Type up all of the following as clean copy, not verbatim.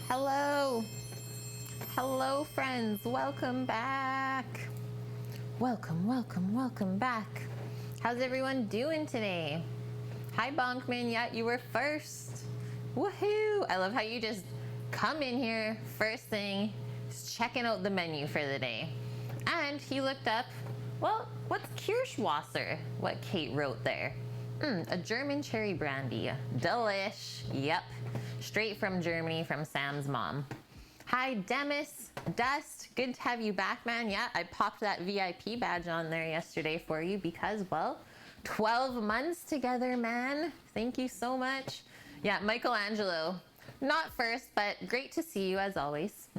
Hello. Hello, friends. Welcome back. Welcome back. How's everyone doing today? Hi, Bonkman. Yeah, you were first. Woohoo. I love how you just come in here first thing, just checking out the menu for the day. And he looked up, well, what's Kirschwasser? What Kate wrote there. A German cherry brandy. Delish. Yep. Straight from Germany from Sam's mom. Hi, Demis. Dust. Good to have you back, man. Yeah, I popped that VIP badge on there yesterday for you because, well, 12 months together, man. Thank you so much. Yeah, Michelangelo. Not first, but great to see you as always.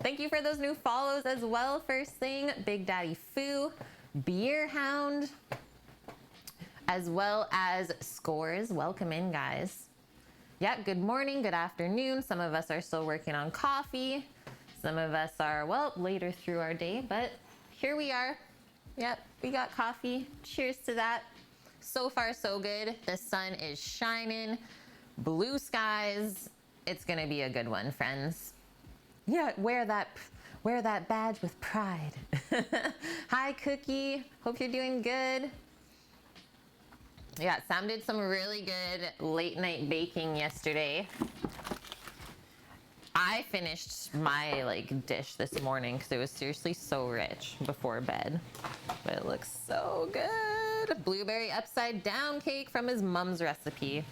Thank you for those new follows as well. First thing, Big Daddy Foo, Beer Hound, as well as Scores. Welcome in, guys. Yeah, good morning, good afternoon. Some of us are still working on coffee. Some of us are, well, later through our day, but here we are. Yep, we got coffee. Cheers to that. So far, so good. The sun is shining. Blue skies. It's gonna be a good one, friends. Yeah, wear that badge with pride. Hi, Cookie. Hope you're doing good. Yeah, Sam did some really good late night baking yesterday. I finished my dish this morning because it was seriously so rich before bed. But it looks so good. Blueberry upside down cake from his mom's recipe.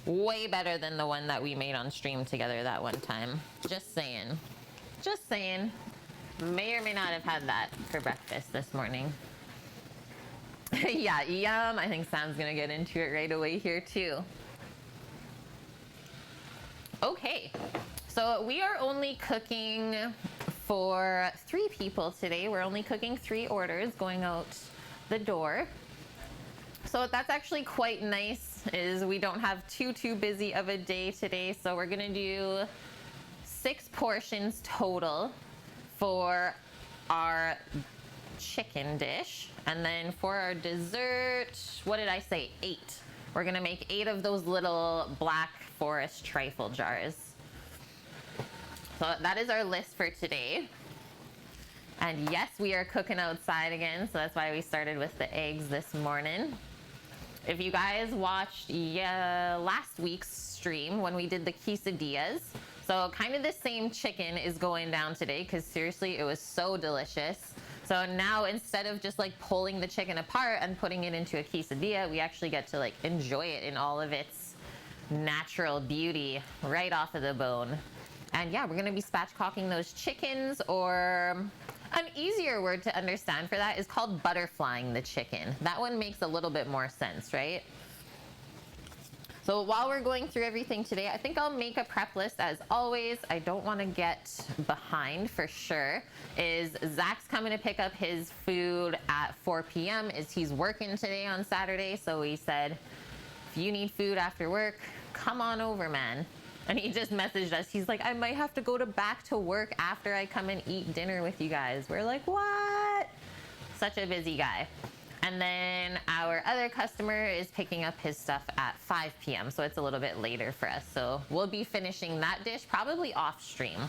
Way better than the one that we made on stream together that one time. Just saying. Just saying. May or may not have had that for breakfast this morning. Yeah, yum. I think Sam's gonna get into it right away here too. Okay, so we are only cooking for 3 people today. We're only cooking 3 orders going out the door. So that's actually quite nice, is we don't have too busy of a day today. So we're gonna do 6 portions total for our chicken dish. And then for our dessert, what did I say? 8. We're gonna make 8 of those little Black Forest Trifle Jars. So that is our list for today. And yes, we are cooking outside again, so that's why we started with the eggs this morning. If you guys watched last week's stream when we did the quesadillas, so kind of the same chicken is going down today because seriously, it was so delicious. So now instead of just pulling the chicken apart and putting it into a quesadilla, we actually get to enjoy it in all of its natural beauty right off of the bone. And yeah, we're gonna be spatchcocking those chickens, or an easier word to understand for that is called butterflying the chicken. That one makes a little bit more sense, right? So while we're going through everything today, I think I'll make a prep list as always. I don't want to get behind for sure. Is Zach's coming to pick up his food at 4 p.m. is he's working today on Saturday. So he said, if you need food after work, come on over, man. And he just messaged us. He's like, I might have to go back to work after I come and eat dinner with you guys. We're like, what? Such a busy guy. And then our other customer is picking up his stuff at 5 p.m. So it's a little bit later for us. So we'll be finishing that dish probably off stream.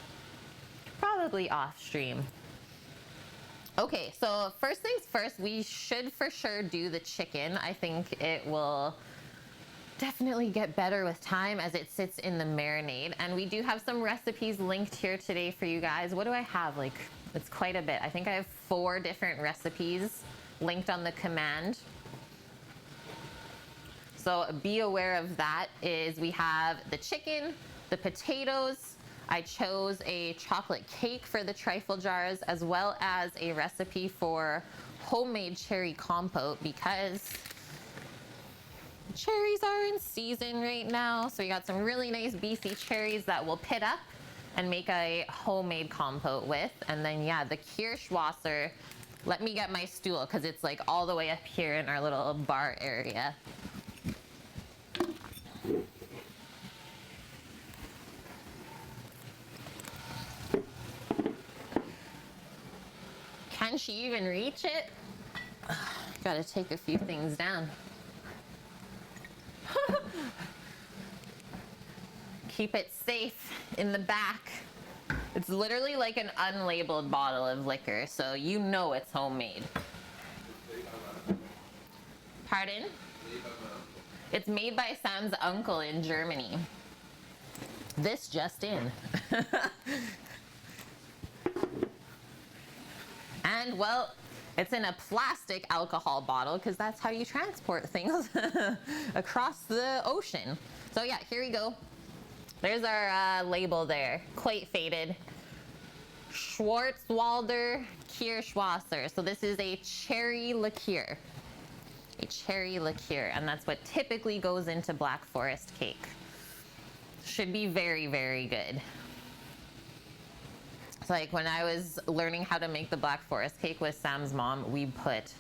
Okay, so first things first, we should for sure do the chicken. I think it will definitely get better with time as it sits in the marinade. And we do have some recipes linked here today for you guys. What do I have? It's quite a bit. I think I have 4 different recipes linked on the command. So be aware of that. Is we have the chicken, the potatoes. I chose a chocolate cake for the trifle jars, as well as a recipe for homemade cherry compote because cherries are in season right now. So we got some really nice BC cherries that we'll pit up and make a homemade compote with. And then yeah, the Kirschwasser. Let me get my stool because it's all the way up here in our little bar area. Can she even reach it? Gotta take a few things down. keep it safe in the back. It's literally like an unlabeled bottle of liquor, so you know it's homemade. Pardon? It's made by Sam's uncle in Germany. This just in. And well, it's in a plastic alcohol bottle because that's how you transport things across the ocean. So yeah, here we go. There's our label there, quite faded. Schwarzwälder Kirschwasser. So this is a cherry liqueur. A cherry liqueur, and that's what typically goes into Black Forest cake. Should be very, very good. It's like when I was learning how to make the Black Forest cake with Sam's mom, we put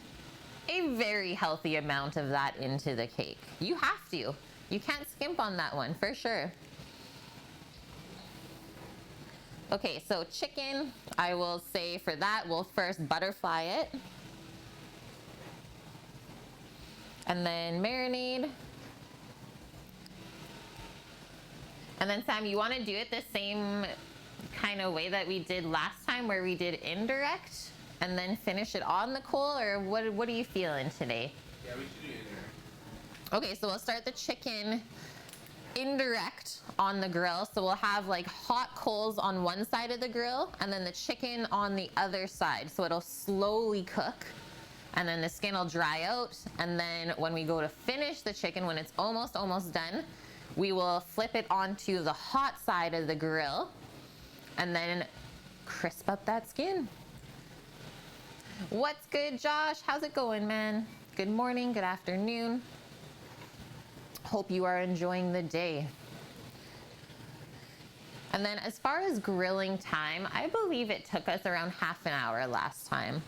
a very healthy amount of that into the cake. You have to. You can't skimp on that one, for sure. Okay, so chicken, I will say for that, we'll first butterfly it. And then marinade. And then Sam, you want to do it the same kind of way that we did last time, where we did indirect and then finish it on the coal, or what are you feeling today? Yeah, we should do indirect. Okay, so we'll start the chicken indirect on the grill. So we'll have like hot coals on one side of the grill and then the chicken on the other side. So it'll slowly cook. And then the skin will dry out. And then when we go to finish the chicken, when it's almost done, we will flip it onto the hot side of the grill and then crisp up that skin. What's good, Josh? How's it going, man? Good morning, good afternoon. Hope you are enjoying the day. And then as far as grilling time, I believe it took us around half an hour last time.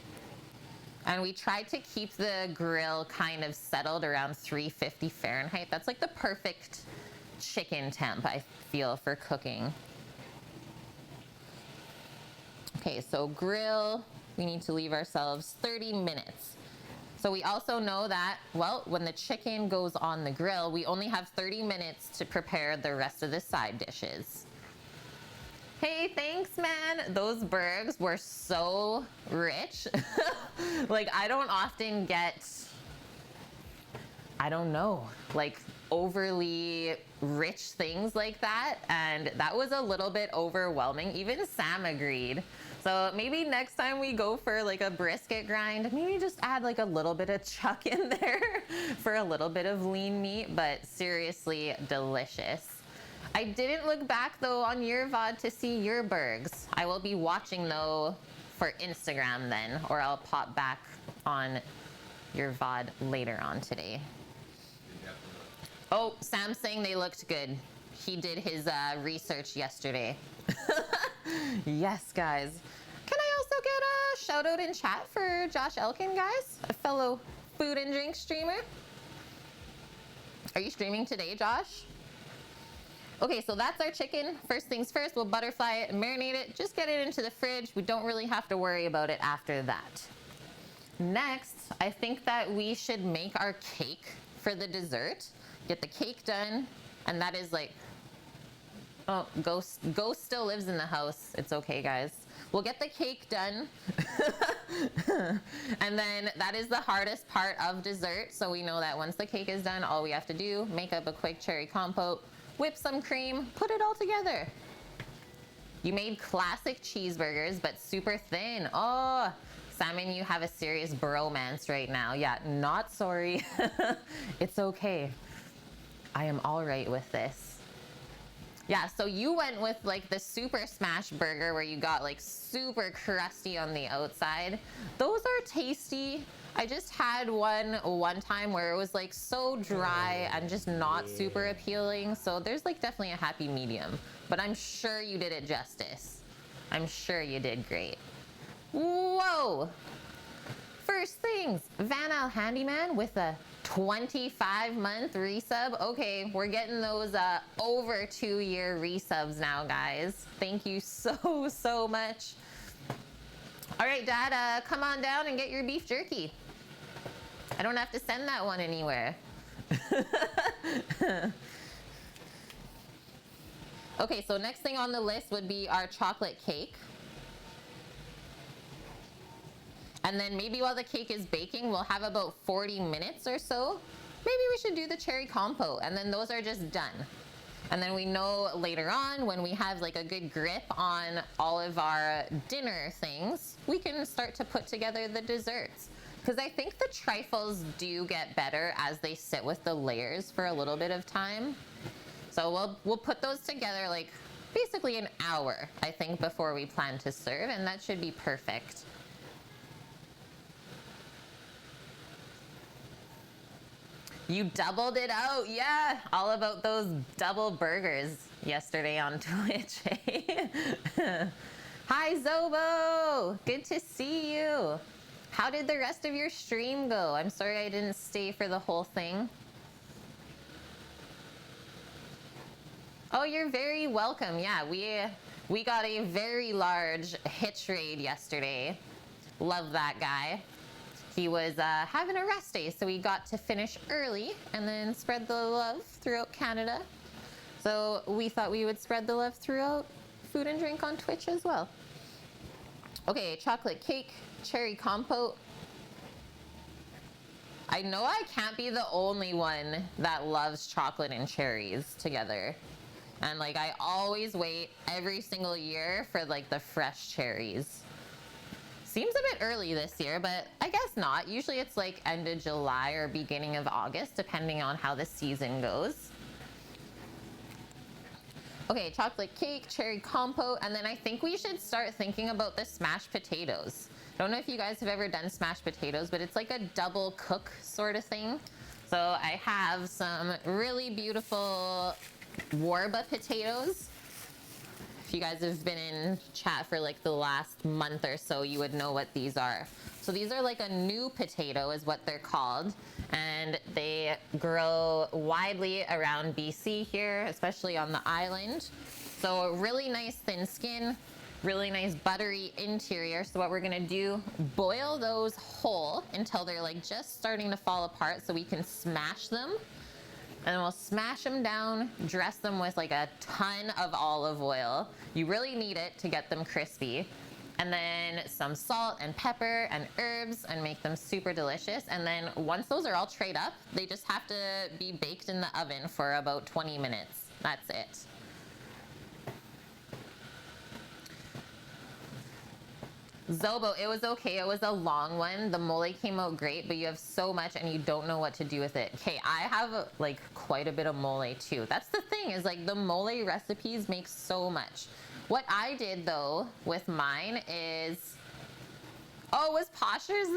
And we tried to keep the grill kind of settled around 350 Fahrenheit. That's like the perfect chicken temp, I feel, for cooking. Okay, so grill, we need to leave ourselves 30 minutes. So we also know that, well, when the chicken goes on the grill, we only have 30 minutes to prepare the rest of the side dishes. Hey, thanks, man. Those burgers were so rich. Like, I don't often get, I don't know, like overly rich things like that. And that was a little bit overwhelming. Even Sam agreed. So maybe next time we go for like a brisket grind, maybe just add like a little bit of chuck in there for a little bit of lean meat, but seriously delicious. I didn't look back though on your VOD to see your burgers. I will be watching though for Instagram then, or I'll pop back on your VOD later on today. Oh, Sam's saying they looked good. He did his research yesterday. Yes, guys. Can I also get a shout out in chat for Josh Elkin, guys? A fellow food and drink streamer. Are you streaming today, Josh? Okay, so that's our chicken. First things first, we'll butterfly it and marinate it. Just get it into the fridge. We don't really have to worry about it after that. Next, I think that we should make our cake for the dessert. Get the cake done, and that is like, oh, Ghost still lives in the house. It's okay, guys. We'll get the cake done. And then that is the hardest part of dessert. So we know that once the cake is done, all we have to do, make up a quick cherry compote, whip some cream, put it all together. You made classic cheeseburgers, but super thin. Oh, Simon, you have a serious bromance right now. Yeah, not sorry. It's okay. I am all right with this. Yeah, so you went with like the super smash burger where you got like super crusty on the outside. Those are tasty. I just had one time where it was like so dry and just not super appealing. So there's like definitely a happy medium, but I'm sure you did it justice. I'm sure you did great. Whoa. First things, Van Al Handyman with a 25-month resub. Okay, we're getting those over 2-year resubs now, guys. Thank you so much. All right, Dad, come on down and get your beef jerky. I don't have to send that one anywhere. Okay, so next thing on the list would be our chocolate cake. And then maybe while the cake is baking, we'll have about 40 minutes or so. Maybe we should do the cherry compote, and then those are just done. And then we know later on when we have like a good grip on all of our dinner things, we can start to put together the desserts. Because I think the trifles do get better as they sit with the layers for a little bit of time. So we'll put those together like basically an hour, I think, before we plan to serve, and that should be perfect. You doubled it out, yeah. All about those double burgers yesterday on Twitch. Hi, Zobo. Good to see you. How did the rest of your stream go? I'm sorry I didn't stay for the whole thing. Oh, you're very welcome. Yeah, we got a very large hitch raid yesterday. Love that guy. He was having a rest day, so we got to finish early and then spread the love throughout Canada. So we thought we would spread the love throughout food and drink on Twitch as well. Okay, chocolate cake, cherry compote. I know I can't be the only one that loves chocolate and cherries together. And like I always wait every single year for like the fresh cherries. Seems a bit early this year, but I guess not. Usually it's like end of July or beginning of August, depending on how the season goes. Okay, chocolate cake, cherry compote, and then I think we should start thinking about the smashed potatoes. I don't know if you guys have ever done smashed potatoes, but it's like a double cook sort of thing. So I have some really beautiful Warba potatoes. If you guys have been in chat for like the last month or so, you would know what these are. So these are like a new potato is what they're called. And they grow widely around BC here, especially on the island. So a really nice thin skin, really nice buttery interior. So what we're gonna do, boil those whole until they're like just starting to fall apart so we can smash them. And then we'll smash them down, dress them with like a ton of olive oil. You really need it to get them crispy. And then some salt and pepper and herbs and make them super delicious. And then once those are all trayed up, they just have to be baked in the oven for about 20 minutes. That's it. Zobo, it was okay. It was a long one. The mole came out great, but you have so much and you don't know what to do with it. Okay, I have like quite a bit of mole too. That's the thing is like the mole recipes make so much. What I did though with mine is, oh, was Poshers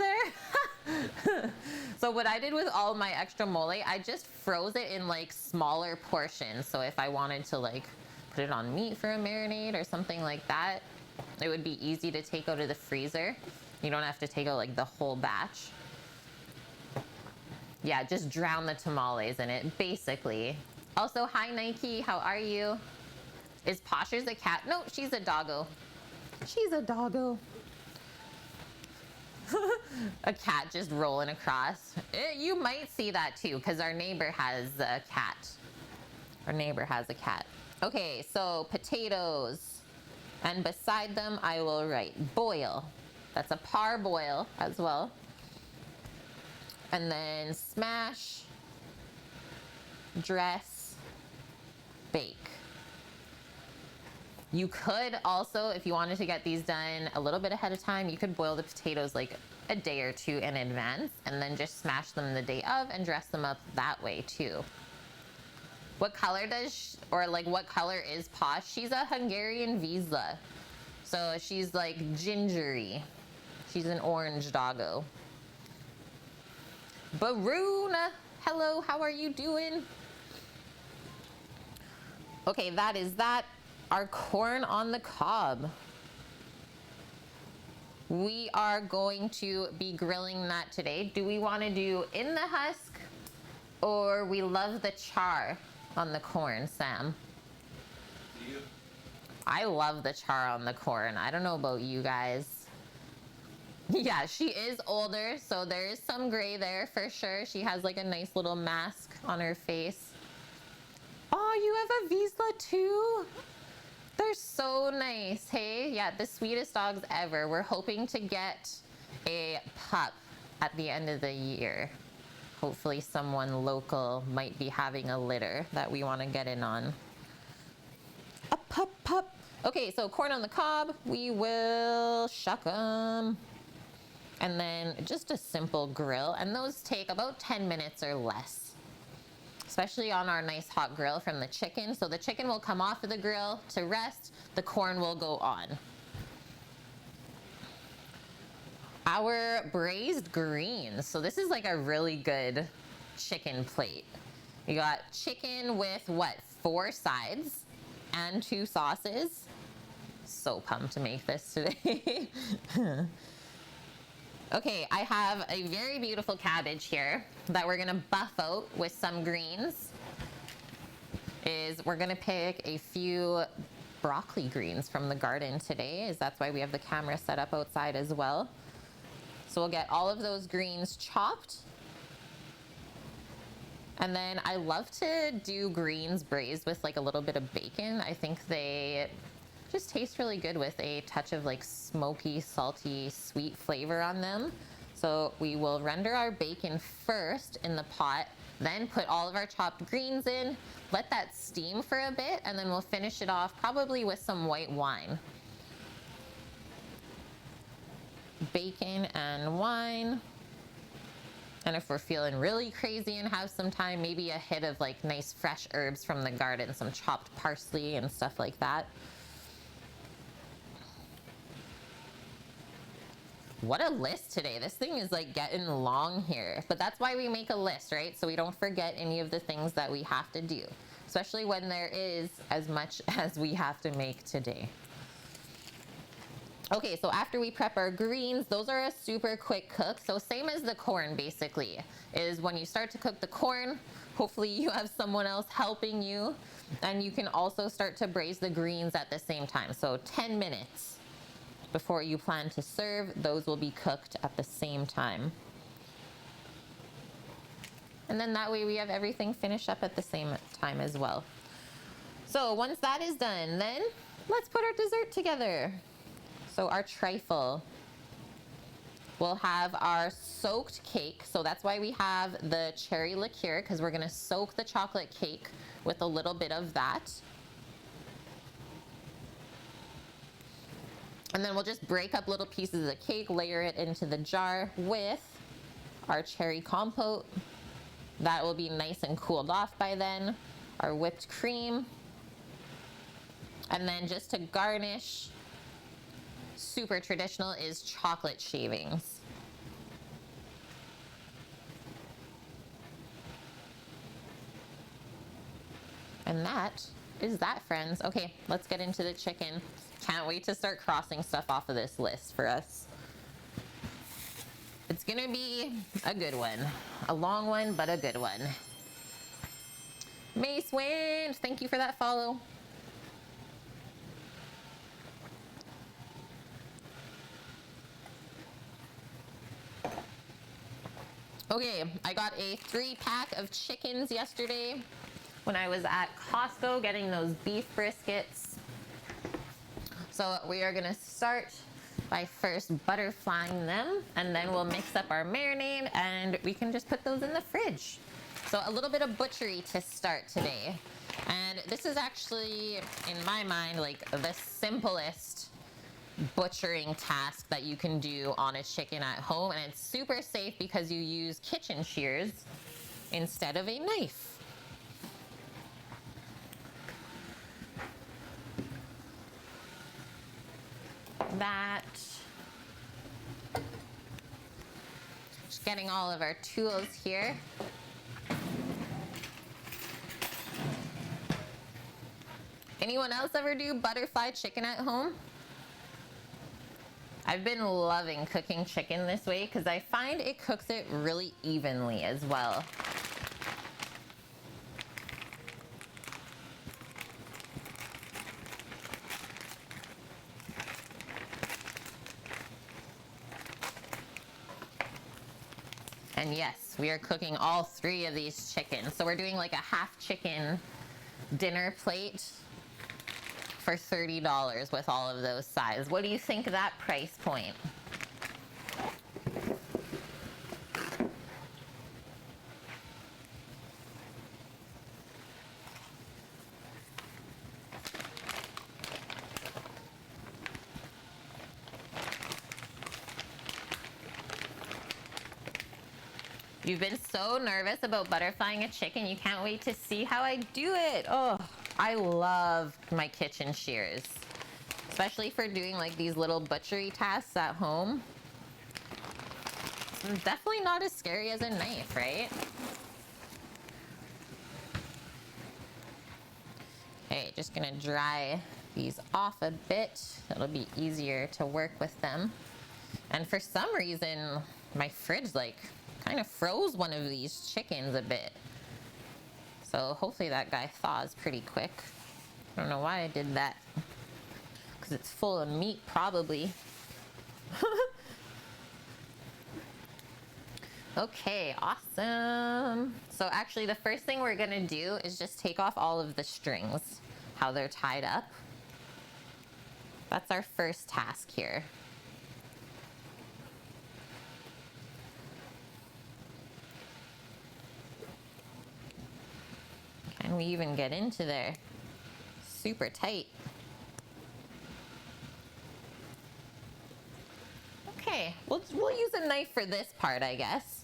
there? So what I did with all my extra mole, I just froze it in like smaller portions. So if I wanted to like put it on meat for a marinade or something like that, it would be easy to take out of the freezer. You don't have to take out like the whole batch. Yeah, just drown the tamales in it, basically. Also, hi Nike, how are you? Is Poshers a cat? No, she's a doggo. She's a doggo. A cat just rolling across. You might see that too, because our neighbor has a cat. Our neighbor has a cat. Okay, so potatoes. And beside them, I will write boil. That's a parboil as well. And then smash, dress, bake. You could also, if you wanted to get these done a little bit ahead of time, you could boil the potatoes like a day or two in advance and then just smash them the day of and dress them up that way too. What color does, or like what color is Posh? She's a Hungarian Vizsla. So she's like gingery. She's an orange doggo. Baruna, hello, how are you doing? Okay, that is that. Our corn on the cob. We are going to be grilling that today. Do we want to do in the husk or we love the char on the corn, Sam? You? I love the char on the corn. I don't know about you guys. Yeah, she is older, so there is some gray there for sure. She has like a nice little mask on her face. Oh, you have a Vizsla too? They're so nice, hey? Yeah, the sweetest dogs ever. We're hoping to get a pup at the end of the year. Hopefully someone local might be having a litter that we want to get in on. A pup. Okay, so corn on the cob, we will shuck them. And then just a simple grill, and those take about 10 minutes or less, especially on our nice hot grill from the chicken. So the chicken will come off of the grill to rest, the corn will go on. Our braised greens. So this is like a really good chicken plate. You got chicken with what, 4 sides and 2 sauces. So pumped to make this today. Okay, I have a very beautiful cabbage here that we're gonna buff out with some greens. We're gonna pick a few broccoli greens from the garden today, that's why we have the camera set up outside as well. So we'll get all of those greens chopped. And then I love to do greens braised with like a little bit of bacon. I think they just taste really good with a touch of like smoky, salty, sweet flavor on them. So we will render our bacon first in the pot, then put all of our chopped greens in, let that steam for a bit, and then we'll finish it off probably with some white wine. Bacon and wine. And if we're feeling really crazy and have some time, maybe a hit of like nice fresh herbs from the garden, some chopped parsley and stuff like that. What a list today. This thing is like getting long here, but that's why we make a list, right? So we don't forget any of the things that we have to do, especially when there is as much as we have to make today. Okay, so after we prep our greens, those are a super quick cook. So same as the corn basically, is when you start to cook the corn, hopefully you have someone else helping you, and you can also start to braise the greens at the same time. So 10 minutes before you plan to serve, those will be cooked at the same time. And then that way we have everything finished up at the same time as well. So once that is done, then let's put our dessert together. So our trifle, we'll have our soaked cake. So that's why we have the cherry liqueur, because we're gonna soak the chocolate cake with a little bit of that. And then we'll just break up little pieces of the cake, layer it into the jar with our cherry compote. That will be nice and cooled off by then. Our whipped cream. And then just to garnish, super traditional, is chocolate shavings. And that is that, friends. Okay, let's get into the chicken. Can't wait to start crossing stuff off of this list for us. It's gonna be a good one. A long one, but a good one. Mace Wind, thank you for that follow. Okay, I got a 3-pack of chickens yesterday when I was at Costco getting those beef briskets. So we are gonna start by first butterflying them, and then we'll mix up our marinade and we can just put those in the fridge. So a little bit of butchery to start today. And this is actually, in my mind, like the simplest butchering task that you can do on a chicken at home, and it's super safe because you use kitchen shears instead of a knife. That. Just getting all of our tools here. Anyone else ever do butterfly chicken at home? I've been loving cooking chicken this way because I find it cooks it really evenly as well. And yes, we are cooking all 3 of these chickens. So we're doing like a half chicken dinner plate for $30 with all of those sides. What do you think of that price point? You've been so nervous about butterflying a chicken, you can't wait to see how I do it. Oh, I love my kitchen shears, especially for doing like these little butchery tasks at home. It's definitely not as scary as a knife, right? Okay, just gonna dry these off a bit. It'll be easier to work with them. And for some reason, my fridge like kind of froze one of these chickens a bit. So hopefully that guy thaws pretty quick. I don't know why I did that. Because it's full of meat, probably. Okay, awesome. So actually the first thing we're gonna do is just take off all of the strings, how they're tied up. That's our first task here. Can we even get into there? Super tight. Okay, we'll use a knife for this part, I guess.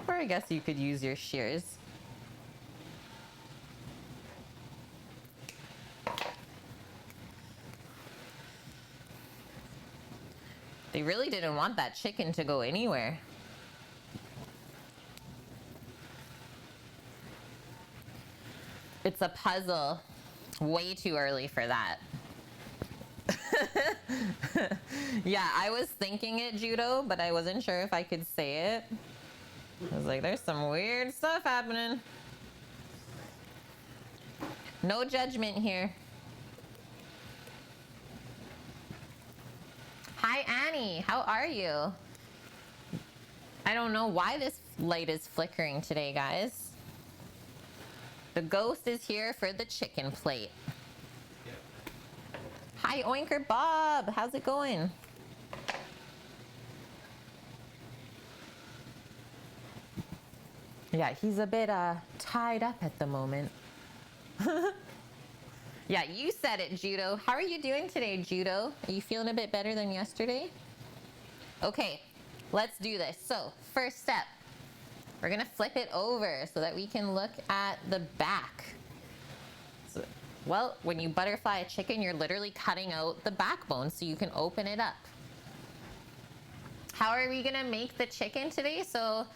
Or I guess you could use your shears. They really didn't want that chicken to go anywhere. It's a puzzle. Way too early for that. Yeah, I was thinking it, Judo, but I wasn't sure if I could say it. I was like, there's some weird stuff happening. No judgment here. Hi, Annie. How are you? I don't know why this light is flickering today, guys. The ghost is here for the chicken plate. Yep. Hi, Oinker Bob. How's it going? Yeah, he's a bit tied up at the moment. Yeah, you said it, Judo. How are you doing today, Judo? Are you feeling a bit better than yesterday? Okay, let's do this. So, first step. We're gonna flip it over so that we can look at the back. So, well, when you butterfly a chicken, you're literally cutting out the backbone so you can open it up. How are we gonna make the chicken today? So,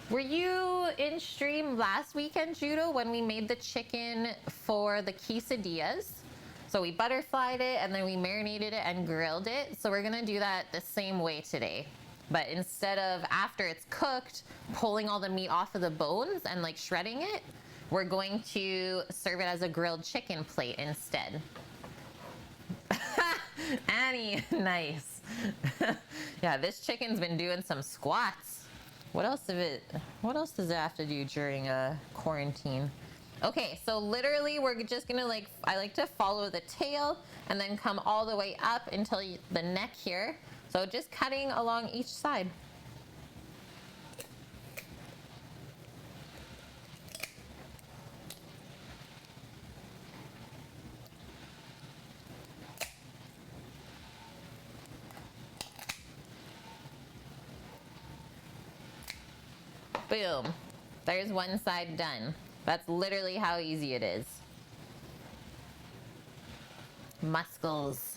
were you in stream last weekend, Judo, when we made the chicken for the quesadillas? So we butterflied it and then we marinated it and grilled it. So we're gonna do that the same way today. But instead of after it's cooked, pulling all the meat off of the bones and like shredding it, we're going to serve it as a grilled chicken plate instead. Annie, nice. Yeah, this chicken's been doing some squats. What else does it have to do during a quarantine? Okay, so literally we're just gonna I like to follow the tail and then come all the way up until the neck here. So just cutting along each side. Boom. There's one side done. That's literally how easy it is. Muscles.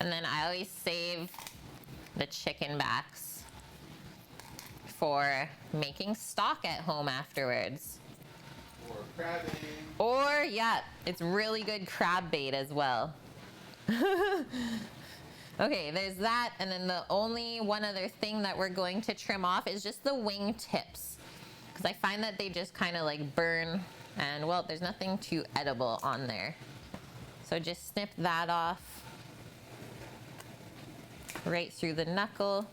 And then I always save the chicken backs for making stock at home afterwards. Or crabbing. Or, yeah, it's really good crab bait as well. Okay, there's that. And then the only one other thing that we're going to trim off is just the wing tips. Because I find that they just kind of like burn. And, well, there's nothing too edible on there. So just snip that off right through the knuckle.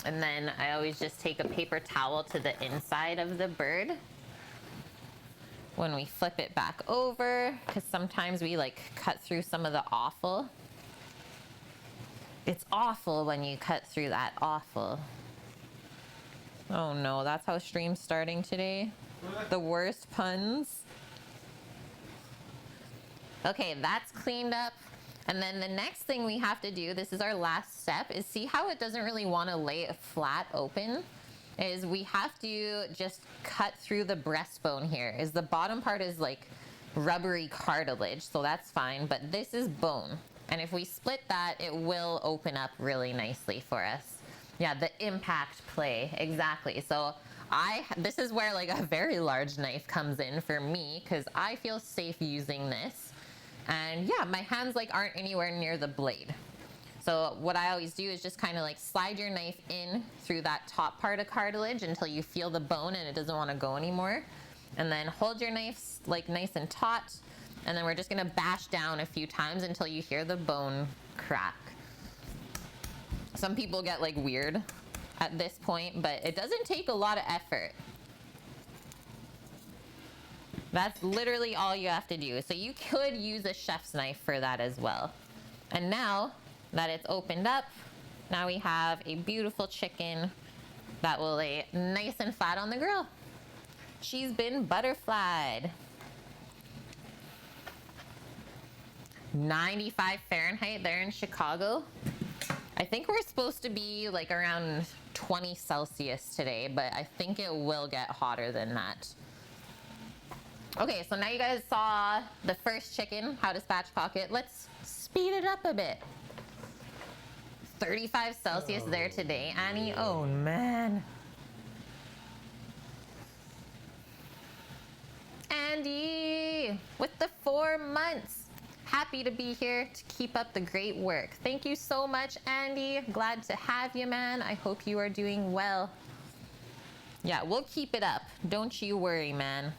And then I always just take a paper towel to the inside of the bird when we flip it back over, because sometimes we like cut through some of the offal. It's awful when you cut through that offal. Oh no, that's how stream's starting today. The worst puns. Okay, that's cleaned up. And then the next thing we have to do, this is our last step, is see how it doesn't really want to lay it flat open? Is we have to just cut through the breastbone here. Is the bottom part is like rubbery cartilage, so that's fine, but this is bone. And if we split that, it will open up really nicely for us. Yeah, the impact play, exactly. So this is where like a very large knife comes in for me, because I feel safe using this. And yeah, my hands like aren't anywhere near the blade. So what I always do is just kind of like slide your knife in through that top part of cartilage until you feel the bone and it doesn't want to go anymore. And then hold your knife like nice and taut. And then we're just gonna bash down a few times until you hear the bone crack. Some people get like weird at this point, but it doesn't take a lot of effort. That's literally all you have to do. So you could use a chef's knife for that as well. And now that it's opened up, now we have a beautiful chicken that will lay nice and flat on the grill. She's been butterflied. 95 Fahrenheit there in Chicago. I think we're supposed to be like around 20 Celsius today, but I think it will get hotter than that. Okay, so now you guys saw the first chicken, how to spatchcock it. Let's speed it up a bit. 35 Celsius there today, Annie. Oh, man. Andy, with the 4 months. Happy to be here to keep up the great work. Thank you so much, Andy. Glad to have you, man. I hope you are doing well. Yeah, we'll keep it up. Don't you worry, man.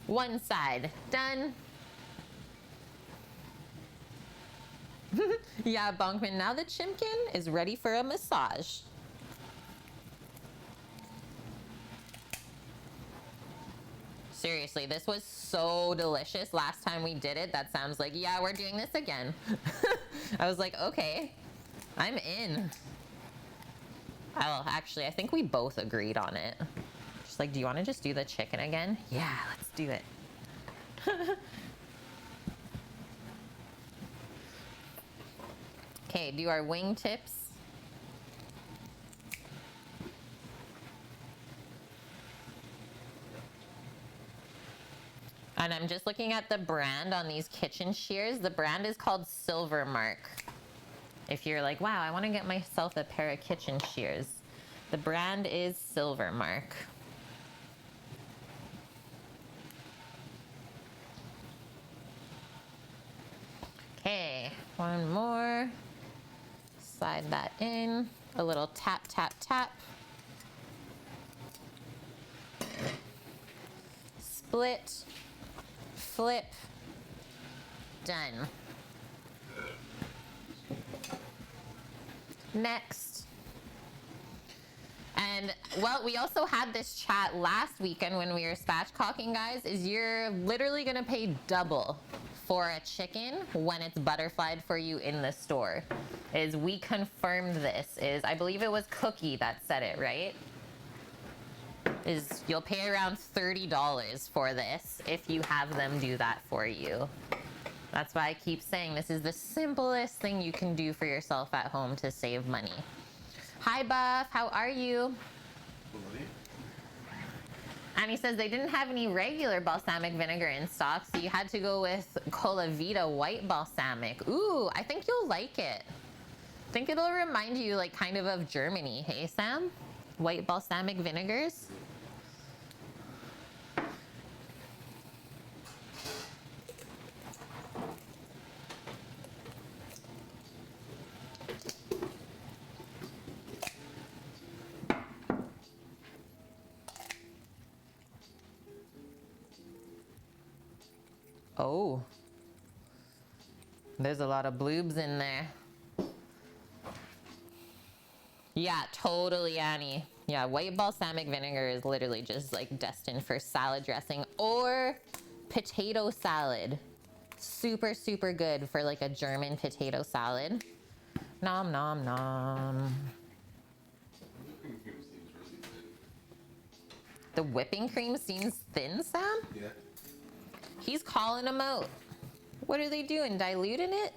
One side done. Yeah, Bonkman, now the chimkin is ready for a massage. Seriously, this was so delicious last time we did it. That sounds like, yeah, we're doing this again. I was like, okay, I'm in. Oh, actually, I think we both agreed on it. She's like, do you want to just do the chicken again? Yeah, let's do it. Okay, do our wing tips. And I'm just looking at the brand on these kitchen shears. The brand is called Silvermark. If you're like, wow, I want to get myself a pair of kitchen shears. The brand is Silvermark. Okay, one more. Slide that in. A little tap, tap, tap. Split, flip, done. Next. And well, we also had this chat last weekend when we were spatchcocking, guys, is you're literally gonna pay double for a chicken when it's butterflied for you in the store. Is we confirmed this, is I believe it was Cookie that said it, right? Is you'll pay around $30 for this if you have them do that for you. That's why I keep saying this is the simplest thing you can do for yourself at home to save money. Hi Buff, how are you? Annie says they didn't have any regular balsamic vinegar in stock, so you had to go with Colavita white balsamic. Ooh, I think you'll like it. I think it'll remind you like kind of Germany, hey Sam? White balsamic vinegars. Oh. There's a lot of bloobs in there. Yeah, totally, Annie. Yeah, white balsamic vinegar is literally just like destined for salad dressing or potato salad. Super, super good for like a German potato salad. Nom, nom, nom. Whipping cream seems really thin. The whipping cream seems thin, Sam? Yeah. He's calling them out. What are they doing? Diluting it?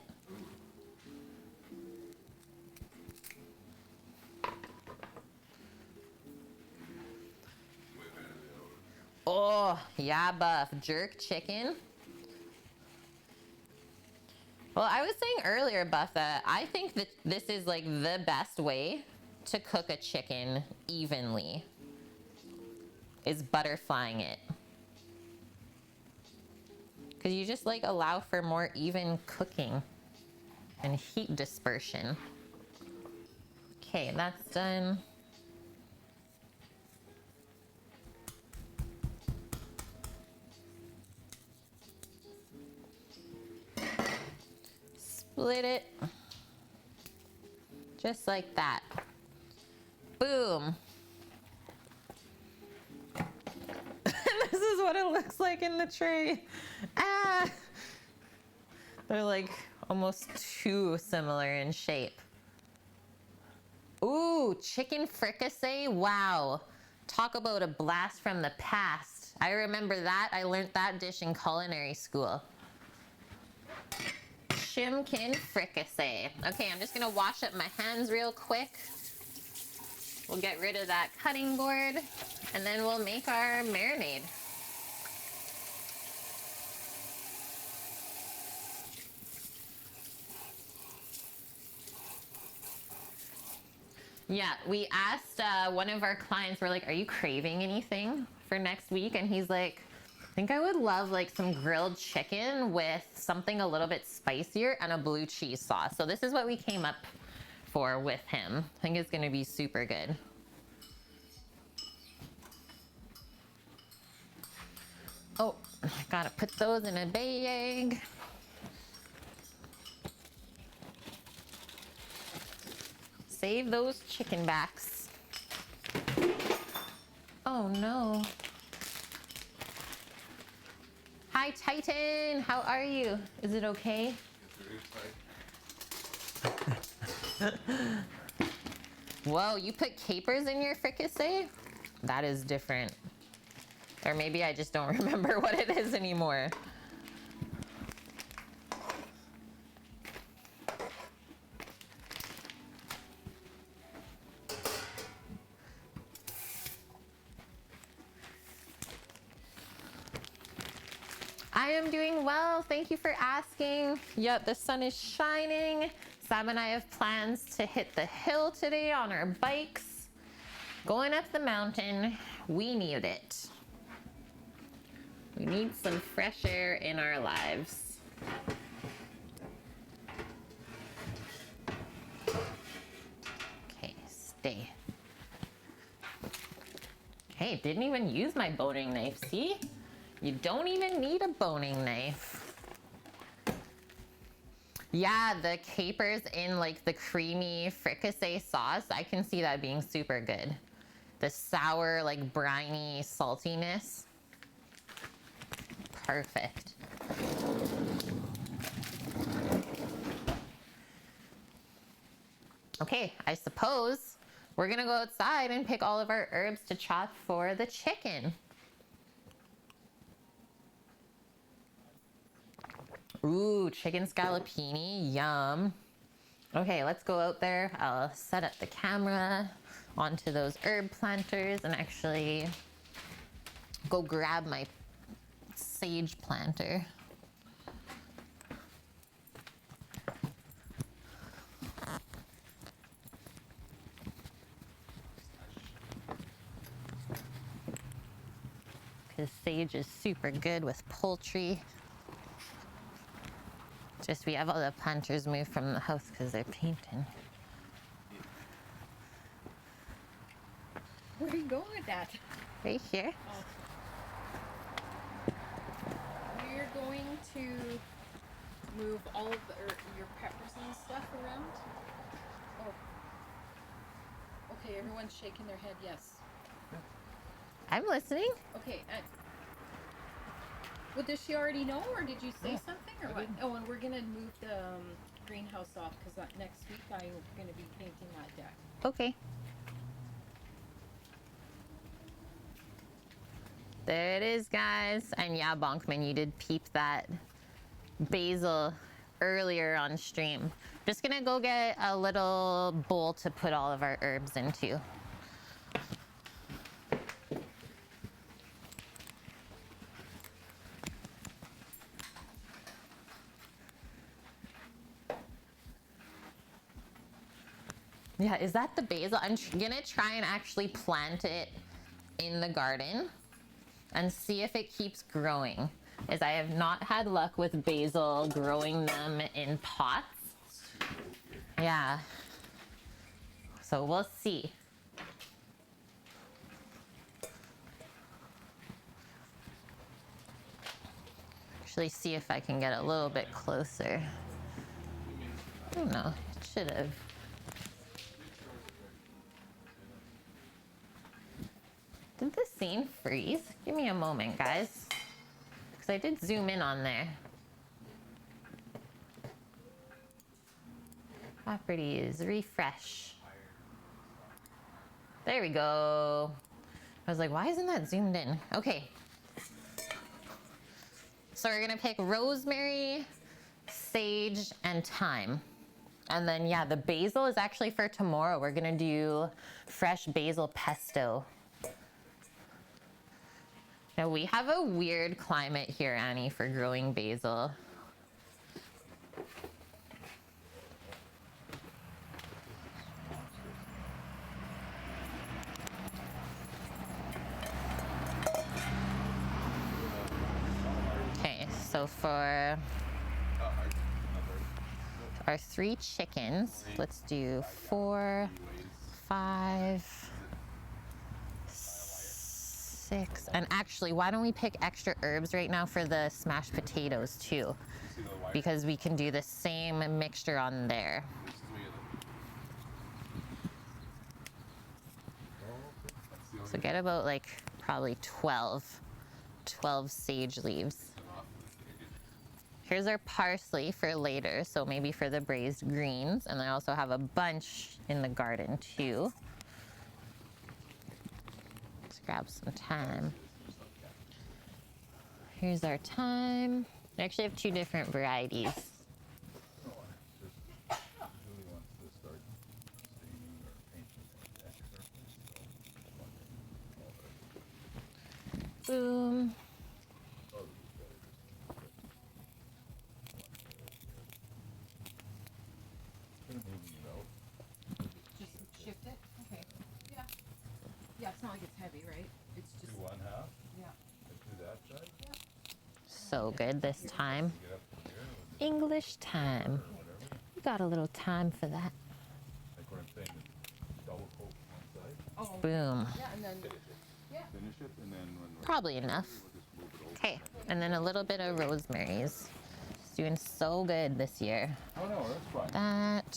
Oh, yeah, Buff. Jerk chicken. Well, I was saying earlier, Buff, that I think that this is like the best way to cook a chicken evenly, is butterflying it. Because you just like allow for more even cooking and heat dispersion. Okay, that's done. Split it. Just like that. Boom. This is what it looks like in the tray. Ah! They're like almost too similar in shape. Ooh, chicken fricassee. Wow. Talk about a blast from the past. I remember that. I learned that dish in culinary school. Chimkin fricassee. Okay, I'm just gonna wash up my hands real quick. We'll get rid of that cutting board and then we'll make our marinade. Yeah, we asked one of our clients, we're like, are you craving anything for next week? And he's like, I think I would love like some grilled chicken with something a little bit spicier and a blue cheese sauce. So this is what we came up for with him. I think it's gonna be super good. Oh, gotta put those in a bag. Save those chicken backs. Oh no. Hi Titan, how are you? Is it okay? Whoa, you put capers in your fricassee? That is different. Or maybe I just don't remember what it is anymore. I am doing well. Thank you for asking. Yep, the sun is shining. Sam and I have plans to hit the hill today on our bikes. Going up the mountain. We need it. We need some fresh air in our lives. Okay, stay. Hey, didn't even use my boning knife, see? You don't even need a boning knife. Yeah, the capers in like the creamy fricassee sauce, I can see that being super good. The sour, like briny saltiness. Perfect. Okay, I suppose we're gonna go outside and pick all of our herbs to chop for the chicken. Ooh, chicken scallopini, yum. Okay, let's go out there. I'll set up the camera onto those herb planters and actually go grab my sage planter. Because sage is super good with poultry. Just we have all the planters moved from the house because they're painting. Where are you going with that? Right here. We're going going to move all of your peppers and stuff around? Oh. Okay, everyone's shaking their head yes. I'm listening. Okay. Well, does she already know, or did you say something, or what? Oh, and we're gonna move the greenhouse off because next week I'm gonna be painting that deck. Okay. There it is, guys. And yeah, Bonkman, you did peep that basil earlier on stream. Just gonna go get a little bowl to put all of our herbs into. Yeah, is that the basil? I'm gonna try and actually plant it in the garden and see if it keeps growing, as I have not had luck with basil growing them in pots. Yeah, so we'll see. Actually see if I can get a little bit closer. I don't know, it should have. Did the scene freeze? Give me a moment, guys. Because I did zoom in on there. Properties, refresh. There we go. I was like, why isn't that zoomed in? Okay. So we're gonna pick rosemary, sage, and thyme. And then yeah, the basil is actually for tomorrow. We're gonna do fresh basil pesto. Now we have a weird climate here, Annie, for growing basil. Okay, so for our 3 chickens, let's do 4, 5, 6, and actually, why don't we pick extra herbs right now for the smashed potatoes too? Because we can do the same mixture on there. So get about like probably 12 sage leaves. Here's our parsley for later, so maybe for the braised greens. And I also have a bunch in the garden too. Let's grab some thyme. Here's our thyme. I actually have 2 different varieties. Boom. Just shift it? Okay. Yeah. Yeah, it's not like it's heavy, right? It's just. Do 1/2? Yeah. Do that side? So good this time. English time. We got a little time for that. Like what I'm saying is double coat one side. Oh. Boom. Yeah, and then. Yeah. Finish it and then when we're Probably enough. we'll just move it over. Okay, and then a little bit of rosemary's. It's doing so good this year. Oh no, that's fine. That,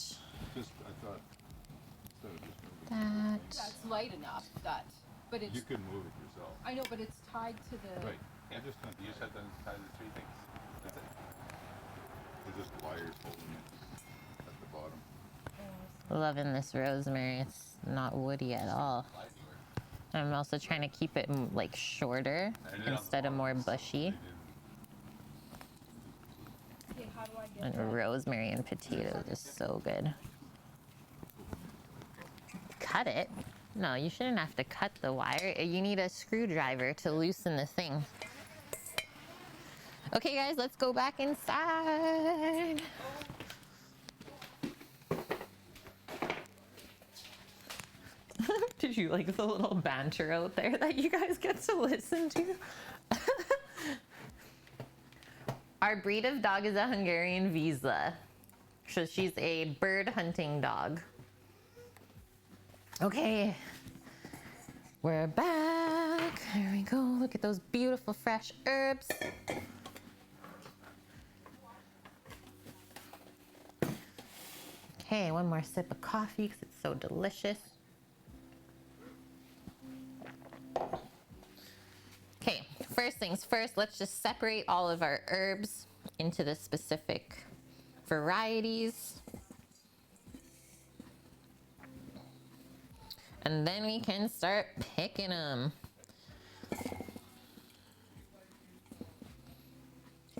Just I thought instead of just moving that. That's light enough that, but it's. you could move it yourself. I know, but it's tied to the. Right. You just have to tie the 3 things. That's it. There's just wires holding it at the bottom. Loving this rosemary. It's not woody at all. I'm also trying to keep it like shorter instead of more bushy. Okay, how do I get And rosemary and potatoes is so good. Cut it? No, you shouldn't have to cut the wire. You need a screwdriver to loosen the thing. Okay, guys, let's go back inside. Did you like the little banter out there that you guys get to listen to? Our breed of dog is a Hungarian Vizsla. So she's a bird hunting dog. Okay, we're back. Here we go. Look at those beautiful fresh herbs. Okay, one more sip of coffee because it's so delicious. Okay, first things first, let's just separate all of our herbs into the specific varieties. And then we can start picking them.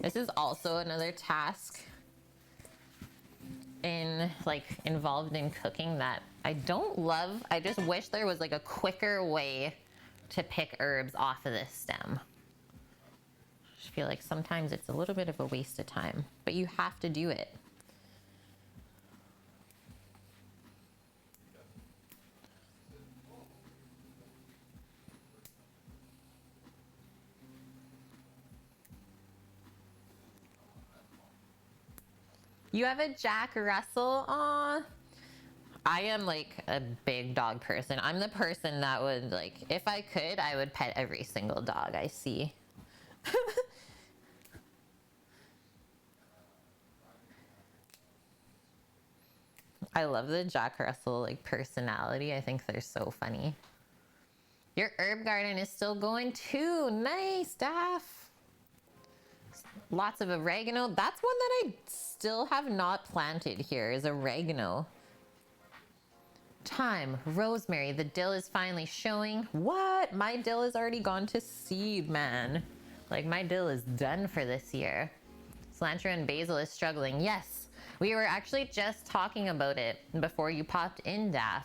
This is also another task involved in cooking that I don't love. I just wish there was like a quicker way to pick herbs off of this stem. I feel like sometimes it's a little bit of a waste of time, but you have to do it. You have a Jack Russell? Aw. I am like a big dog person. I'm the person that would like, if I could, I would pet every single dog I see. I love the Jack Russell like personality. I think they're so funny. Your herb garden is still going too. Nice, Daff. Lots of oregano. That's one that I still have not planted here, is oregano. Thyme, rosemary, the dill is finally showing. What? My dill has already gone to seed, man. Like my dill is done for this year. Cilantro and basil is struggling. Yes, we were actually just talking about it before you popped in, Daff.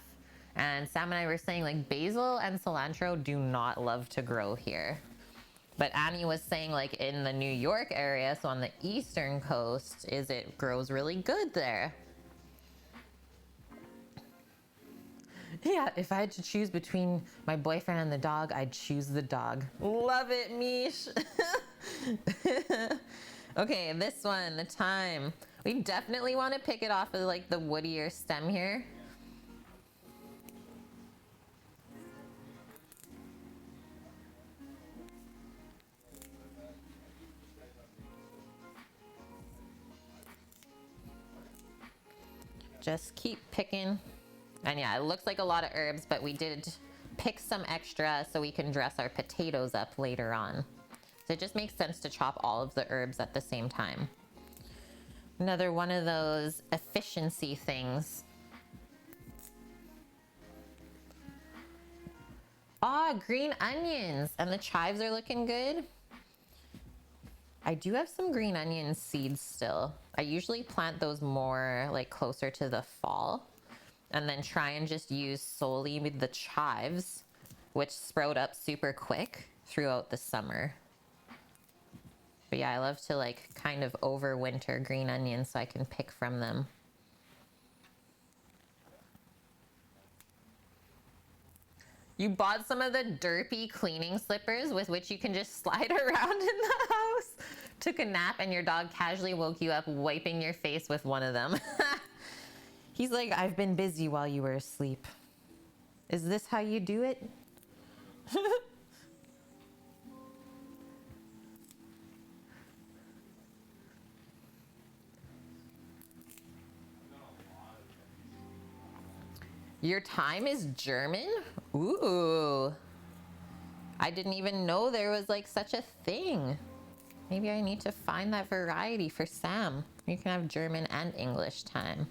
And Sam and I were saying like basil and cilantro do not love to grow here. But Annie was saying like in the New York area, so on the eastern coast, it grows really good there. Yeah, if I had to choose between my boyfriend and the dog, I'd choose the dog. Love it, Mish. Okay, this one, the thyme. We definitely want to pick it off of like the woodier stem here. Just keep picking. And yeah, it looks like a lot of herbs, but we did pick some extra so we can dress our potatoes up later on. So it just makes sense to chop all of the herbs at the same time. Another one of those efficiency things. Ah, green onions. And the chives are looking good. I do have some green onion seeds still. I usually plant those more like closer to the fall, and then try and just use solely with the chives, which sprout up super quick throughout the summer. But yeah, I love to like kind of overwinter green onions so I can pick from them. You bought some of the derpy cleaning slippers with which you can just slide around in the house. Took a nap and your dog casually woke you up wiping your face with one of them. He's like, I've been busy while you were asleep. Is this how you do it? Your thyme is German? Ooh. I didn't even know there was like such a thing. Maybe I need to find that variety for Sam. You can have German and English thyme.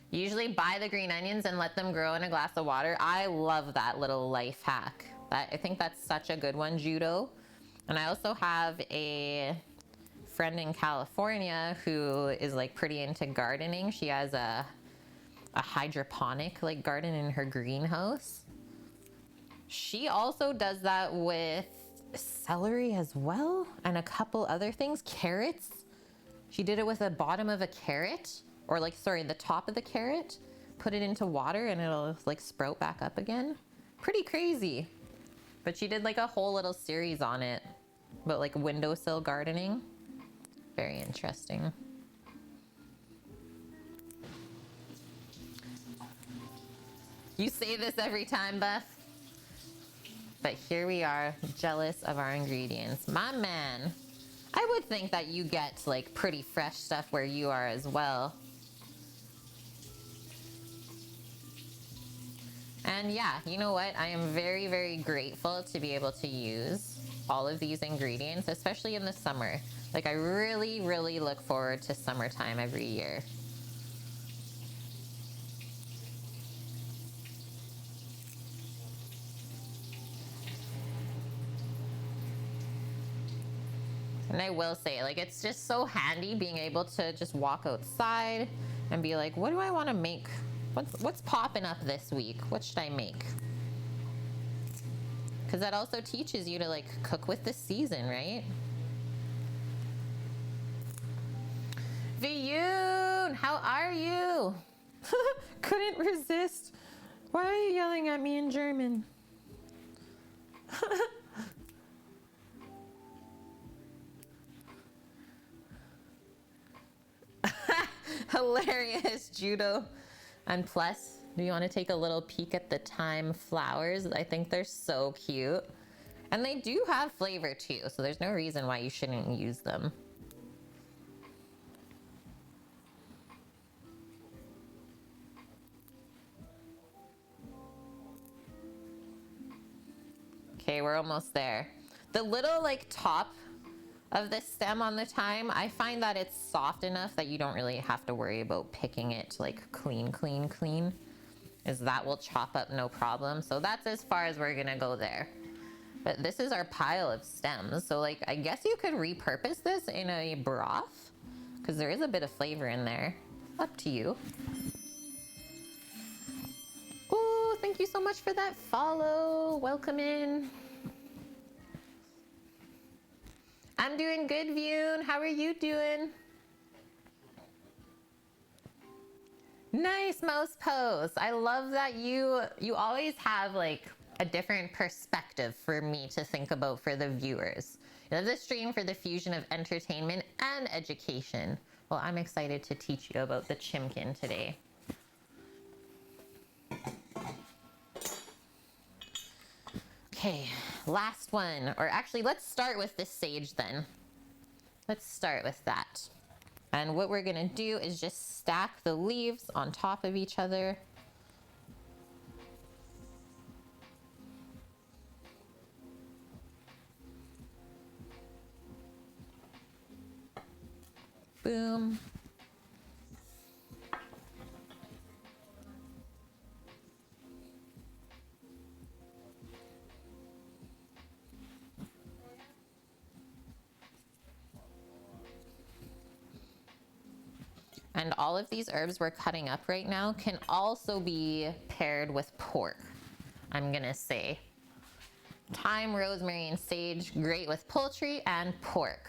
Usually buy the green onions and let them grow in a glass of water. I love that little life hack. I think that's such a good one, Judo. And I also have a friend in California who is like pretty into gardening. She has a hydroponic like garden in her greenhouse. She also does that with celery as well and a couple other things. Carrots. She did it with the bottom of a carrot, or like, sorry, the top of the carrot. Put it into water and it'll like sprout back up again. Pretty crazy. But she did like a whole little series on it, but like windowsill gardening. Very interesting. You say this every time, Beth. But here we are, jealous of our ingredients. My man. I I would think that you get like pretty fresh stuff where you are as well. And yeah, you know what? I am very, very grateful to be able to use all of these ingredients, especially in the summer. Like, I really, really look forward to summertime every year. And I will say, like, it's just so handy being able to just walk outside and be like, what do I want to make? What's popping up this week? What should I make? Because that also teaches you to, like, cook with the season, right? Viyun, how are you? Couldn't resist. Why are you yelling at me in German? Hilarious, Judo. And plus, do you want to take a little peek at the thyme flowers? I think they're so cute. And they do have flavor too, so there's no reason why you shouldn't use them. Okay, we're almost there. The little like top of the stem on the thyme, I find that it's soft enough that you don't really have to worry about picking it like clean, as that will chop up no problem. So that's as far as we're gonna go there. But this is our pile of stems. So like, I guess you could repurpose this in a broth because there is a bit of flavor in there. Up to you. Oh, thank you so much for that follow. Welcome in. I'm doing good, Viyun. How are you doing? Nice mouse pose. I love that you always have like a different perspective for me to think about for the viewers. You have the stream for the fusion of entertainment and education. Well, I'm excited to teach you about the chimkin today. Okay, last one. Or actually, let's start with the sage then. Let's start with that. And what we're gonna do is just stack the leaves on top of each other. Boom. And all of these herbs we're cutting up right now can also be paired with pork. I'm gonna say thyme, rosemary, and sage, great with poultry and pork.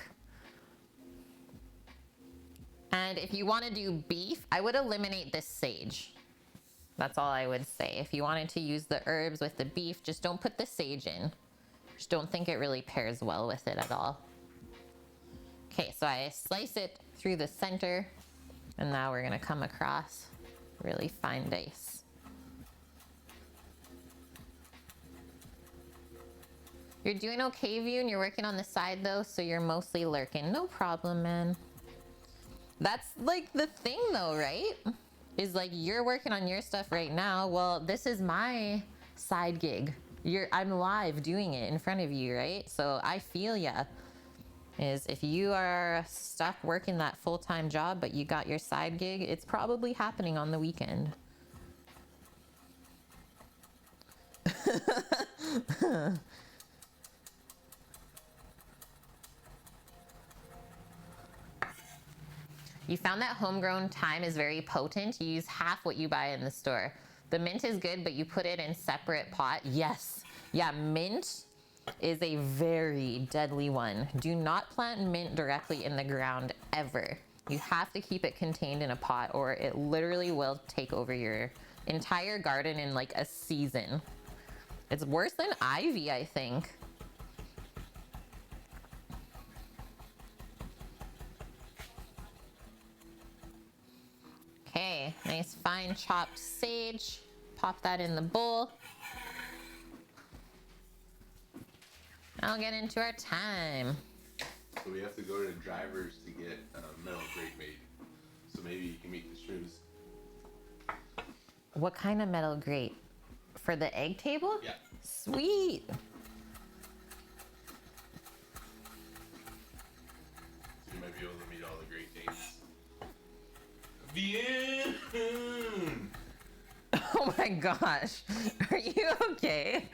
And if you want to do beef, I would eliminate this sage. That's all I would say. If you wanted to use the herbs with the beef, just don't put the sage in. Just don't think it really pairs well with it at all. Okay, so I slice it through the center, and now we're gonna come across really fine dice. You're doing okay, Viyun. You're working on the side though, so you're mostly lurking. No problem, man. That's like the thing though, right? Is like you're working on your stuff right now. Well, this is my side gig. I'm live doing it in front of you, right? So I feel ya. Is if you are stuck working that full-time job, but you got your side gig, it's probably happening on the weekend. You found that homegrown thyme is very potent. You use half what you buy in the store. The mint is good, but you put it in separate pot. Yes. Yeah, mint is a very deadly one. Do not plant mint directly in the ground ever. You have to keep it contained in a pot or it literally will take over your entire garden in like a season. It's worse than ivy, I think. Okay, nice fine chopped sage. Pop that in the bowl. I'll get into our thyme. So we have to go to the drivers to get metal grate made. So maybe you can make the shrews. What kind of metal grate? For the egg table? Yeah. Sweet. So you might be able to meet all the great dates. Bien. Oh my gosh. Are you okay?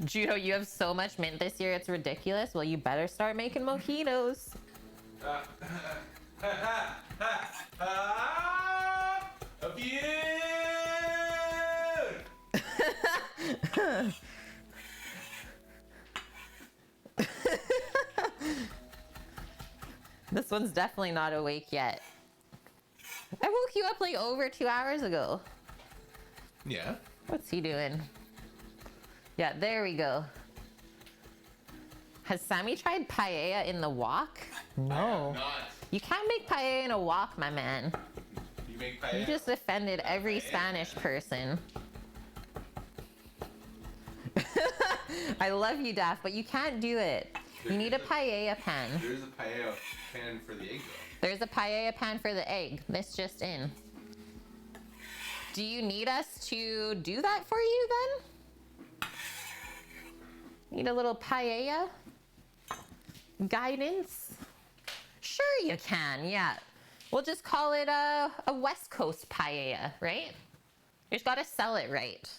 Judo, you have so much mint this year, it's ridiculous. Well, you better start making mojitos. This one's definitely not awake yet. I woke you up like over 2 hours ago. Yeah. What's he doing? Yeah, there we go. Has Sammy tried paella in the wok? No. Not. You can't make paella in a wok, my man. You make paella. You just offended every Spanish person. I love you, Daft, but you can't do it. You need a paella pan. There's a paella pan for the egg though. There's a paella pan for the egg. This just in. Do you need us to do that for you then? Need a little paella guidance? Sure you can, yeah. We'll just call it a West Coast paella, right? You just gotta sell it right.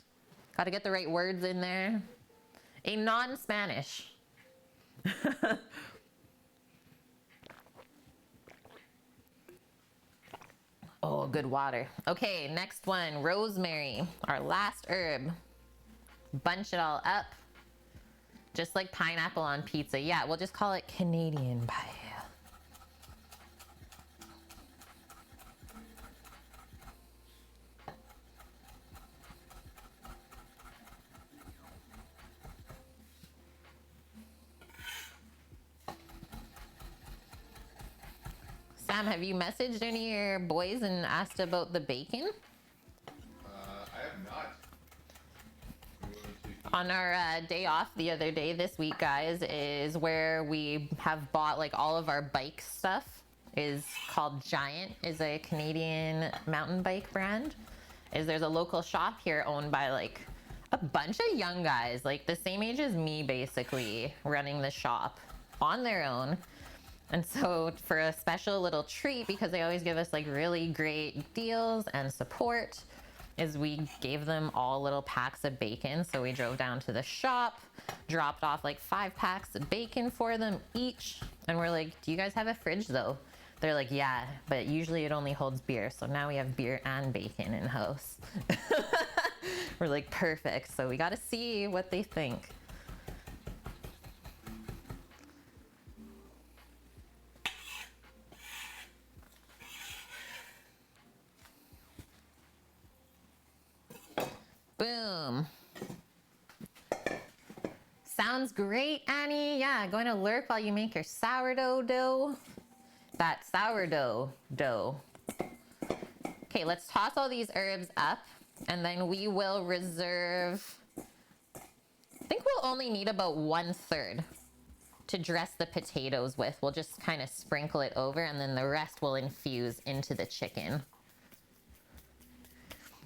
Gotta get the right words in there. A non-Spanish. Oh, good water. Okay, next one, rosemary, our last herb. Bunch it all up. Just like pineapple on pizza. Yeah, we'll just call it Canadian paella. Sam, have you messaged any of your boys and asked about the bacon? I have not. On our day off the other day this week, guys, is where we have bought like all of our bike stuff. Is called Giant, is a Canadian mountain bike brand. There's a local shop here owned by like a bunch of young guys, like the same age as me basically, running the shop on their own. And so for a special little treat, because they always give us like really great deals and support, is we gave them all little packs of bacon. So we drove down to the shop, dropped off like 5 packs of bacon for them each. And we're like, do you guys have a fridge though? They're like, yeah, but usually it only holds beer. So now we have beer and bacon in house. We're like, perfect. So we got to see what they think. Boom. Sounds great, Annie. Yeah, going to lurk while you make your sourdough dough. That sourdough dough. Okay, let's toss all these herbs up, and then we will reserve, I think we'll only need about 1/3 to dress the potatoes with. We'll just kind of sprinkle it over, and then the rest will infuse into the chicken.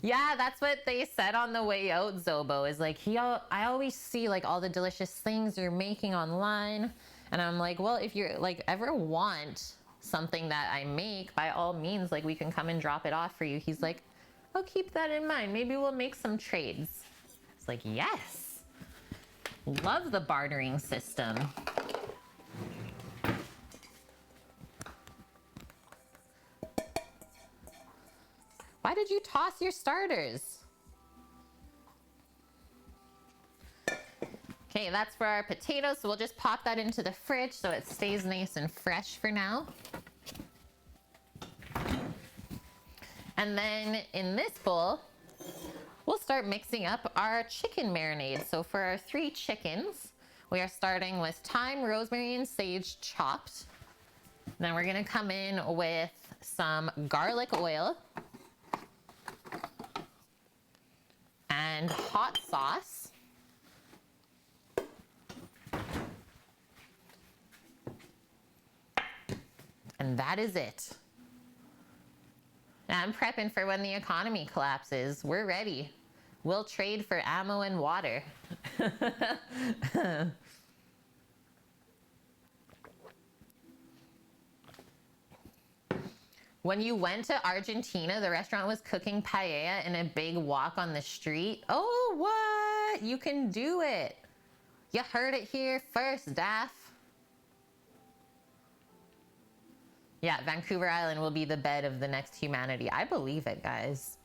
Yeah, that's what they said on the way out, Zobo, is like, I always see like all the delicious things you're making online. And I'm like, well, if you're like ever want something that I make, by all means, like we can come and drop it off for you. He's like, I'll keep that in mind. Maybe we'll make some trades. It's like, yes. Love the bartering system. Why did you toss your starters? Okay, that's for our potatoes, so we'll just pop that into the fridge so it stays nice and fresh for now. And then in this bowl, we'll start mixing up our chicken marinade. So for our 3 chickens, we are starting with thyme, rosemary, and sage chopped. Then we're gonna come in with some garlic oil. and hot sauce. And that is it. Now I'm prepping for when the economy collapses. We're ready. We'll trade for ammo and water. When you went to Argentina, the restaurant was cooking paella in a big wok on the street. Oh, what? You can do it. You heard it here first, Daff. Yeah, Vancouver Island will be the bed of the next humanity. I believe it, guys.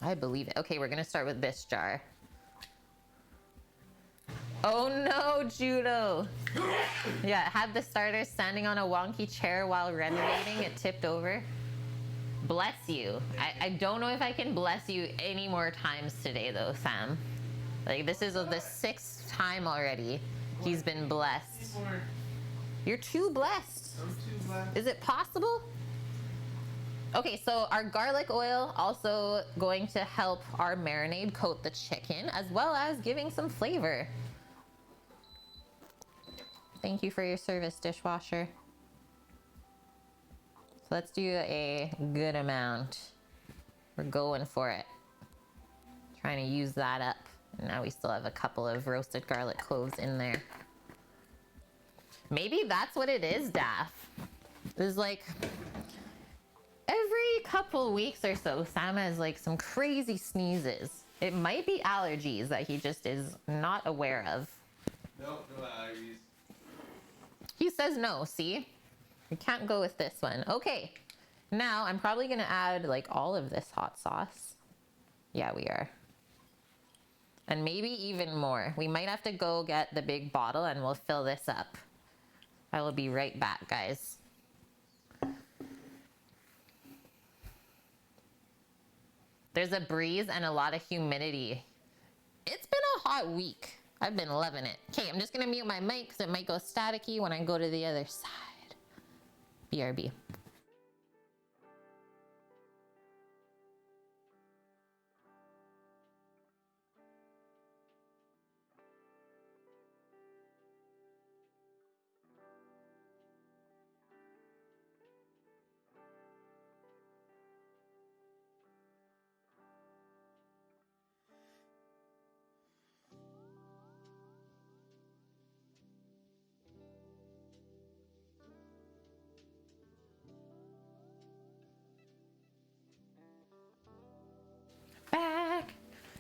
I believe it. Okay, we're gonna start with this jar. Oh no, Judo. Yeah, had the starter standing on a wonky chair while renovating. It tipped over. Bless you. I don't know if I can bless you any more times today though, Sam. Like, this is the 6th time already he's been blessed. You're too blessed. I'm too blessed. Is it possible? Okay, so our garlic oil also going to help our marinade coat the chicken, as well as giving some flavor. Thank you for your service, dishwasher. So let's do a good amount. We're going for it. Trying to use that up. And now we still have a couple of roasted garlic cloves in there. Maybe that's what it is, Daff. There's like every couple weeks or so, Sam has like some crazy sneezes. It might be allergies that he just is not aware of. Nope, no allergies. He says no, see? We can't go with this one. Okay, now I'm probably gonna add like all of this hot sauce. Yeah, we are. And maybe even more. We might have to go get the big bottle and we'll fill this up. I will be right back, guys. There's a breeze and a lot of humidity. It's been a hot week. I've been loving it. Okay, I'm just gonna mute my mic because it might go staticky when I go to the other side. BRB. Back.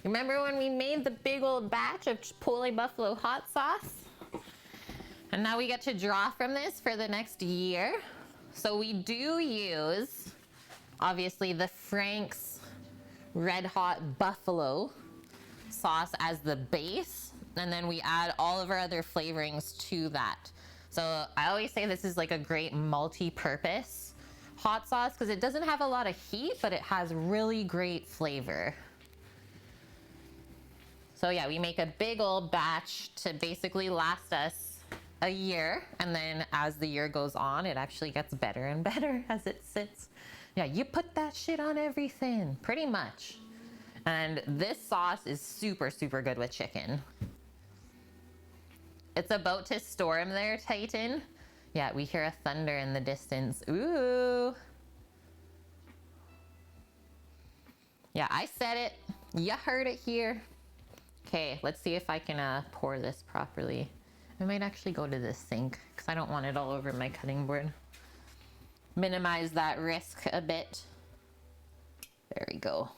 Remember when we made the big old batch of Chipotle Buffalo hot sauce? And now we get to draw from this for the next year. So we do use, obviously, the Frank's Red Hot Buffalo sauce as the base. And then we add all of our other flavorings to that. So I always say this is like a great multi-purpose hot sauce because it doesn't have a lot of heat, but it has really great flavor. So yeah, we make a big old batch to basically last us a year. And then as the year goes on, it actually gets better and better as it sits. Yeah, you put that shit on everything, pretty much. And this sauce is super, super good with chicken. It's about to storm there, Titan. Yeah, we hear a thunder in the distance. Ooh. Yeah, I said it. You heard it here. Okay, let's see if I can pour this properly. I might actually go to this sink because I don't want it all over my cutting board. Minimize that risk a bit. There we go.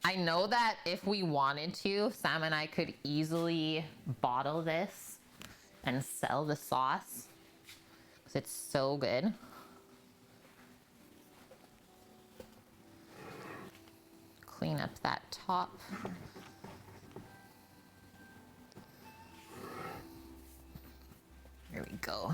I know that if we wanted to, Sam and I could easily bottle this and sell the sauce because it's so good. Clean up that top. There we go.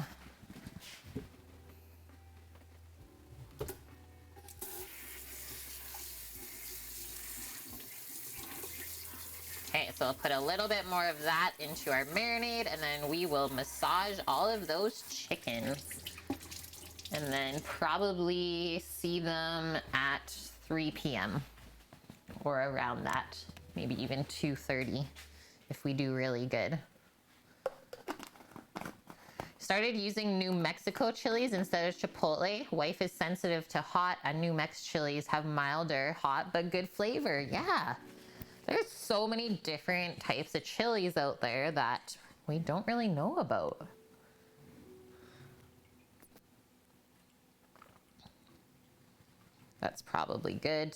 Okay, so I'll put a little bit more of that into our marinade and then we will massage all of those chickens. and then probably see them at 3 p.m. or around that, maybe even 2:30 if we do really good. Started using New Mexico chilies instead of Chipotle. Wife is sensitive to hot, and New Mex chilies have milder, hot, but good flavor. Yeah, there's so many different types of chilies out there that we don't really know about. That's probably good.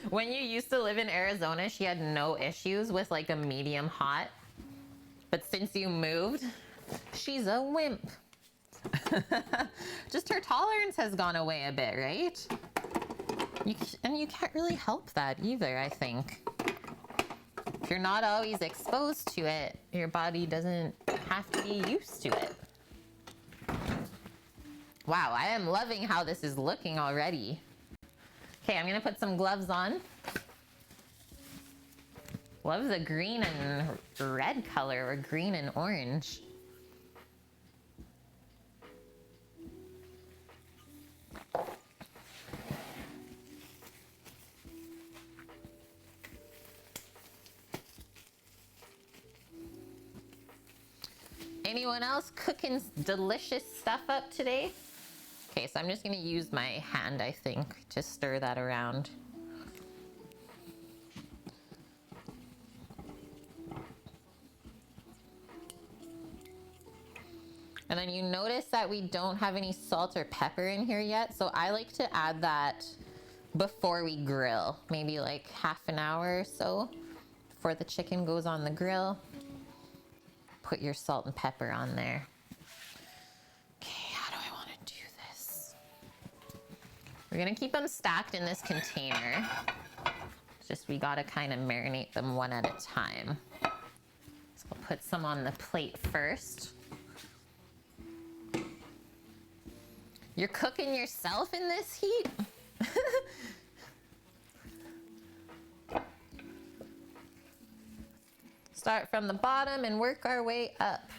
When you used to live in Arizona, she had no issues with like a medium hot. But since you moved, she's a wimp. Just her tolerance has gone away a bit, right? And you can't really help that either, I think. If you're not always exposed to it, your body doesn't have to be used to it. Wow, I am loving how this is looking already. Okay, I'm gonna put some gloves on. Love the green and red color, or green and orange. Anyone else cooking delicious stuff up today? Okay, so I'm just gonna use my hand, I think, to stir that around. And then you notice that we don't have any salt or pepper in here yet, so I like to add that before we grill, maybe like half an hour or so before the chicken goes on the grill. Put your salt and pepper on there. Okay, how do I want to do this? We're gonna keep them stacked in this container. It's just we gotta kind of marinate them one at a time. So I'll put some on the plate first. You're cooking yourself in this heat? Start from the bottom and work our way up.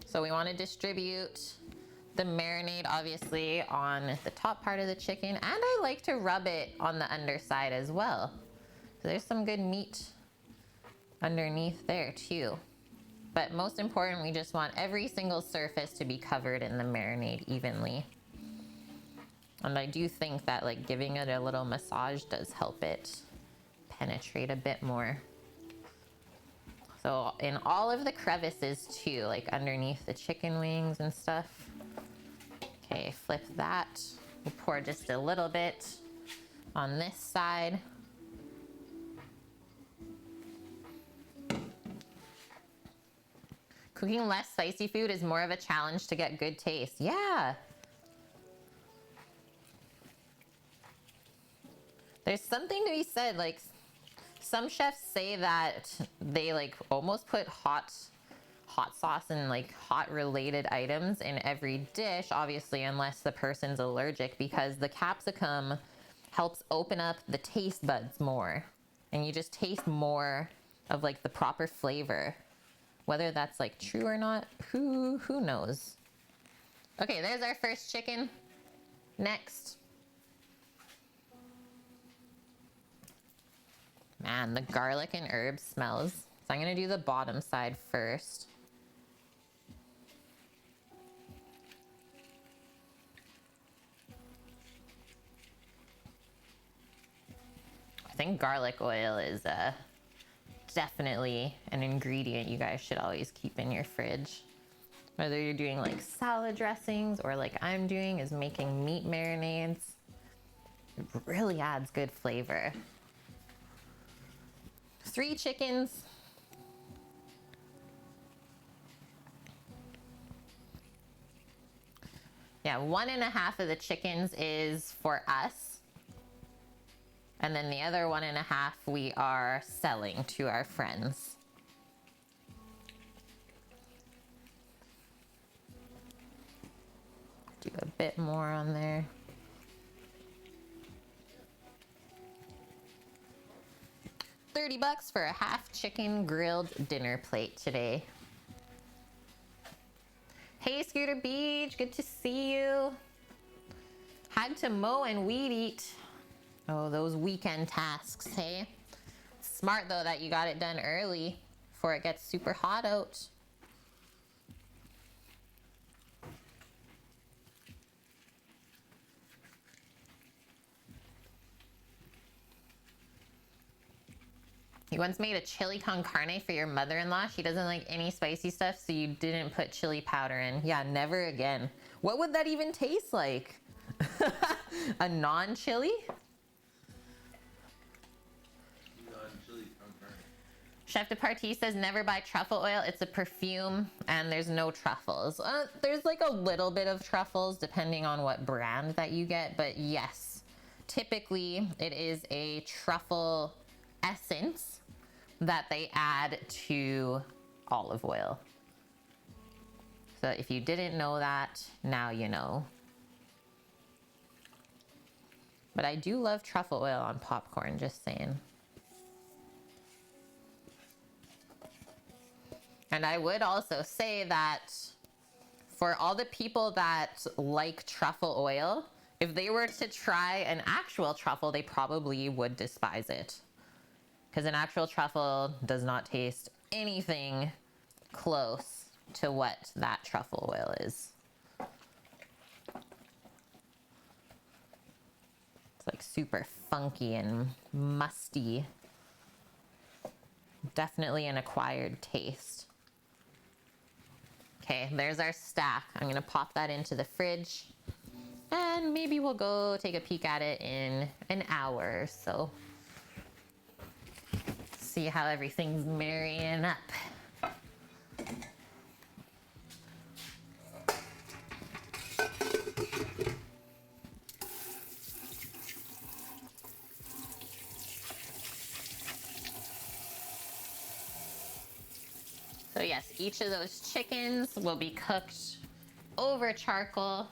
So we want to distribute the marinade obviously on the top part of the chicken, and I like to rub it on the underside as well. So there's some good meat underneath there too. But most important, we just want every single surface to be covered in the marinade evenly. And I do think that like giving it a little massage does help it penetrate a bit more. So in all of the crevices too, like underneath the chicken wings and stuff. Okay, flip that. We'll pour just a little bit on this side. Cooking less spicy food is more of a challenge to get good taste. Yeah. There's something to be said, like some chefs say that they like almost put hot sauce and like hot related items in every dish, obviously unless the person's allergic, because the capsicum helps open up the taste buds more and you just taste more of like the proper flavor. Whether that's like true or not, who knows? Okay, there's our first chicken. Next. Man, the garlic and herb smells. So I'm gonna do the bottom side first. I think garlic oil is definitely an ingredient you guys should always keep in your fridge. Whether you're doing like salad dressings or like I'm doing is making meat marinades. It really adds good flavor. 3 chickens. Yeah, 1.5 of the chickens is for us. And then the other 1.5 we are selling to our friends. Do a bit more on there. $30 for a half chicken grilled dinner plate today. Hey, Scooter Beach, good to see you. Had to mow and weed eat. Oh, those weekend tasks, hey? Smart though that you got it done early before it gets super hot out. You once made a chili con carne for your mother-in-law. She doesn't like any spicy stuff, so you didn't put chili powder in. Yeah, never again. What would that even taste like? A non-chili? Non-chili con carne. Chef de Partie says never buy truffle oil. It's a perfume and there's no truffles. There's like a little bit of truffles depending on what brand that you get, but yes, typically it is a truffle essence that they add to olive oil. So if you didn't know that, now you know. But I do love truffle oil on popcorn, just saying. And I would also say that for all the people that like truffle oil, if they were to try an actual truffle, they probably would despise it. Because an actual truffle does not taste anything close to what that truffle oil is. It's like super funky and musty. Definitely an acquired taste. Okay, there's our stack. I'm gonna pop that into the fridge and maybe we'll go take a peek at it in an hour or so. See how everything's marrying up. So yes, each of those chickens will be cooked over charcoal,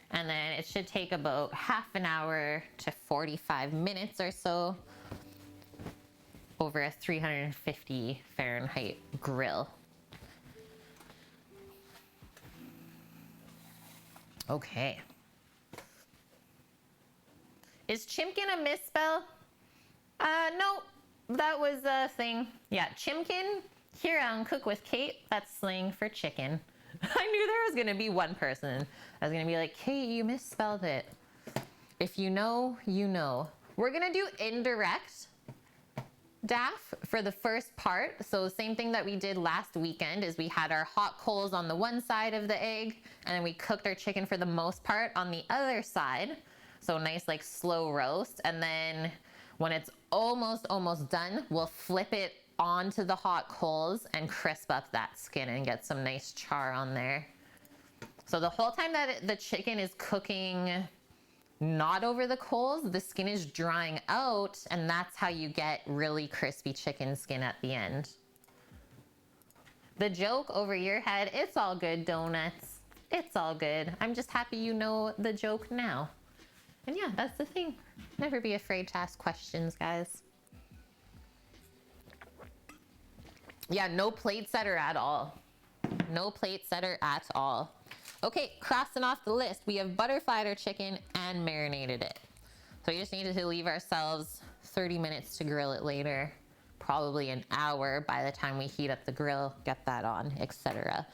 and then it should take about half an hour to 45 minutes or so over a 350 Fahrenheit grill. Okay. Is Chimkin a misspell? No, that was a thing. Yeah, Chimkin, here on Cook with Kate, that's slang for chicken. I knew there was gonna be one person that was gonna be like, Kate, you misspelled it. If you know, you know. We're gonna do indirect DAF for the first part. So same thing that we did last weekend is we had our hot coals on the one side of the egg and then we cooked our chicken for the most part on the other side. So nice like slow roast. And then when it's almost done, we'll flip it onto the hot coals and crisp up that skin and get some nice char on there. So the whole time that the chicken is cooking not over the coals, the skin is drying out, and that's how you get really crispy chicken skin at the end. The joke over your head, it's all good, donuts. It's all good. I'm just happy you know the joke now. And yeah, that's the thing. Never be afraid to ask questions, guys. Yeah, no plate setter at all. No plate setter at all. Okay, crossing off the list, we have butterflied our chicken and marinated it. So we just needed to leave ourselves 30 minutes to grill it later, probably an hour by the time we heat up the grill, get that on, etc.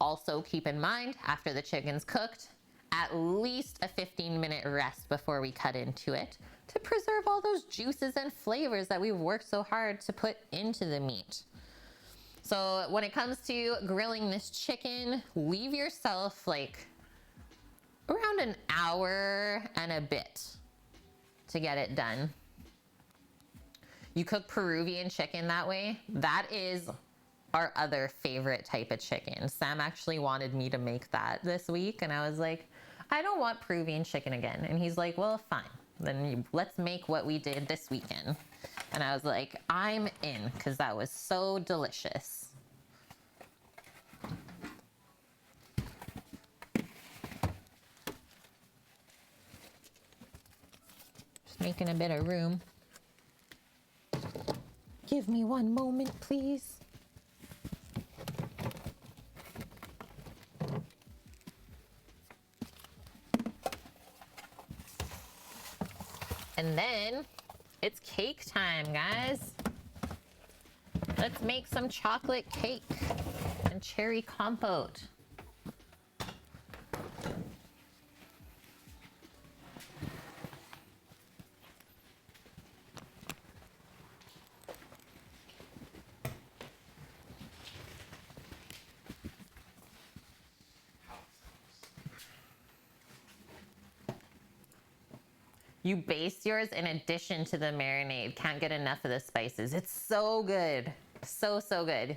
Also keep in mind, after the chicken's cooked, at least a 15-minute rest before we cut into it to preserve all those juices and flavors that we've worked so hard to put into the meat. So when it comes to grilling this chicken, leave yourself like around an hour and a bit to get it done. You cook Peruvian chicken that way. That is our other favorite type of chicken. Sam actually wanted me to make that this week and I was like, I don't want Peruvian chicken again. And he's like, well, fine. Then let's make what we did this weekend. And I was like, I'm in, because that was so delicious. Just making a bit of room. Give me one moment, please. And then it's cake time, guys. Let's make some chocolate cake and cherry compote. You baste yours in addition to the marinade. Can't get enough of the spices. It's so good. So, so good.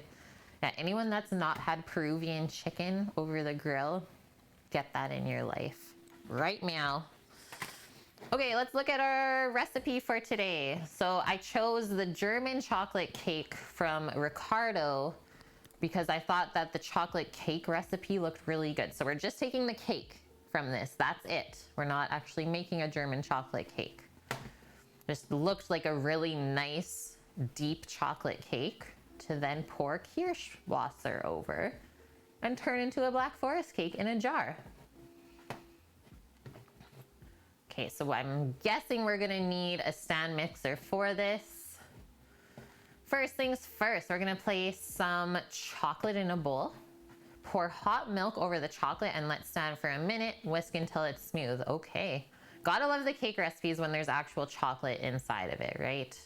Yeah, anyone that's not had Peruvian chicken over the grill, get that in your life. Right meow. Okay, let's look at our recipe for today. So I chose the German chocolate cake from Ricardo because I thought that the chocolate cake recipe looked really good. So we're just taking the cake from this. That's it. We're not actually making a German chocolate cake. Just looked like a really nice, deep chocolate cake to then pour Kirschwasser over and turn into a Black Forest cake in a jar. Okay, so I'm guessing we're gonna need a stand mixer for this. First things first, we're gonna place some chocolate in a bowl. Pour hot milk over the chocolate and let stand for a minute. Whisk until it's smooth. Okay. Gotta love the cake recipes when there's actual chocolate inside of it, right?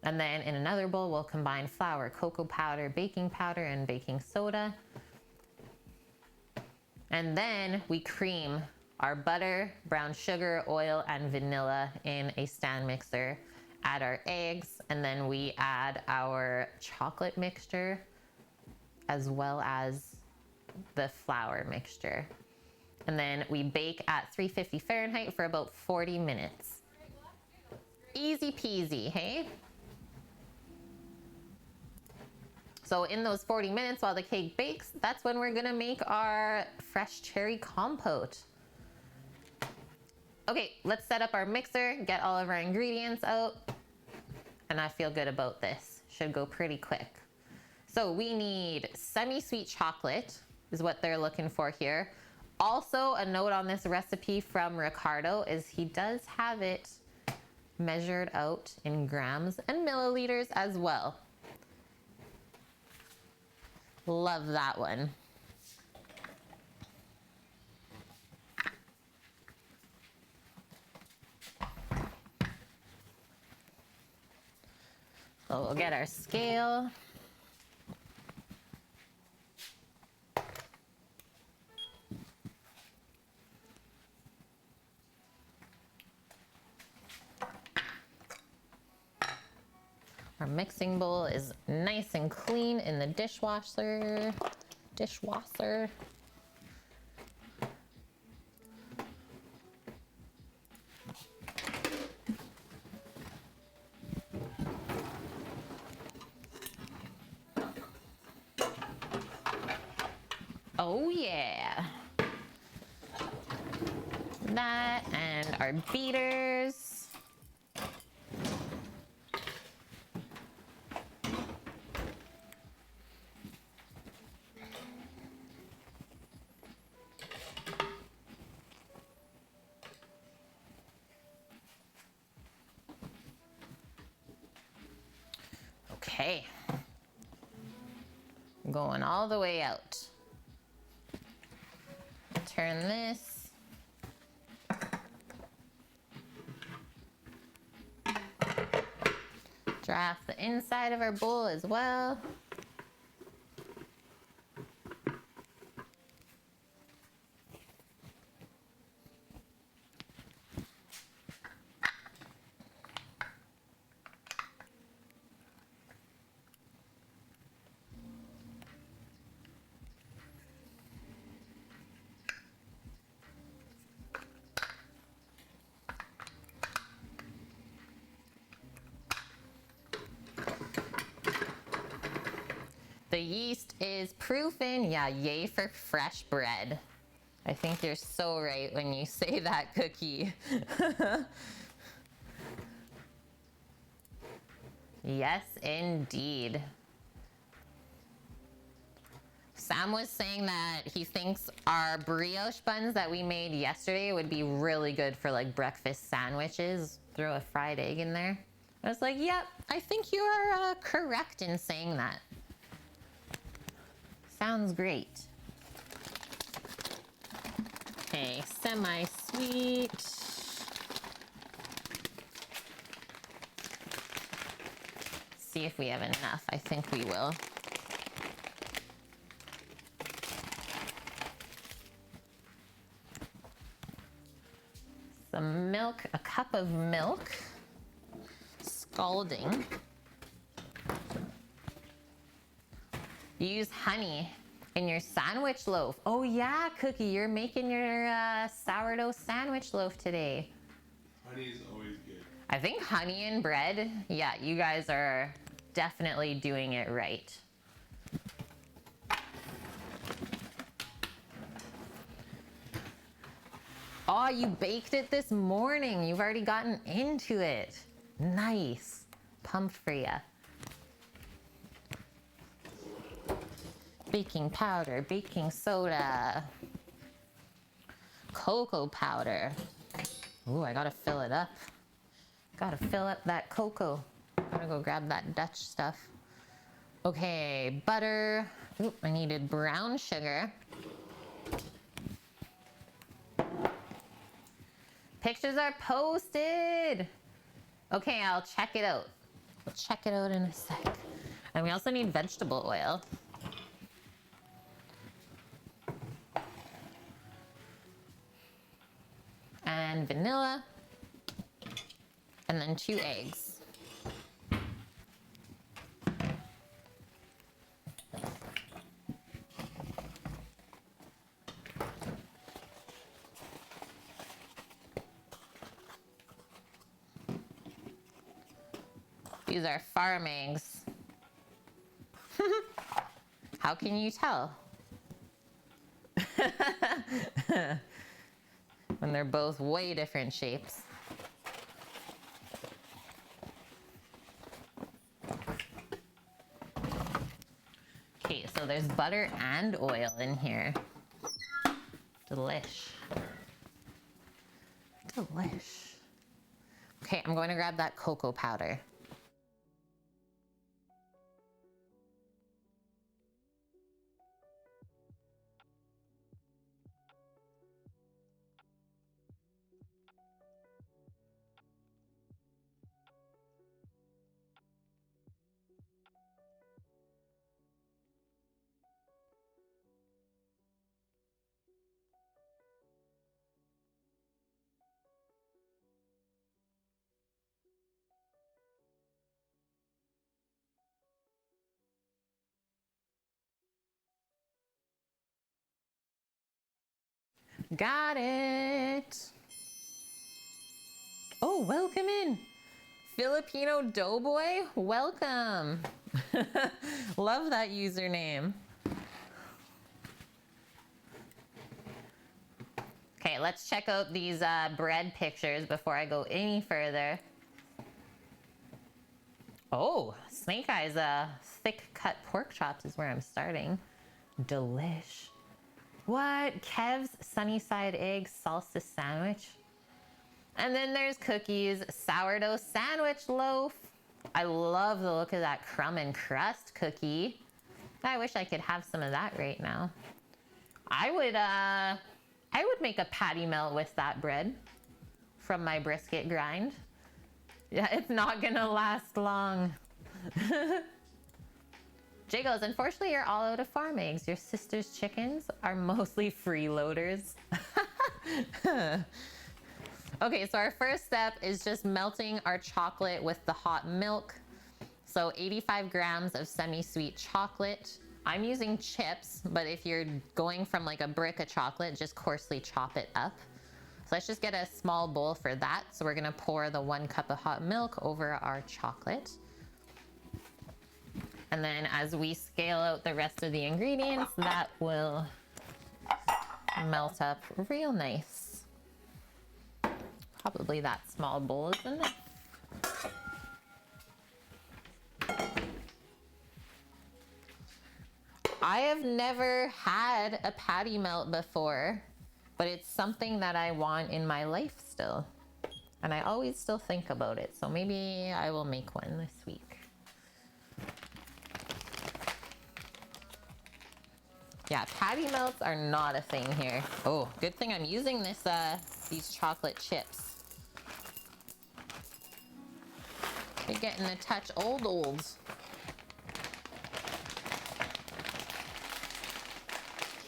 And then in another bowl, we'll combine flour, cocoa powder, baking powder, and baking soda. And then we cream our butter, brown sugar, oil, and vanilla in a stand mixer. Add our eggs, and then we add our chocolate mixture as well as the flour mixture. And then we bake at 350 Fahrenheit for about 40 minutes. Easy peasy, hey? So in those 40 minutes while the cake bakes, that's when we're gonna make our fresh cherry compote. Okay, let's set up our mixer, get all of our ingredients out, and I feel good about this. Should go pretty quick. So we need semi-sweet chocolate, is what they're looking for here. Also, a note on this recipe from Ricardo is he does have it measured out in grams and milliliters as well. Love that one. So we'll get our scale. Our mixing bowl is nice and clean in the dishwasher. Oh yeah. That and our beaters. Okay. Going all the way out. Turn this. Draft the inside of our bowl as well. The yeast is proofing. Yeah, yay for fresh bread. I think you're so right when you say that, Cookie. Yes, indeed. Sam was saying that he thinks our brioche buns that we made yesterday would be really good for like breakfast sandwiches. Throw a fried egg in there. I was like, yep, I think you are correct in saying that. Sounds great. Okay, semi-sweet. See if we have enough. I think we will. Some milk, a cup of milk, scalding. Use honey in your sandwich loaf. Oh yeah, Cookie, you're making your sourdough sandwich loaf today. Honey is always good. I think honey and bread, yeah, you guys are definitely doing it right. Oh, you baked it this morning. You've already gotten into it. Nice. Pumped for ya. Baking powder, baking soda, cocoa powder. Ooh, I gotta fill it up. Gotta fill up that cocoa. Gotta go grab that Dutch stuff. Okay, butter. Ooh, I needed brown sugar. Pictures are posted. Okay, I'll check it out. We'll check it out in a sec. And we also need vegetable oil. And vanilla. And then 2 eggs. These are farm eggs. How can you tell? When they're both way different shapes. Okay, so there's butter and oil in here. Delish. Delish. Okay, I'm going to grab that cocoa powder. Got it. Oh, welcome in. Filipino Doughboy, welcome. Love that username. Okay, let's check out these bread pictures before I go any further. Oh, Snake Eyes thick cut pork chops is where I'm starting. Delish. What? Kev's Sunnyside egg salsa sandwich. And then there's Cookie's sourdough sandwich loaf. I love the look of that crumb and crust cookie. I wish I could have some of that right now. I would make a patty melt with that bread from my brisket grind. Yeah, it's not gonna last long. Jay goes, unfortunately, you're all out of farm eggs. Your sister's chickens are mostly freeloaders. Okay, so our first step is just melting our chocolate with the hot milk. So 85 grams of semi-sweet chocolate. I'm using chips, but if you're going from like a brick of chocolate, just coarsely chop it up. So let's just get a small bowl for that. So we're gonna pour the 1 cup of hot milk over our chocolate. And then as we scale out the rest of the ingredients, that will melt up real nice. Probably that small bowl is enough. I have never had a patty melt before, but it's something that I want in my life still. And I always still think about it. So maybe I will make one this week. Yeah, patty melts are not a thing here. Oh, good thing I'm using this, these chocolate chips. They're getting a touch old.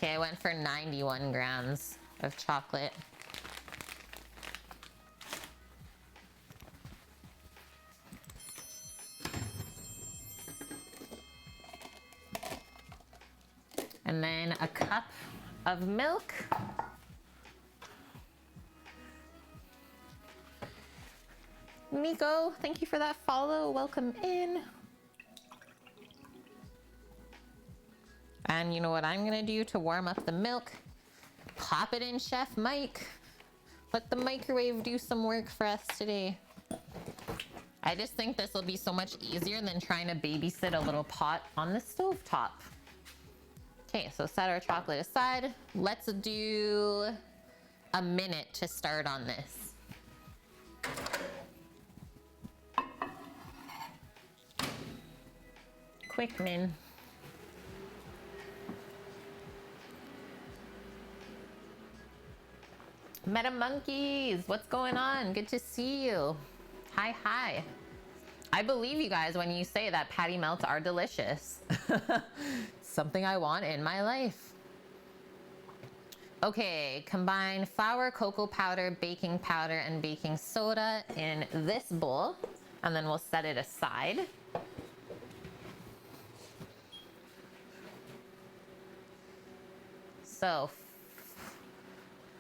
Okay, I went for 91 grams of chocolate. And then a cup of milk. Nico, thank you for that follow. Welcome in. And you know what I'm gonna do to warm up the milk? Pop it in Chef Mike. Let the microwave do some work for us today. I just think this will be so much easier than trying to babysit a little pot on the stovetop. Okay, so set our chocolate aside. Let's do a minute to start on this. Quick min. Meta Monkeys, what's going on? Good to see you. Hi, hi. I believe you guys when you say that patty melts are delicious. Something I want in my life. Okay, combine flour, cocoa powder, baking powder, and baking soda in this bowl, and then we'll set it aside. So,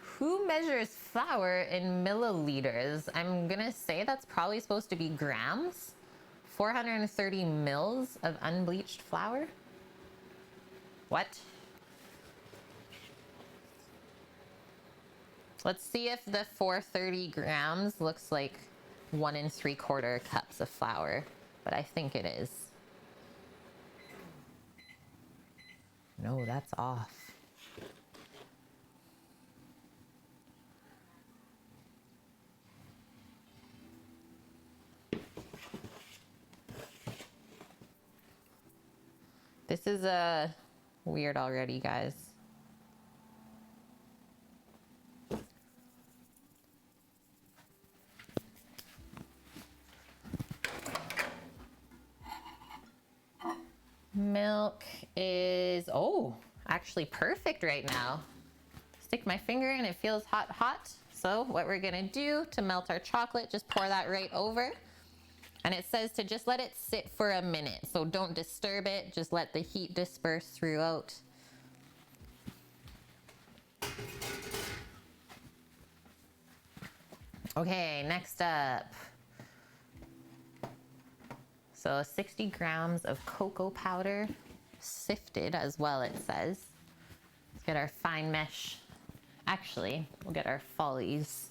who measures flour in milliliters? I'm gonna say that's probably supposed to be grams. 430 mils of unbleached flour? What? Let's see if the 430 grams looks like 1 3/4 cups of flour, but I think it is. No, that's off. This is weird already, guys. Milk is, oh, actually perfect right now. Stick my finger in, it feels hot, hot. So what we're gonna do to melt our chocolate, just pour that right over. And it says to just let it sit for a minute. So don't disturb it, just let the heat disperse throughout. Okay, next up. So 60 grams of cocoa powder, sifted as well, it says. Let's get our fine mesh. Actually, we'll get our Follies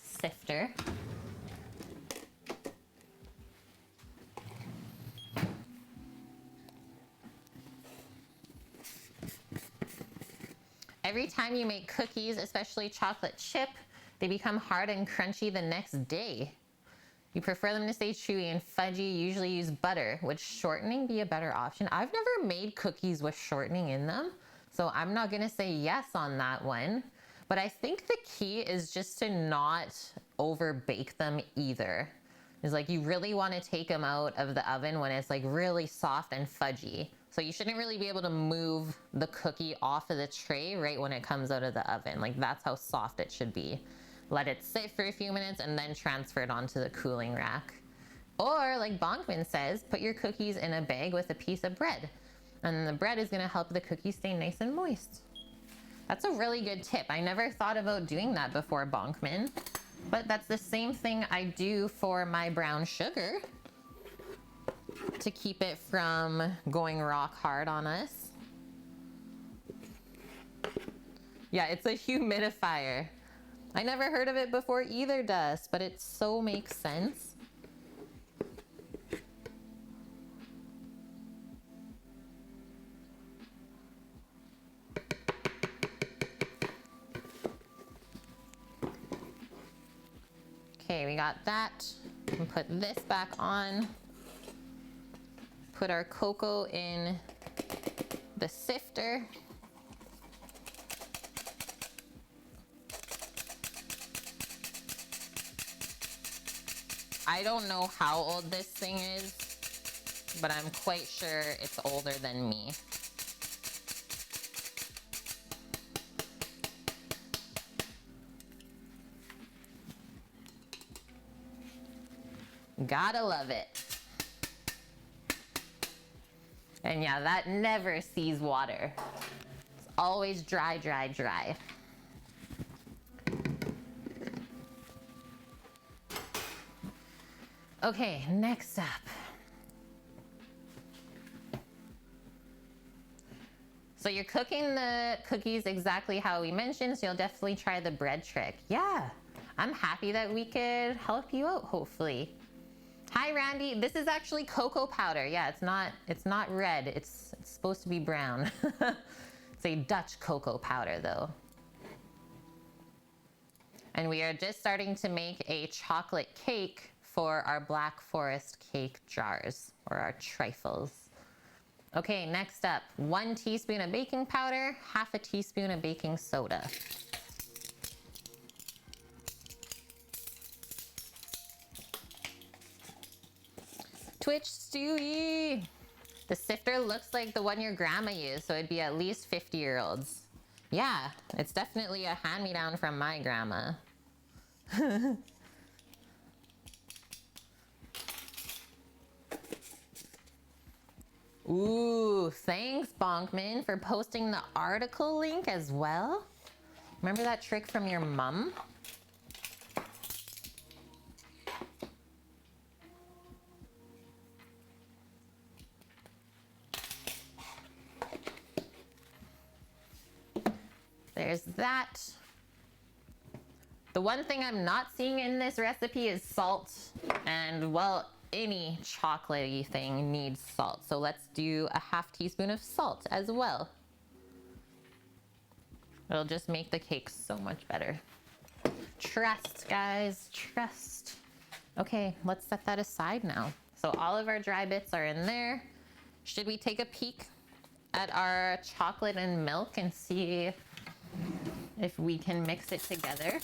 sifter. Every time you make cookies, especially chocolate chip, they become hard and crunchy the next day. You prefer them to stay chewy and fudgy, you usually use butter. Would shortening be a better option? I've never made cookies with shortening in them, so I'm not gonna say yes on that one. But I think the key is just to not over bake them either. It's like you really wanna take them out of the oven when it's like really soft and fudgy. So you shouldn't really be able to move the cookie off of the tray right when it comes out of the oven. Like that's how soft it should be. Let it sit for a few minutes and then transfer it onto the cooling rack. Or like Bonkman says, put your cookies in a bag with a piece of bread. And the bread is gonna help the cookies stay nice and moist. That's a really good tip. I never thought about doing that before, Bonkman. But that's the same thing I do for my brown sugar to keep it from going rock hard on us. Yeah, it's a humidifier. I never heard of it before either, Dust, but it so makes sense. Okay, we got that. We'll put this back on. Put our cocoa in the sifter. I don't know how old this thing is, but I'm quite sure it's older than me. Gotta love it. And yeah, that never sees water. It's always dry, dry, dry. Okay, next up. So you're cooking the cookies exactly how we mentioned, so you'll definitely try the bread trick. Yeah, I'm happy that we could help you out, hopefully. Hi, Randy. This is actually cocoa powder. Yeah, it's not red. It's supposed to be brown. It's a Dutch cocoa powder, though. And we are just starting to make a chocolate cake for our Black Forest cake jars, or our trifles. Okay, next up, 1 teaspoon of baking powder, 1/2 teaspoon of baking soda. Twitch Stewie! The sifter looks like the one your grandma used, so it'd be at least 50-year-olds. Yeah, it's definitely a hand-me-down from my grandma. Ooh, thanks, Bonkman, for posting the article link as well. Remember that trick from your mom? There's that. The one thing I'm not seeing in this recipe is salt. And, well, any chocolatey thing needs salt. So let's do a 1/2 teaspoon of salt as well. It'll just make the cake so much better. Trust, guys, trust. Okay, let's set that aside now. So all of our dry bits are in there. Should we take a peek at our chocolate and milk and see if we can mix it together?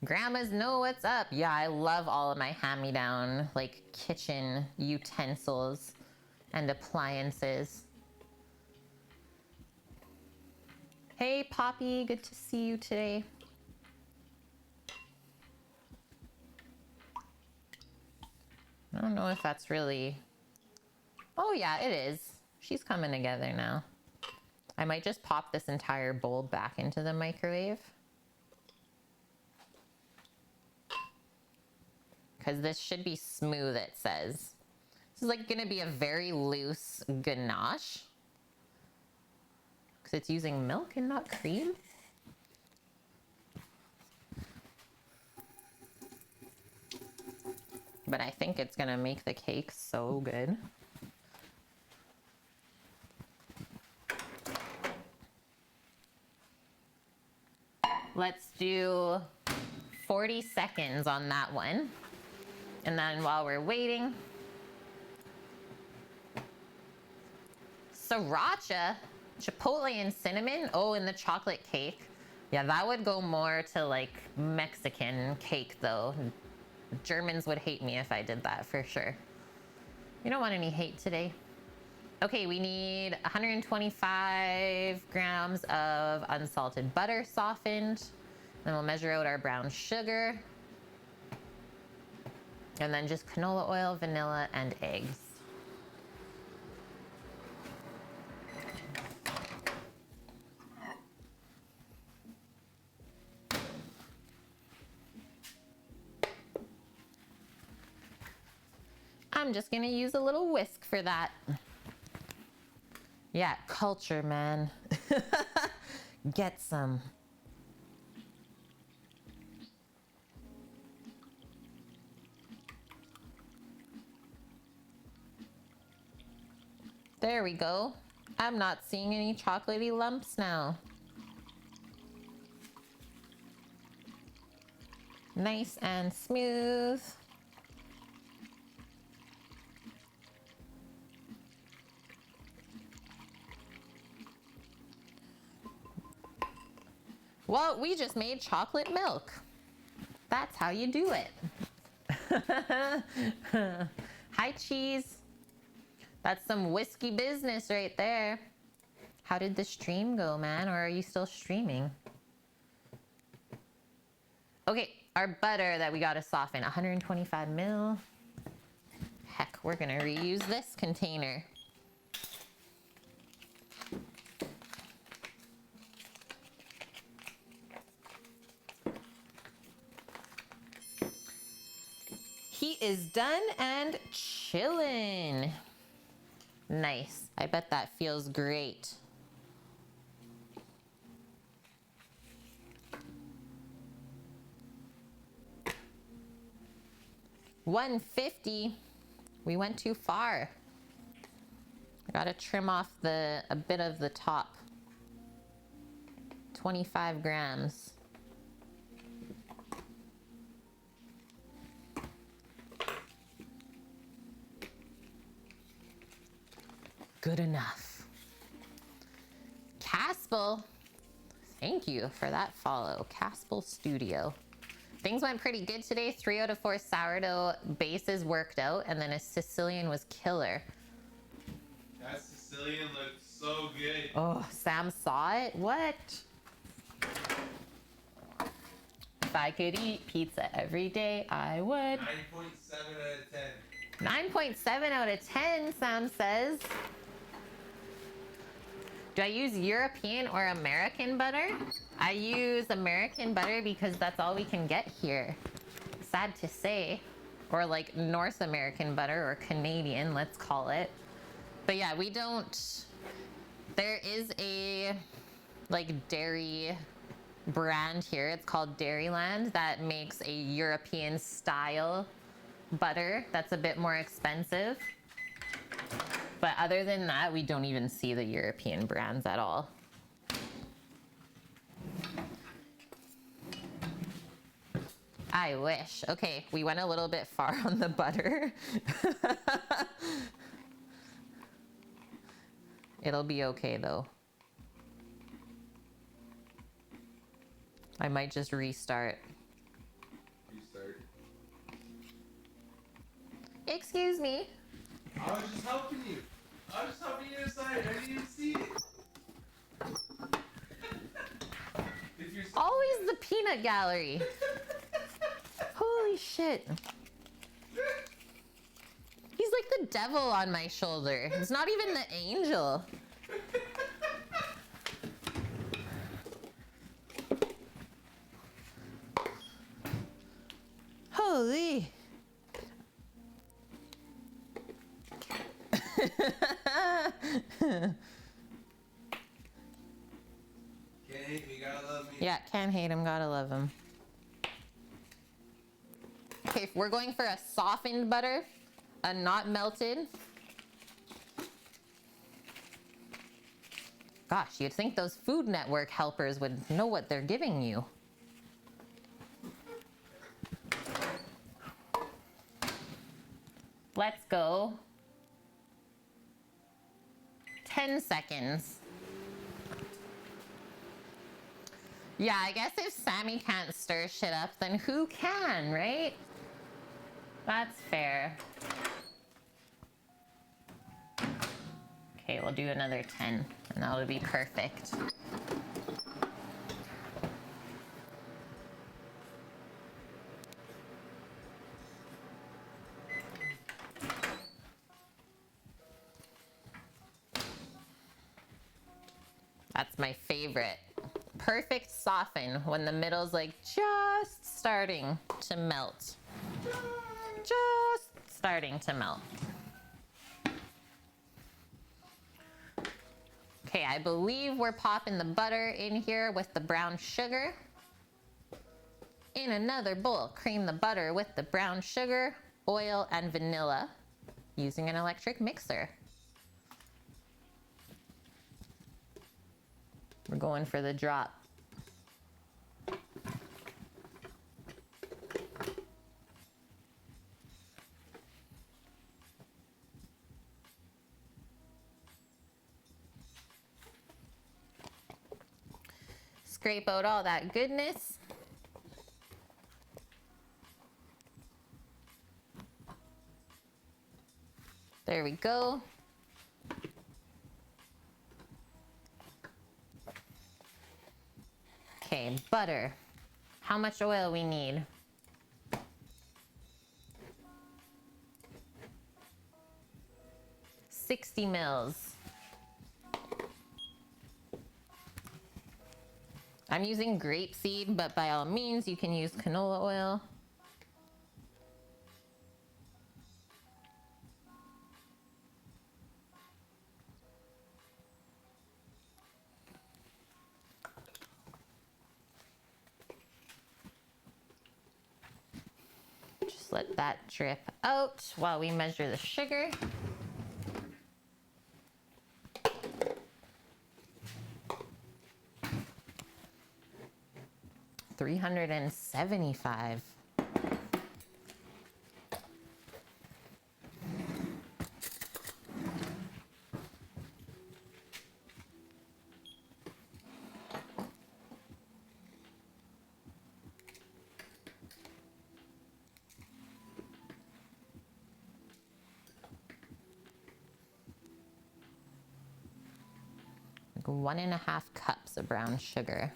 Grandmas know what's up. Yeah, I love all of my hand-me-down, like, kitchen utensils and appliances. Hey, Poppy, good to see you today. I don't know if that's really... Oh yeah, it is. She's coming together now. I might just pop this entire bowl back into the microwave. Because this should be smooth, it says. This is like gonna be a very loose ganache. Because it's using milk and not cream. But I think it's gonna make the cake so good. Let's do 40 seconds on that one. And then while we're waiting, sriracha, chipotle and cinnamon. Oh, and the chocolate cake. Yeah, that would go more to like Mexican cake though. Germans would hate me if I did that for sure. You don't want any hate today. Okay, we need 125 grams of unsalted butter softened. Then we'll measure out our brown sugar. And then just canola oil, vanilla, and eggs. I'm just gonna use a little whisk for that. Yeah, culture, man. Get some. There we go. I'm not seeing any chocolatey lumps now. Nice and smooth. Well, we just made chocolate milk. That's how you do it. Hi, cheese. That's some whiskey business right there. How did the stream go, man? Or are you still streaming? Okay, our butter that we gotta soften, 125 mil. Heck, we're gonna reuse this container. He is done and chillin'. Nice. I bet that feels great. $150. We went too far. I gotta trim off a bit of the top. 25 grams. Good enough. Caspel, thank you for that follow. Caspel Studio. Things went pretty good today. 3 out of 4 sourdough bases worked out, and then a Sicilian was killer. That Sicilian looked so good. Oh, Sam saw it? What? If I could eat pizza every day, I would. 9.7 out of 10. 9.7 out of 10, Sam says. Do I use European or American butter? I use American butter because that's all we can get here. Sad to say. Or like North American butter or Canadian, let's call it. But yeah, we don't... There is a like dairy brand here. It's called Dairyland that makes a European style butter that's a bit more expensive. But other than that, we don't even see the European brands at all. I wish. Okay, we went a little bit far on the butter. It'll be okay though. I might just restart. Restart. Excuse me. I was just helping you. I was just helping you aside. I didn't even see it. If you're so Always the peanut gallery. Holy shit. He's like the devil on my shoulder. It's not even the angel. Holy. Can't hate me, gotta love me. Yeah, can't hate him, gotta love him. Okay, we're going for a softened butter, a not melted. Gosh, you'd think those Food Network helpers would know what they're giving you. Let's go. 10 seconds. Yeah, I guess if Sammy can't stir shit up, then who can, right? That's fair. Okay, we'll do another 10, and that'll be perfect. That's my favorite. Perfect soften when the middle's like just starting to melt. Just starting to melt. Okay, I believe we're popping the butter in here with the brown sugar. In another bowl, cream the butter with the brown sugar, oil, and vanilla using an electric mixer. We're going for the drop. Scrape out all that goodness. There we go. Okay, butter. How much oil we need? $60 mils. I'm using grapeseed, but by all means, you can use canola oil. Just let that drip out while we measure the sugar. $375. Like 1.5 cups of brown sugar.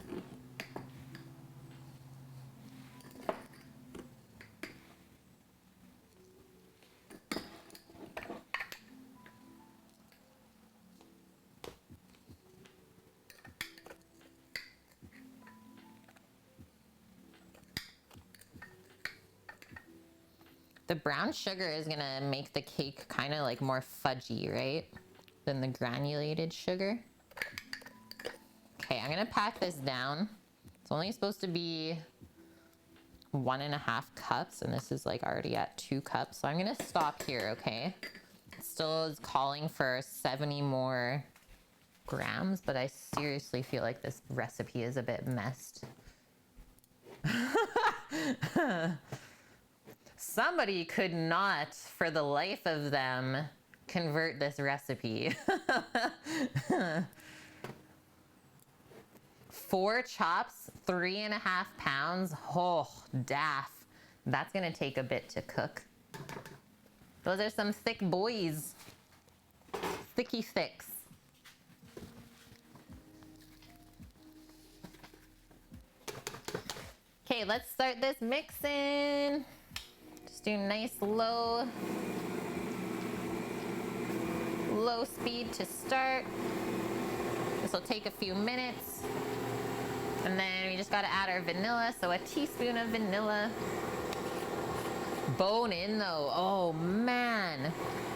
The brown sugar is gonna make the cake kind of like more fudgy, right? Than the granulated sugar. Okay, I'm gonna pack this down. It's only supposed to be 1.5 cups, and this is like already at 2 cups. So I'm gonna stop here, okay? It still is calling for 70 more grams, but I seriously feel like this recipe is a bit messed. Somebody could not, for the life of them, convert this recipe. 4 chops, 3.5 pounds. Oh, daff. That's gonna take a bit to cook. Those are some thick boys. Thicky thicks. Okay, let's start this mixing. Just do nice low speed to start. This will take a few minutes. And then we just gotta add our vanilla. So a teaspoon of vanilla. Bone in though. Oh man.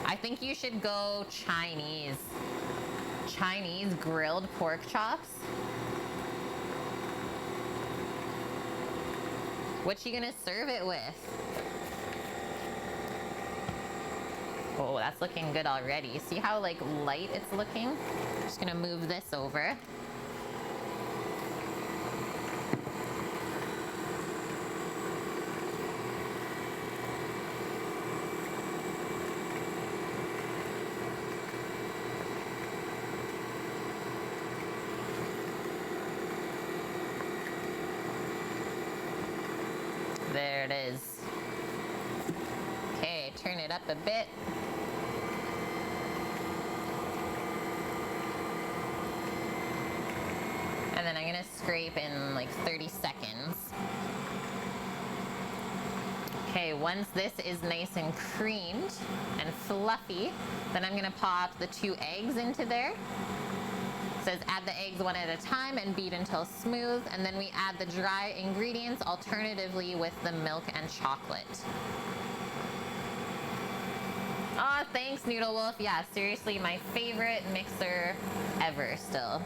I think you should go Chinese. Chinese grilled pork chops. What you gonna serve it with? Oh, that's looking good already. See how like light it's looking? Just gonna move this over. There it is. Okay, turn it up a bit. And then I'm gonna scrape in like 30 seconds. Okay, once this is nice and creamed and fluffy, then I'm gonna pop the 2 eggs into there. It says add the eggs one at a time and beat until smooth, and then we add the dry ingredients alternatively with the milk and chocolate. Aw, thanks Noodle Wolf. Yeah, seriously, my favorite mixer ever still.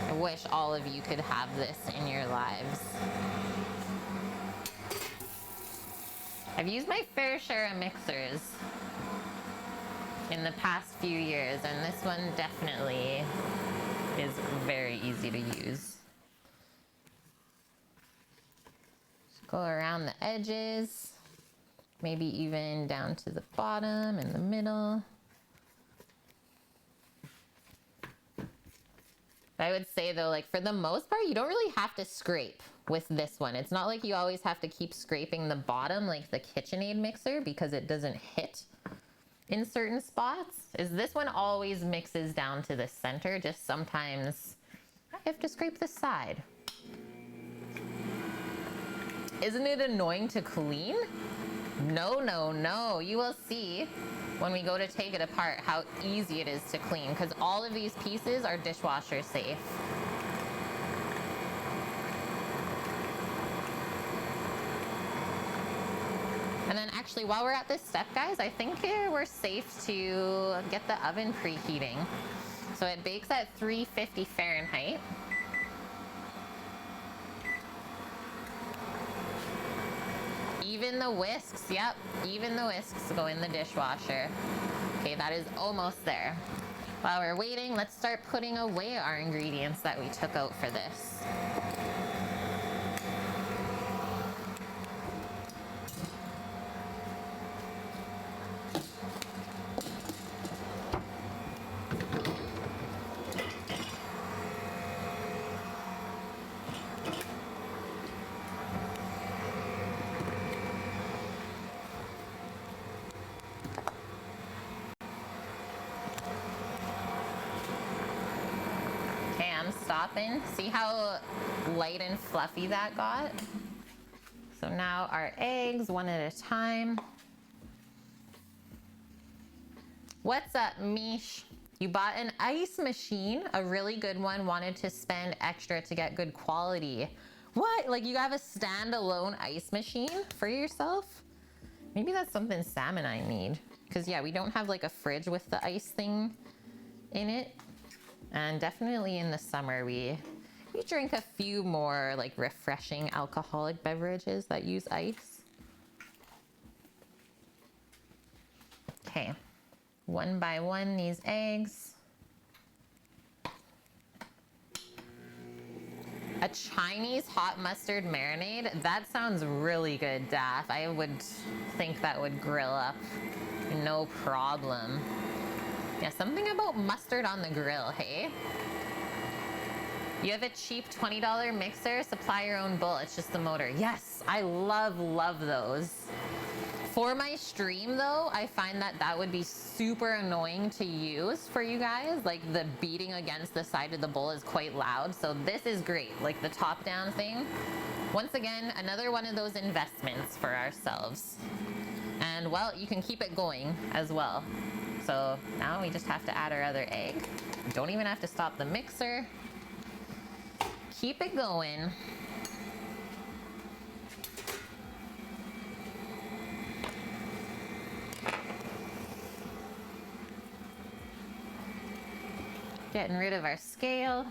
I wish all of you could have this in your lives. I've used my fair share of mixers in the past few years, and this one definitely is very easy to use. Just go around the edges, maybe even down to the bottom and the middle. I would say though, like for the most part, you don't really have to scrape with this one. It's not like you always have to keep scraping the bottom like the KitchenAid mixer because it doesn't hit in certain spots. Is this one always mixes down to the center, just sometimes I have to scrape the side. Isn't it annoying to clean? No, no, no. You will see when we go to take it apart how easy it is to clean because all of these pieces are dishwasher safe. And then actually while we're at this step, guys, I think we're safe to get the oven preheating. So it bakes at 350 Fahrenheit. Even the whisks, yep, even the whisks go in the dishwasher. Okay, that is almost there. While we're waiting, let's start putting away our ingredients that we took out for this. Stopping. See how light and fluffy that got? So now our eggs, one at a time. What's up, Mish? You bought an ice machine, a really good one, wanted to spend extra to get good quality. What? Like you have a standalone ice machine for yourself? Maybe that's something Sam and I need. Because yeah, we don't have like a fridge with the ice thing in it. And definitely in the summer, we drink a few more like refreshing alcoholic beverages that use ice. Okay, one by one, these eggs. A Chinese hot mustard marinade? That sounds really good, Daff. I would think that would grill up, no problem. Yeah, something about mustard on the grill, hey? You have a cheap $20 mixer, supply your own bowl, it's just the motor. Yes, I love those. For my stream though, I find that would be super annoying to use for you guys. Like the beating against the side of the bowl is quite loud. So this is great, like the top down thing. Once again, another one of those investments for ourselves. And well, you can keep it going as well. So now we just have to add our other egg. Don't even have to stop the mixer. Keep it going. Getting rid of our scale.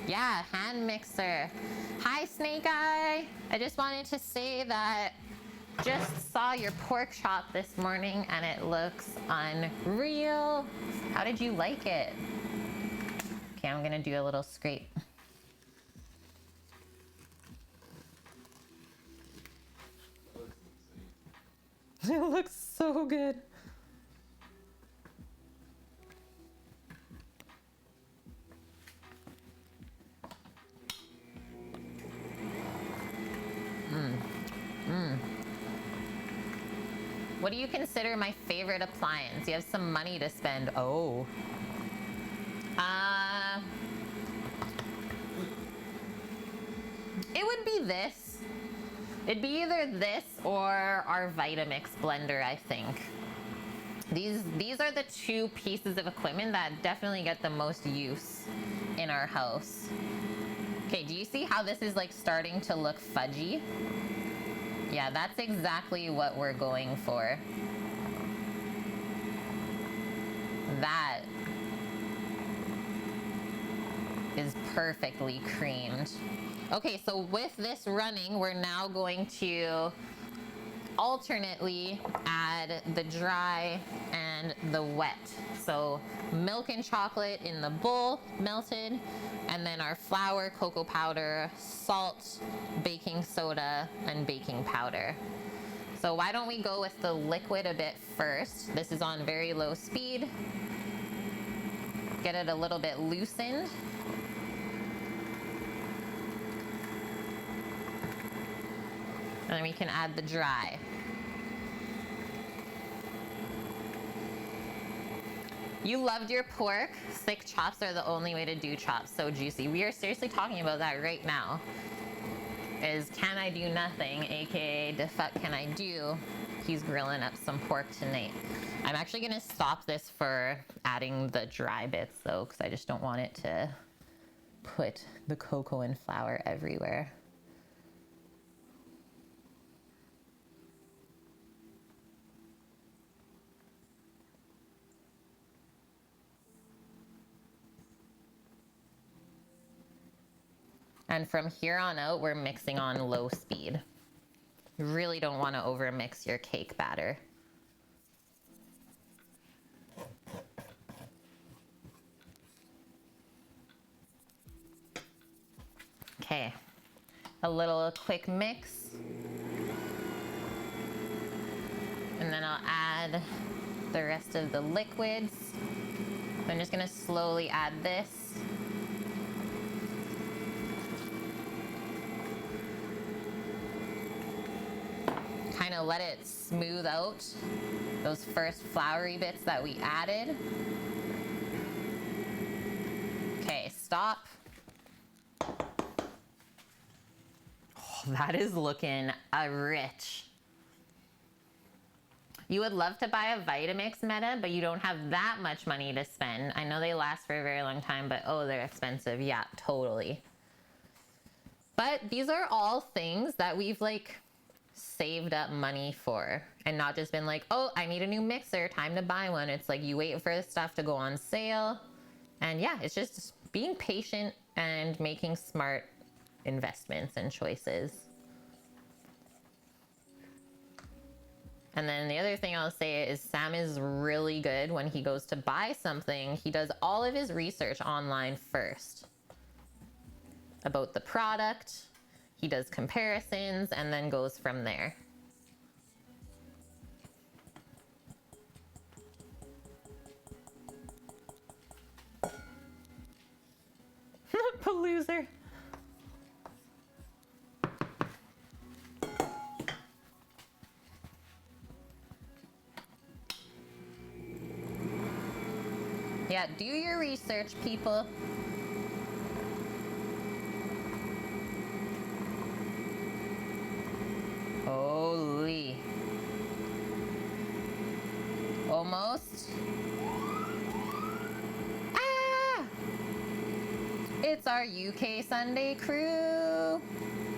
Yeah, hand mixer. Hi, Snake Eye. I just wanted to say that just saw your pork chop this morning and it looks unreal. How did you like it? Okay, I'm gonna do a little scrape. It looks so good. What do you consider my favorite appliance? You have some money to spend. Oh. It would be this. It'd be either this or our Vitamix blender, I think. These are the two pieces of equipment that definitely get the most use in our house. Okay, do you see how this is like starting to look fudgy? Yeah, that's exactly what we're going for. That is perfectly creamed. Okay, so with this running, we're now going to alternately add the dry and the wet So milk and chocolate in the bowl, melted, and then our flour, cocoa powder, salt, baking soda, and baking powder. So why don't we go with the liquid a bit first? This is on very low speed. Get it a little bit loosened. And then we can add the dry. You loved your pork. Thick chops are the only way to do chops. So juicy. We are seriously talking about that right now. Is can I do nothing, aka the fuck can I do? He's grilling up some pork tonight. I'm actually gonna stop this for adding the dry bits though, because I just don't want it to put the cocoa and flour everywhere. And from here on out, we're mixing on low speed. You really don't want to overmix your cake batter. Okay, a little quick mix. And then I'll add the rest of the liquids. I'm just gonna slowly add this. Kind of let it smooth out those first floury bits that we added. Okay, stop. Oh, that is looking rich. You would love to buy a Vitamix, Meta, but you don't have that much money to spend. I know they last for a very long time, but oh, they're expensive. Yeah, totally. But these are all things that we've like saved up money for and not just been like, oh, I need a new mixer, time to buy one. It's like you wait for the stuff to go on sale. And yeah, it's just being patient and making smart investments and choices. And then the other thing I'll say is Sam is really good when he goes to buy something. He does all of his research online first about the product. He does comparisons and then goes from there. Loser. Yeah, do your research, people. Holy. Almost. Ah! It's our UK Sunday crew.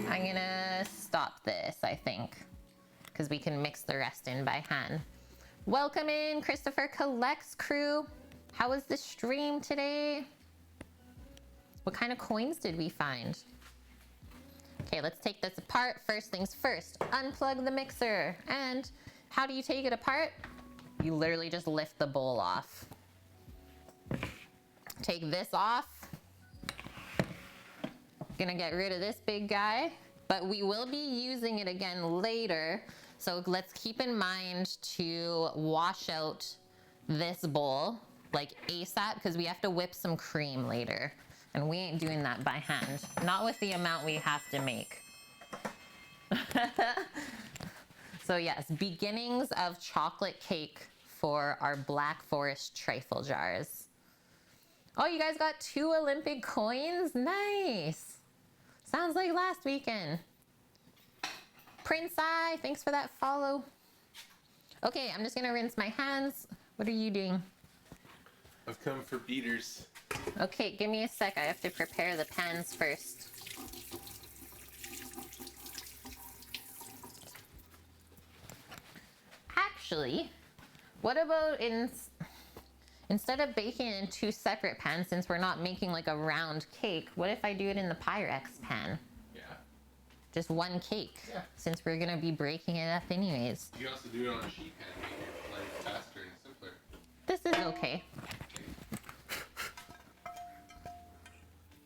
I'm gonna stop this, I think, because we can mix the rest in by hand. Welcome in, Christopher Collects crew. How was the stream today? What kind of coins did we find? Okay, let's take this apart. First things first, unplug the mixer. And how do you take it apart? You literally just lift the bowl off. Take this off. Gonna get rid of this big guy, but we will be using it again later. So let's keep in mind to wash out this bowl like ASAP, because we have to whip some cream later. And we ain't doing that by hand. Not with the amount we have to make. So yes, beginnings of chocolate cake for our Black Forest Trifle Jars. Oh, you guys got 2 Olympic coins? Nice. Sounds like last weekend. Prince I, thanks for that follow. Okay, I'm just gonna rinse my hands. What are you doing? I've come for beaters. Okay, give me a sec. I have to prepare the pans first. Actually, what about instead of baking in 2 separate pans, since we're not making like a round cake, what if I do it in the Pyrex pan? Yeah. Just one cake, Yeah. since we're gonna be breaking it up anyways. You can also do it on a sheet pan, make your life faster and simpler. This is okay.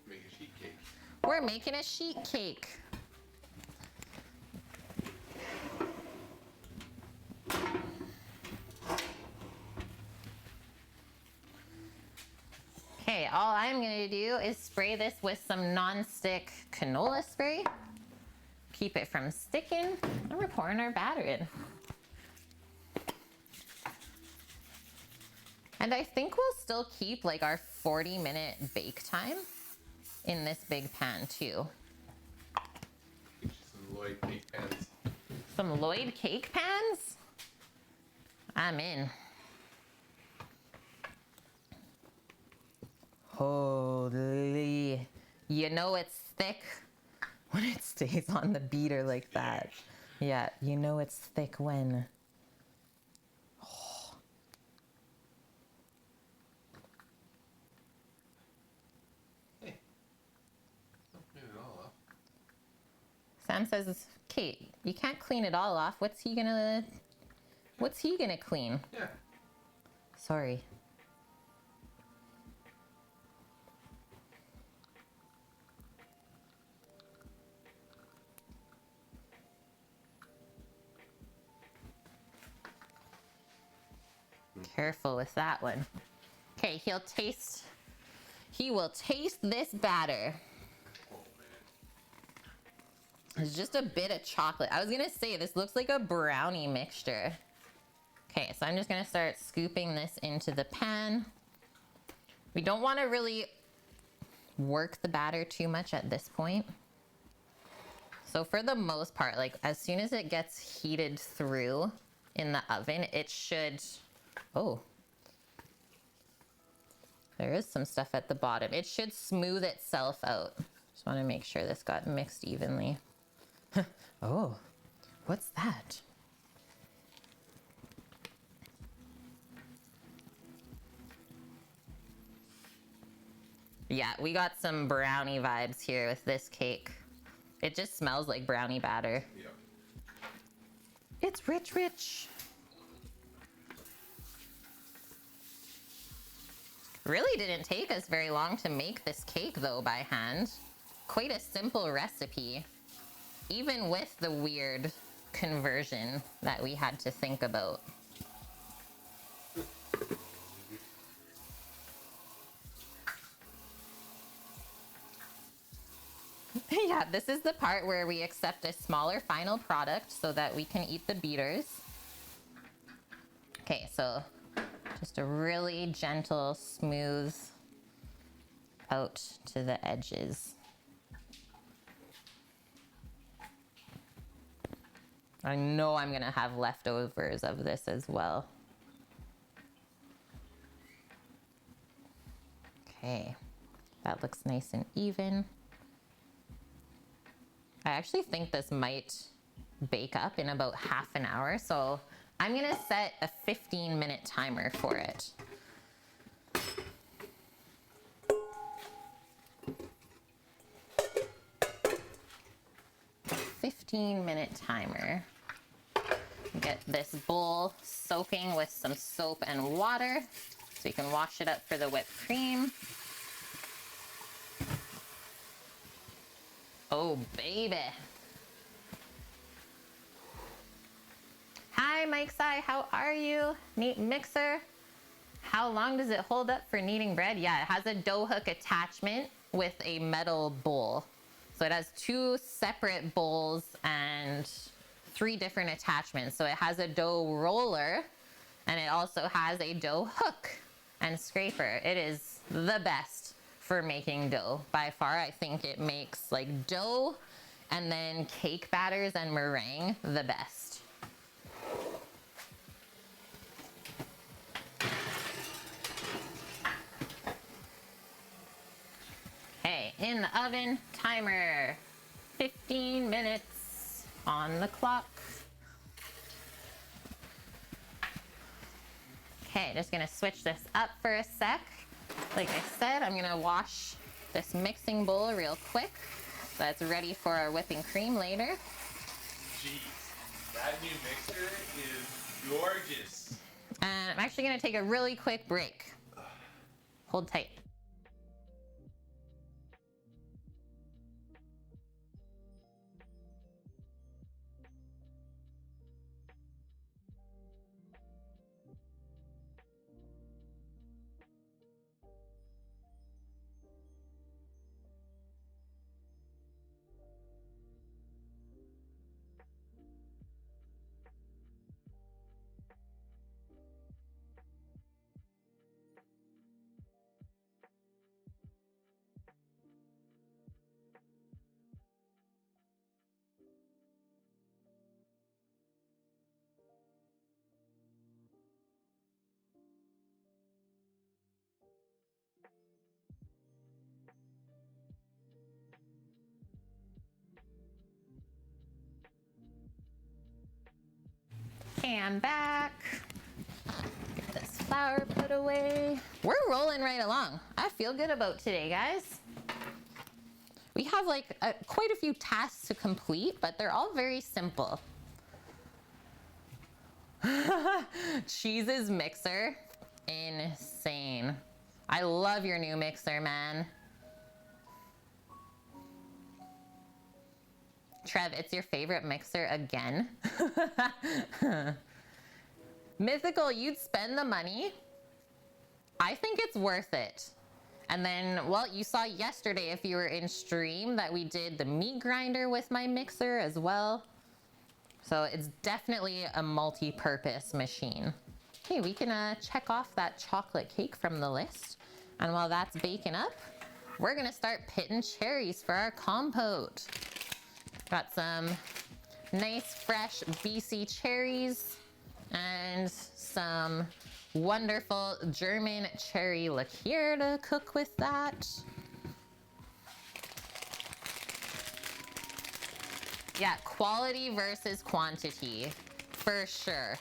Make a sheet cake. We're making a sheet cake. Okay, all I'm gonna do is spray this with some non-stick canola spray. Keep it from sticking, and we're pouring our batter in. And I think we'll still keep like our 40-minute bake time in this big pan too. Get you some Lloyd cake pans. Some Lloyd cake pans? I'm in. Holy, you know it's thick when it stays on the beater like that. Yeah, you know it's thick when. Hey, don't clean it all up. Sam says, Kate, you can't clean it all off. What's he gonna clean? Yeah. Sorry. Careful with that one. Okay, he will taste this batter. Oh man. It's just a bit of chocolate. I was gonna say, this looks like a brownie mixture. Okay, so I'm just gonna start scooping this into the pan. We don't wanna really work the batter too much at this point. So for the most part, like as soon as it gets heated through in the oven, it should, oh, there is some stuff at the bottom. It should smooth itself out. Just wanna make sure this got mixed evenly. Oh, what's that? Yeah, we got some brownie vibes here with this cake. It just smells like brownie batter. Yep. It's rich, rich. Really didn't take us very long to make this cake though by hand. Quite a simple recipe, even with the weird conversion that we had to think about. Yeah, this is the part where we accept a smaller final product so that we can eat the beaters. Okay, so just a really gentle, smooth out to the edges. I know I'm gonna have leftovers of this as well. Okay, that looks nice and even. I actually think this might bake up in about half an hour, so I'm gonna set a 15-minute timer for it. 15-minute timer. Get this bowl soaking with some soap and water so you can wash it up for the whipped cream. Oh, baby. Hi, Mike Sai, how are you? Neat mixer. How long does it hold up for kneading bread? Yeah, it has a dough hook attachment with a metal bowl. So it has 2 separate bowls and 3 different attachments. So it has a dough roller and it also has a dough hook and scraper. It is the best for making dough. By far, I think it makes like dough and then cake batters and meringue the best. Okay, in the oven, timer, 15 minutes on the clock. Okay, just gonna switch this up for a sec. Like I said, I'm gonna wash this mixing bowl real quick so it's ready for our whipping cream later. Jeez, that new mixer is gorgeous. And I'm actually gonna take a really quick break. Hold tight. Okay, I'm back. Get this flour put away. We're rolling right along. I feel good about today, guys. We have like quite a few tasks to complete, but they're all very simple. Cheese's mixer, insane. I love your new mixer, man. Trev, it's your favorite mixer again? Mythical, you'd spend the money? I think it's worth it. And then, well, you saw yesterday if you were in stream that we did the meat grinder with my mixer as well. So it's definitely a multi-purpose machine. Okay, we can check off that chocolate cake from the list. And while that's baking up, we're gonna start pitting cherries for our compote. Got some nice fresh BC cherries and some wonderful German cherry liqueur to cook with that. Yeah, quality versus quantity, for sure,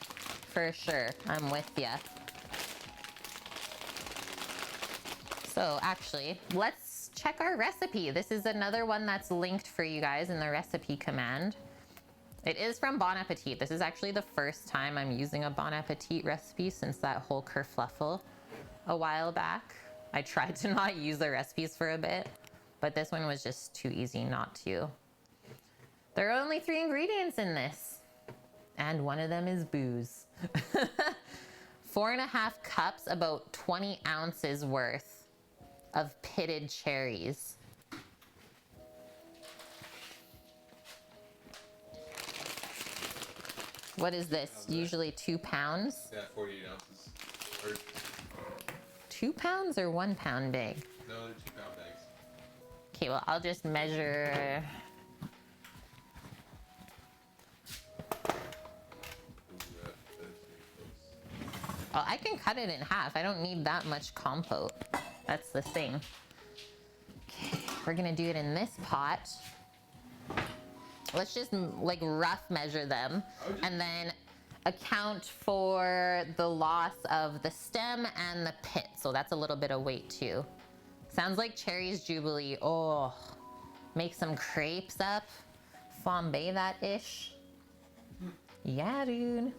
for sure. I'm with ya. So actually, let's check our recipe. This is another one that's linked for you guys in the recipe command. It is from Bon Appetit. This is actually the first time I'm using a Bon Appetit recipe since that whole kerfluffle a while back. I tried to not use the recipes for a bit, but this one was just too easy not to. There are only 3 ingredients in this, and one of them is booze. 4.5 cups, about 20 ounces worth of pitted cherries. What is this? Usually 2 pounds? Yeah, 48 ounces. Or 2 pounds or 1 pound big? no, they're 2-pound bags. Okay, well, I'll just measure. Oh, I can cut it in half. I don't need that much compote. That's the thing. Okay, we're gonna do it in this pot. Let's just like rough measure them and then account for the loss of the stem and the pit. So that's a little bit of weight too. Sounds like Cherry's Jubilee. Oh, make some crepes up. Flambe that ish. Yeah, dude.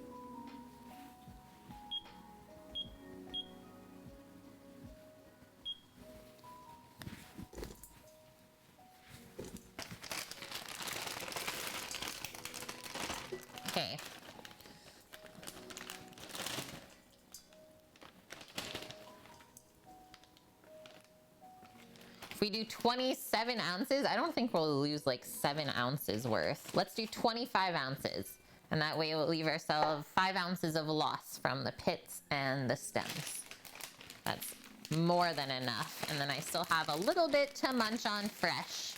Okay. If we do 27 ounces, I don't think we'll lose like 7 ounces worth. Let's do 25 ounces. And that way we'll leave ourselves 5 ounces of loss from the pits and the stems. That's more than enough. And then I still have a little bit to munch on fresh.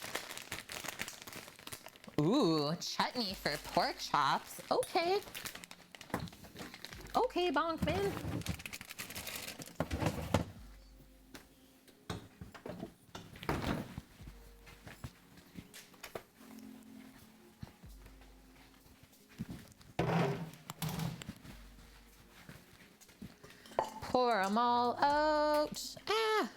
Ooh, chutney for pork chops. Okay. Okay, Bonkman. Pour them all out. Ah!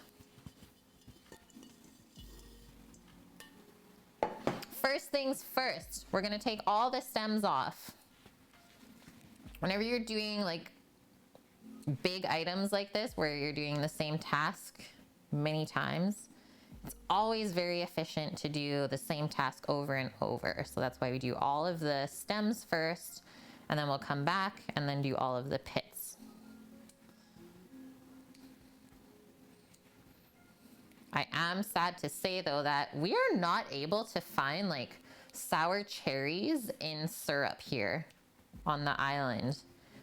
First things first, we're gonna take all the stems off. Whenever you're doing like big items like this where you're doing the same task many times, it's always very efficient to do the same task over and over. So that's why we do all of the stems first, and then we'll come back and then do all of the pits. I am sad to say though that we are not able to find like sour cherries in syrup here on the island.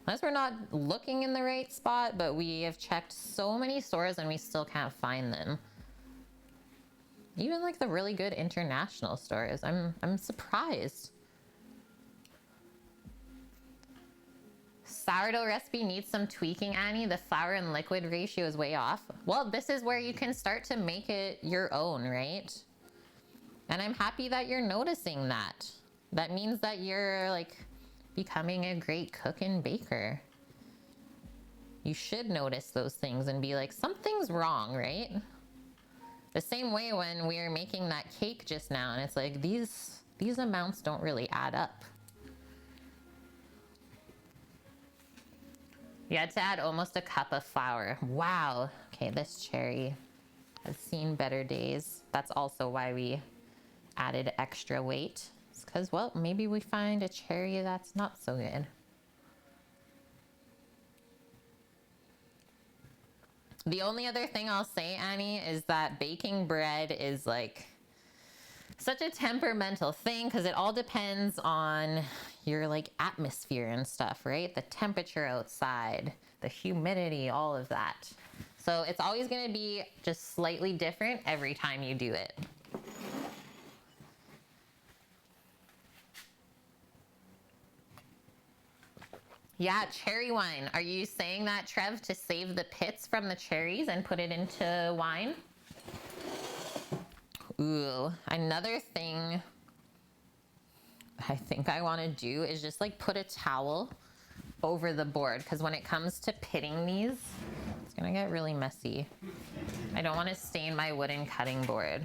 Unless we're not looking in the right spot, but we have checked so many stores and we still can't find them. Even like the really good international stores. I'm surprised. Sourdough recipe needs some tweaking, Annie. The flour and liquid ratio is way off. Well, this is where you can start to make it your own, right? And I'm happy that you're noticing that. That means that you're like becoming a great cook and baker. You should notice those things and be like, something's wrong, right? The same way when we were making that cake just now, and it's like, these amounts don't really add up. You had to add almost a cup of flour. Wow. Okay, this cherry has seen better days. That's also why we added extra weight. It's because, well, maybe we find a cherry that's not so good. The only other thing I'll say, Annie, is that baking bread is like such a temperamental thing because it all depends on your like atmosphere and stuff, right? The temperature outside, the humidity, all of that. So it's always going to be just slightly different every time you do it. Yeah, cherry wine. Are you saying that, Trev, to save the pits from the cherries and put it into wine? Ooh, another thing I think I want to do is just like put a towel over the board, because when it comes to pitting these, it's gonna get really messy. I don't want to stain my wooden cutting board.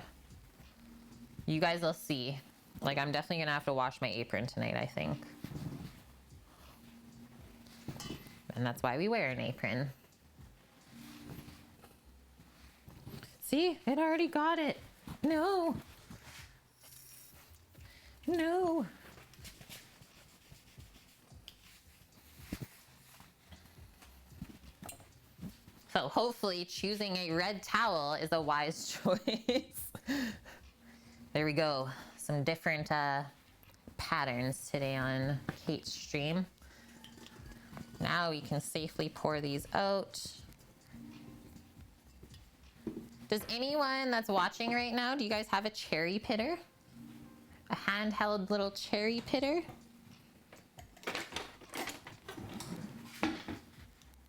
You guys will see. Like, I'm definitely gonna have to wash my apron tonight, I think. And that's why we wear an apron. See, it already got it. No. No. So hopefully choosing a red towel is a wise choice. There we go. Some different patterns today on Kate's stream. Now we can safely pour these out. Does anyone that's watching right now, do you guys have a cherry pitter? A handheld little cherry pitter?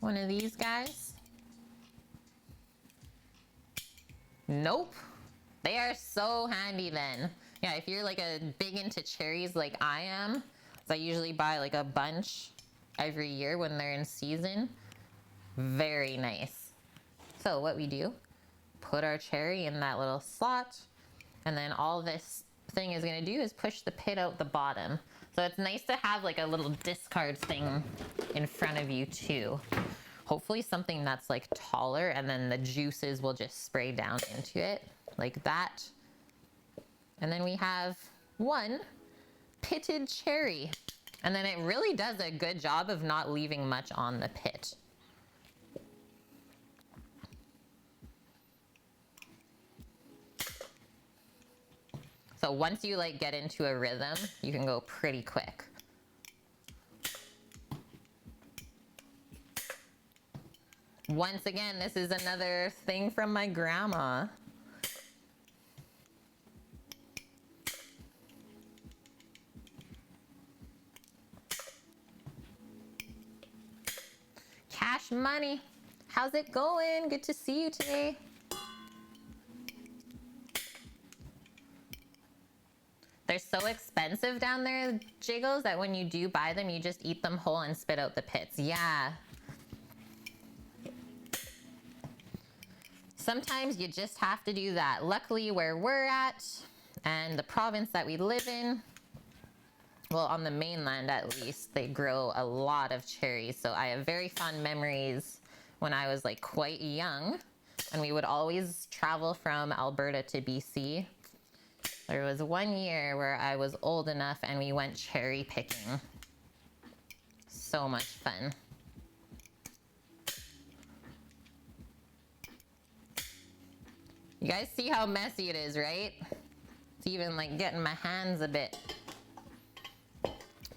One of these guys? Nope. They are so handy then. Yeah, if you're like a big into cherries like I am, so I usually buy like a bunch every year when they're in season. Very nice. So what we do, put our cherry in that little slot, and then all this thing is gonna do is push the pit out the bottom. So it's nice to have like a little discard thing in front of you too. Hopefully something that's like taller, and then the juices will just spray down into it like that. And then we have one pitted cherry. And then it really does a good job of not leaving much on the pit. So once you like get into a rhythm, you can go pretty quick. Once again, this is another thing from my grandma. Cash Money, how's it going? Good to see you today. They're so expensive down there, Jiggles, that when you do buy them, you just eat them whole and spit out the pits. Yeah. Sometimes you just have to do that. Luckily, where we're at and the province that we live in, well, on the mainland at least, they grow a lot of cherries. So I have very fond memories when I was like quite young, and we would always travel from Alberta to BC. There was one year where I was old enough and we went cherry picking. So much fun. You guys see how messy it is, right? It's even like getting my hands a bit.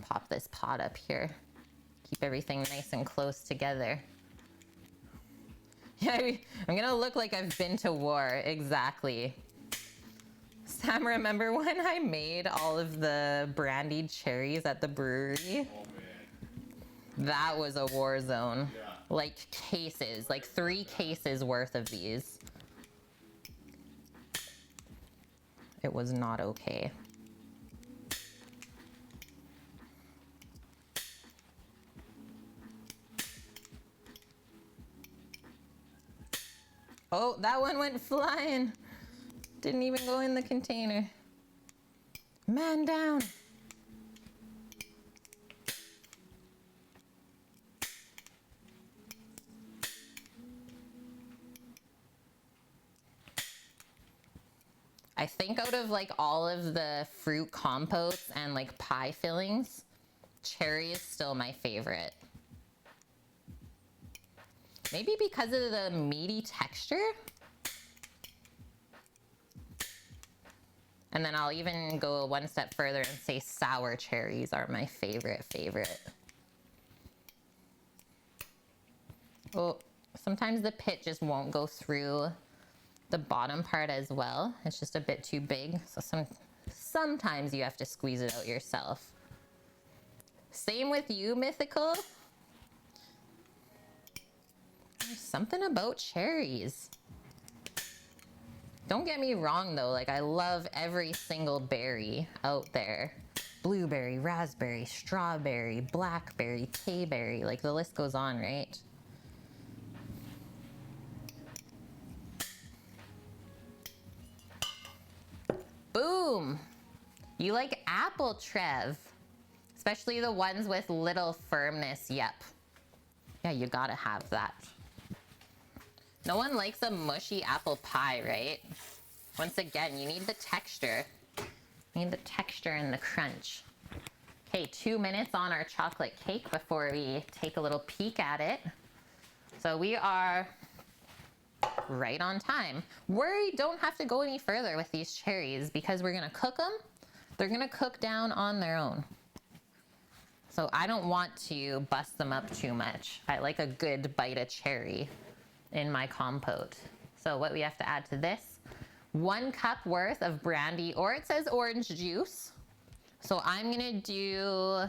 Pop this pot up here. Keep everything nice and close together. Yeah, I'm gonna look like I've been to war, exactly. Sam, remember when I made all of the brandied cherries at the brewery? Oh man. That was a war zone. Yeah. Like cases, like 3 cases worth of these. It was not okay. Oh, that one went flying. Didn't even go in the container. Man down. I think out of like all of the fruit compotes and like pie fillings, cherry is still my favorite. Maybe because of the meaty texture. And then I'll even go one step further and say sour cherries are my favorite. Oh, sometimes the pit just won't go through the bottom part as well. It's just a bit too big. So sometimes you have to squeeze it out yourself. Same with you, Mythical. There's something about cherries. Don't get me wrong though, like I love every single berry out there. Blueberry, raspberry, strawberry, blackberry, K-berry, like the list goes on, right? Boom! You like apple, Trev. Especially the ones with little firmness, yep. Yeah, you gotta have that. No one likes a mushy apple pie, right? Once again, you need the texture. You need the texture and the crunch. Okay, 2 minutes on our chocolate cake before we take a little peek at it. So we are right on time. Worry, don't have to go any further with these cherries because we're gonna cook them. They're gonna cook down on their own. So I don't want to bust them up too much. I like a good bite of cherry in my compote. So what we have to add to this, 1 cup worth of brandy, or it says orange juice. So I'm gonna do,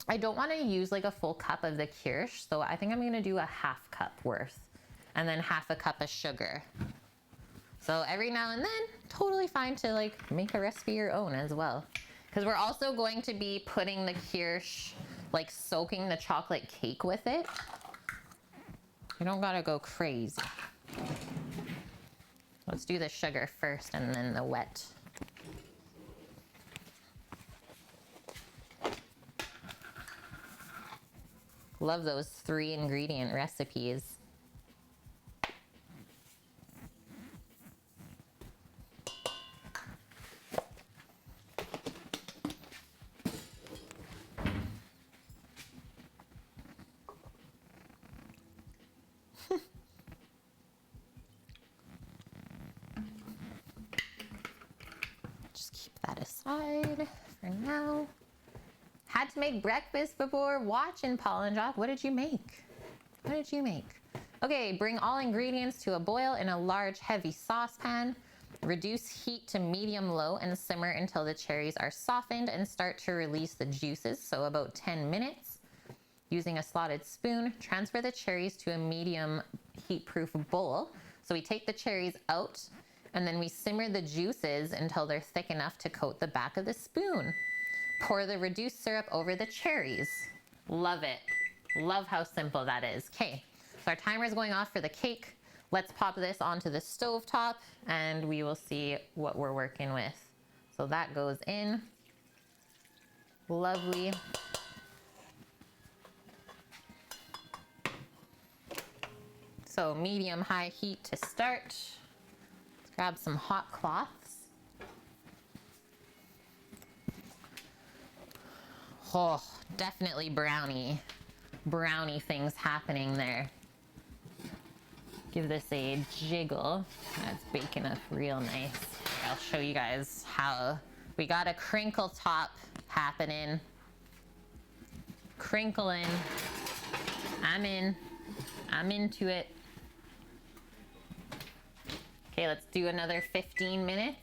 I don't wanna use like a full cup of the kirsch, so I think I'm gonna do a half cup worth, and then half a cup of sugar. So every now and then, totally fine to like make a recipe your own as well. Because we're also going to be putting the kirsch, like soaking the chocolate cake with it. You don't gotta go crazy. Let's do the sugar first and then the wet. Love those 3 ingredient recipes. Aside for now. Had to make breakfast before watching Paul and Jock. What did you make? What did you make? Okay, bring all ingredients to a boil in a large heavy saucepan. Reduce heat to medium-low and simmer until the cherries are softened and start to release the juices, so about 10 minutes. Using a slotted spoon, transfer the cherries to a medium heat-proof bowl. So we take the cherries out and then we simmer the juices until they're thick enough to coat the back of the spoon. Pour the reduced syrup over the cherries. Love it. Love how simple that is. Okay, so our timer is going off for the cake. Let's pop this onto the stovetop and we will see what we're working with. So that goes in. Lovely. So medium-high heat to start. Let's grab some hot cloths. Oh, definitely brownie things happening there. Give this a jiggle. That's baking up real nice. I'll show you guys how we got a crinkle top happening. Crinkling. I'm into it. Okay, let's do another 15 minutes.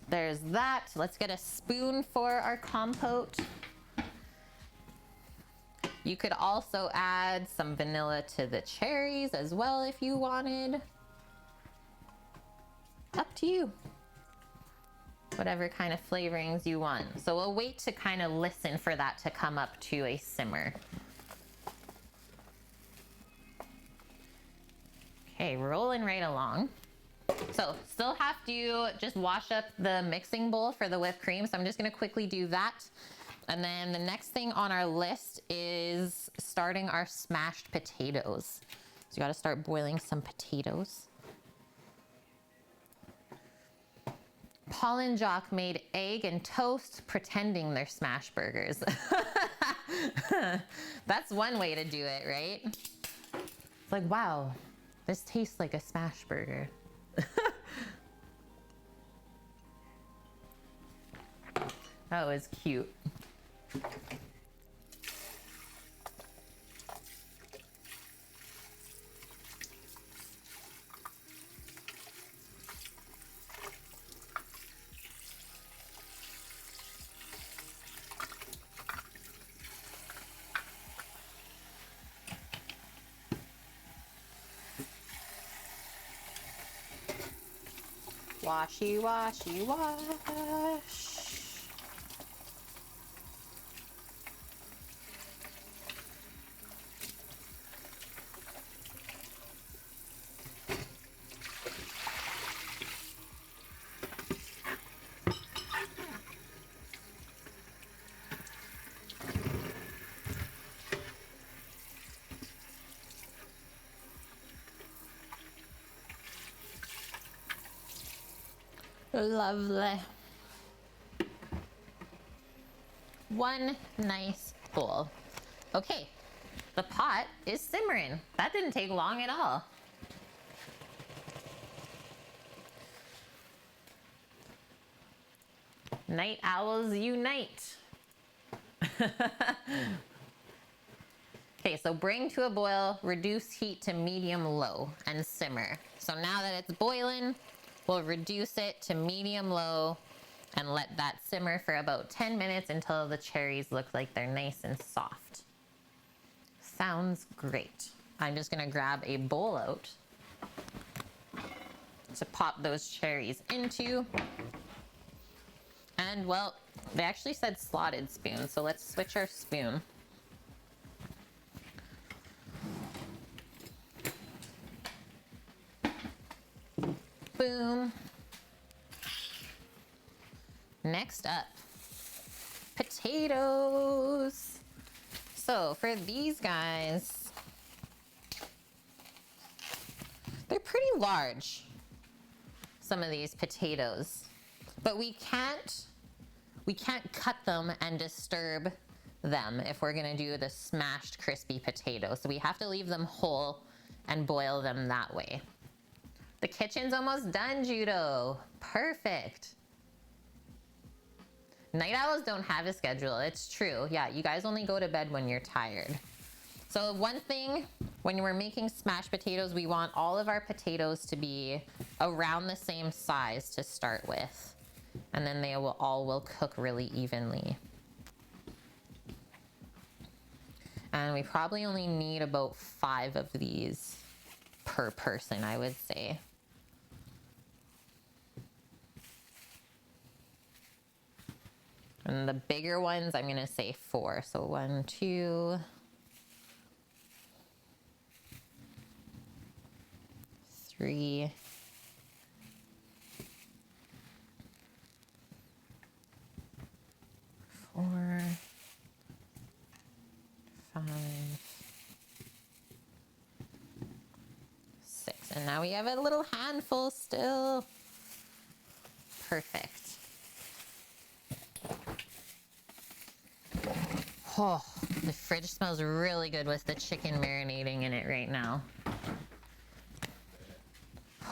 There's that. Let's get a spoon for our compote. You could also add some vanilla to the cherries as well if you wanted. Up to you. Whatever kind of flavorings you want. So we'll wait to kind of listen for that to come up to a simmer. Okay, rolling right along. So still have to just wash up the mixing bowl for the whipped cream. So I'm just gonna quickly do that. And then the next thing on our list is starting our smashed potatoes. So you gotta start boiling some potatoes. Paul and Jock made egg and toast pretending they're smash burgers. That's one way to do it, right? It's like, wow, this tastes like a smash burger. That was cute. Washy, washy, wash. Lovely. One nice bowl. Okay, the pot is simmering. That didn't take long at all. Night owls unite. Okay, so bring to a boil, reduce heat to medium-low, and simmer. So now that it's boiling, we'll reduce it to medium-low and let that simmer for about 10 minutes until the cherries look like they're nice and soft. Sounds great. I'm just gonna grab a bowl out to pop those cherries into. And well, they actually said slotted spoon, so let's switch our spoon. Boom. Next up, potatoes. So for these guys, they're pretty large, some of these potatoes, but we can't cut them and disturb them if we're gonna do the smashed crispy potato. So we have to leave them whole and boil them that way. The kitchen's almost done, Judo. Perfect. Night owls don't have a schedule. It's true. Yeah, you guys only go to bed when you're tired. So one thing, when we're making smashed potatoes, we want all of our potatoes to be around the same size to start with. And then they will all cook really evenly. And we probably only need about 5 of these per person, I would say. And the bigger ones, I'm gonna say 4. So 1, 2, 3, 4. 4, 5, 6. And now we have a little handful still. Perfect. Oh, the fridge smells really good with the chicken marinating in it right now.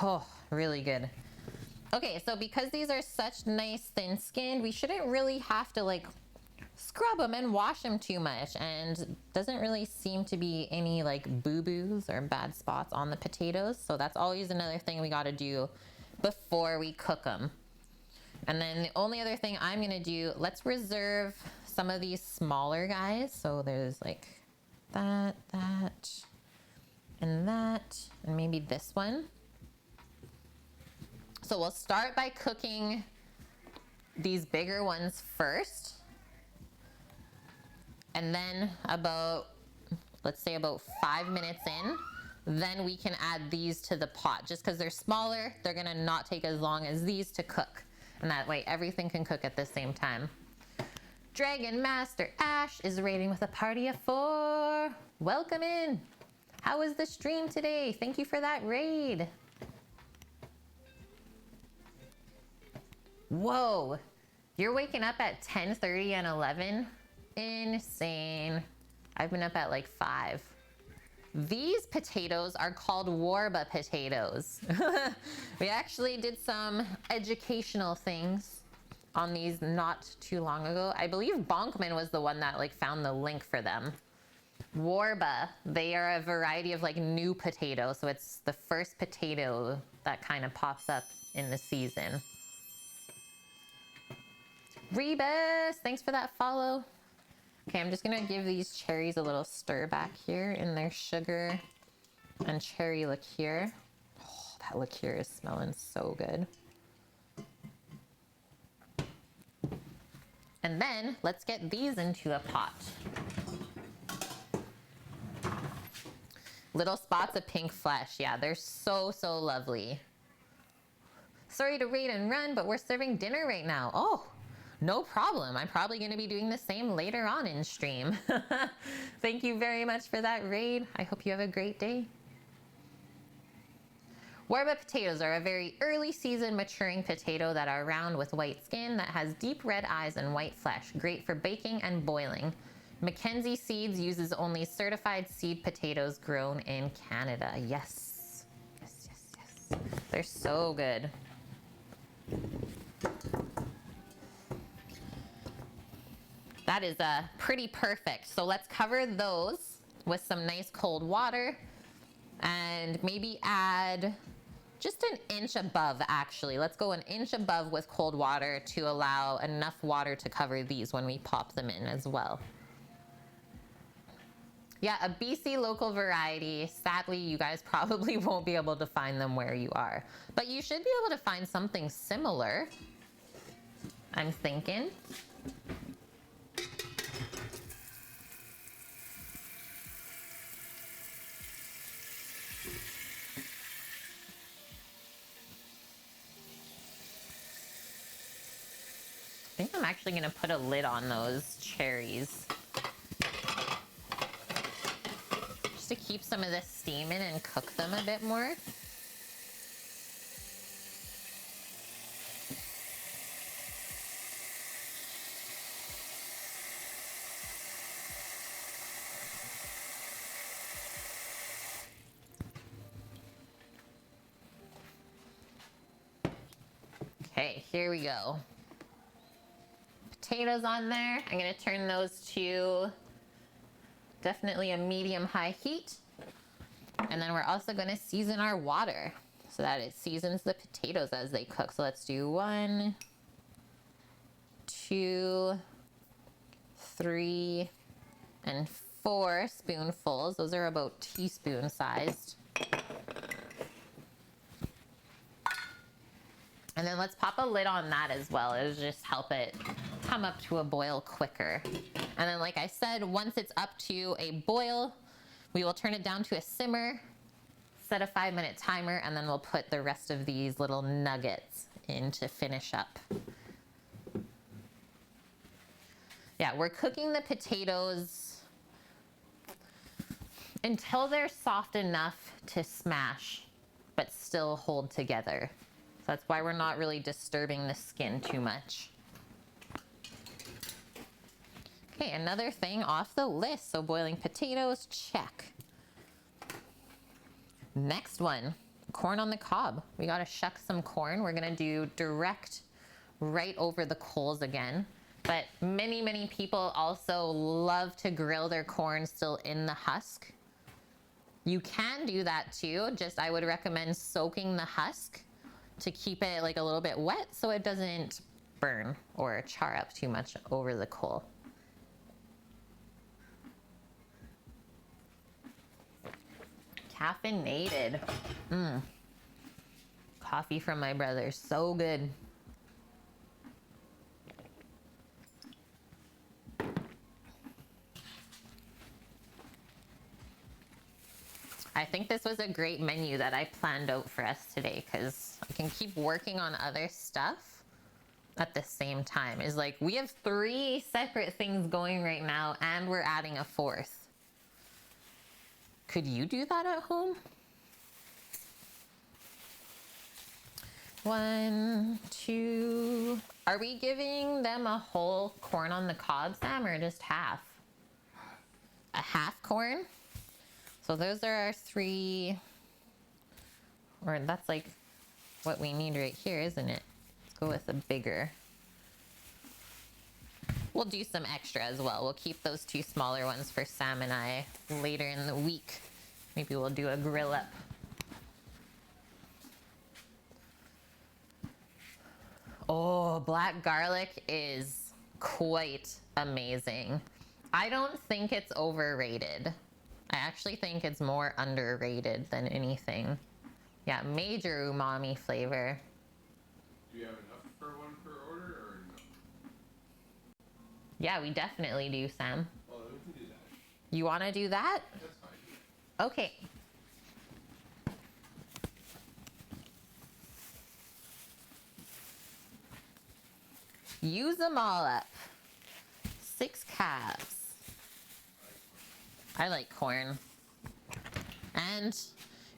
Oh, really good. Okay, so because these are such nice thin skinned, we shouldn't really have to like scrub them and wash them too much, and doesn't really seem to be any like boo-boos or bad spots on the potatoes. So that's always another thing we got to do before we cook them. And then the only other thing I'm gonna do, let's reserve some of these smaller guys. So there's like that, and maybe this one. So we'll start by cooking these bigger ones first. And then let's say about 5 minutes in, then we can add these to the pot. Just because they're smaller, they're gonna not take as long as these to cook. And that way everything can cook at the same time. Dragon Master Ash is raiding with a party of 4. Welcome in. How was the stream today? Thank you for that raid. Whoa, you're waking up at 10:30 and 11? Insane. I've been up at like 5. These potatoes are called warba potatoes. We actually did some educational things on these not too long ago. I believe Bonkman was the one that like found the link for them. Warba, they are a variety of like new potato. So it's the first potato that kind of pops up in the season. Rebus, thanks for that follow. Okay, I'm just gonna give these cherries a little stir back here in their sugar and cherry liqueur. Oh, that liqueur is smelling so good. And then let's get these into a pot. Little spots of pink flesh. Yeah, they're so, so lovely. Sorry to raid and run, but we're serving dinner right now. Oh, no problem. I'm probably going to be doing the same later on in stream. Thank you very much for that raid. I hope you have a great day. Warba potatoes are a very early season maturing potato that are round with white skin that has deep red eyes and white flesh, great for baking and boiling. Mackenzie Seeds uses only certified seed potatoes grown in Canada. Yes. Yes, yes, yes. They're so good. That is pretty perfect. So let's cover those with some nice cold water and maybe add just an inch above, actually. Let's go an inch above with cold water to allow enough water to cover these when we pop them in as well. Yeah, a BC local variety. Sadly, you guys probably won't be able to find them where you are, but you should be able to find something similar, I'm thinking. I think I'm actually gonna put a lid on those cherries just to keep some of this steam in and cook them a bit more. Okay, here we go. Potatoes on there. I'm gonna turn those to definitely a medium-high heat. And then we're also gonna season our water so that it seasons the potatoes as they cook. So let's do 1, 2, 3, and 4 spoonfuls. Those are about teaspoon sized. And then let's pop a lid on that as well. It'll just help it come up to a boil quicker. And then like I said, once it's up to a boil, we will turn it down to a simmer, set a 5-minute timer, and then we'll put the rest of these little nuggets in to finish up. Yeah, we're cooking the potatoes until they're soft enough to smash, but still hold together. So that's why we're not really disturbing the skin too much. Okay, another thing off the list. So boiling potatoes, check. Next one, corn on the cob. We gotta shuck some corn. We're gonna do direct right over the coals again. But many people also love to grill their corn still in the husk. You can do that too, just I would recommend soaking the husk to keep it like a little bit wet so it doesn't burn or char up too much over the coal. Caffeinated. Coffee from my brother, so good. I think this was a great menu that I planned out for us today because I can keep working on other stuff at the same time. Is like we have 3 separate things going right now and we're adding a 4th. Could you do that at home? 1, 2. Are we giving them a whole corn on the cob, Sam, or just half? A half corn? So those are our 3, or that's like what we need right here, isn't it? Let's go with a bigger. We'll do some extra as well. We'll keep those 2 smaller ones for Sam and I later in the week. Maybe we'll do a grill up. Oh, black garlic is quite amazing. I don't think it's overrated. I actually think it's more underrated than anything. Yeah, major umami flavor. Do you have enough for 1 per order or no? Yeah, we definitely do, Sam. Well, we can do that. You want to do that? That's fine. Okay. Use them all up. 6 calves. I like corn. And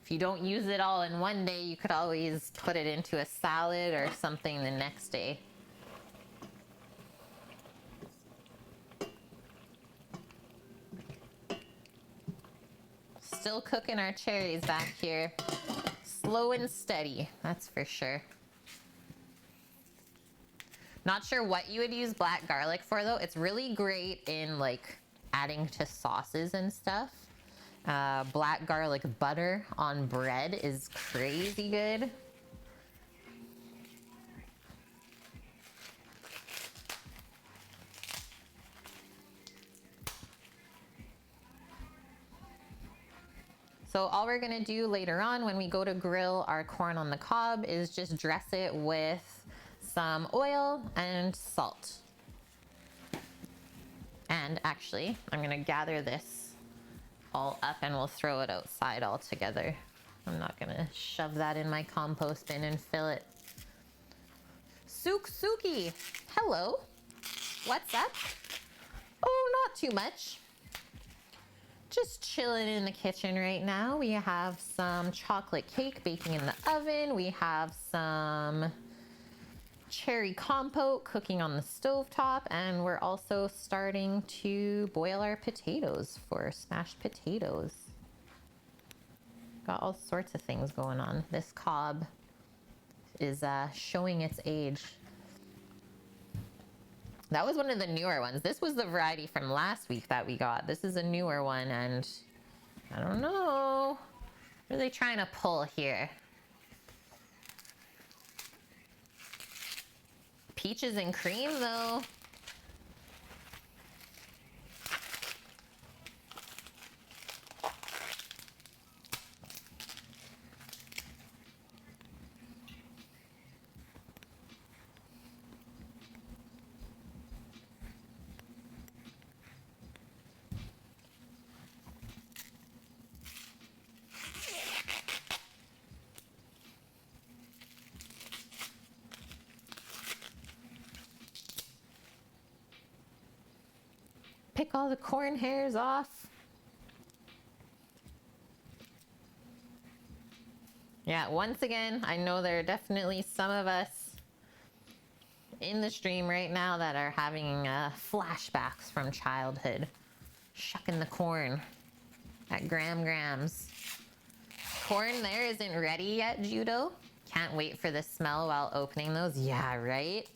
if you don't use it all in one day, you could always put it into a salad or something the next day. Still cooking our cherries back here. Slow and steady, that's for sure. Not sure what you would use black garlic for though. It's really great in like adding to sauces and stuff. Black garlic butter on bread is crazy good. So all we're gonna do later on when we go to grill our corn on the cob is just dress it with some oil and salt. And actually, I'm gonna gather this all up and we'll throw it outside all together. I'm not gonna shove that in my compost bin and fill it. Suki, hello. What's up? Oh, not too much. Just chilling in the kitchen right now. We have some chocolate cake baking in the oven. We have some cherry compote cooking on the stovetop, and we're also starting to boil our potatoes for smashed potatoes. Got all sorts of things going on. This cob is showing its age. That was one of the newer ones. This was the variety from last week that we got. This is a newer one, and I don't know. What are they trying to pull here? Peaches and cream, though. Pick all the corn hairs off. Yeah, once again, I know there are definitely some of us in the stream right now that are having flashbacks from childhood. Shucking the corn at Grams. Corn there isn't ready yet, Judo. Can't wait for the smell while opening those. Yeah, right?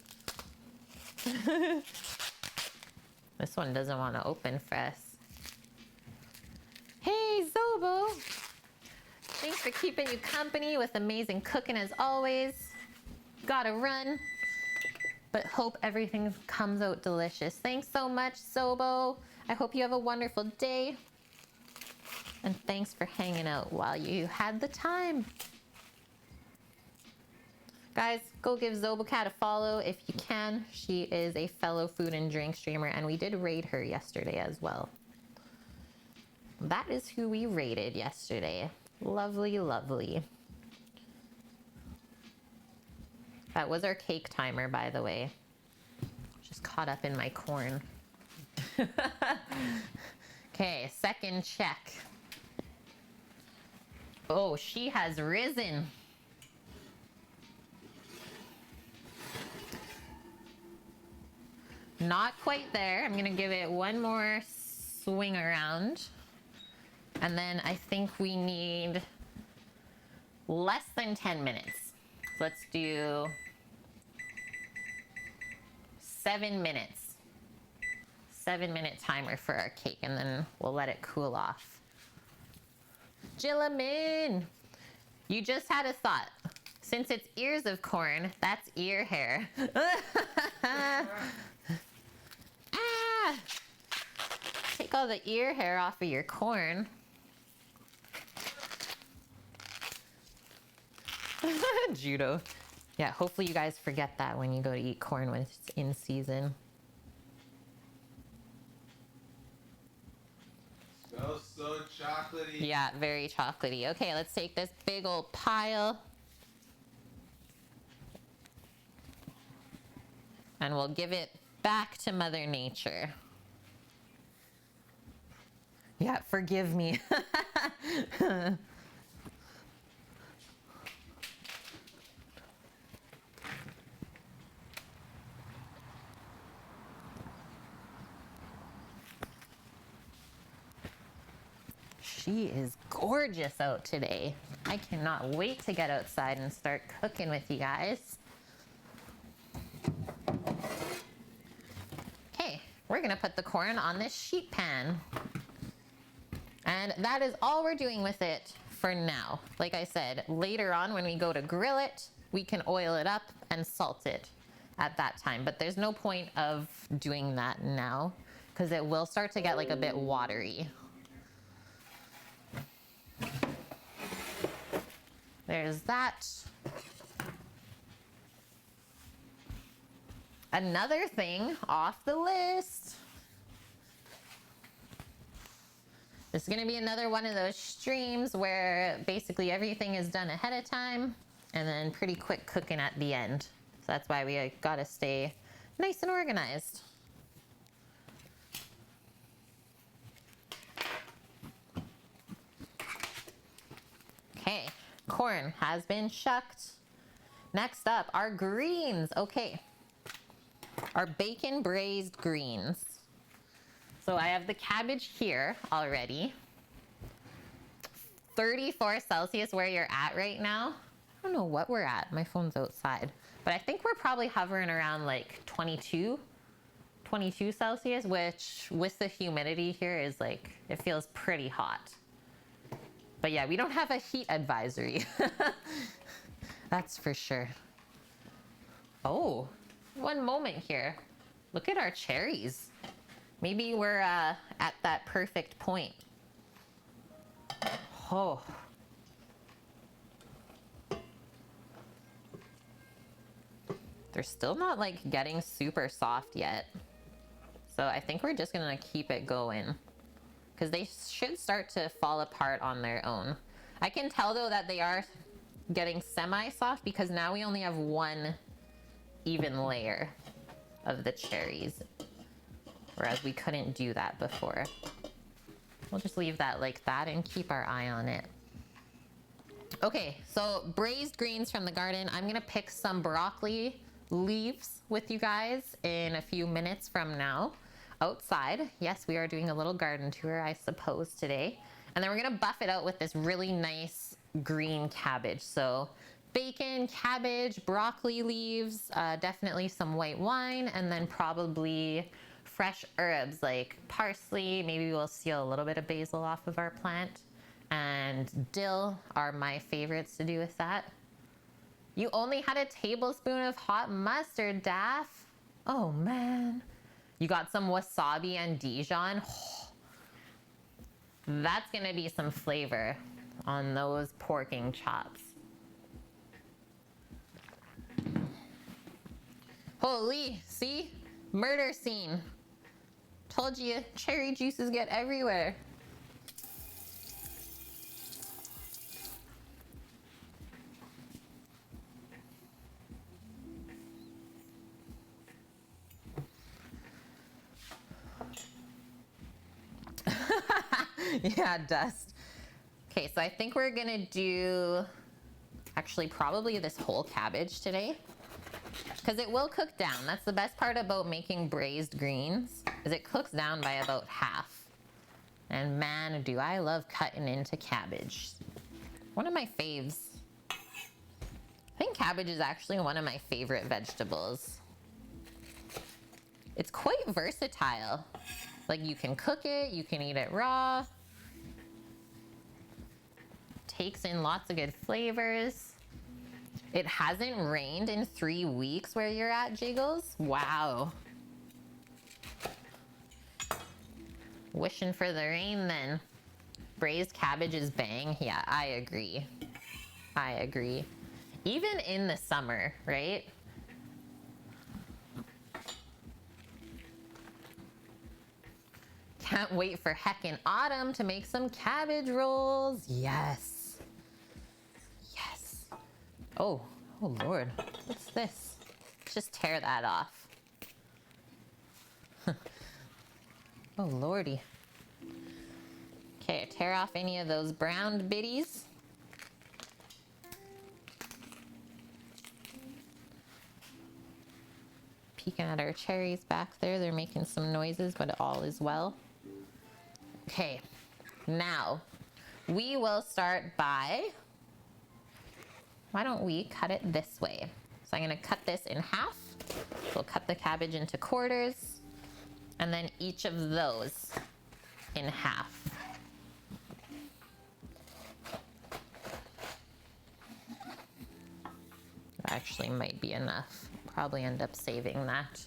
This one doesn't want to open for us. Hey, Zobo! Thanks for keeping you company with amazing cooking as always. Gotta run, but hope everything comes out delicious. Thanks so much, Zobo. I hope you have a wonderful day. And thanks for hanging out while you had the time. Guys, go give Zobocat a follow if you can. She is a fellow food and drink streamer, and we did raid her yesterday as well. That is who we raided yesterday. Lovely, lovely. That was our cake timer, by the way. Just caught up in my corn. Okay, second check. Oh, she has risen. Not quite there. I'm gonna give it one more swing around. And then I think we need less than 10 minutes. Let's do 7 minutes. 7-minute timer for our cake, and then we'll let it cool off. Jillamin, you just had a thought. Since it's ears of corn, that's ear hair. Ah! Take all the ear hair off of your corn. Judo. Yeah, hopefully you guys forget that when you go to eat corn when it's in season. Smells so chocolatey. Yeah, very chocolatey. Okay, let's take this big old pile. And we'll give it back to Mother Nature. Yeah, forgive me. She is gorgeous out today. I cannot wait to get outside and start cooking with you guys. Okay, we're gonna put the corn on this sheet pan. And that is all we're doing with it for now. Like I said, later on when we go to grill it, we can oil it up and salt it at that time. But there's no point of doing that now because it will start to get like a bit watery. There's that. Another thing off the list. This is going to be another one of those streams where basically everything is done ahead of time and then pretty quick cooking at the end. So that's why we got to stay nice and organized. Okay, corn has been shucked. Next up, our greens. Okay, our bacon braised greens. So I have the cabbage here already. 34 Celsius where you're at right now. I don't know what we're at. My phone's outside. But I think we're probably hovering around like 22 Celsius, which with the humidity here is like, it feels pretty hot. But yeah, we don't have a heat advisory. That's for sure. Oh, one moment here. Look at our cherries. Maybe we're at that perfect point. Oh. They're still not like getting super soft yet. So I think we're just gonna keep it going because they should start to fall apart on their own. I can tell though that they are getting semi-soft because now we only have one even layer of the cherries. whereas we couldn't do that before. We'll just leave that like that and keep our eye on it. Okay, so braised greens from the garden. I'm gonna pick some broccoli leaves with you guys in a few minutes from now outside. Yes, we are doing a little garden tour, I suppose, today. And then we're gonna buff it out with this really nice green cabbage. So bacon, cabbage, broccoli leaves, definitely some white wine, and then probably fresh herbs like parsley. Maybe we'll steal a little bit of basil off of our plant. And dill are my favorites to do with that. You only had a tablespoon of hot mustard, Daff. Oh man. You got some wasabi and Dijon. Oh, that's gonna be some flavor on those porking chops. Holy, see? Murder scene. Told you, cherry juices get everywhere. Yeah, dust. Okay, so I think we're gonna do actually probably this whole cabbage today because it will cook down. That's the best part about making braised greens is it cooks down by about half. And man, do I love cutting into cabbage. One of my faves. I think cabbage is actually one of my favorite vegetables. It's quite versatile. Like you can cook it, you can eat it raw. Takes in lots of good flavors. It hasn't rained in 3 weeks where you're at, Jiggles. Wow. Wishing for the rain then. Braised cabbage is bang. Yeah, I agree. I agree. Even in the summer, right? Can't wait for heckin' autumn to make some cabbage rolls. Yes. Yes. Oh Lord. What's this? Just tear that off. Oh Lordy. Okay, tear off any of those browned bitties. Peeking at our cherries back there. They're making some noises, but all is well. Okay, now we will start by, why don't we cut it this way? So I'm gonna cut this in half. We'll cut the cabbage into quarters and then each of those in half. That actually might be enough. Probably end up saving that.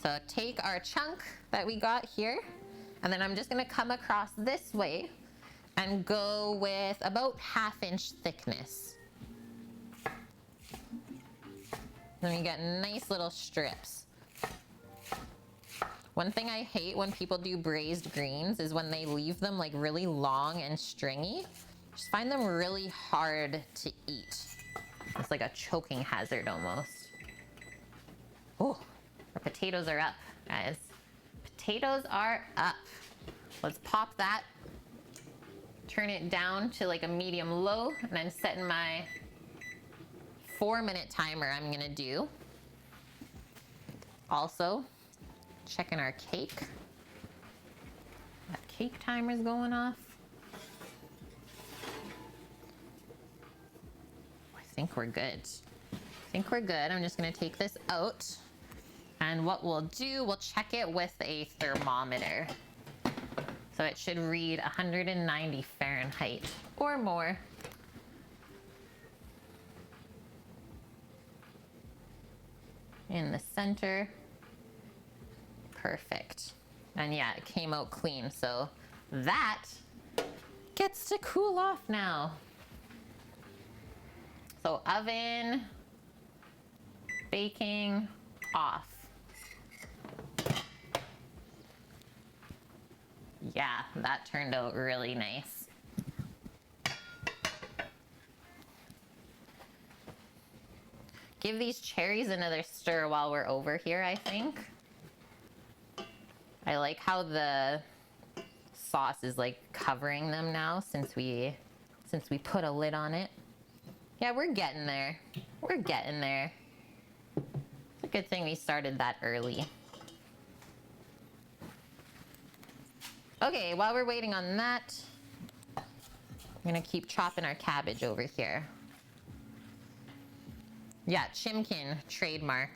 So take our chunk that we got here, and then I'm just gonna come across this way and go with about 1/2 inch thickness. Then we get nice little strips. One thing I hate when people do braised greens is when they leave them like really long and stringy. I just find them really hard to eat. It's like a choking hazard almost. Oh, our potatoes are up, guys. Potatoes are up. Let's pop that. Turn it down to like a medium low, and I'm setting my 4-minute timer I'm gonna do. Also, checking our cake. That cake timer's going off. I think we're good. I think we're good. I'm just gonna take this out. And what we'll do, we'll check it with a thermometer. So it should read 190 Fahrenheit or more. In the center. Perfect. And yeah, it came out clean. So that gets to cool off now. So oven, baking, off. Yeah, that turned out really nice. give these cherries another stir while we're over here, I think. I like how the sauce is like covering them now since we put a lid on it. Yeah, we're getting there. We're getting there. It's a good thing we started that early. Okay, while we're waiting on that, I'm gonna keep chopping our cabbage over here. Yeah, Chimkin, trademark.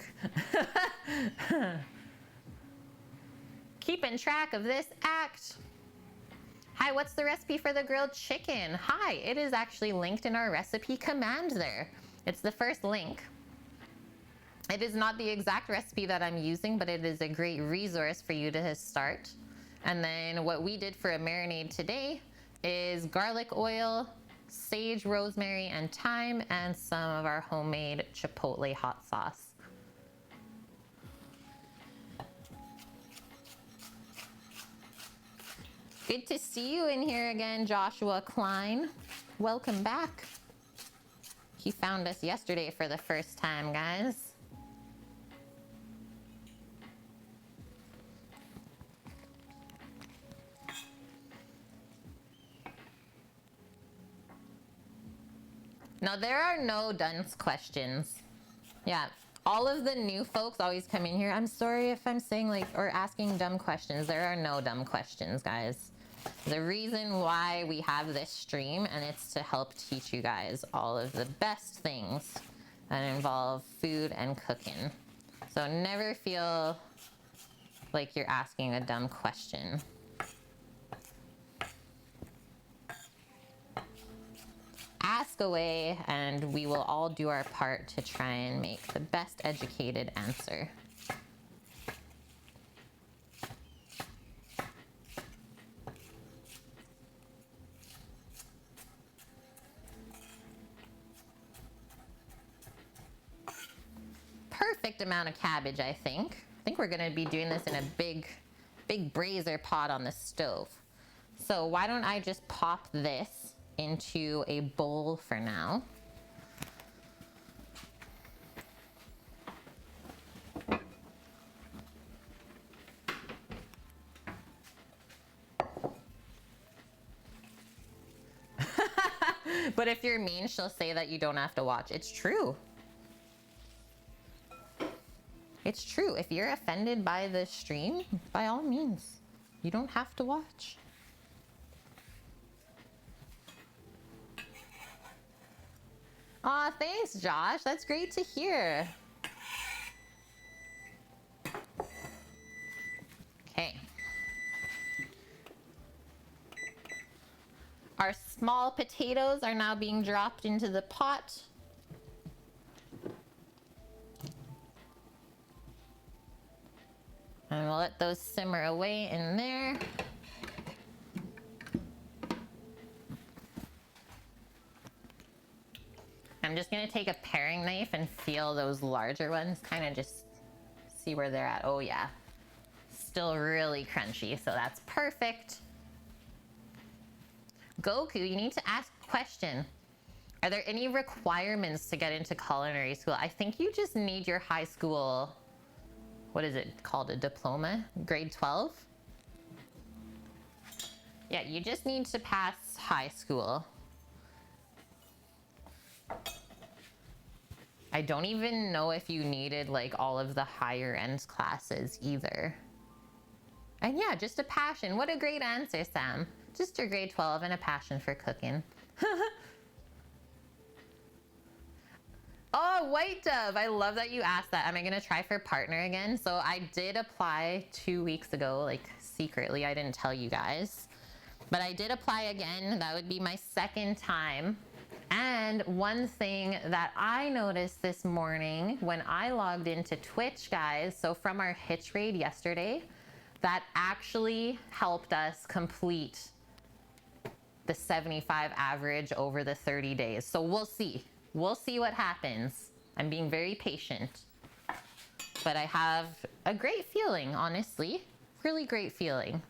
Keeping track of this act. Hi, what's the recipe for the grilled chicken? Hi, it is actually linked in our recipe command there. It's the first link. It is not the exact recipe that I'm using, but it is a great resource for you to start. And then what we did for a marinade today is garlic oil, sage, rosemary, and thyme, and some of our homemade chipotle hot sauce. Good to see you in here again, Joshua Klein. Welcome back. He found us yesterday for the first time, guys. Now, there are no dunce questions. Yeah, all of the new folks always come in here. I'm sorry if I'm saying like, or asking dumb questions. There are no dumb questions, guys. The reason why we have this stream, and it's to help teach you guys all of the best things that involve food and cooking. So never feel like you're asking a dumb question. Ask away, and we will all do our part to try and make the best educated answer. Perfect amount of cabbage, I think. I think we're gonna be doing this in a big brazier pot on the stove. So why don't I just pop this into a bowl for now. But if you're mean, she'll say that you don't have to watch. It's true. It's true. If you're offended by the stream, by all means, you don't have to watch. Aw, thanks, Josh. That's great to hear. Okay. Our small potatoes are now being dropped into the pot. And we'll let those simmer away in there. I'm just gonna take a paring knife and feel those larger ones, kind of just see where they're at. Oh yeah, still really crunchy, so that's perfect. Goku, you need to ask a question. Are there any requirements to get into culinary school? I think you just need your high school, what is it called, a diploma? Grade 12? Yeah, you just need to pass high school. I don't even know if you needed like all of the higher end classes either. And yeah, just a passion. What a great answer, Sam. Just your grade 12 and a passion for cooking. Oh, White Dove, I love that you asked that. Am I gonna try for partner again? So I did apply 2 weeks ago, like secretly, I didn't tell you guys. But I did apply again, that would be my second time. And one thing that I noticed this morning when I logged into Twitch, guys, so from our Hitch raid yesterday, that actually helped us complete the 75 average over the 30 days. So we'll see. We'll see what happens. I'm being very patient. But I have a great feeling, honestly. Really great feeling.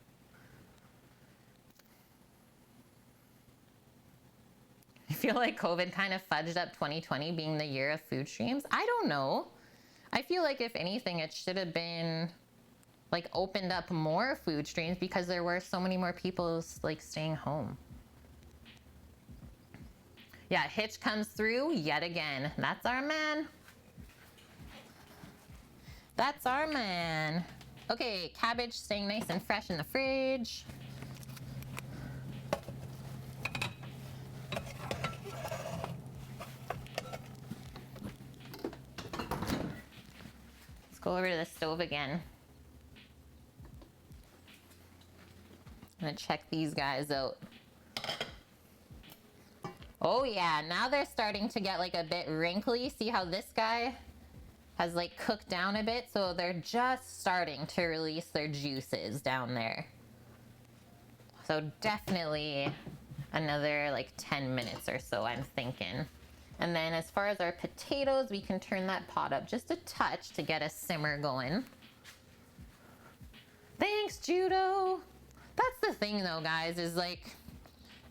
feel like COVID kind of fudged up 2020 being the year of food streams. I don't know. I feel like if anything, it should have been like opened up more food streams because there were so many more people like staying home. Yeah, Hitch comes through yet again. That's our man. That's our man. Okay, cabbage staying nice and fresh in the fridge. Let's go over to the stove again. I'm gonna check these guys out. Oh yeah, now they're starting to get like a bit wrinkly. See how this guy has like cooked down a bit? So they're just starting to release their juices down there. So definitely another like 10 minutes or so, I'm thinking. And then as far as our potatoes, we can turn that pot up just a touch to get a simmer going. Thanks, Judo. That's the thing though, guys, is like,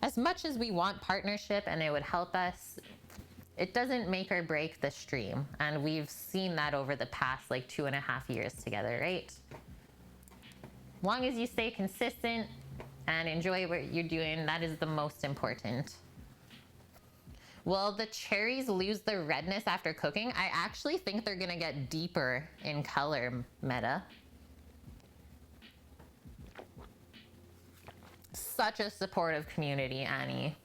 as much as we want partnership and it would help us, it doesn't make or break the stream. And we've seen that over the past like 2.5 years together, right? As long as you stay consistent and enjoy what you're doing, that is the most important. Will the cherries lose the redness after cooking? I actually think they're gonna get deeper in color, Meta. Such a supportive community, Annie.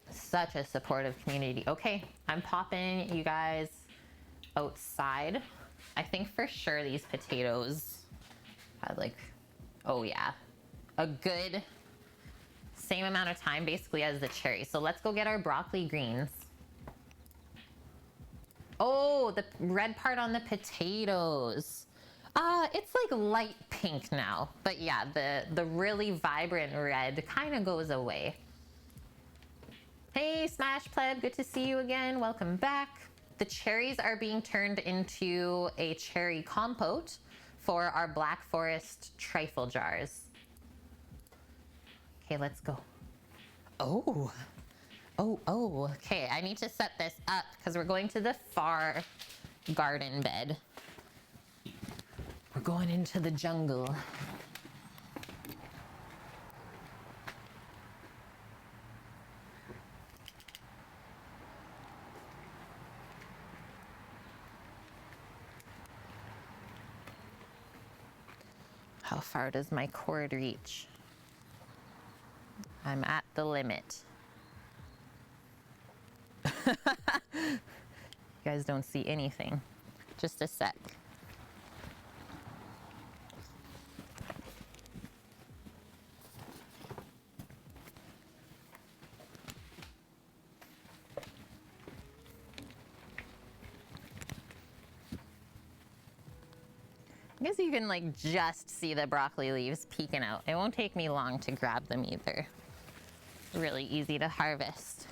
Such a supportive community. Okay, I'm popping you guys outside. I think for sure these potatoes had like, oh yeah, a good same amount of time basically as the cherry. So let's go get our broccoli greens. Oh, the red part on the potatoes. It's like light pink now, but yeah, the really vibrant red kind of goes away. Hey, Smash Pleb, good to see you again. Welcome back. The cherries are being turned into a cherry compote for our Black Forest Trifle Jars. Okay, let's go. Oh, okay. I need to set this up because we're going to the far garden bed. We're going into the jungle. How far does my cord reach? I'm at the limit. You guys don't see anything. Just a sec. I guess you can like just see the broccoli leaves peeking out. It won't take me long to grab them either. Really easy to harvest.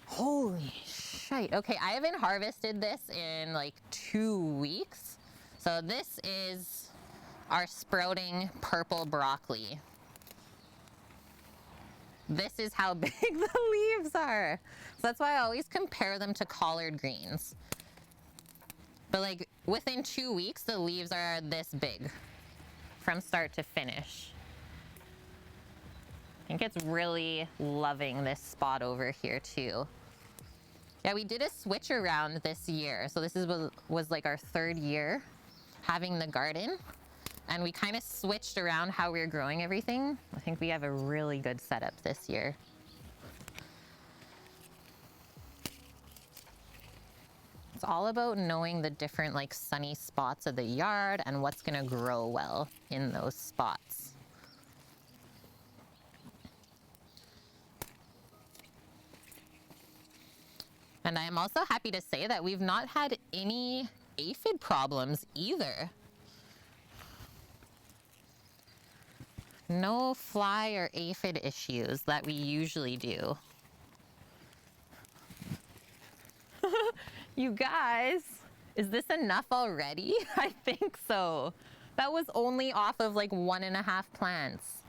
Holy shite. Okay, I haven't harvested this in like 2 weeks. So this is our sprouting purple broccoli. This is how big the leaves are. So that's why I always compare them to collard greens. But like within 2 weeks, the leaves are this big from start to finish. I think it's really loving this spot over here too. Yeah, we did a switch around this year. So this was like our 3rd year having the garden. And we kind of switched around how we were growing everything. I think we have a really good setup this year. It's all about knowing the different like sunny spots of the yard and what's gonna grow well in those spots. And I am also happy to say that we've not had any aphid problems either. No fly or aphid issues that we usually do. You guys, is this enough already? I think so. That was only off of like 1.5 plants.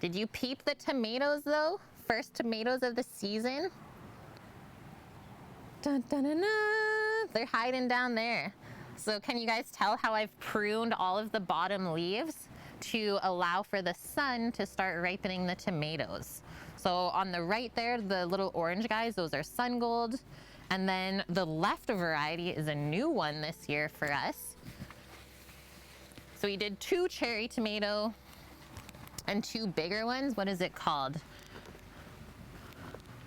Did you peep the tomatoes though? First tomatoes of the season. Dun, dun, dun, dun. They're hiding down there. So can you guys tell how I've pruned all of the bottom leaves to allow for the sun to start ripening the tomatoes? So on the right there, the little orange guys, those are sun gold. And then the left variety is a new one this year for us. So we did 2 cherry tomato and 2 bigger ones. What is it called?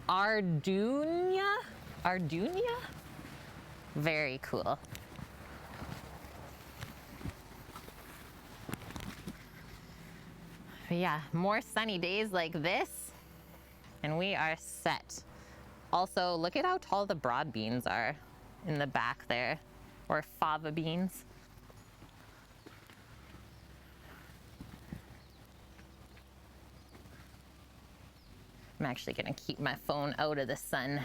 Ardunia? Ardunia? Very cool. But yeah, more sunny days like this, and we are set. Also, look at how tall the broad beans are in the back there, or fava beans. I'm actually gonna keep my phone out of the sun.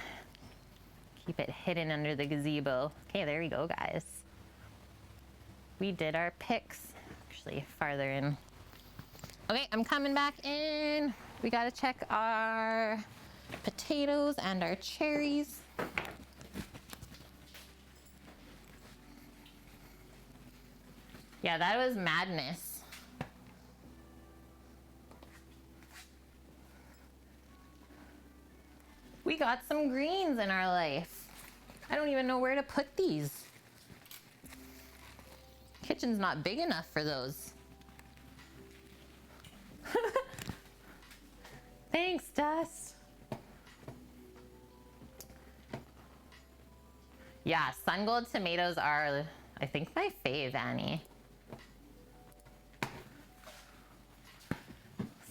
Keep it hidden under the gazebo. Okay, there we go, guys. We did our picks. Actually, farther in. Okay, I'm coming back in. We gotta check our potatoes and our cherries. Yeah, that was madness. We got some greens in our life. I don't even know where to put these. Kitchen's not big enough for those. Thanks, Dust. Yeah, sun gold tomatoes are, I think, my fave, Annie.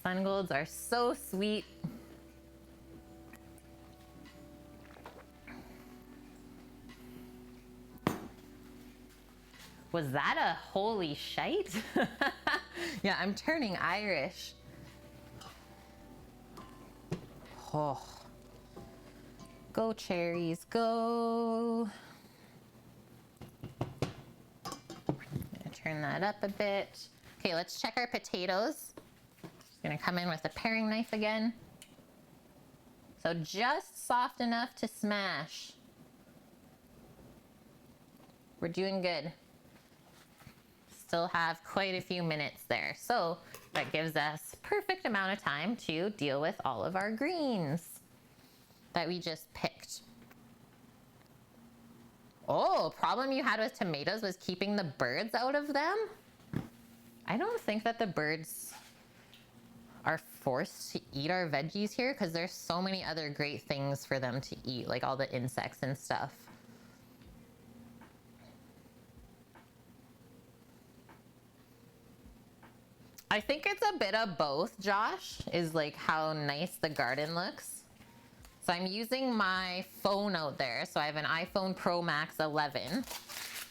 Sun golds are so sweet. Was that a holy shite? Yeah, I'm turning Irish. Oh. Go cherries, go. Turn that up a bit. Okay, let's check our potatoes. Just gonna come in with a paring knife again. So just soft enough to smash. We're doing good. Still have quite a few minutes there. So that gives us perfect amount of time to deal with all of our greens that we just picked. Oh, problem you had with tomatoes was keeping the birds out of them? I don't think that the birds are forced to eat our veggies here because there's so many other great things for them to eat, like all the insects and stuff. I think it's a bit of both, Josh, is like how nice the garden looks. So I'm using my phone out there. So I have an iPhone Pro Max 11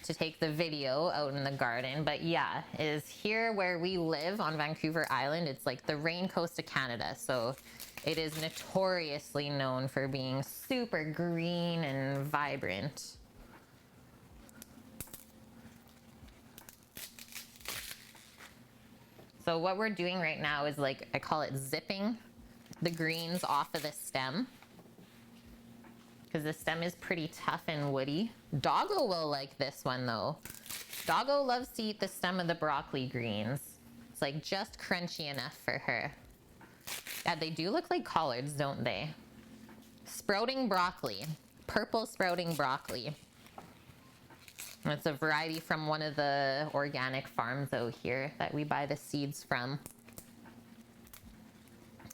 to take the video out in the garden. But yeah, is here where we live on Vancouver Island. It's like the rain coast of Canada. So it is notoriously known for being super green and vibrant. So what we're doing right now is, like, I call it zipping the greens off of the stem, because the stem is pretty tough and woody. Doggo will like this one though. Doggo loves to eat the stem of the broccoli greens. It's like just crunchy enough for her. Yeah, they do look like collards, don't they? Sprouting broccoli, purple sprouting broccoli. It's a variety from one of the organic farms out here that we buy the seeds from.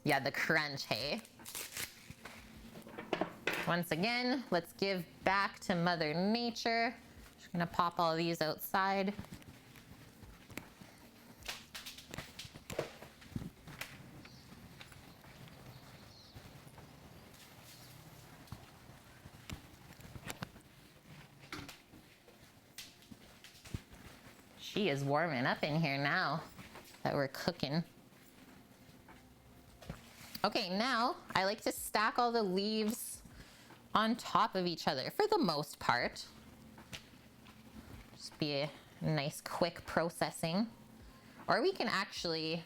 Yeah, the crunch, hey? Once again, let's give back to Mother Nature. Just gonna pop all these outside. She is warming up in here now that we're cooking. Okay, now I like to stack all the leaves on top of each other for the most part. Just be a nice quick processing. Or we can actually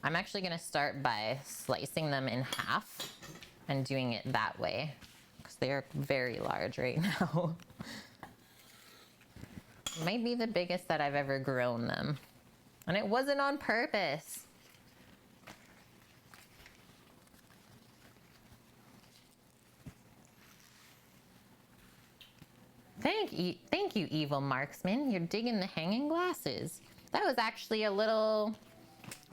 I'm actually gonna start by slicing them in half and doing it that way because they're very large right now. Might be the biggest that I've ever grown them. And it wasn't on purpose. Thank you, evil marksman. You're digging the hanging glasses. That was actually a little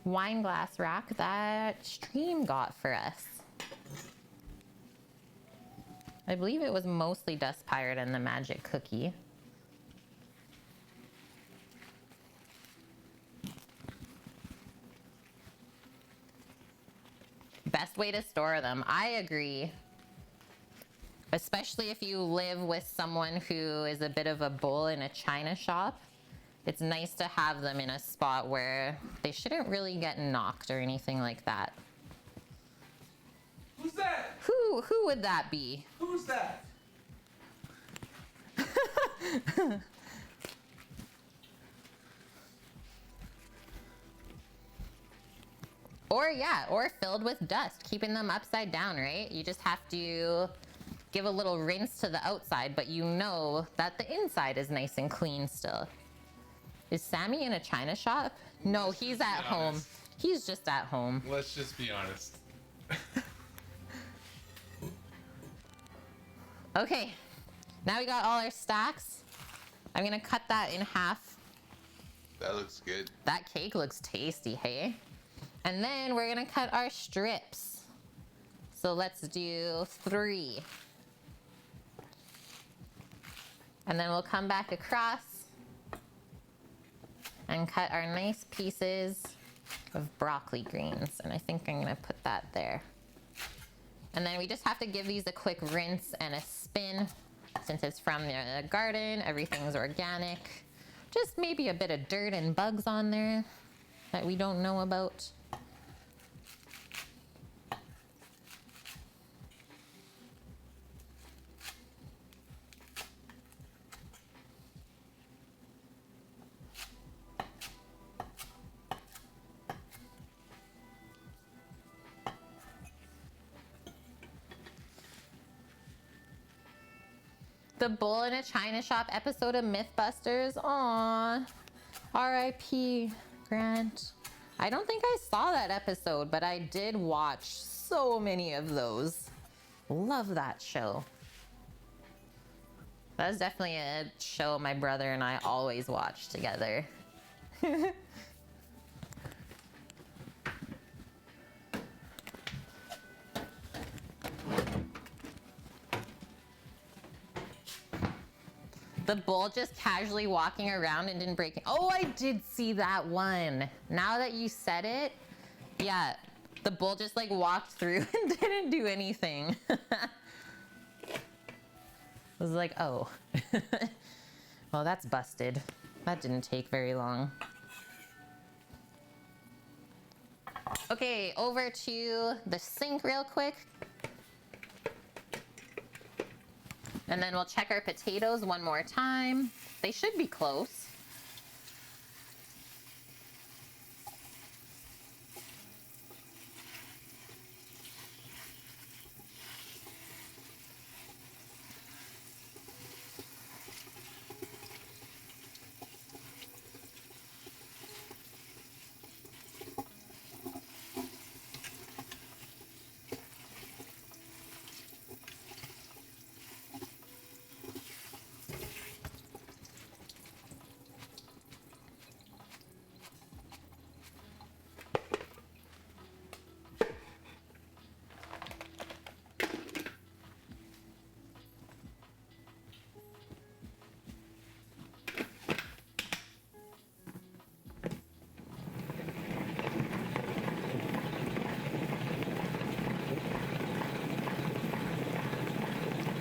wine glass rack that Stream got for us. I believe it was mostly Dust Pirate and the Magic Cookie. Best way to store them. I agree. Especially if you live with someone who is a bit of a bull in a china shop. It's nice to have them in a spot where they shouldn't really get knocked or anything like that. Who's that? Who would that be? Who's that? Or filled with dust, keeping them upside down, right? You just have to give a little rinse to the outside, but you know that the inside is nice and clean still. Is Sammy in a china shop? No, he's at home. He's just at home. Let's just be honest. Okay, now we got all our stacks. I'm gonna cut that in half. That looks good. That cake looks tasty, hey? And then we're gonna cut our strips. So let's do 3. And then we'll come back across and cut our nice pieces of broccoli greens. And I think I'm gonna put that there. And then we just have to give these a quick rinse and a spin. Since it's from the garden, everything's organic. Just maybe a bit of dirt and bugs on there that we don't know about. The Bull in a China Shop episode of Mythbusters. Aww. R.I.P. Grant. I don't think I saw that episode, but I did watch so many of those. Love that show. That was definitely a show my brother and I always watched together. The bull just casually walking around and didn't break it. Oh, I did see that one. Now that you said it, yeah, the bull just like walked through and didn't do anything. I was like, oh. Well, that's busted. That didn't take very long. Okay, over to the sink real quick. And then we'll check our potatoes one more time. They should be close.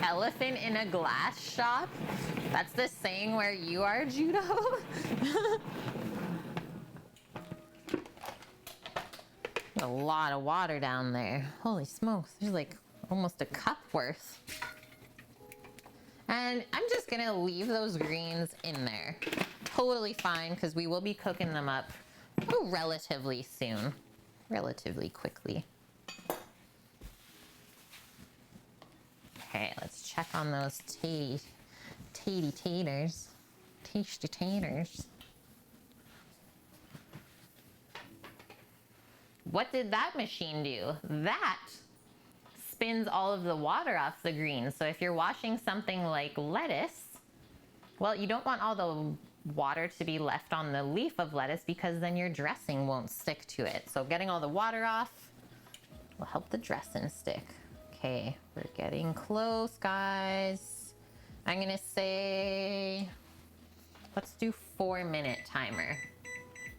Elephant in a glass shop? That's the saying where you are, Judo? A lot of water down there. Holy smokes, there's like almost a cup worth. And I'm just gonna leave those greens in there. Totally fine, because we will be cooking them up relatively soon. relatively quickly. Okay, let's check on those taters. Tasty taters. What did that machine do? That spins all of the water off the greens. So if you're washing something like lettuce, well, you don't want all the water to be left on the leaf of lettuce because then your dressing won't stick to it. So getting all the water off will help the dressing stick. Okay, we're getting close, guys. I'm gonna say, let's do 4-minute timer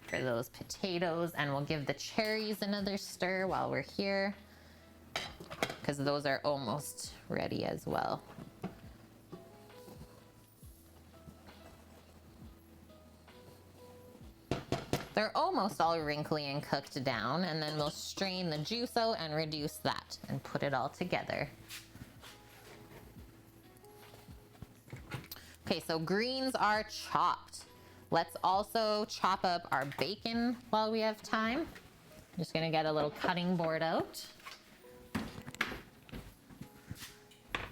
for those potatoes, and we'll give the cherries another stir while we're here because those are almost ready as well. They're almost all wrinkly and cooked down, and then we'll strain the juice out and reduce that and put it all together. Okay, so greens are chopped. Let's also chop up our bacon while we have time. I'm just gonna get a little cutting board out.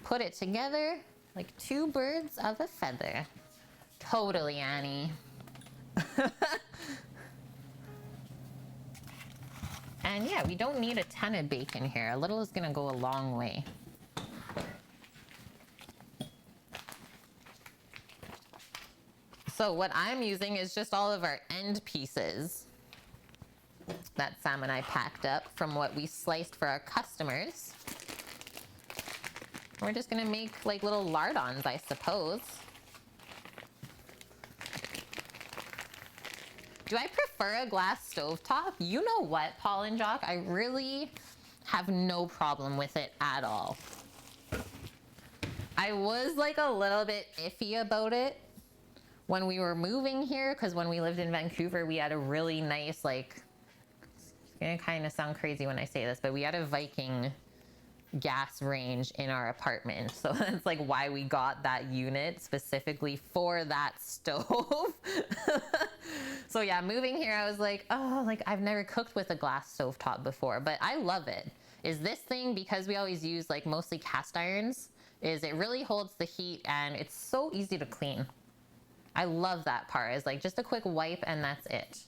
Put it together like 2 birds of a feather. Totally, Annie. And yeah, we don't need a ton of bacon here. A little is gonna go a long way. So what I'm using is just all of our end pieces that Sam and I packed up from what we sliced for our customers. We're just gonna make like little lardons, I suppose. Do I prefer a glass stovetop? You know what, Paul and Jock? I really have no problem with it at all. I was like a little bit iffy about it when we were moving here, because when we lived in Vancouver, we had a really nice, like, it's gonna kind of sound crazy when I say this, but we had a Viking gas range in our apartment. So that's like why we got that unit specifically for that stove. So yeah, moving here, I was like, oh, like I've never cooked with a glass stovetop before, but I love it. Is this thing, because we always use like mostly cast irons, is it really holds the heat and it's so easy to clean. I love that part. It's like just a quick wipe and that's it.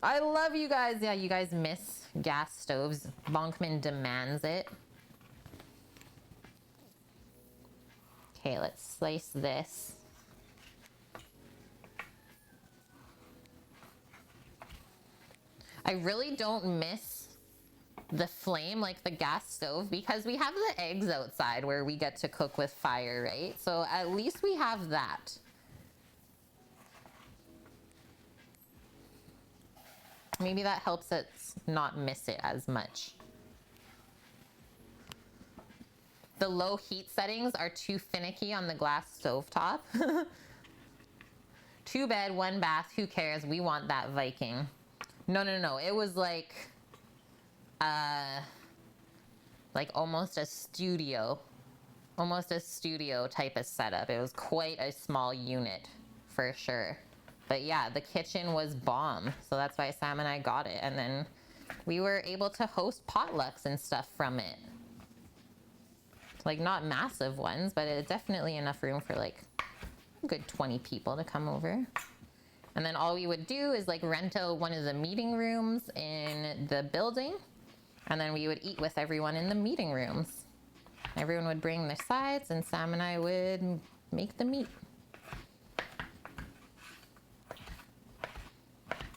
I love you guys. Yeah, you guys miss gas stoves. Bonkman demands it. Okay, let's slice this. I really don't miss the flame like the gas stove because we have the eggs outside where we get to cook with fire, right? So at least we have that. Maybe that helps us not miss it as much. The low heat settings are too finicky on the glass stovetop. 2 bed, 1 bath, who cares? We want that Viking. No. It was like almost a studio type of setup. It was quite a small unit for sure. But yeah, the kitchen was bomb. So that's why Sam and I got it. And then we were able to host potlucks and stuff from it. Like not massive ones, but it's definitely enough room for like a good 20 people to come over. And then all we would do is like rent out one of the meeting rooms in the building. And then we would eat with everyone in the meeting rooms. Everyone would bring their sides and Sam and I would make the meat.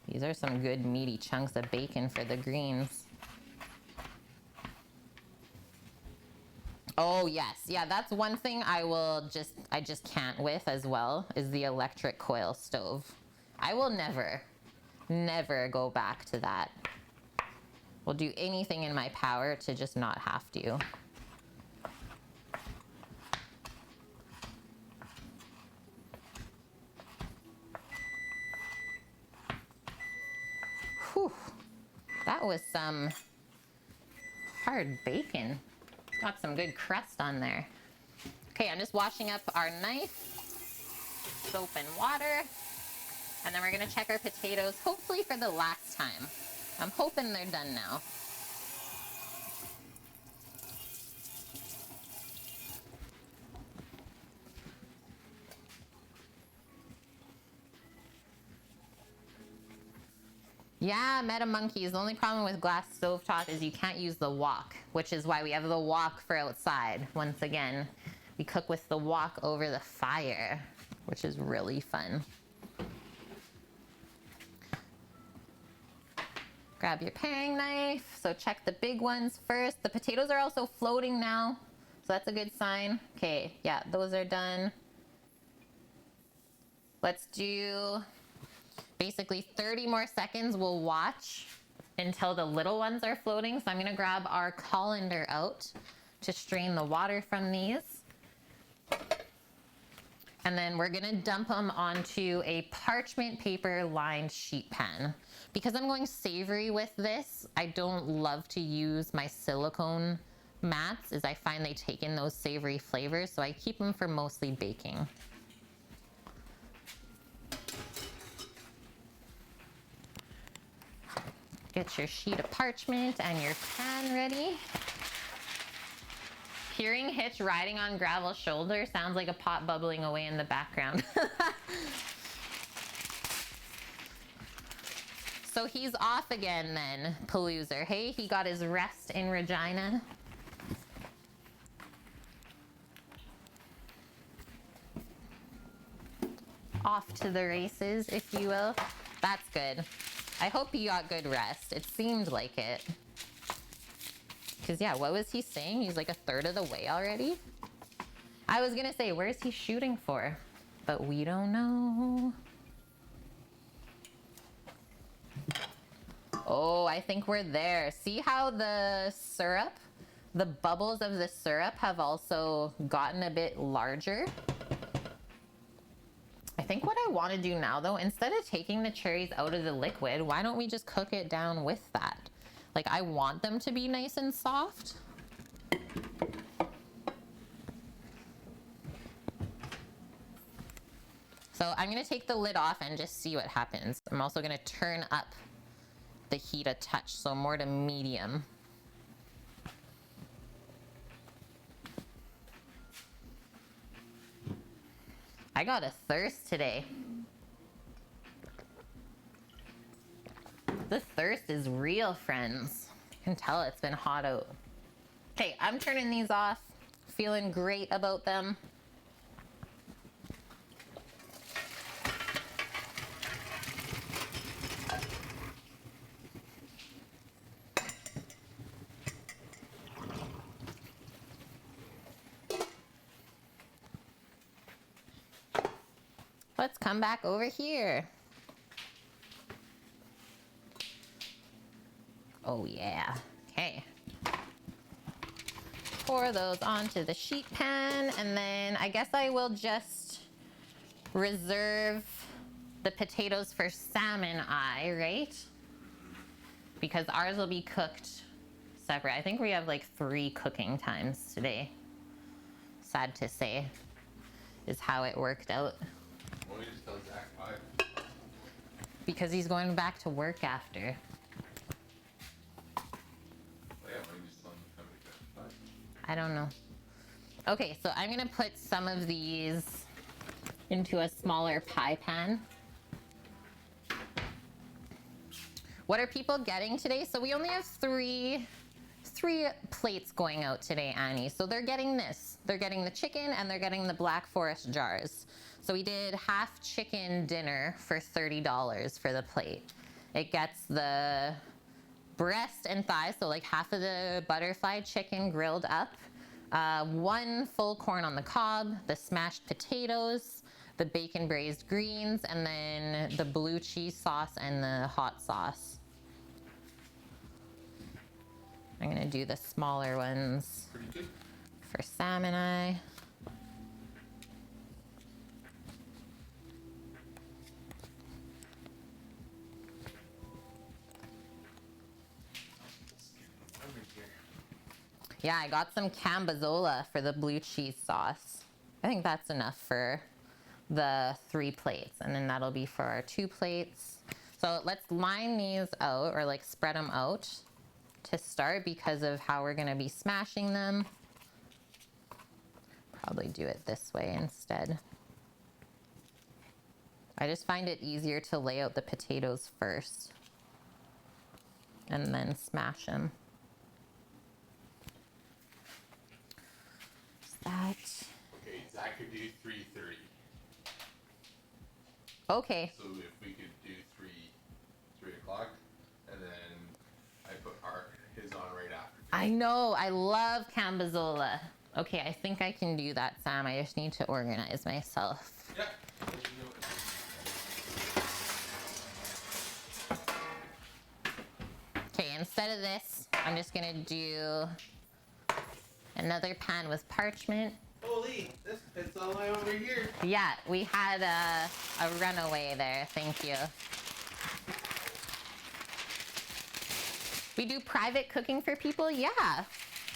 These are some good meaty chunks of bacon for the greens. Oh yes, yeah, that's one thing I just can't with as well, is the electric coil stove. I will never go back to that. Will do anything in my power to just not have to. Whew, that was some hard bacon. It's got some good crust on there. Okay, I'm just washing up our knife, soap and water. And then we're gonna check our potatoes, hopefully for the last time. I'm hoping they're done now. Yeah, Meta Monkeys. The only problem with glass stovetop is you can't use the wok, which is why we have the wok for outside. Once again, we cook with the wok over the fire, which is really fun. Grab your paring knife. So check the big ones first. The potatoes are also floating now, so that's a good sign. Okay, yeah, those are done. Let's do basically 30 more seconds. We'll watch until the little ones are floating. So I'm gonna grab our colander out to strain the water from these. And then we're gonna dump them onto a parchment paper lined sheet pan. Because I'm going savory with this, I don't love to use my silicone mats, as I find they take in those savory flavors, so I keep them for mostly baking. Get your sheet of parchment and your pan ready. Hearing Hitch riding on Gravel's shoulder sounds like a pot bubbling away in the background. So he's off again then, Paloozer. Hey, he got his rest in Regina. Off to the races, if you will. That's good. I hope he got good rest. It seemed like it. Because, yeah, what was he saying? He's like a third of the way already? I was going to say, where's he shooting for? But we don't know. Oh, I think we're there. See how the syrup, the bubbles of the syrup have also gotten a bit larger? I think what I want to do now, though, instead of taking the cherries out of the liquid, why don't we just cook it down with that? Like, I want them to be nice and soft. So I'm going to take the lid off and just see what happens. I'm also going to turn up the heat a touch, so more to medium. I got a thirst today. The thirst is real, friends. You can tell it's been hot out. Okay, I'm turning these off. Feeling great about them. Let's come back over here. Oh yeah, okay. Pour those onto the sheet pan, and then I guess I will just reserve the potatoes for salmon eye, right? Because ours will be cooked separate. I think we have like 3 cooking times today. Sad to say, is how it worked out. Why don't you just tell Zach 5? Because he's going back to work after. Yeah, why don't you just tell him to come back at 5? I don't know. Okay, so I'm gonna put some of these into a smaller pie pan. What are people getting today? So we only have three plates going out today, Annie. So they're getting this. They're getting the chicken and they're getting the Black Forest jars. So we did half chicken dinner for $30 for the plate. It gets the breast and thighs, so like half of the butterfly chicken grilled up, 1 full corn on the cob, the smashed potatoes, the bacon braised greens, and then the blue cheese sauce and the hot sauce. I'm gonna do the smaller ones Pretty good. for salmon eye. Yeah, I got some cambazola for the blue cheese sauce. I think that's enough for the 3 plates, and then that'll be for our 2 plates. So let's line these out, or like spread them out to start because of how we're gonna be smashing them. Probably do it this way instead. I just find it easier to lay out the potatoes first and then smash them. That. Okay, Zach could do 3:30. Okay. So if we could do 3 o'clock, and then I put his on right after. I know, I love Cambazola. Okay, I think I can do that, Sam. I just need to organize myself. Yeah. Okay, instead of this, I'm just gonna do another pan with parchment. Holy, this fits all the way over here. Yeah, we had a runaway there, thank you. We do private cooking for people? Yeah.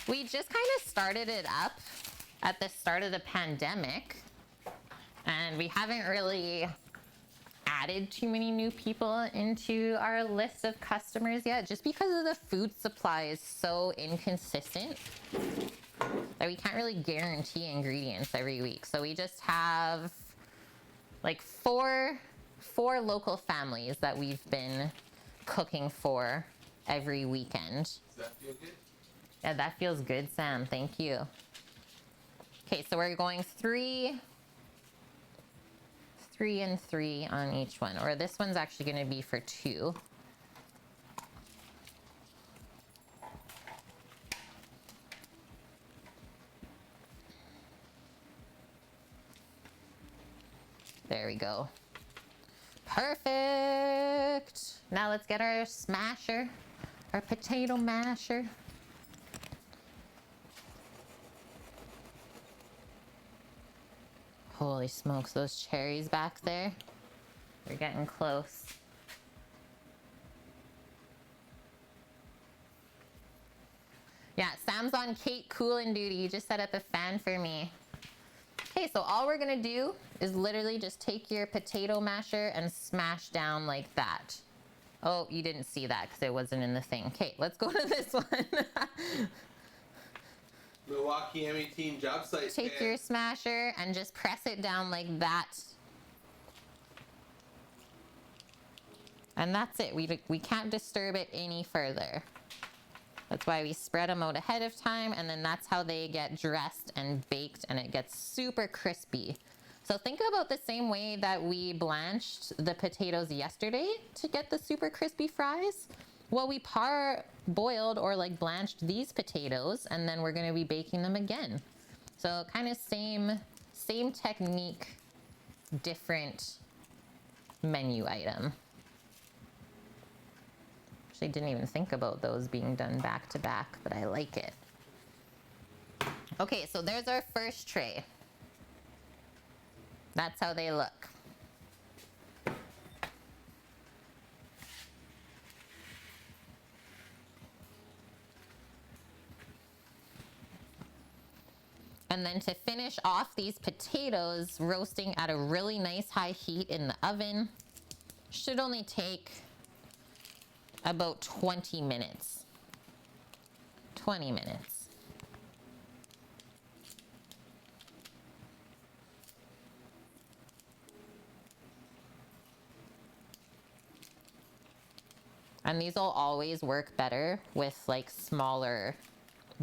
We just kind of started it up at the start of the pandemic, and we haven't really added too many new people into our list of customers yet, just because of the food supply is so inconsistent that we can't really guarantee ingredients every week. So we just have like four local families that we've been cooking for every weekend. Does that feel good? Yeah, that feels good, Sam. Thank you. Okay, so we're going 3 and 3 on each one, or this one's actually going to be for 2. There we go. Perfect. Now let's get our smasher, our potato masher. Holy smokes, those cherries back there, they're getting close. Yeah, Sam's on Kate Coolin duty. You just set up a fan for me. Okay, so all we're gonna do is literally just take your potato masher and smash down like that. Oh, you didn't see that because it wasn't in the thing. Okay, let's go to this one. Milwaukee M18 job site. Take your smasher and just press it down like that. And that's it. We can't disturb it any further. That's why we spread them out ahead of time, and then that's how they get dressed and baked, and it gets super crispy. So think about the same way that we blanched the potatoes yesterday to get the super crispy fries. Well, we boiled or like blanched these potatoes, and then we're gonna be baking them again. So kind of same technique, different menu item. Actually didn't even think about those being done back to back, but I like it. Okay, so there's our first tray. That's how they look. And then to finish off these potatoes, roasting at a really nice high heat in the oven, should only take about 20 minutes. 20 minutes. And these will always work better with like smaller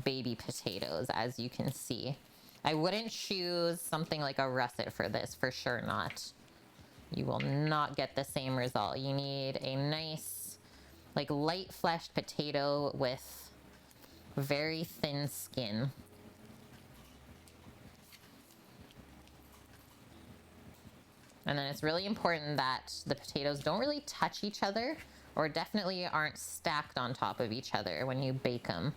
baby potatoes, as you can see. I wouldn't choose something like a russet for this, for sure not. You will not get the same result. You need a nice, like light fleshed potato with very thin skin. And then it's really important that the potatoes don't really touch each other, or definitely aren't stacked on top of each other when you bake them.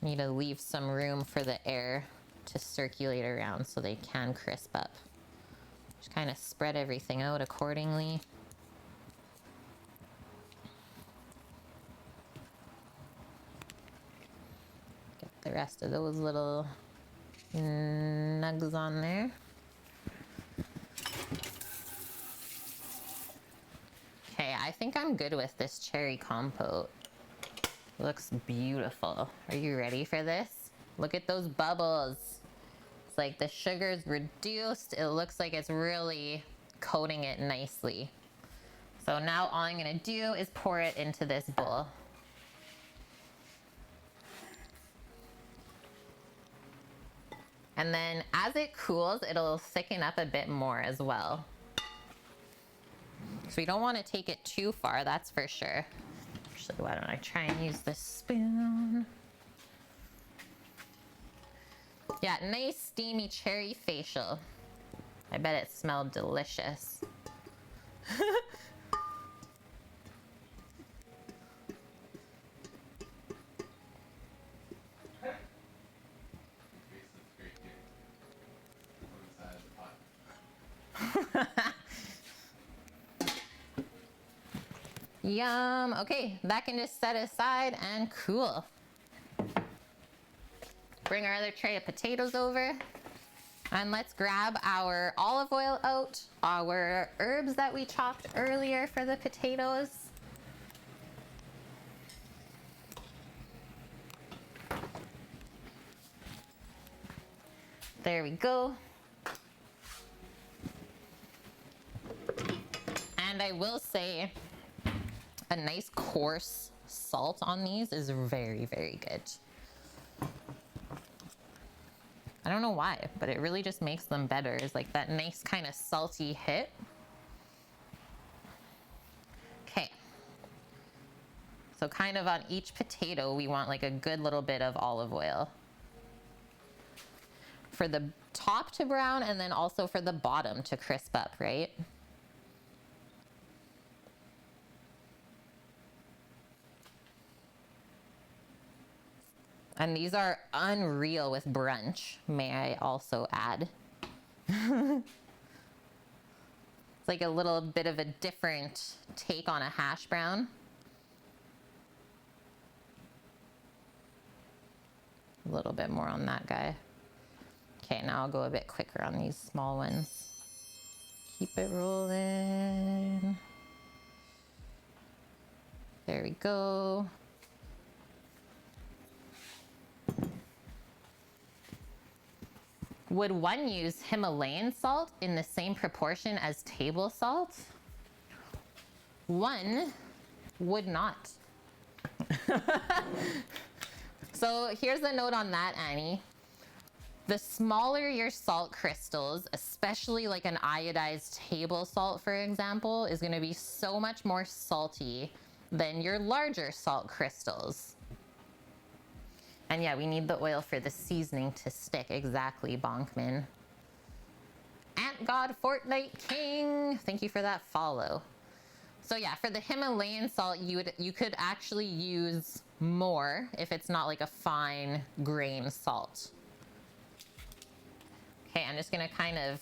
You need to leave some room for the air to circulate around so they can crisp up. Just kind of spread everything out accordingly. Get the rest of those little nugs on there. Okay, I think I'm good with this cherry compote. Looks beautiful. Are you ready for this? Look at those bubbles. It's like the sugar's reduced. It looks like it's really coating it nicely. So now all I'm gonna do is pour it into this bowl. And then as it cools, it'll thicken up a bit more as well. So you don't want to take it too far, that's for sure. Actually, why don't I try and use this spoon? Yeah, nice steamy cherry facial. I bet it smelled delicious. Yum. Okay, that can just set aside and cool. Bring our other tray of potatoes over. And let's grab our olive oil out, our herbs that we chopped earlier for the potatoes. There we go. And I will say, a nice coarse salt on these is very, very good. I don't know why, but it really just makes them better. It's like that nice kind of salty hit. Okay. So kind of on each potato, we want like a good little bit of olive oil. For the top to brown and then also for the bottom to crisp up, right? And these are unreal with brunch, may I also add. It's like a little bit of a different take on a hash brown. A little bit more on that guy. Okay, now I'll go a bit quicker on these small ones. Keep it rolling. There we go. Would one use Himalayan salt in the same proportion as table salt? One would not. So here's a note on that, Annie. The smaller your salt crystals, especially like an iodized table salt, for example, is gonna be so much more salty than your larger salt crystals. And yeah, we need the oil for the seasoning to stick. Exactly, Bonkman. Ant God Fortnite King, thank you for that follow. So yeah, for the Himalayan salt, you could actually use more if it's not like a fine grain salt. Okay, I'm just gonna kind of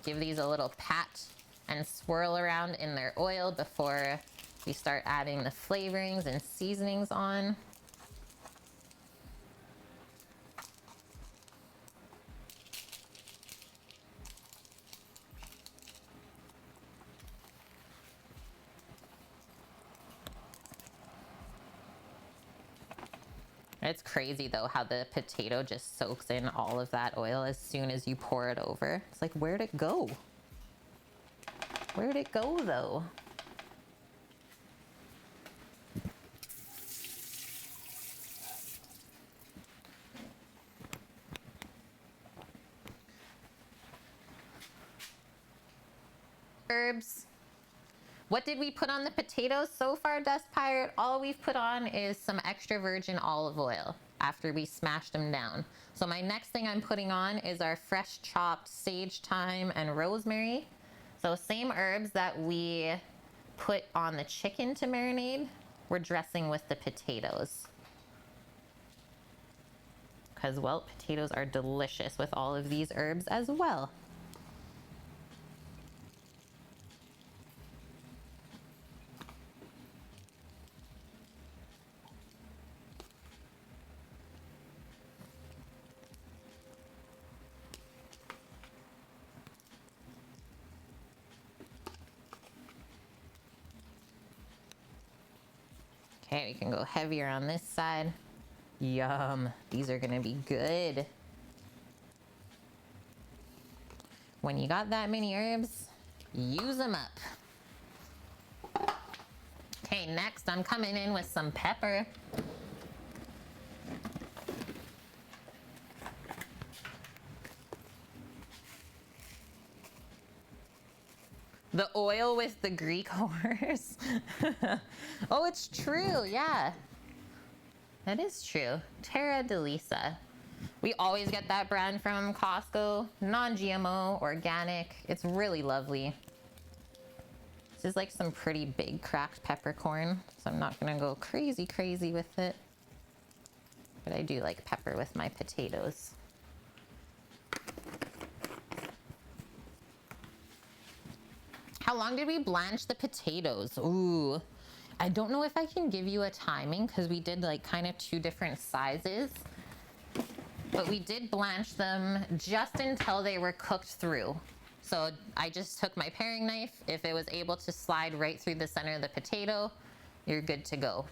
give these a little pat and swirl around in their oil before we start adding the flavorings and seasonings on. It's crazy though how the potato just soaks in all of that oil as soon as you pour it over. It's like, where'd it go? Where'd it go though? Herbs. What did we put on the potatoes so far, Dust Pirate? All we've put on is some extra virgin olive oil after we smashed them down. So my next thing I'm putting on is our fresh chopped sage, thyme, and rosemary. So same herbs that we put on the chicken to marinate, we're dressing with the potatoes. Because, well, potatoes are delicious with all of these herbs as well. Okay, we can go heavier on this side. Yum. These are gonna be good. When you got that many herbs, use them up. Okay, next I'm coming in with some pepper. The oil with the Greek horse. Oh, it's true, yeah. That is true. Terra Delisa. We always get that brand from Costco. Non-GMO, organic. It's really lovely. This is like some pretty big cracked peppercorn, so I'm not gonna go crazy with it. But I do like pepper with my potatoes. How long did we blanch the potatoes? Ooh, I don't know if I can give you a timing because we did like kind of 2 different sizes. But we did blanch them just until they were cooked through. So I just took my paring knife. If it was able to slide right through the center of the potato, you're good to go.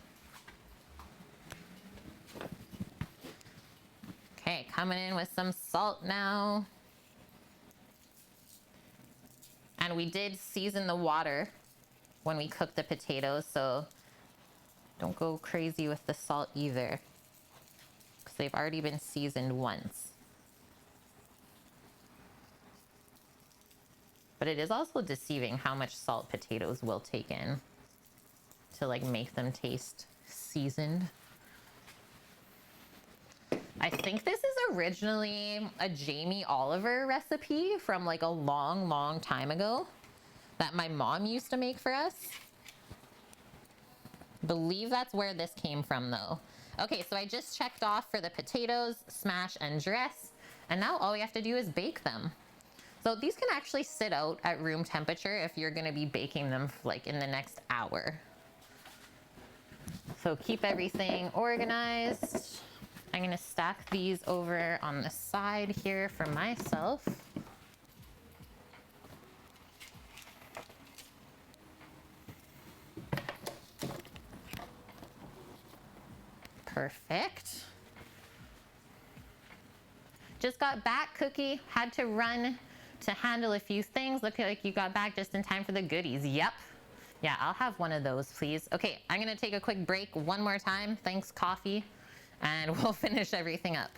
Okay, coming in with some salt now. And we did season the water when we cooked the potatoes, so don't go crazy with the salt either, because they've already been seasoned once. But it is also deceiving how much salt potatoes will take in to like make them taste seasoned. I think this is originally a Jamie Oliver recipe from like a long time ago that my mom used to make for us. Believe that's where this came from though. Okay, so I just checked off for the potatoes, smash and dress, and now all we have to do is bake them. So these can actually sit out at room temperature if you're gonna be baking them like in the next hour. So keep everything organized. I'm gonna stack these over on the side here for myself. Perfect. Just got back, Cookie. Had to run to handle a few things. Look like you got back just in time for the goodies. Yep. Yeah, I'll have one of those, please. Okay, I'm gonna take a quick break one more time. Thanks, coffee. And we'll finish everything up.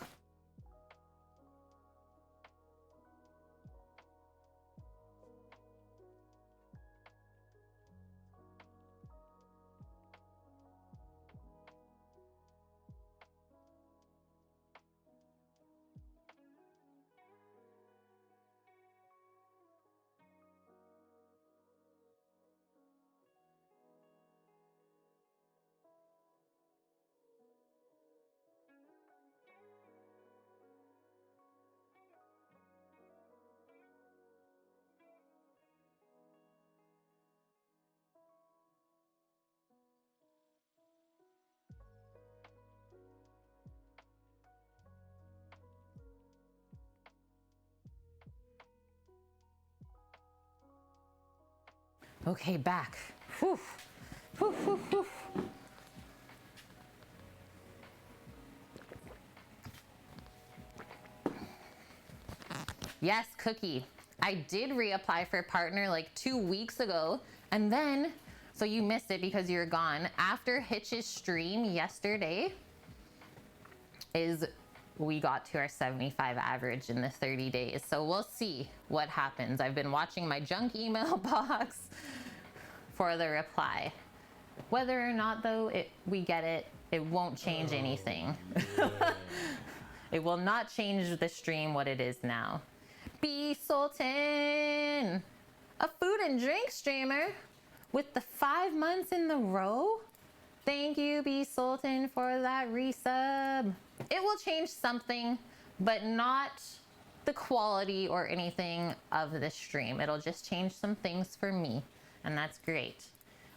Okay, back. Whew. Whew, whew, whew. Yes, Cookie. I did reapply for a partner like 2 weeks ago, and then, so you missed it because you're gone. After Hitch's stream yesterday we got to our 75 average in the 30 days. So we'll see what happens. I've been watching my junk email box for the reply. Whether or not though we get it, it won't change anything. Yeah. It will not change the stream what it is now. B Sultan, a food and drink streamer with the 5 months in the row. Thank you, B Sultan, for that resub. It will change something, but not the quality or anything of the stream. It'll just change some things for me, and that's great.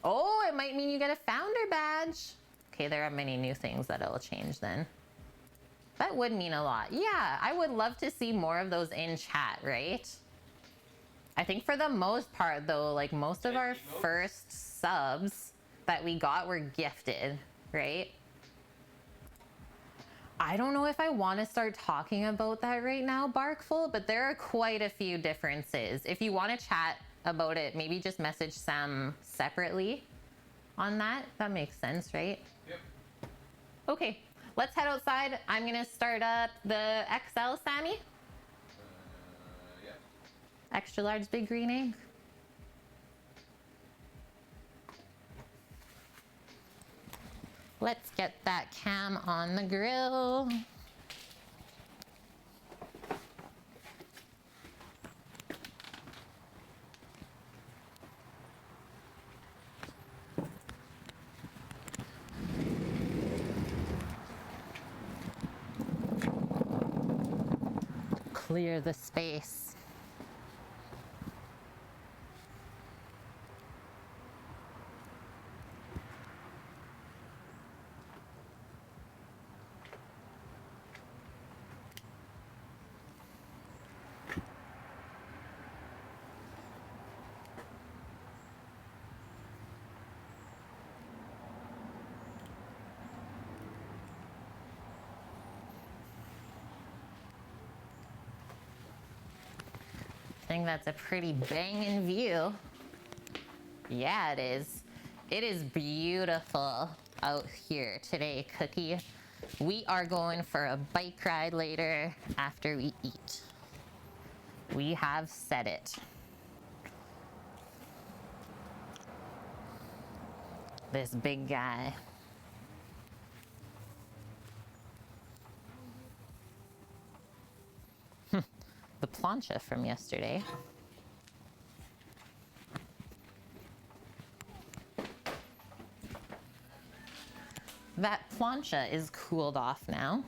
Oh, it might mean you get a founder badge. Okay, there are many new things that it'll change then. That would mean a lot. Yeah, I would love to see more of those in chat, right? I think for the most part though, like most of our first subs that we got were gifted. right? I don't know if I want to start talking about that right now, Barkful, but there are quite a few differences. If you want to chat about it, maybe just message Sam separately on that. That makes sense, right? Yep. Okay, let's head outside. I'm gonna start up the XL, Sammy. Yeah. Extra large big green egg. Let's get that cam on the grill. Clear the space. I think that's a pretty banging view. Yeah, it is. It is beautiful out here today, Cookie. We are going for a bike ride later after we eat. We have said it. This big guy. The plancha from yesterday. That plancha is cooled off now.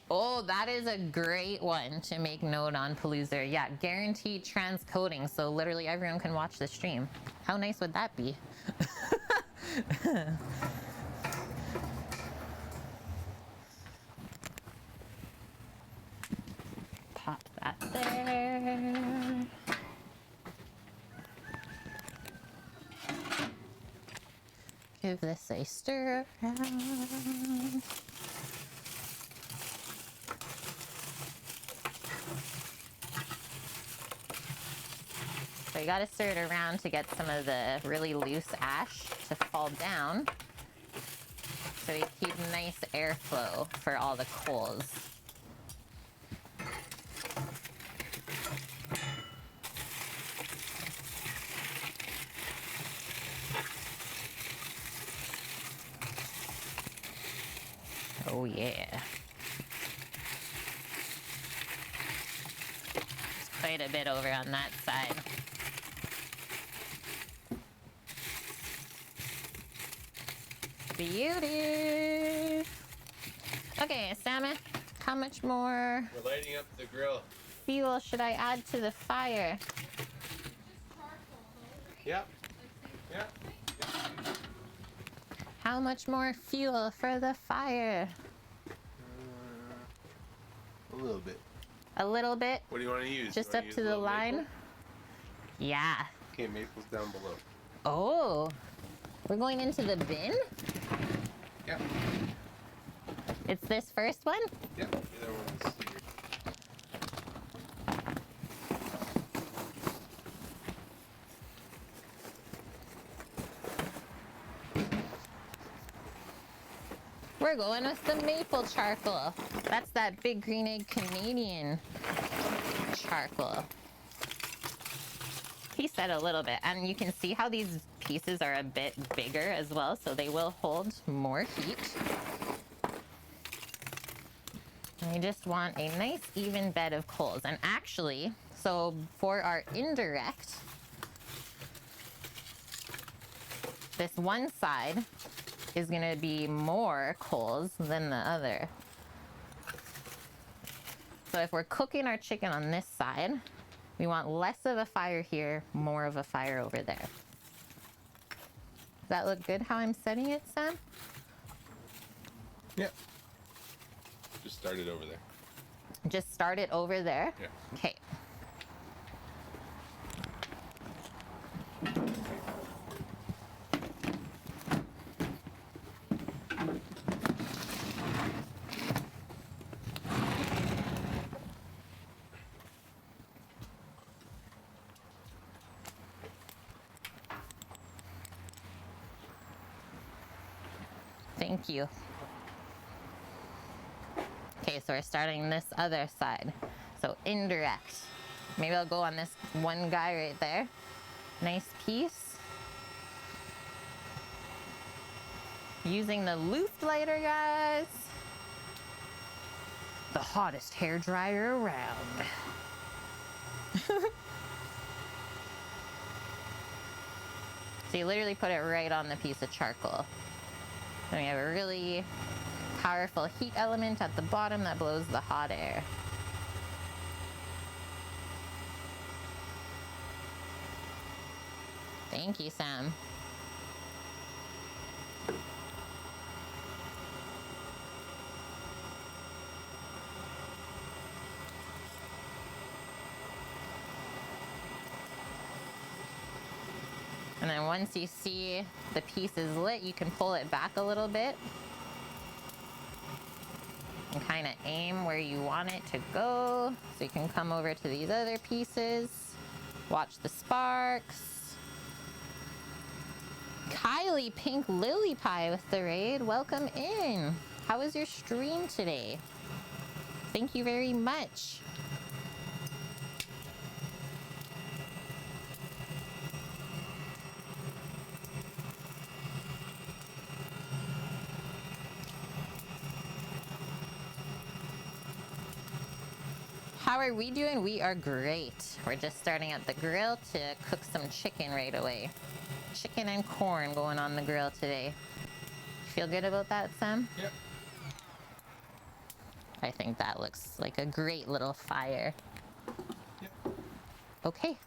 Oh, that is a great one to make note on, Paloozer. Yeah, guaranteed transcoding, so literally everyone can watch the stream. How nice would that be? Pop that there. Give this a stir around. So you gotta stir it around to get some of the really loose ash to fall down. So you keep nice airflow for all the coals. Oh yeah. There's quite a bit over on that side. Beauty. Okay, Salmon, how much more We're lighting up the grill. fuel should I add to the fire? Yep. Yeah. How much more fuel for the fire? A little bit. A little bit? What do you want to use? Just You up wanna use to a the little line? maple? Yeah. Okay, maple's down below. Oh, we're going into the bin? Yep. It's this first one? Yep. The other one's here. We're going with the maple charcoal. That's that big green egg Canadian charcoal. He said a little bit, and you can see how these pieces are a bit bigger as well, so they will hold more heat. And you just want a nice even bed of coals. And actually, so for our indirect, this one side is gonna be more coals than the other. So if we're cooking our chicken on this side, we want less of a fire here, more of a fire over there. Does that look good how I'm setting it, Sam? Yep. Just start it over there. Just start it over there? Yeah. Okay. Thank you. Okay, so we're starting this other side. So indirect. Maybe I'll go on this one guy right there. Nice piece. Using the Luft lighter, guys. The hottest hair dryer around. So you literally put it right on the piece of charcoal. Then we have a really powerful heat element at the bottom that blows the hot air. Thank you, Sam. And then once you see the piece is lit, you can pull it back a little bit and kind of aim where you want it to go. So you can come over to these other pieces, watch the sparks. Kylie Pink Lily Pie with the raid, welcome in. How was your stream today? Thank you very much. How are we doing? We are great. We're just starting at the grill to cook some chicken right away. Chicken and corn going on the grill today. Feel good about that, Sam? Yep. I think that looks like a great little fire. Yep. Okay,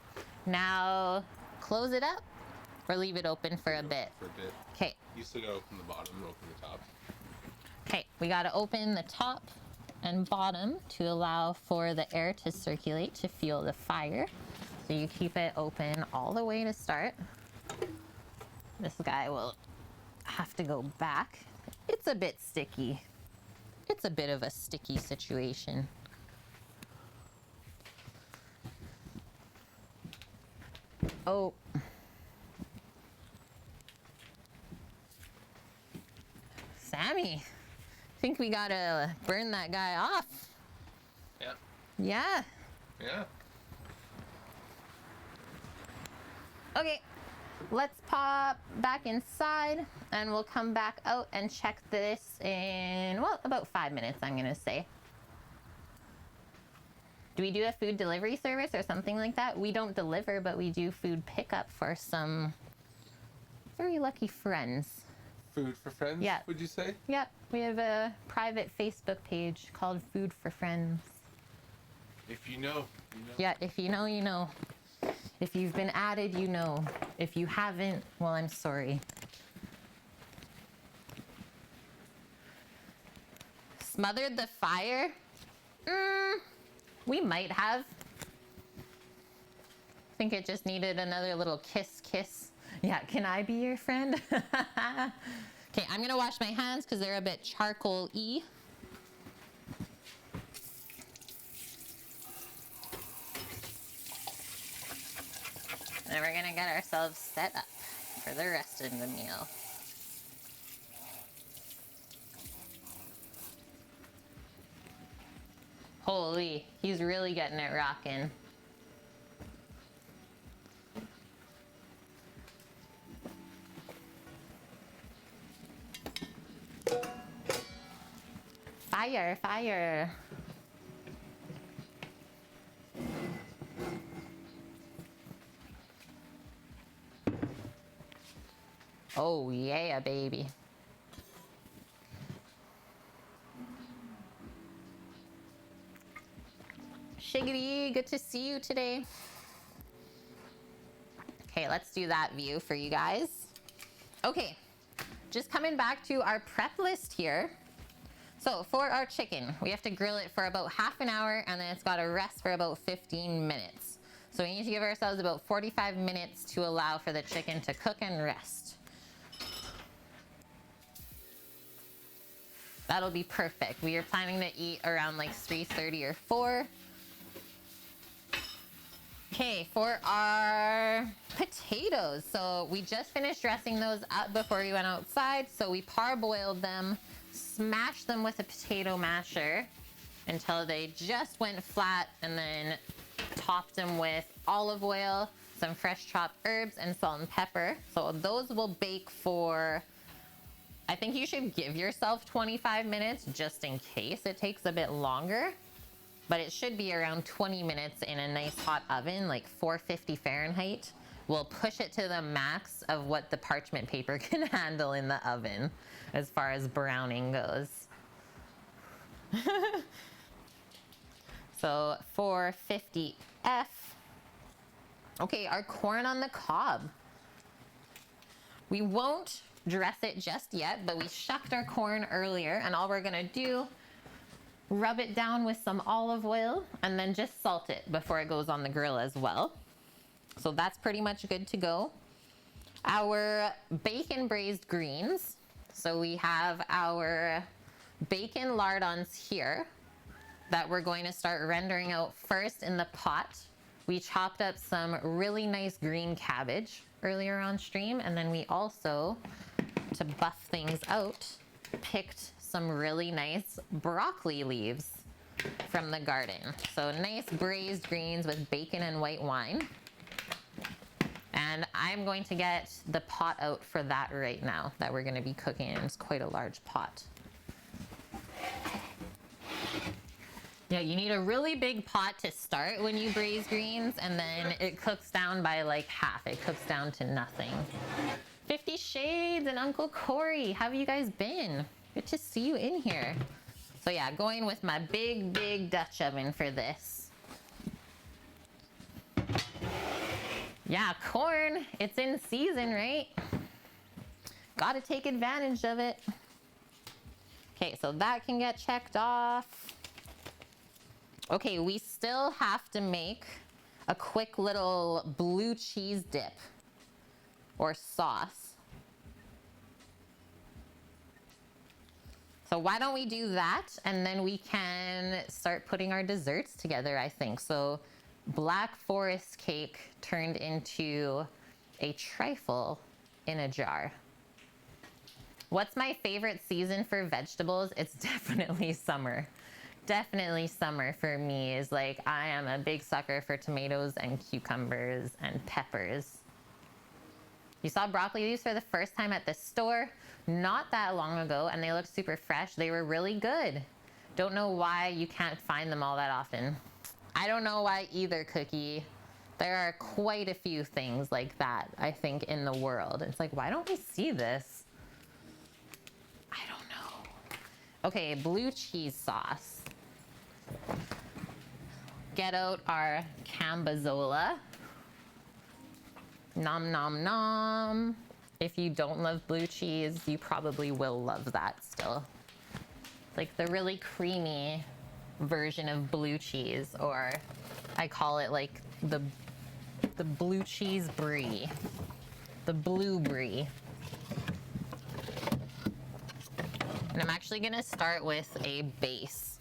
now close it up or leave it open for a bit. For a bit. Okay. You still gotta open the bottom and open the top. Okay, we gotta open the top and bottom to allow for the air to circulate to fuel the fire. So you keep it open all the way to start. This guy will have to go back. It's a bit sticky. It's a bit of a sticky situation. Oh. Sammy, I think we gotta burn that guy off. Yeah. Yeah. Yeah. Okay, let's pop back inside and we'll come back out and check this in, well, about 5 minutes, I'm gonna say. Do we do a food delivery service or something like that? We don't deliver, but we do food pickup for some very lucky friends. Food for friends? Yeah. Would you say? Yep, we have a private Facebook page called Food for Friends. If you know, you know. Yeah, if you know, you know. If you've been added, you know. If you haven't, well, I'm sorry. Smothered the fire? We might have. I think it just needed another little kiss. Yeah, can I be your friend? Okay, I'm gonna wash my hands because they're a bit charcoal-y. And we're gonna get ourselves set up for the rest of the meal. Holy, he's really getting it rocking. Fire, fire. Oh yeah, baby. Shiggity, good to see you today. Okay, let's do that view for you guys. Okay, just coming back to our prep list here. So for our chicken, we have to grill it for about half an hour and then it's got to rest for about 15 minutes. So we need to give ourselves about 45 minutes to allow for the chicken to cook and rest. That'll be perfect. We are planning to eat around like 3:30 or 4. Okay, for our potatoes, so we just finished dressing those up before we went outside. So we parboiled them, smashed them with a potato masher until they just went flat, and then topped them with olive oil, some fresh chopped herbs, and salt and pepper. So those will bake for, I think you should give yourself 25 minutes just in case it takes a bit longer. But it should be around 20 minutes in a nice hot oven, like 450 Fahrenheit. We'll push it to the max of what the parchment paper can handle in the oven as far as browning goes. So 450F. Okay, our corn on the cob. We won't dress it just yet, but we shucked our corn earlier, and all we're gonna do, rub it down with some olive oil and then just salt it before it goes on the grill as well. So that's pretty much good to go. Our bacon braised greens. So we have our bacon lardons here that we're going to start rendering out first in the pot. We chopped up some really nice green cabbage earlier on stream, and then we also, to buff things out, picked some really nice broccoli leaves from the garden. So nice braised greens with bacon and white wine. And I'm going to get the pot out for that right now that we're going to be cooking in. It's quite a large pot. Yeah, you need a really big pot to start when you braise greens, and then it cooks down by like half. It cooks down to nothing. 50 Shades and Uncle Corey, how have you guys been? Good to see you in here. So yeah, going with my big Dutch oven for this. Yeah, corn, it's in season, right? Gotta take advantage of it. Okay, so that can get checked off. Okay, we still have to make a quick little blue cheese dip or sauce. So why don't we do that, and then we can start putting our desserts together, I think. So Black Forest cake turned into a trifle in a jar. What's my favorite season for vegetables? It's definitely summer. Definitely summer for me is like, I am a big sucker for tomatoes and cucumbers and peppers. You saw broccoli leaves for the first time at the store not that long ago, and they looked super fresh. They were really good. Don't know why you can't find them all that often. I don't know why either, Cookie. There are quite a few things like that, I think, in the world. It's like, why don't we see this? I don't know. Okay, blue cheese sauce. Get out our cambazola. Nom nom nom. If you don't love blue cheese, you probably will love that still. It's like the really creamy version of blue cheese, or I call it like the blue cheese brie, the blue brie. And I'm actually gonna start with a base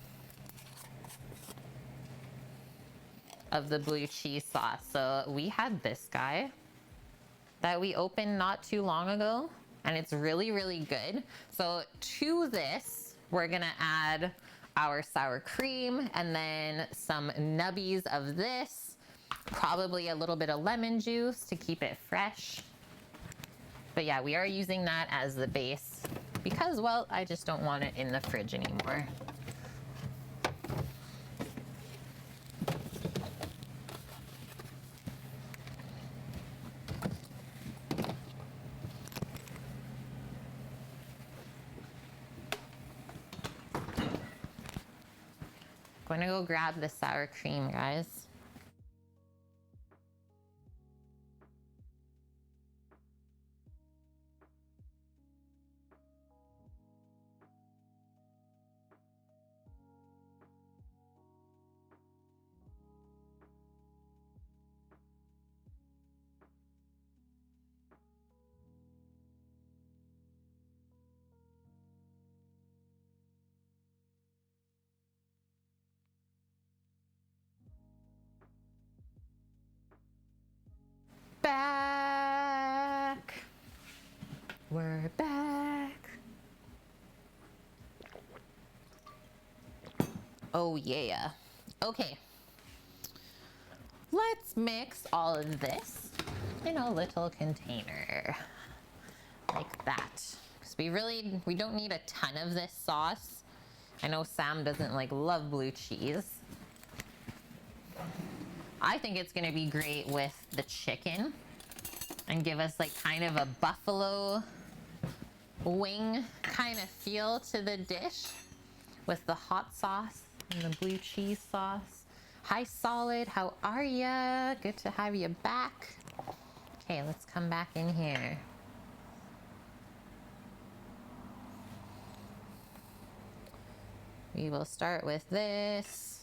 of the blue cheese sauce. So we had this guy that we opened not too long ago, and it's really good. So to this, we're gonna add our sour cream and then some nubbies of this, probably a little bit of lemon juice to keep it fresh. But yeah, we are using that as the base because, well, I just don't want it in the fridge anymore. I'm gonna go grab the sour cream, guys. back. We're back. Oh yeah. Okay. Let's mix all of this in a little container. Like that. Because we don't need a ton of this sauce. I know Sam doesn't love blue cheese. I think it's gonna be great with the chicken and give us kind of a buffalo wing kind of feel to the dish with the hot sauce and the blue cheese sauce. Hi Solid, how are ya? Good to have you back. Okay, let's come back in here. We will start with this.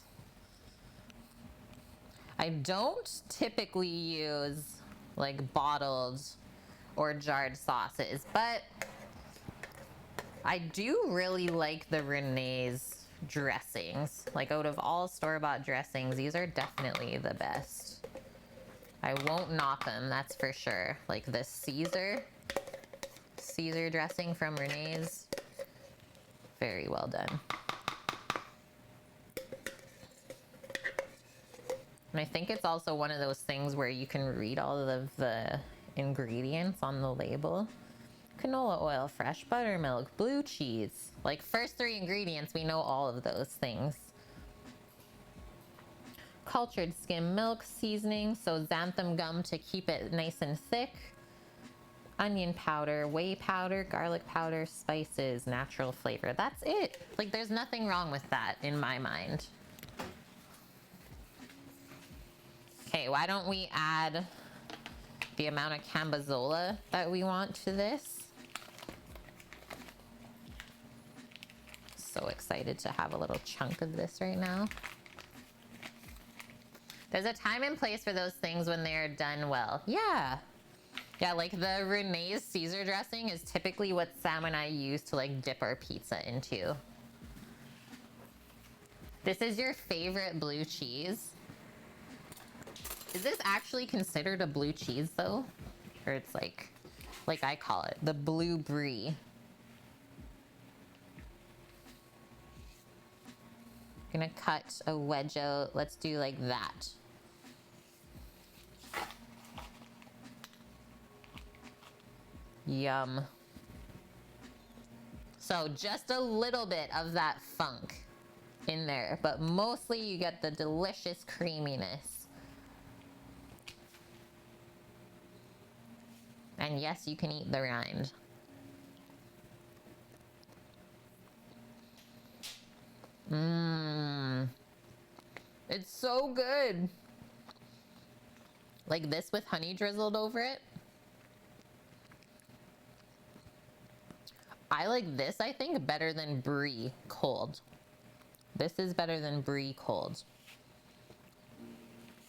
I don't typically use bottled or jarred sauces, but I do really like the Renee's dressings. Out of all store-bought dressings, these are definitely the best. I won't knock them, that's for sure. This Caesar dressing from Renee's, very well done. And I think it's also one of those things where you can read all of the ingredients on the label. Canola oil, fresh buttermilk, blue cheese. First 3 ingredients, we know all of those things. Cultured skim milk seasoning, so xanthan gum to keep it nice and thick. Onion powder, whey powder, garlic powder, spices, natural flavor. That's it. There's nothing wrong with that in my mind. Okay, why don't we add the amount of cambazola that we want to this? So excited to have a little chunk of this right now. There's a time and place for those things when they're done well. Yeah. Yeah, the Renee's Caesar dressing is typically what Sam and I use to dip our pizza into. This is your favorite blue cheese? Is this actually considered a blue cheese though? Or it's like I call it, the blue brie. Gonna cut a wedge out. Let's do that. Yum. So just a little bit of that funk in there, but mostly you get the delicious creaminess. And yes, you can eat the rind. Mmm. It's so good. This with honey drizzled over it. I like this, I think, better than brie cold. This is better than brie cold.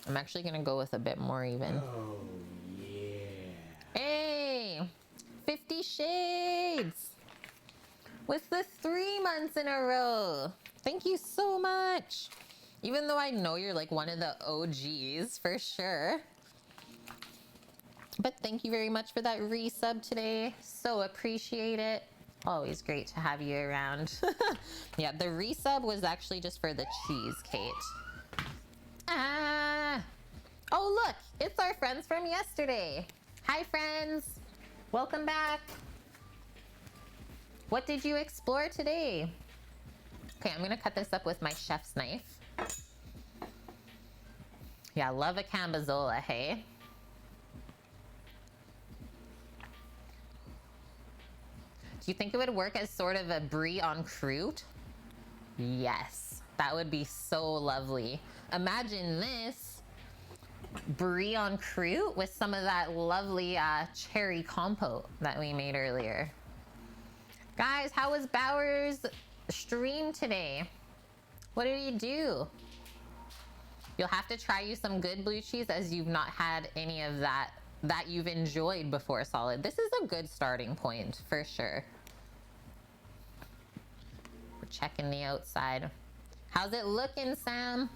I'm actually gonna go with a bit more even. Oh, yeah. Hey! 50 Shades! With the 3 months in a row. Thank you so much. Even though I know you're one of the OGs for sure. But thank you very much for that resub today. So appreciate it. Always great to have you around. Yeah, the resub was actually just for the cheese, Kate. Ah! Oh, look, it's our friends from yesterday. Hi, friends. Welcome back. What did you explore today? Okay, I'm gonna cut this up with my chef's knife. Yeah, love a cambazola, hey? Do you think it would work as sort of a brie en croûte? Yes, that would be so lovely. Imagine this brie en croûte with some of that lovely cherry compote that we made earlier. Guys, how was Bauer's stream today? What did you do? You'll have to try you some good blue cheese as you've not had any of that you've enjoyed before, Solid. This is a good starting point for sure. We're checking the outside. How's it looking, Sam?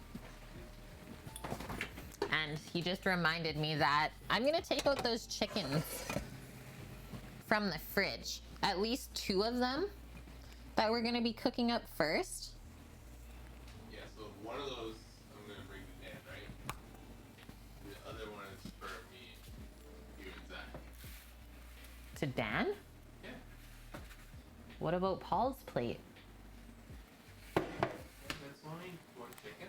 And he just reminded me that I'm gonna take out those chickens from the fridge. At least 2 of them that we're gonna be cooking up first. Yeah, so one of those I'm gonna bring to Dan, right? The other one is for me, you and Zach. To Dan? Yeah. What about Paul's plate? That's fine. One chicken.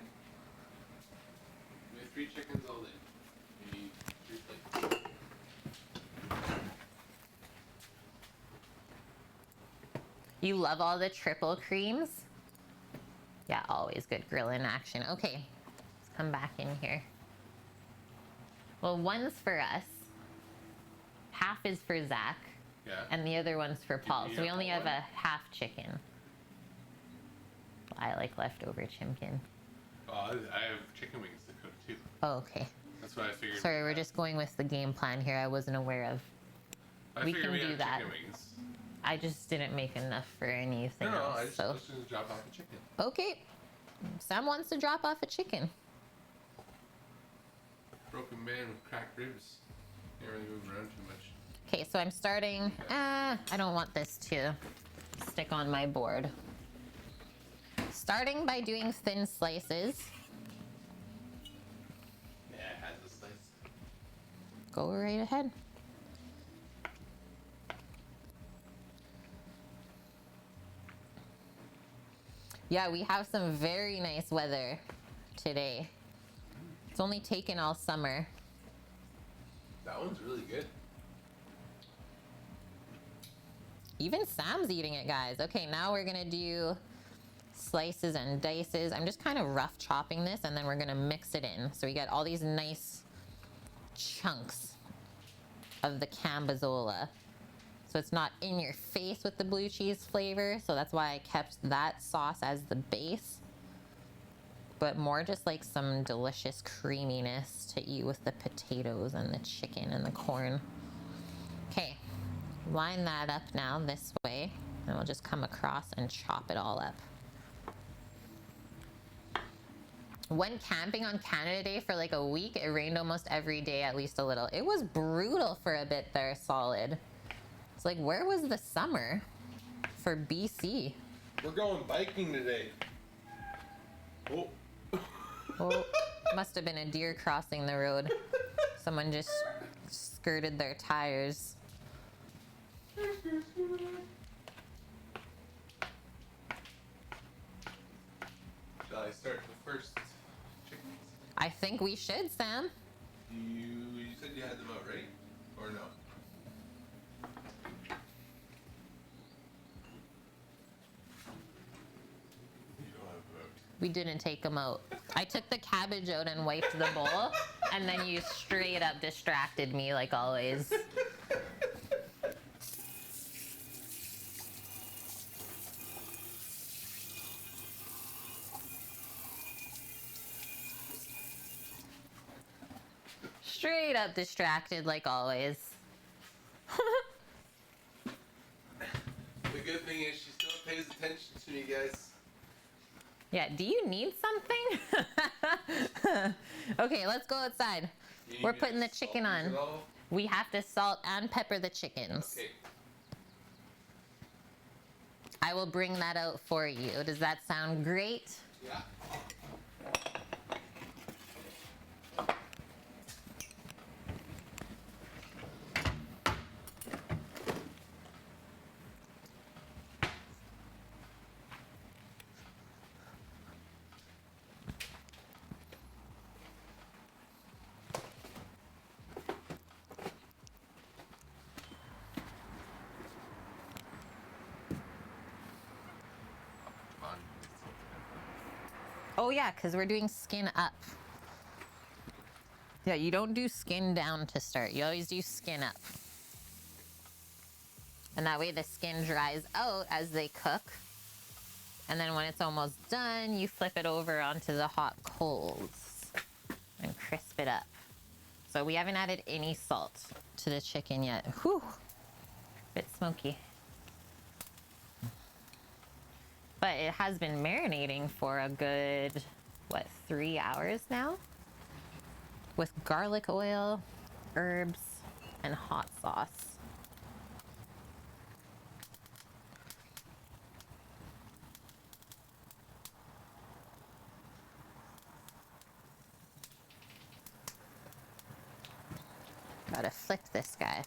We have 3 chickens all in. We need 3 plates. You love all the triple creams? Yeah, always good grilling action. Okay, let's come back in here. Well, one's for us. Half is for Zach. Yeah. And the other one's for Paul. you So we have only have one? a half chicken. I like leftover chimkin. I have chicken wings to cook too. Oh, okay. That's what I figured. Sorry, we're just going with the game plan here. I wasn't aware of. I we figured can we do had that. chicken wings. I just didn't make enough for anything No, else. I just So let's just drop off the chicken. okay. Sam wants to drop off a chicken. Broken man with cracked ribs. Can't really move around too much. Okay, so I'm starting. I don't want this to stick on my board. Starting by doing thin slices. Yeah, it has a slice. Go right ahead. Yeah, we have some very nice weather today. It's only taken all summer. That one's really good. Even Sam's eating it, guys. Okay, now we're gonna do slices and dices. I'm just kind of rough chopping this, and then we're gonna mix it in. So we got all these nice chunks of the cambazola. So it's not in your face with the blue cheese flavor. So that's why I kept that sauce as the base. But more just like some delicious creaminess to eat with the potatoes and the chicken and the corn. Okay, line that up now this way. And we'll just come across and chop it all up. Went camping on Canada Day for like a week. It rained almost every day, at least a little. It was brutal for a bit there, solid. It's like, where was the summer for BC? We're going biking today. Oh. Oh, must have been a deer crossing the road. Someone just skirted their tires. Shall I start the first chickens? I think we should, Sam. You said you had them out, right? Or no? You don't have them out. We didn't take them out. I took the cabbage out and wiped the bowl, and then you straight up distracted me like always. Straight up distracted like always. The good thing is she still pays attention to me, guys. Yeah, do you need something? Okay, let's go outside. You need We're me putting to the chicken salt these on. at all? We have to salt and pepper the chickens. Okay. I will bring that out for you. Does that sound great? Yeah. Fun. Oh yeah, because we're doing skin up. Yeah, you don't do skin down to start. You always do skin up. And that way the skin dries out as they cook. And then when it's almost done, you flip it over onto the hot coals and crisp it up. So we haven't added any salt to the chicken yet. Whew, bit smoky. But it has been marinating for a good, what, 3 hours now? with garlic oil, herbs, and hot sauce. Gotta flip this guy.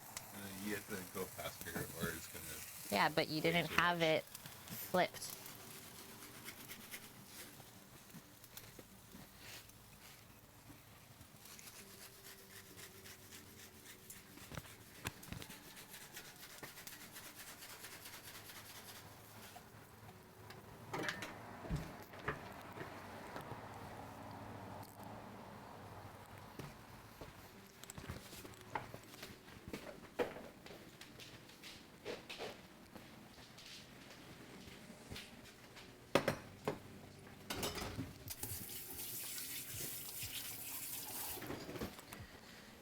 You have to go faster or it's gonna... Yeah, but you didn't have it flipped.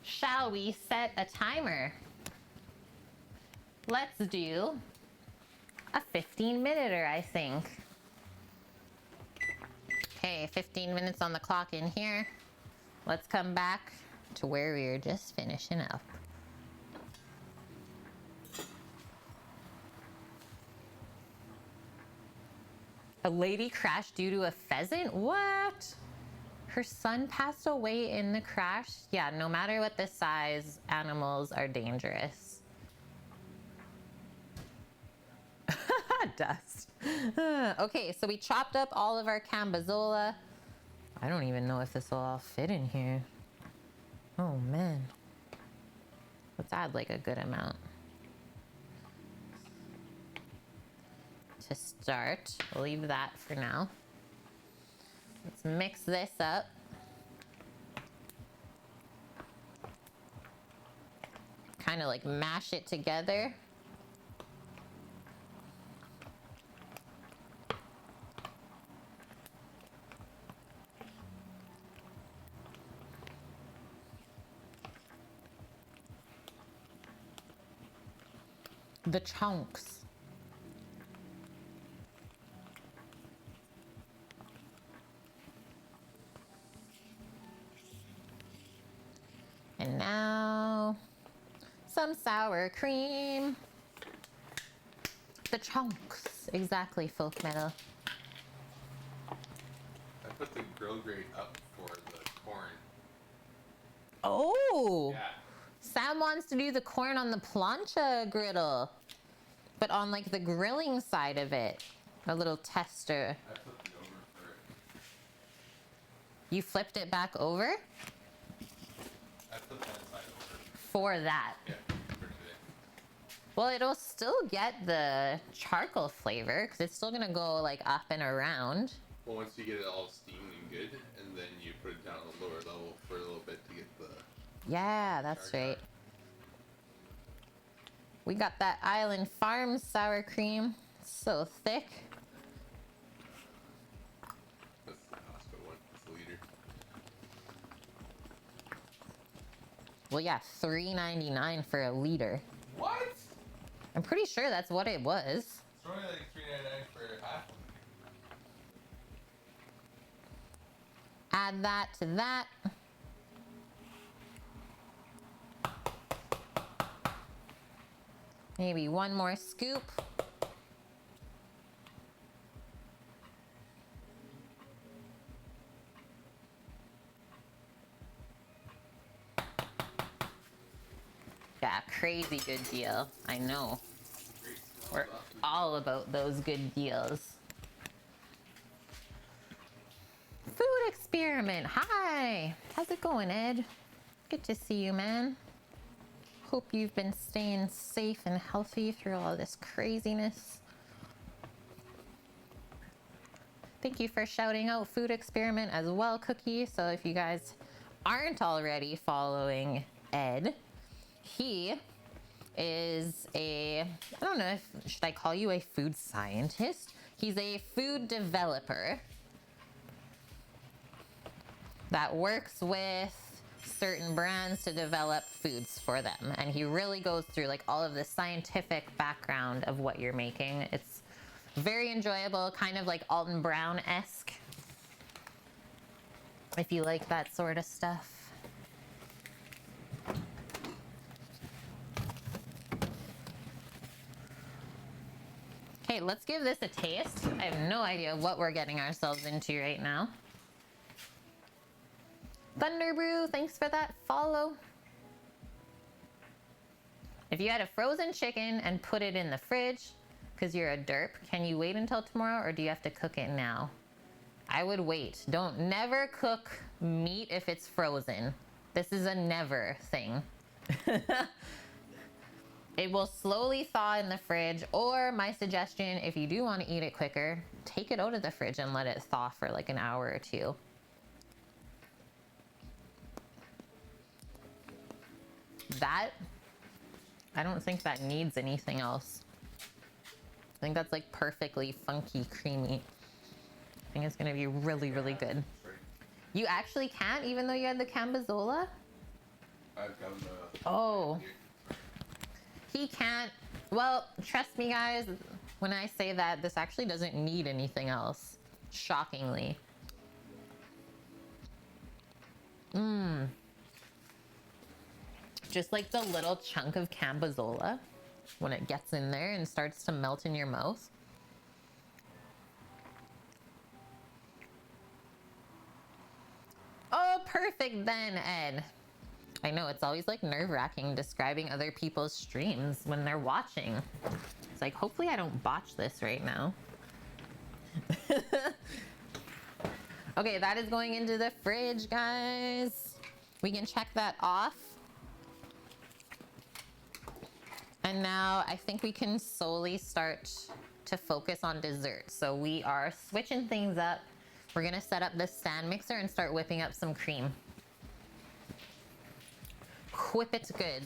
Shall we set a timer? Let's do a 15-minuter, I think. Okay, 15 minutes on the clock in here. Let's come back to where we were just finishing up. A lady crashed due to a pheasant? What? Her son passed away in the crash? Yeah, no matter what the size, animals are dangerous. Dust. Okay, so we chopped up all of our cambazola. I don't even know if this will all fit in here. Oh man. Let's add like a good amount. To start, we'll leave that for now. Let's mix this up. Kind of like mash it together. The chunks. And now some sour cream. The chunks. Exactly, folk metal. I put the grill grate up for the corn. Oh! Yeah. Sam wants to do the corn on the plancha griddle, but on like the grilling side of it. A little tester. I flipped it over for it. You flipped it back over? I flipped that side over. For that. Yeah, for today. Well, it'll still get the charcoal flavor because it's still gonna go like up and around. Well, once you get it all steaming and good, and then you put it down on a lower level for a little bit to get the... Yeah, that's Char. right. We got that Island Farms sour cream. It's so thick. That's the Costco one. It's the liter. Well, yeah, $3.99 for a liter. What? I'm pretty sure that's what it was. It's only like $3.99 for half one. Add that to that. Maybe one more scoop. Yeah, crazy good deal. I know. Great. We're all about those good deals. Food experiment. Hi. How's it going, Ed? Good to see you, man. Hope you've been staying safe and healthy through all this craziness. Thank you for shouting out Food Experiment as well, Cookie. So if you guys aren't already following Ed, he is a, I don't know if, should I call you a food scientist? He's a food developer that works with certain brands to develop foods for them, and he really goes through like all of the scientific background of what you're making. It's very enjoyable, kind of like Alton Brown-esque, if you like that sort of stuff. Okay, let's give this a taste. I have no idea what we're getting ourselves into right now. Thunder Brew, thanks for that follow. If you had a frozen chicken and put it in the fridge because you're a derp, can you wait until tomorrow or do you have to cook it now? I would wait. Don't never cook meat if it's frozen. This is a never thing. It will slowly thaw in the fridge, or my suggestion, if you do want to eat it quicker, take it out of the fridge and let it thaw for like an hour or two. That, I don't think that needs anything else. I think that's like perfectly funky, creamy. I think it's gonna be really, really good. You actually can't, even though you had the Cambazola? I've got Oh. He can't. Well, trust me, guys, when I say that, this actually doesn't need anything else. Shockingly. Just like the little chunk of Cambazola, when it gets in there and starts to melt in your mouth. Oh, perfect then, Ed. I know, it's always like nerve-wracking describing other people's streams when they're watching. It's like, hopefully I don't botch this right now. Okay, that is going into the fridge, guys. We can check that off. And now I think we can solely start to focus on dessert. So we are switching things up. We're gonna set up the stand mixer and start whipping up some cream. Whip it good.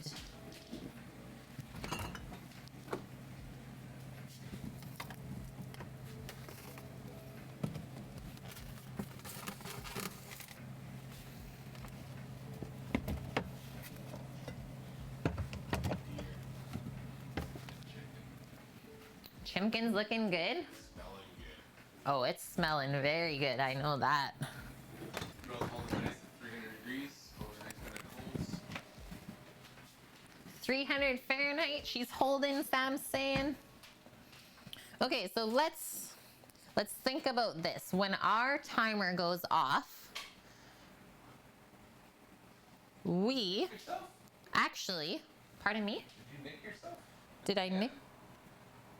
Chimkin's looking good. smelling good. Oh, it's smelling very good. I know that. You want to hold it nice at 300 degrees over the next minute holds. 300 Fahrenheit, she's holding, Sam's saying. Okay, so let's think about this. When our timer goes off, we Yourself? actually, pardon me, Did you nick yourself? did I nick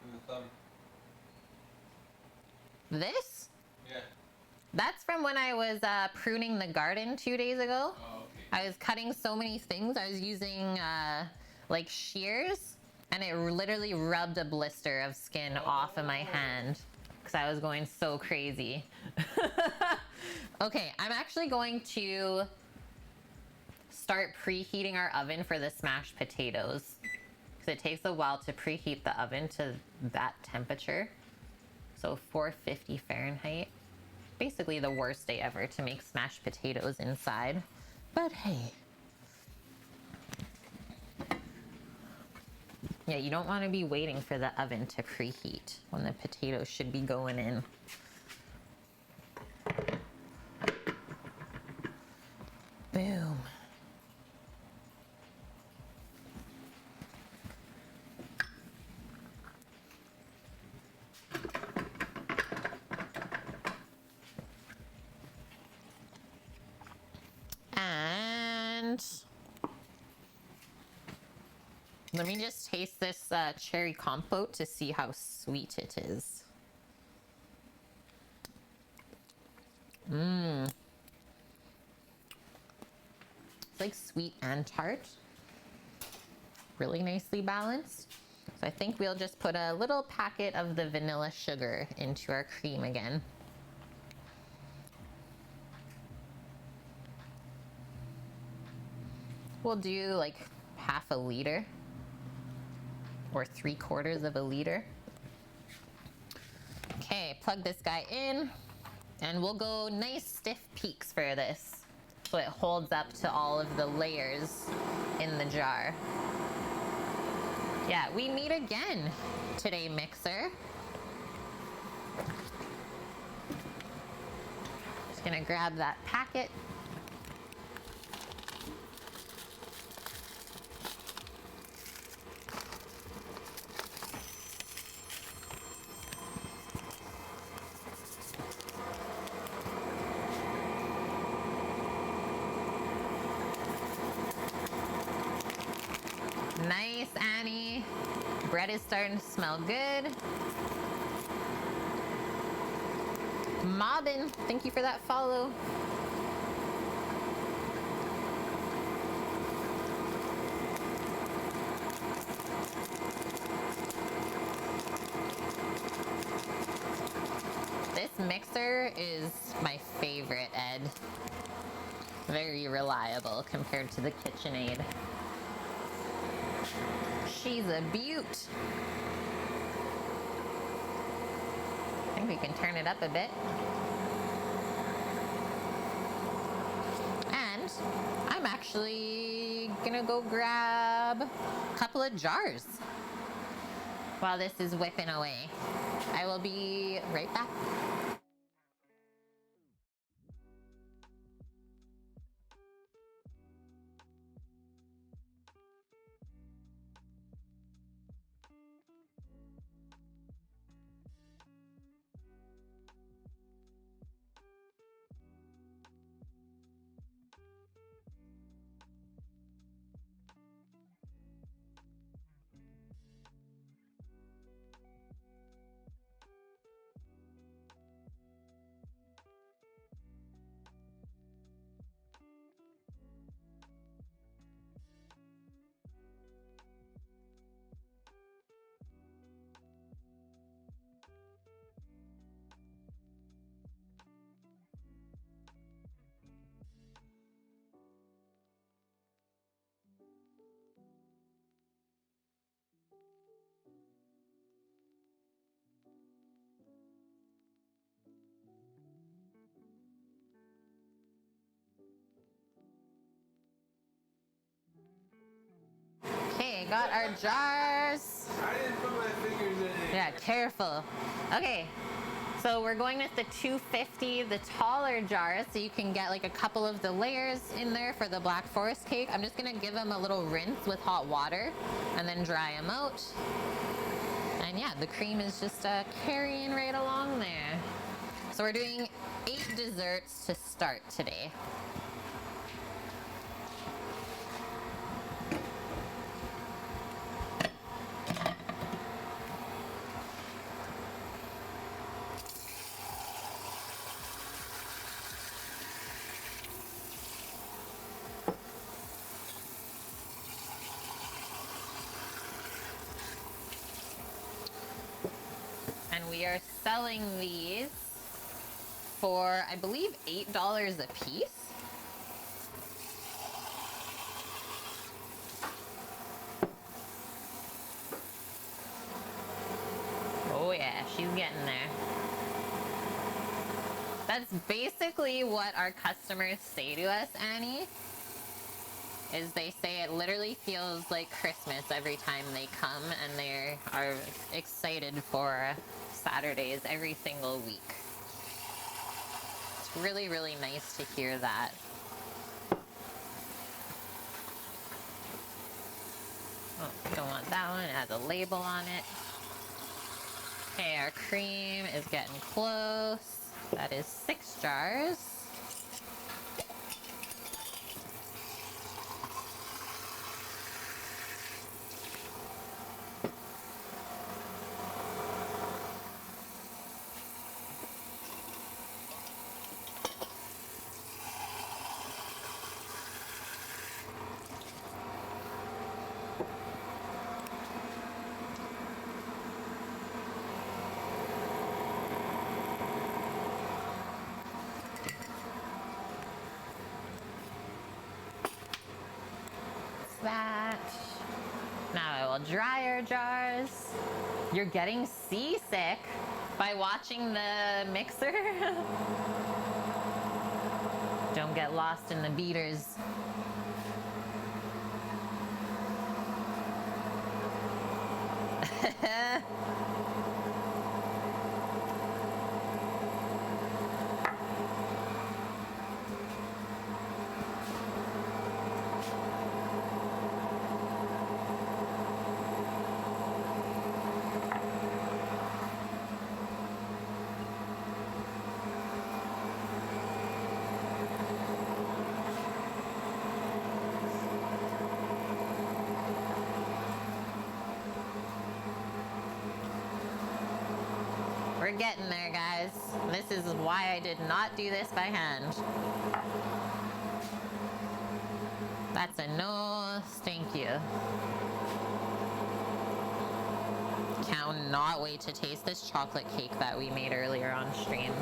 In the thumb. this? Yeah. That's from when I was pruning the garden 2 days ago. Oh, okay. I was cutting so many things. I was using like shears, and it literally rubbed a blister of skin off of my hand because I was going so crazy. Okay, I'm actually going to start preheating our oven for the smashed potatoes because it takes a while to preheat the oven to that temperature. So 450 Fahrenheit. Basically the worst day ever to make smashed potatoes inside. But hey. Yeah, you don't want to be waiting for the oven to preheat when the potatoes should be going in. Boom. And let me just taste this cherry compote to see how sweet it is. It's like sweet and tart. Really nicely balanced. So I think we'll just put a little packet of the vanilla sugar into our cream again. We'll do like half a liter or 3/4 of a liter. Okay, plug this guy in and we'll go nice stiff peaks for this so it holds up to all of the layers in the jar. Yeah, we meet again today, mixer. Just gonna grab that packet. bread is starting to smell good. Mobbin, thank you for that follow. This mixer is my favorite, Ed. Very reliable compared to the KitchenAid. She's a beaut. I think we can turn it up a bit. And I'm actually gonna go grab a couple of jars while this is whipping away. I will be right back. Okay, got our jars. I didn't put my fingers in it. Yeah, careful. Okay, so we're going with the 250, the taller jars, so you can get like a couple of the layers in there for the Black Forest cake. I'm just gonna give them a little rinse with hot water and then dry them out. And yeah, the cream is just carrying right along there. So we're doing 8 desserts to start today. And we are selling these for, I believe, $8 a piece. Oh yeah, she's getting there. That's basically what our customers say to us, Annie. Is they say it literally feels like Christmas every time they come, and they are excited for Saturdays every single week. It's really, really nice to hear that. Oh, don't want that one. It has a label on it. Okay, our cream is getting close. That is 6 jars. That. Now I will dry our jars. You're getting seasick by watching the mixer. Don't get lost in the beaters. getting there, guys. This is why I did not do this by hand. That's a no, thank you. Cannot wait to taste this chocolate cake that we made earlier on stream.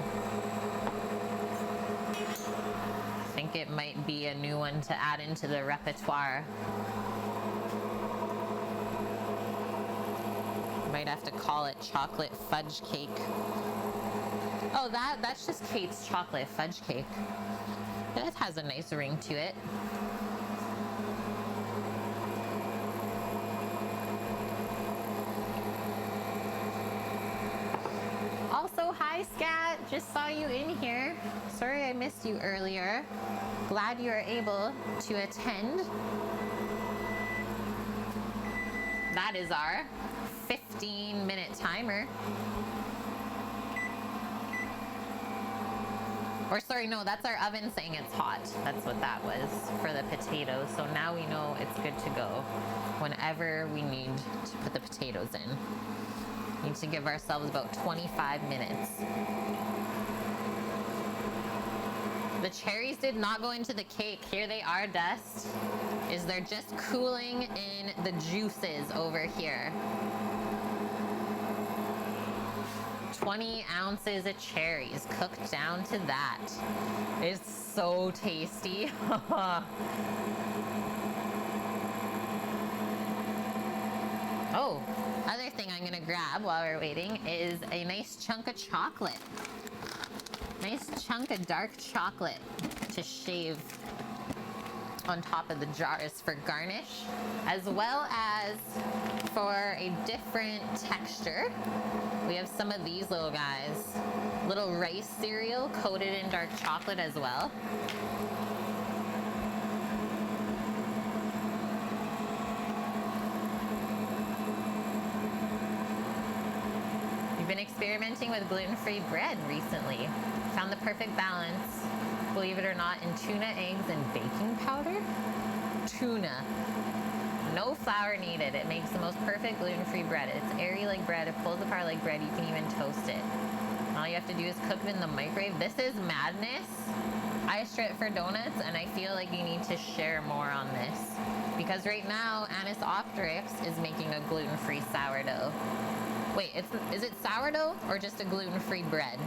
I think it might be a new one to add into the repertoire. Might have to call it chocolate fudge cake. Oh, that's just Kate's chocolate fudge cake. It has a nice ring to it. Also, hi Scat, just saw you in here. Sorry I missed you earlier. Glad you are able to attend. That is our 15-minute timer. Or sorry, no, that's our oven saying it's hot. That's what that was for the potatoes. So now we know it's good to go whenever we need to put the potatoes in. Need to give ourselves about 25 minutes. The cherries did not go into the cake. Here they are, Dust. They're just cooling in the juices over here. 20 ounces of cherries cooked down to that. It's so tasty. Oh, other thing I'm gonna grab while we're waiting is a nice chunk of chocolate. Nice chunk of dark chocolate to shave on top of the jars for garnish, as well as for a different texture. We have some of these little guys. Little rice cereal coated in dark chocolate as well. We've been experimenting with gluten-free bread recently. Found the perfect balance, believe it or not, in tuna, eggs, and baking powder. Tuna. No flour needed. It makes the most perfect gluten-free bread. It's airy like bread. It pulls apart like bread. You can even toast it. All you have to do is cook it in the microwave. This is madness. I strip for donuts, and I feel like you need to share more on this. Because right now, Anis Optrix is making a gluten-free sourdough. Wait, is it sourdough or just a gluten-free bread?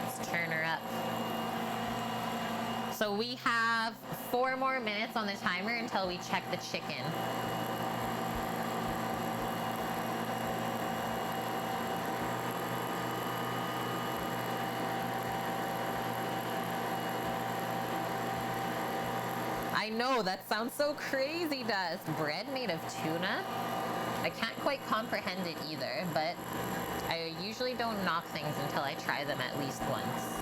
Let's turn her up. So we have 4 more minutes on the timer until we check the chicken. I know, that sounds so crazy, Dust. Bread made of tuna? I can't quite comprehend it either, but I usually don't knock things until I try them at least once.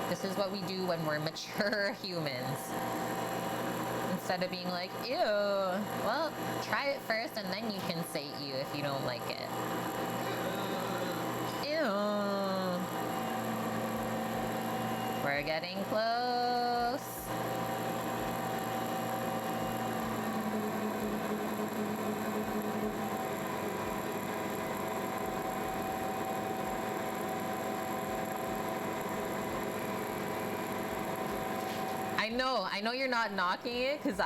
This is what we do when we're mature humans. Instead of being like, ew. Well, try it first and then you can say ew if you don't like it. Ew. We're getting close. I know you're not knocking it because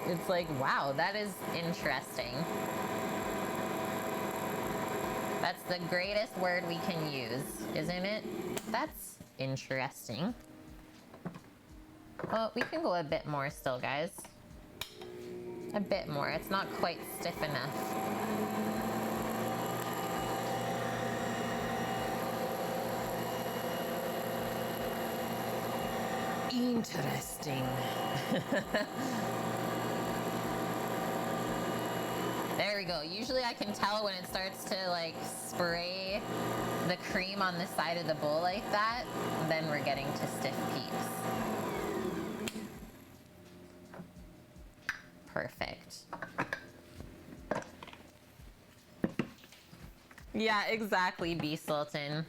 it's like, wow, that is interesting. That's the greatest word we can use, isn't it? That's interesting. Well, we can go a bit more still, guys. A bit more. It's not quite stiff enough. Interesting. There we go. Usually I can tell when it starts to like spray the cream on the side of the bowl like that, then we're getting to stiff peeps. Perfect. Yeah, exactly, B. Sultan.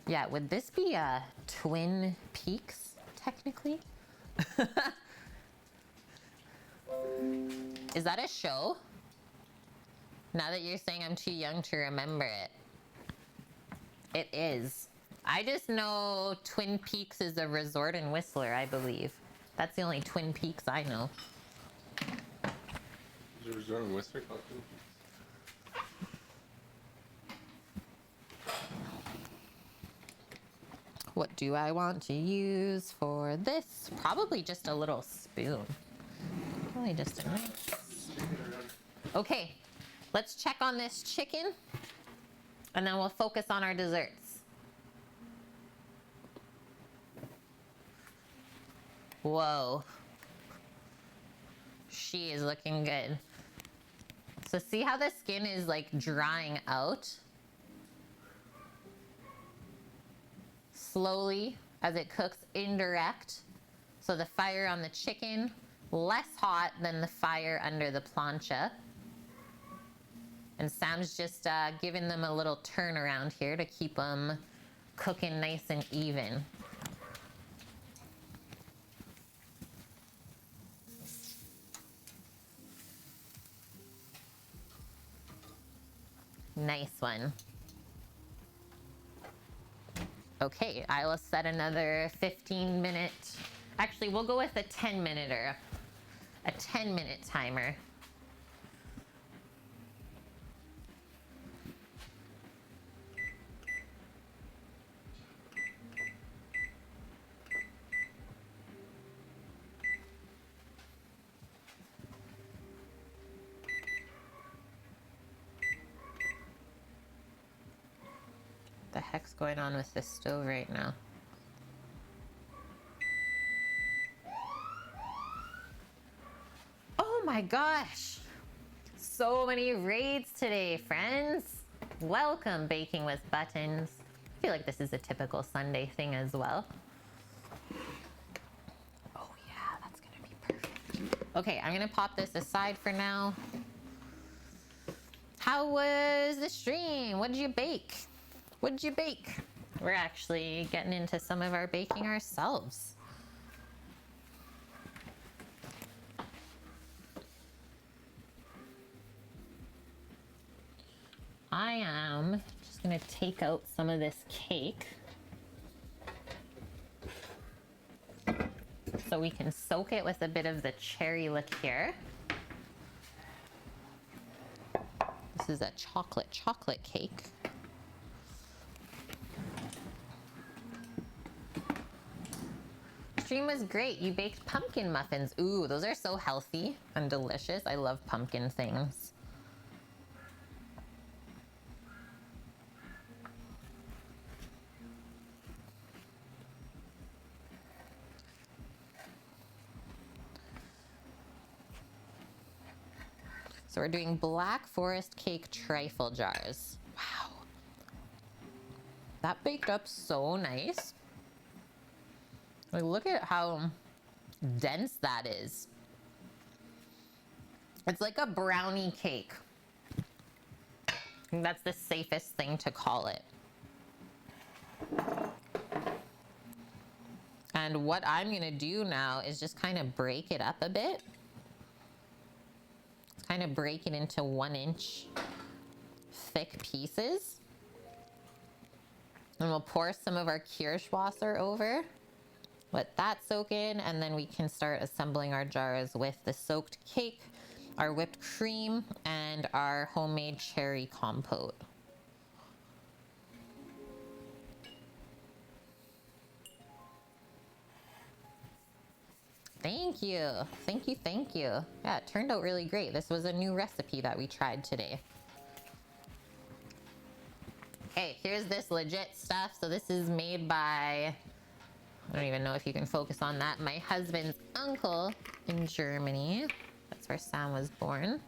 Yeah, would this be Twin Peaks, technically? Is that a show? Now that you're saying I'm too young to remember it. It is. I just know Twin Peaks is a resort in Whistler, I believe. That's the only Twin Peaks I know. Is there a resort in Whistler called Twin Peaks? What do I want to use for this? Probably just a little spoon. Probably just a nice. Okay, let's check on this chicken and then we'll focus on our desserts. Whoa. She is looking good. So see how the skin is like drying out? Slowly as it cooks indirect. So the fire on the chicken, less hot than the fire under the plancha. And Sam's just giving them a little turn around here to keep them cooking nice and even. Nice one. Okay, I will set another 15-minute. Actually, we'll go with a 10-minute a 10-minute timer. The heck's going on with this stove right now? Oh my gosh! So many raids today, friends! Welcome, Baking with Buttons. I feel like this is a typical Sunday thing as well. Oh yeah, that's gonna be perfect. Okay, I'm gonna pop this aside for now. How was the stream? What did you bake? What did you bake? We're actually getting into some of our baking ourselves. I am just gonna take out some of this cake so we can soak it with a bit of the cherry liqueur. This is a chocolate cake. Stream was great. You baked pumpkin muffins. Ooh, those are so healthy and delicious. I love pumpkin things. So we're doing Black Forest Cake Trifle Jars. Wow. That baked up so nice. Like, look at how dense that is. It's like a brownie cake. I think that's the safest thing to call it. And what I'm gonna do now is just kind of break it up a bit. Kind of break it into 1-inch thick pieces. And we'll pour some of our Kirschwasser over. Let that soak in, and then we can start assembling our jars with the soaked cake, our whipped cream, and our homemade cherry compote. Thank you. Thank you, thank you. Yeah, it turned out really great. This was a new recipe that we tried today. Okay, here's this legit stuff. So this is made by, I don't even know if you can focus on that, my husband's uncle in Germany. That's where Sam was born.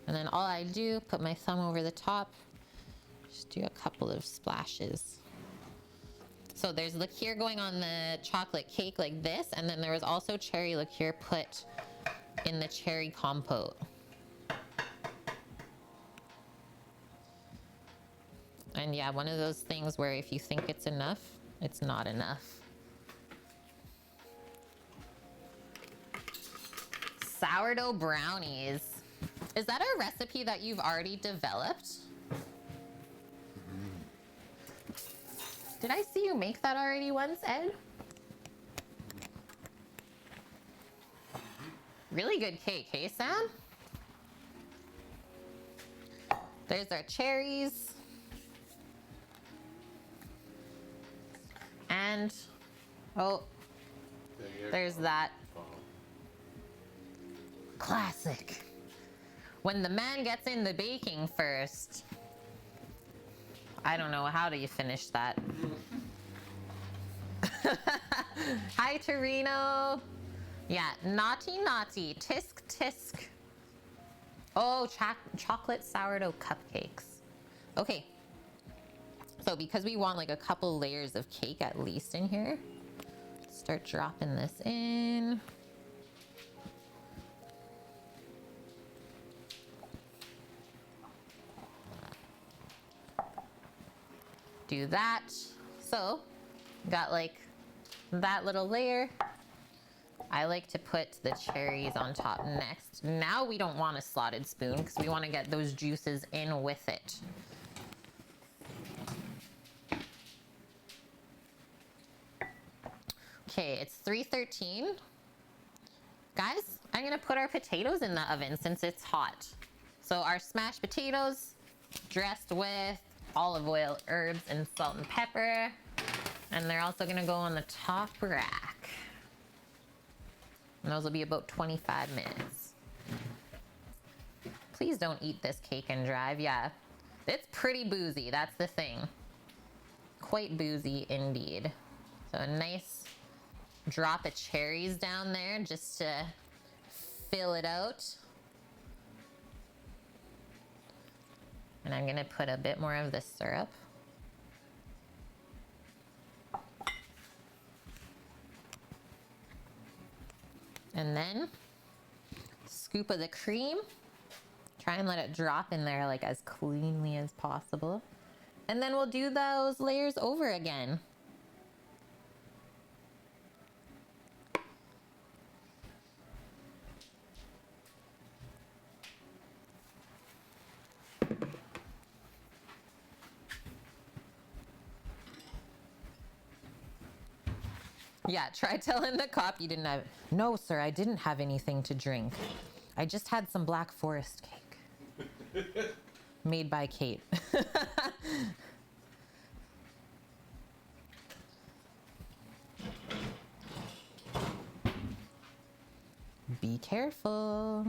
And then all I do, put my thumb over the top, just do a couple of splashes. So there's liqueur going on the chocolate cake like this, and then there was also cherry liqueur put in the cherry compote. And yeah, one of those things where if you think it's enough, it's not enough. Sourdough brownies. Is that a recipe that you've already developed? Did I see you make that already once, Ed? Really good cake, hey Sam? There's our cherries. And, oh, there's that. Classic. When the man gets in the baking first. I don't know, how do you finish that? Hi, Torino. Yeah, naughty, naughty, tisk, tisk. Oh, chocolate sourdough cupcakes. Okay. So because we want like a couple layers of cake at least in here, start dropping this in. Do that. So, got like that little layer. I like to put the cherries on top next. Now we don't want a slotted spoon because we want to get those juices in with it. Okay, it's 3:13. Guys, I'm gonna put our potatoes in the oven since it's hot. So our smashed potatoes dressed with olive oil, herbs, and salt and pepper. And they're also gonna go on the top rack. And those will be about 25 minutes. Please don't eat this cake and drive. Yeah, it's pretty boozy, that's the thing. Quite boozy indeed. So a nice drop of cherries down there just to fill it out. And I'm gonna put a bit more of the syrup. And then scoop of the cream. Try and let it drop in there like as cleanly as possible. And then we'll do those layers over again. Yeah, try telling the cop you didn't have. No, sir, I didn't have anything to drink. I just had some Black Forest cake. Made by Kate. Be careful.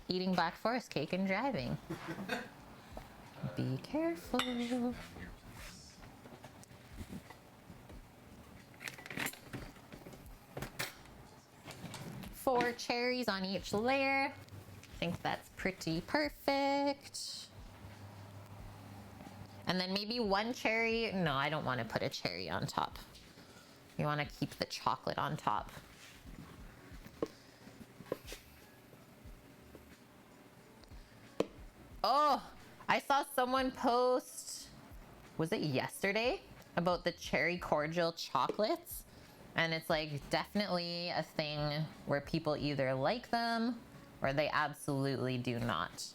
Eating Black Forest cake and driving. Be careful. 4 cherries on each layer. I think that's pretty perfect. And then maybe 1 cherry. No, I don't want to put a cherry on top. You want to keep the chocolate on top. Oh, I saw someone post, was it yesterday, about the cherry cordial chocolates? And it's like definitely a thing where people either like them or they absolutely do not.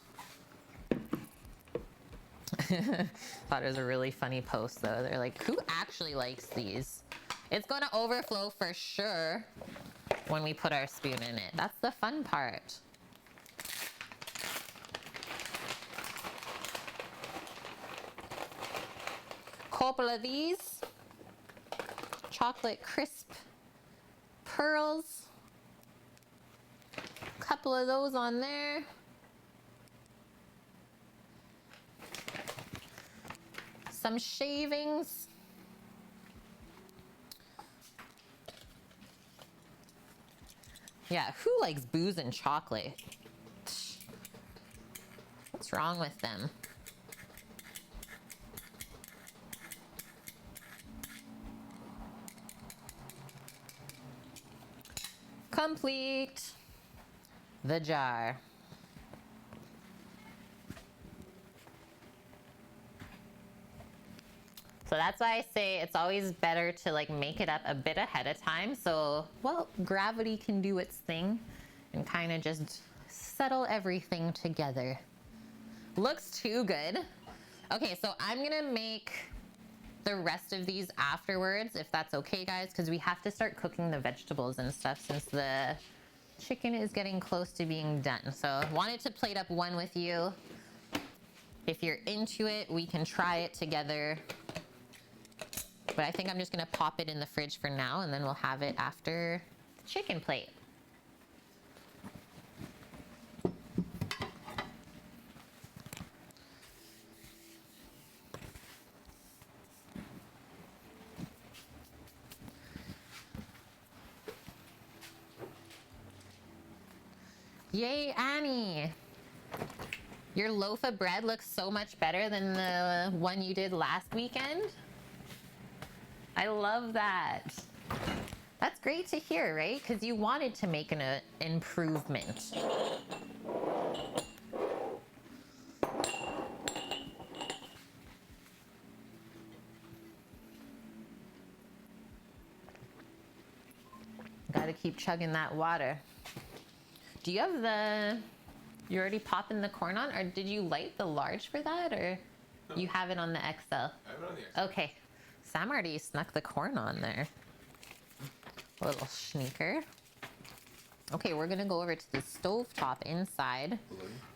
Thought it was a really funny post though. They're like, who actually likes these? It's gonna overflow for sure when we put our spoon in it. That's the fun part. Couple of these chocolate crisp pearls. Couple of those on there. Some shavings. Yeah, who likes booze and chocolate? What's wrong with them? Complete the jar. So that's why I say it's always better to like make it up a bit ahead of time. So, well, gravity can do its thing and kind of just settle everything together. Looks too good. Okay, so I'm gonna make the rest of these afterwards, if that's okay, guys, because we have to start cooking the vegetables and stuff since the chicken is getting close to being done. So wanted to plate up one with you. If you're into it, we can try it together. But I think I'm just gonna pop it in the fridge for now, and then we'll have it after the chicken plate. Yay, Annie! Your loaf of bread looks so much better than the one you did last weekend. I love that. That's great to hear, right? Because you wanted to make an improvement. Gotta keep chugging that water. Do you have the... You already popping the corn on? Or did you light the large for that? Or no, you have it on the XL? I have it on the XL. Okay. Sam already snuck the corn on there. A little sneaker. Okay, we're gonna go over to the stovetop inside.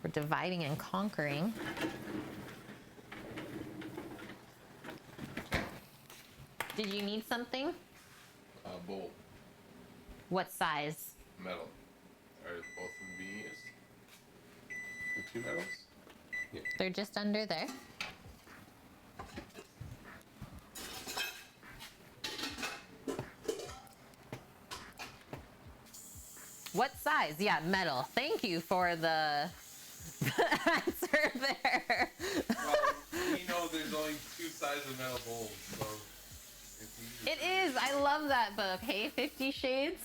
We're dividing and conquering. Did you need something? Bowl. What size? Metal. Are both of them being used? The 2 metals? Yeah. They're just under there. What size? Yeah, metal. Thank you for the answer there. Well, we know there's only 2 sizes of metal bowls, so it's easy. It is. I love that book. Hey, 50 Shades.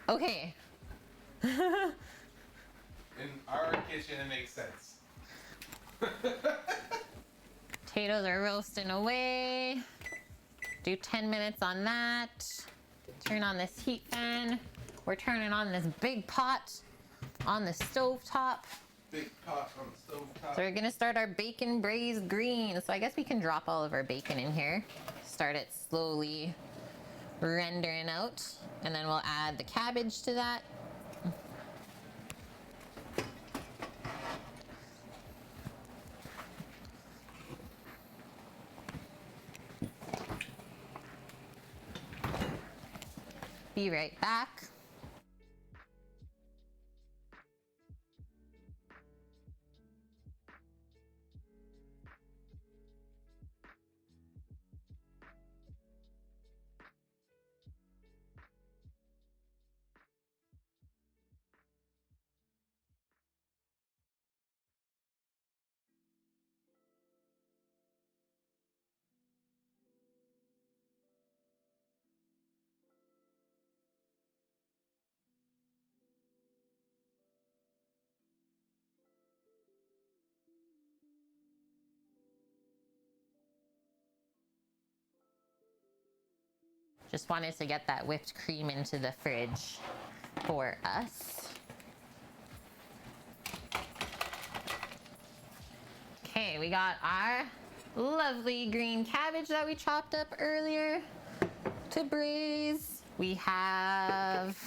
Okay. In our kitchen, it makes sense. Potatoes are roasting away. Do 10 minutes on that. Turn on this heat fan. We're turning on this big pot on the stove top. Big pot on the stove top. So we're gonna start our bacon braised green. So I guess we can drop all of our bacon in here. Start it slowly rendering out. And then we'll add the cabbage to that. Be right back. Just wanted to get that whipped cream into the fridge for us. Okay, we got our lovely green cabbage that we chopped up earlier to braise. We have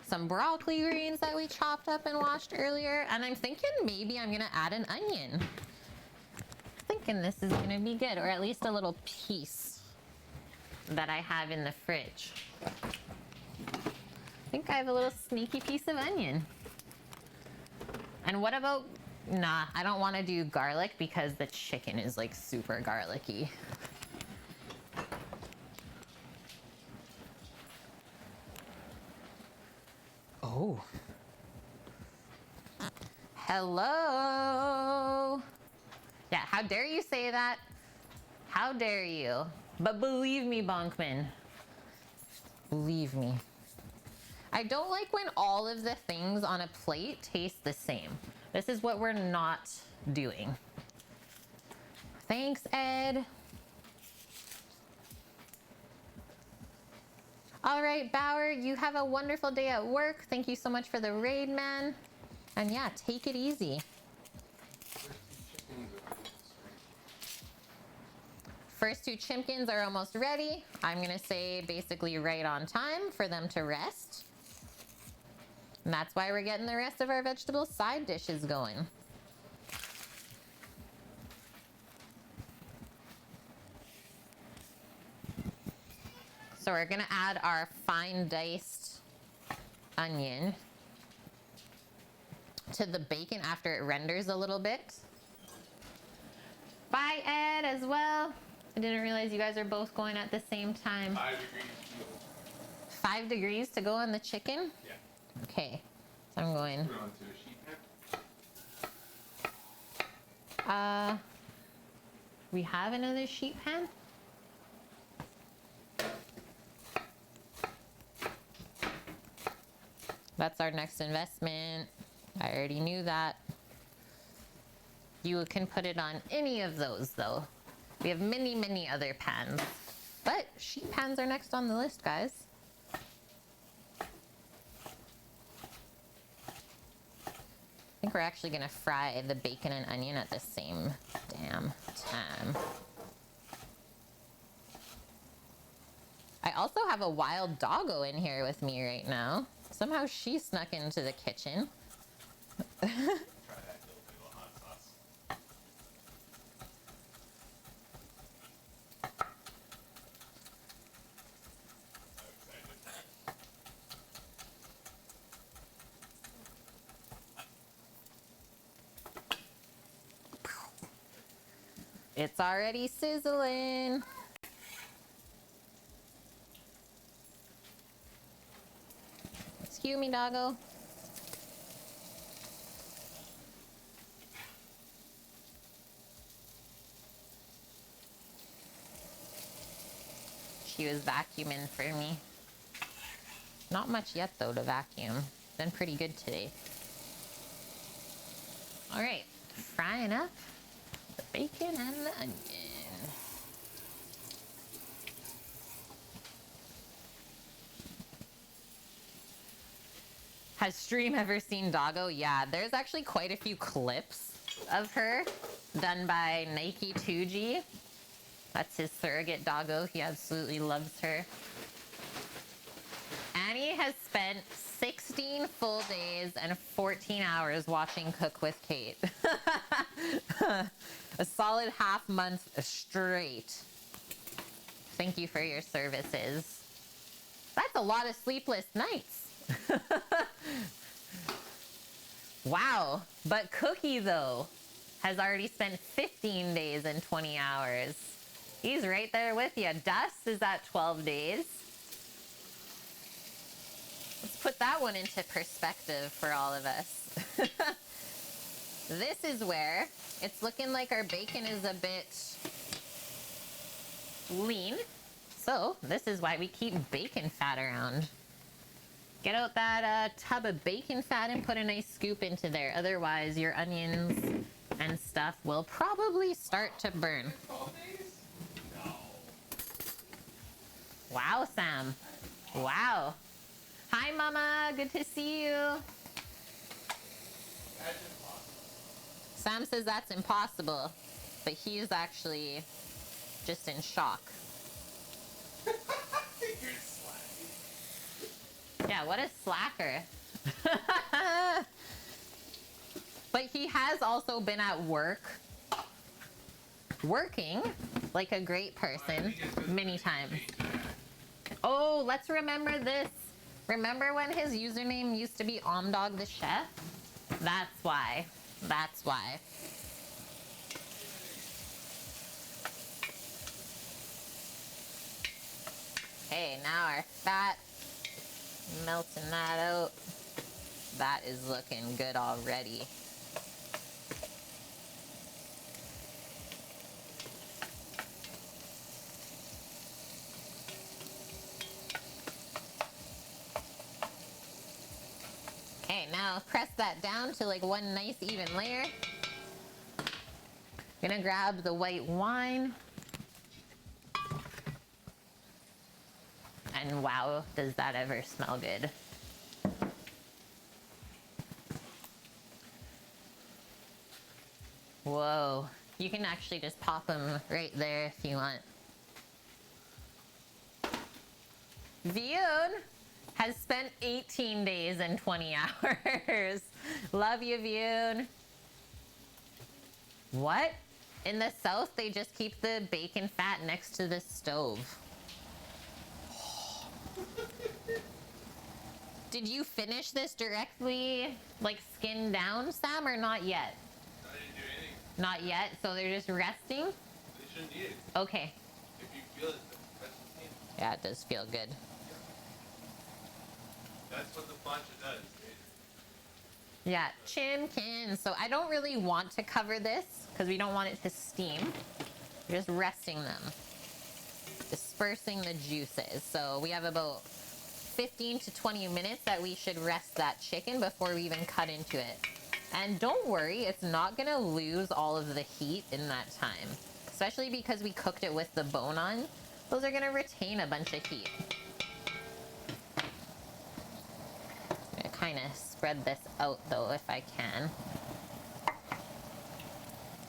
some broccoli greens that we chopped up and washed earlier. And I'm thinking maybe I'm gonna add an onion. Thinking this is gonna be good, or at least a little piece that I have in the fridge. I think I have a little sneaky piece of onion. And what about, nah, I don't want to do garlic because the chicken is like super garlicky. Oh. Hello. Yeah, how dare you say that? How dare you? But believe me, Bonkman. Believe me. I don't like when all of the things on a plate taste the same. This is what we're not doing. Thanks, Ed. All right, Bauer, you have a wonderful day at work. Thank you so much for the raid, man. And yeah, take it easy. First two chimkins are almost ready. I'm gonna say basically right on time for them to rest. And that's why we're getting the rest of our vegetable side dishes going. So we're gonna add our fine diced onion to the bacon after it renders a little bit. Bye, Ed, as well. I didn't realize you guys are both going at the same time. 5 degrees. 5 degrees to go on the chicken? Yeah. Okay, so I'm going. Put it onto a sheet pan. We have another sheet pan? That's our next investment. I already knew that. You can put it on any of those though. We have many, many other pans. But sheet pans are next on the list, guys. I think we're actually gonna fry the bacon and onion at the same damn time. I also have a wild doggo in here with me right now. Somehow she snuck into the kitchen. Try that little hot sauce. So excited. It's already sizzling. Excuse me, doggo. She was vacuuming for me. Not much yet though to vacuum. Been pretty good today. All right, frying up the bacon and the onion. Has Stream ever seen Doggo? Yeah, there's actually quite a few clips of her done by Nike 2G. That's his surrogate doggo. He absolutely loves her. Annie has spent 16 full days and 14 hours watching Cook with Kate. A solid half month straight. Thank you for your services. That's a lot of sleepless nights. Wow. But Cookie, though, has already spent 15 days and 20 hours. He's right there with you. Dust is at 12 days. Let's put that one into perspective for all of us. This is where it's looking like our bacon is a bit lean. So this is why we keep bacon fat around. Get out that tub of bacon fat and put a nice scoop into there. Otherwise, your onions and stuff will probably start to burn. 12 days? No. Wow, Sam. Wow. Hi, Mama. Good to see you. That's impossible. Sam says that's impossible, but he's actually just in shock. You're slacking. Yeah, what a slacker. But he has also been at work, working like a great person many times. Oh, let's remember this. Remember when his username used to be Omdog the Chef? That's why. That's why. Okay, now our fat, melting that out. That is looking good already. Okay, now press that down to like one nice even layer. Gonna grab the white wine. And wow, does that ever smell good. Whoa. You can actually just pop them right there if you want. Viyun has spent 18 days and 20 hours. Love you, Viyun. What? In the south, they just keep the bacon fat next to the stove. Did you finish this directly, like skin down, Sam, or not yet? I didn't do anything. Not yet, so they're just resting? They shouldn't eat it. Okay. If you feel it, that's the thing. Yeah, it does feel good. That's what the plancha does. Yeah, chimkin. So I don't really want to cover this because we don't want it to steam. We're just resting them, dispersing the juices. So we have about 15 to 20 minutes that we should rest that chicken before we even cut into it. And don't worry, it's not gonna lose all of the heat in that time, especially because we cooked it with the bone on. Those are gonna retain a bunch of heat. I'm gonna kind of spread this out though if I can,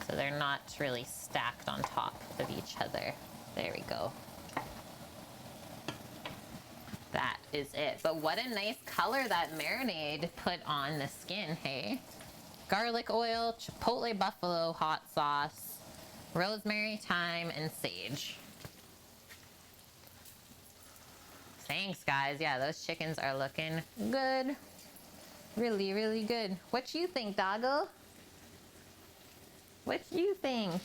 so they're not really stacked on top of each other. There we go. That is it. But what a nice color that marinade put on the skin, hey? Garlic oil, chipotle buffalo hot sauce, rosemary, thyme, and sage. Thanks, guys. Yeah, those chickens are looking good. Really, really good. What you think, doggo? What you think?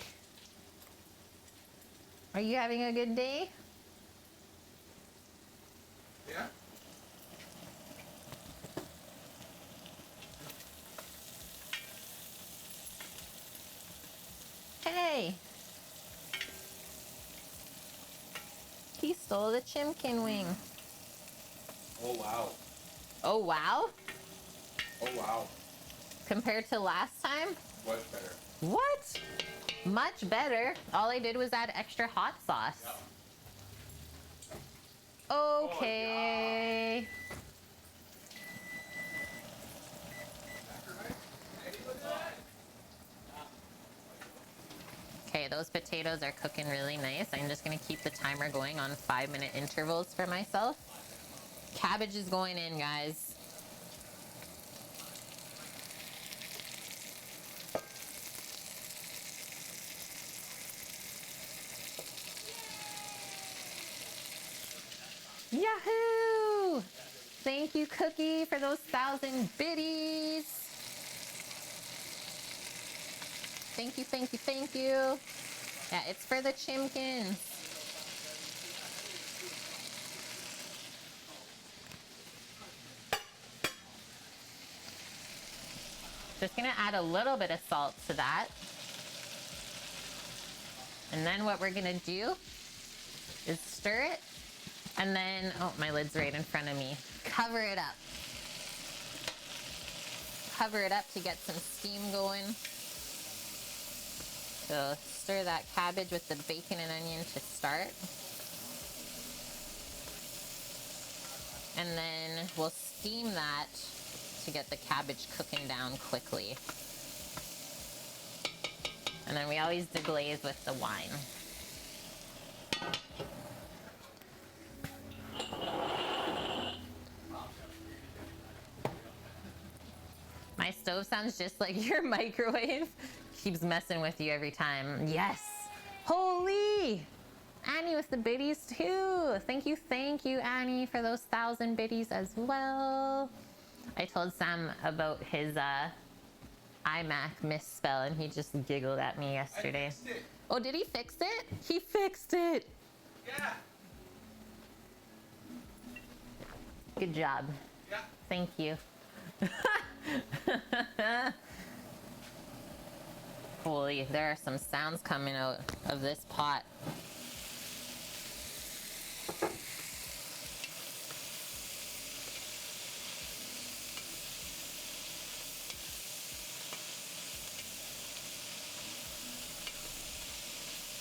Are you having a good day? Yeah? Hey! He stole the chimkin wing. Oh, wow. Oh, wow? Oh, wow. Compared to last time? Much better. What? Much better. All I did was add extra hot sauce. Yeah. Okay. Okay, those potatoes are cooking really nice. I'm just gonna keep the timer going on 5-minute intervals for myself. Cabbage is going in, guys. Yahoo! Thank you, Cookie, for those 1,000 biddies. Thank you, thank you, thank you. Yeah, it's for the chimkins. Just gonna add a little bit of salt to that. And then what we're gonna do is stir it. And then, oh, my lid's right in front of me. Cover it up. Cover it up to get some steam going. So stir that cabbage with the bacon and onion to start. And then we'll steam that to get the cabbage cooking down quickly. And then we always deglaze with the wine. My stove sounds just like your microwave. Keeps messing with you every time. Yes. Holy! Annie with the biddies too. Thank you, Annie, for those 1,000 biddies as well. I told Sam about his iMac misspell and he just giggled at me yesterday. I fixed it. Oh, did he fix it? He fixed it. Yeah. Good job. Yeah. Thank you. Holy, there are some sounds coming out of this pot.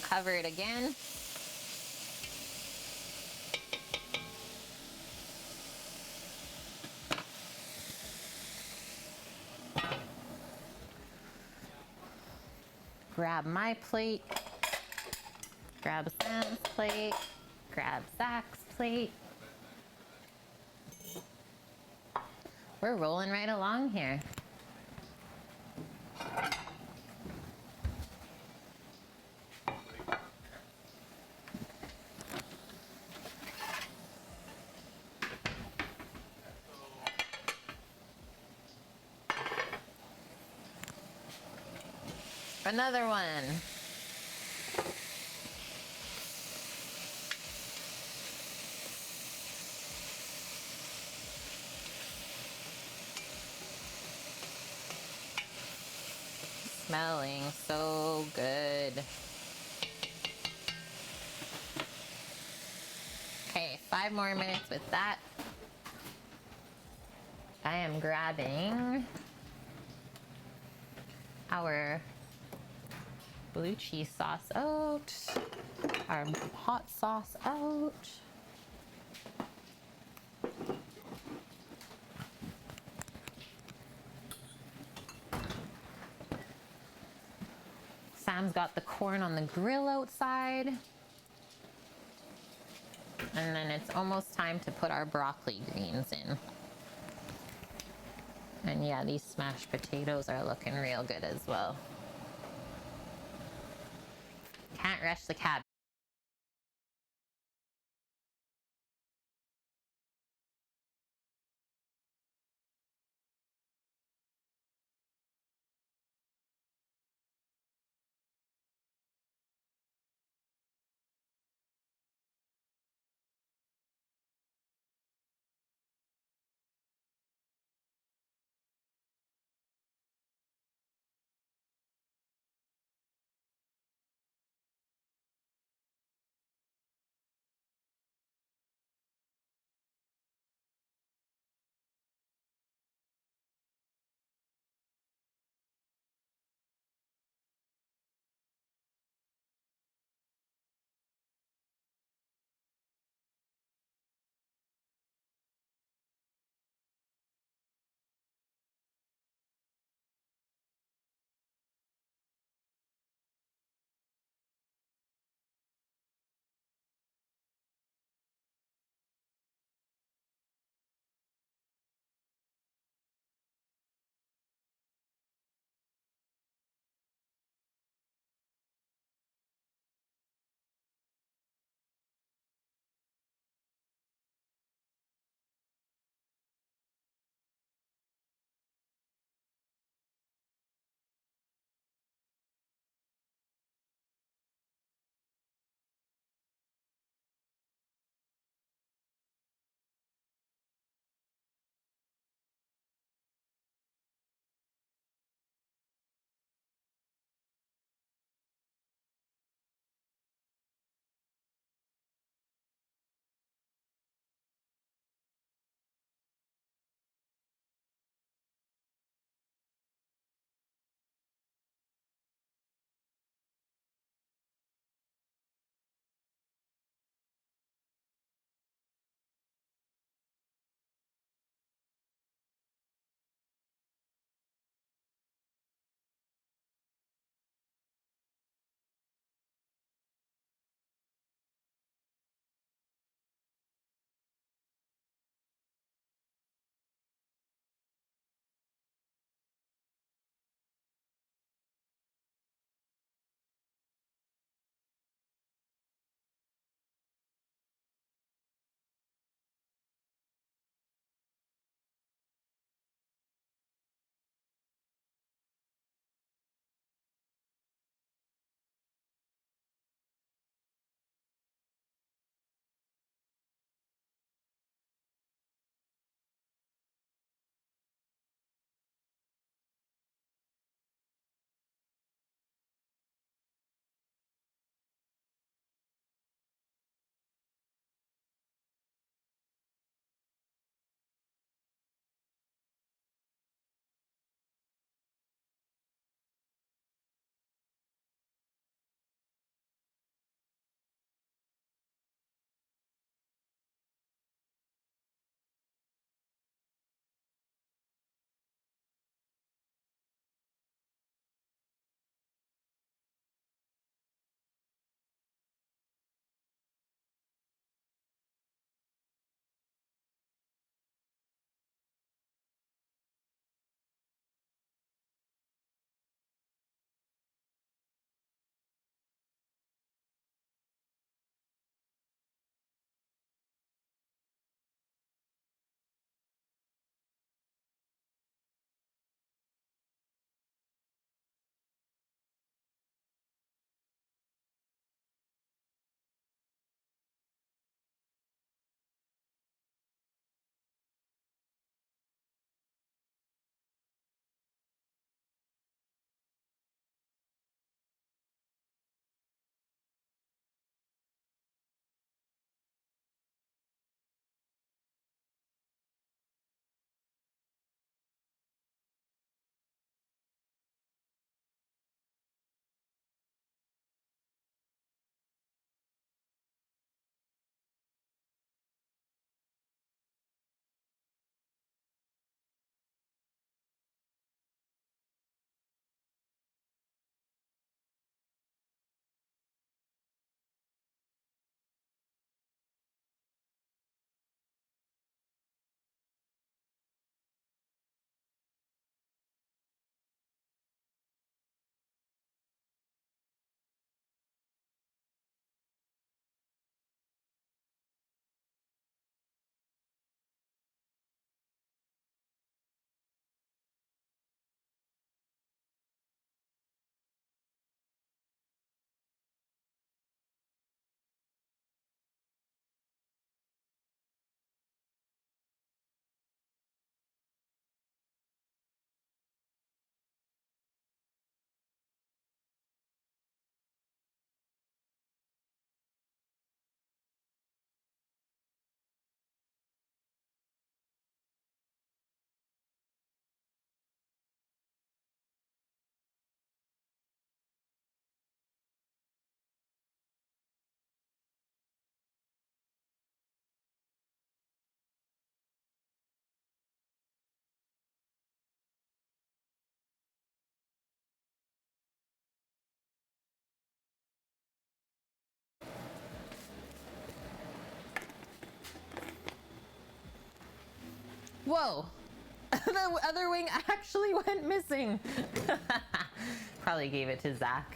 Cover it again. grab my plate, grab Sam's plate, grab Zach's plate. We're rolling right along here. Another one. Smelling so good. Okay, 5 more minutes with that. I am grabbing our blue cheese sauce out, our hot sauce out. Sam's got the corn on the grill outside. And then it's almost time to put our broccoli greens in. And yeah, these smashed potatoes are looking real good as well. Can't rush the cabbage. Whoa! The other wing actually went missing. Probably gave it to Zach.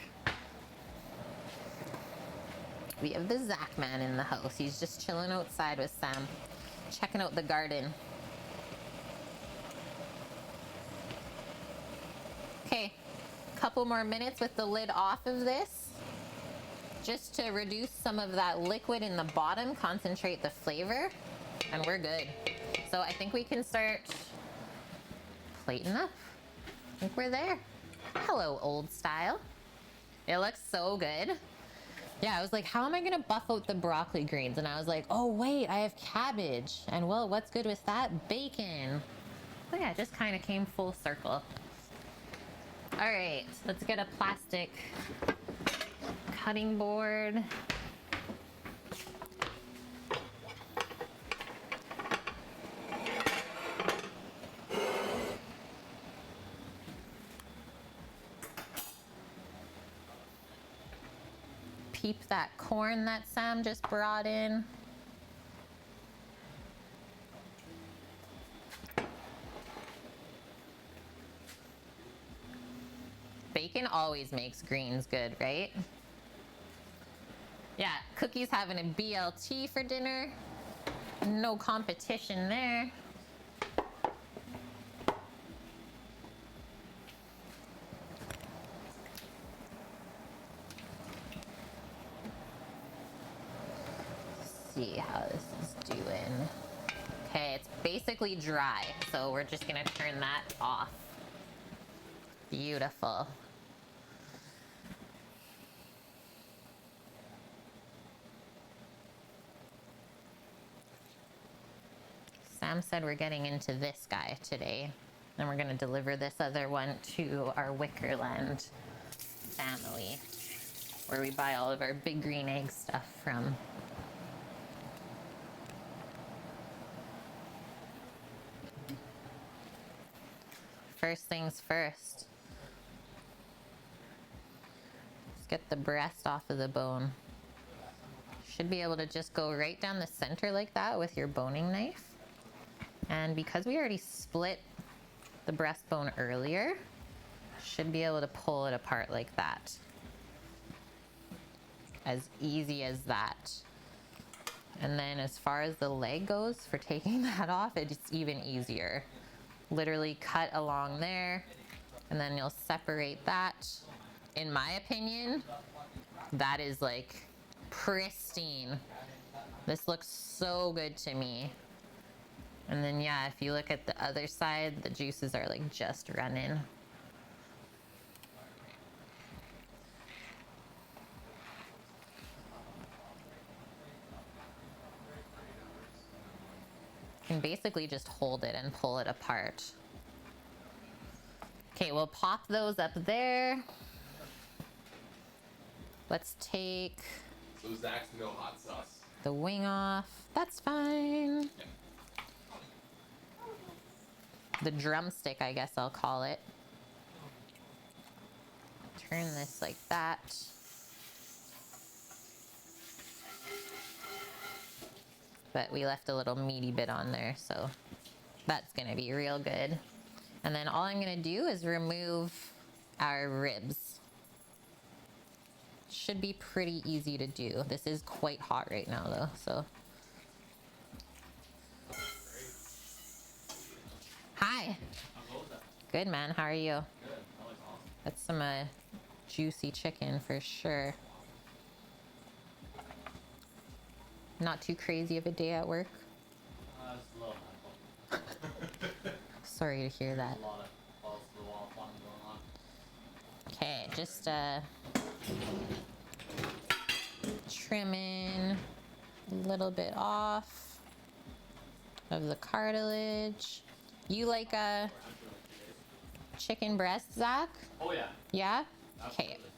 We have the Zach man in the house. He's just chilling outside with Sam, checking out the garden. Okay, couple more minutes with the lid off of this, just to reduce some of that liquid in the bottom, concentrate the flavor, and we're good. So I think we can start plating up. I think we're there. Hello, old style. It looks so good. Yeah, I was like, how am I gonna buff out the broccoli greens? And I was like, oh wait, I have cabbage. And well, what's good with that? Bacon. So yeah, it just kind of came full circle. All right, let's get a plastic cutting board. Peep that corn that Sam just brought in. Bacon always makes greens good, right? Yeah, Cookie's having a BLT for dinner. No competition there. See how this is doing. Okay, it's basically dry, so we're just gonna turn that off. Beautiful. Sam said we're getting into this guy today, and we're gonna deliver this other one to our Wickerland family, where we buy all of our big green egg stuff from. First things first. Let's get the breast off of the bone. Should be able to just go right down the center like that with your boning knife. And because we already split the breastbone earlier, should be able to pull it apart like that. As easy as that. And then as far as the leg goes, for taking that off, it's even easier. Literally cut along there, and then you'll separate that. In my opinion, that is like pristine. This looks so good to me. And then yeah, if you look at the other side, the juices are like just running. You can basically just hold it and pull it apart. Okay, we'll pop those up there. Let's take So Zach's no hot sauce. the wing off. That's fine. The drumstick, I guess I'll call it. Turn this like that. But we left a little meaty bit on there, so that's gonna be real good. And then all I'm gonna do is remove our ribs. Should be pretty easy to do. This is quite hot right now though, so. Hi. Good, man. How are you? Good. That looks awesome. That's some juicy chicken for sure. Not too crazy of a day at work. It's a little handful. Sorry to hear that. A lot of balls to the wall fun going on. Okay, just trimming a little bit off of the cartilage. You like a chicken breast, Zach? Oh yeah. Yeah? Okay. Absolutely.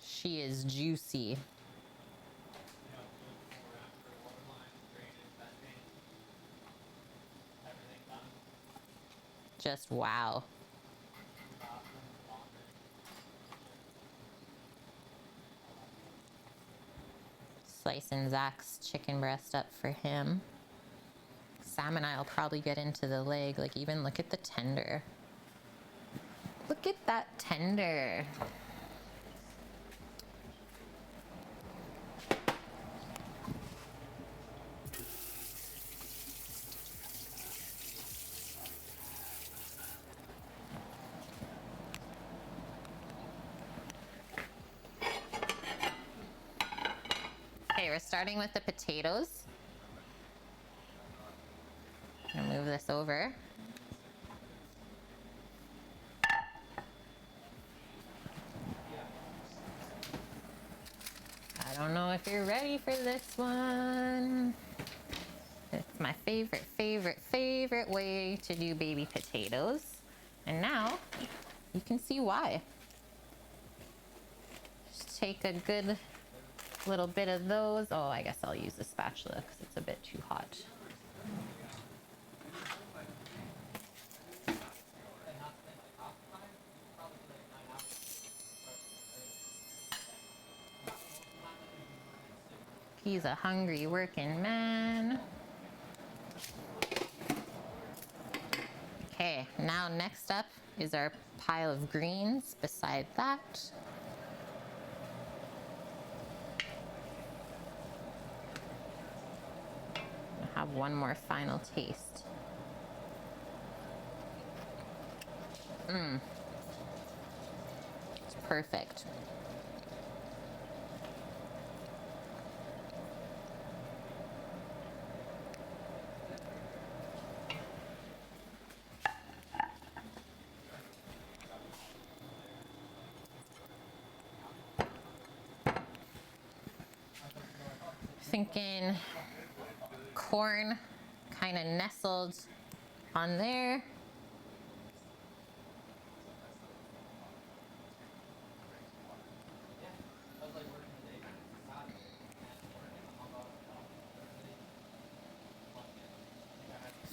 She is juicy. Just wow. slicing Zach's chicken breast up for him. Sam and I will probably get into the leg. Like, even look at the tender. Look at that tender. Okay, we're starting with the potatoes. I'm gonna move this over. I don't know if you're ready for this one. It's my favorite way to do baby potatoes. And now you can see why. Just take a good little bit of those. Oh, I guess I'll use the spatula because it's a bit too hot. He's a hungry working man. Okay, now next up is our pile of greens beside that. I'll have one more final taste. It's perfect. Thinking corn kind of nestled on there.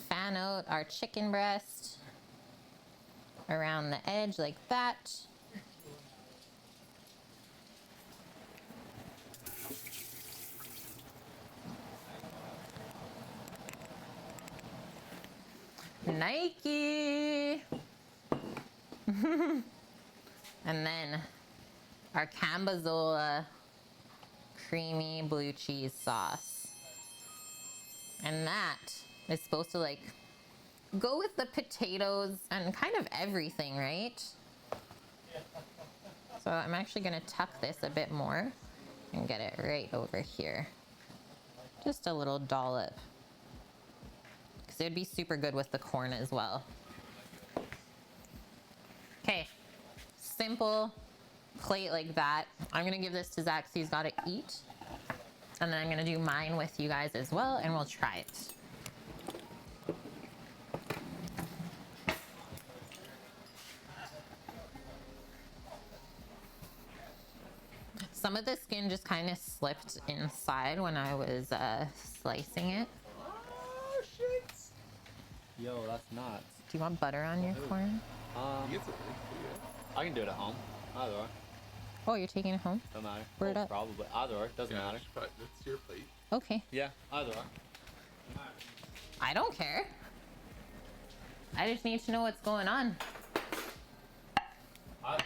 Fan out our chicken breast around the edge like that. Nike. And then our Cambazola creamy blue cheese sauce. And that is supposed to like go with the potatoes and kind of everything, right? So I'm actually gonna tuck this a bit more and get it right over here. Just a little dollop. Because it would be super good with the corn as well. Okay, simple plate like that. I'm gonna give this to Zach so he's gotta eat. And then I'm gonna do mine with you guys as well and we'll try it. Some of the skin just kind of slipped inside when I was slicing it. Oh shit! Yo, that's nuts. Do you want butter on your corn? He gets it right too, I can do it at home. Either or. Oh, you're taking it home? Don't matter. Word up. Probably. Either or. Doesn't yeah. matter. That's your plate. Okay. Yeah, either or. I don't care. I just need to know what's going on. Either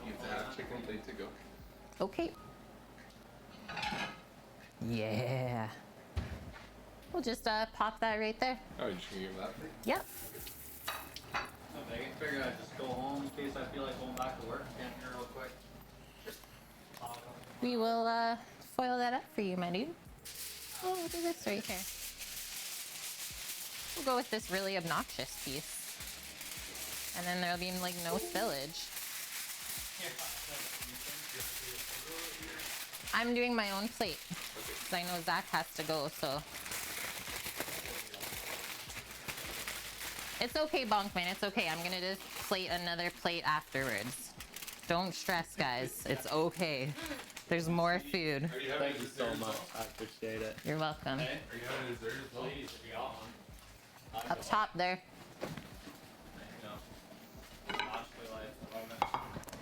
You get to have chicken plate to go. Okay. Yeah. We'll just pop that right there. Oh, you're just gonna give him that plate? Yep. I figured I'd just go home in case I feel like going back to work. Can't hear real quick. We will foil that up for you, my dude. Oh, look at this right here. We'll go with this really obnoxious piece. And then there'll be like no spillage. I'm doing my own plate. Because I know Zach has to go, so. It's okay, Bonkman. It's okay. I'm going to just plate another plate afterwards. Don't stress, guys. It's okay. There's more food. Are you having Thank you so much. I appreciate it. You're welcome. Are you having dessert as well? Please, if you got one. Up top there.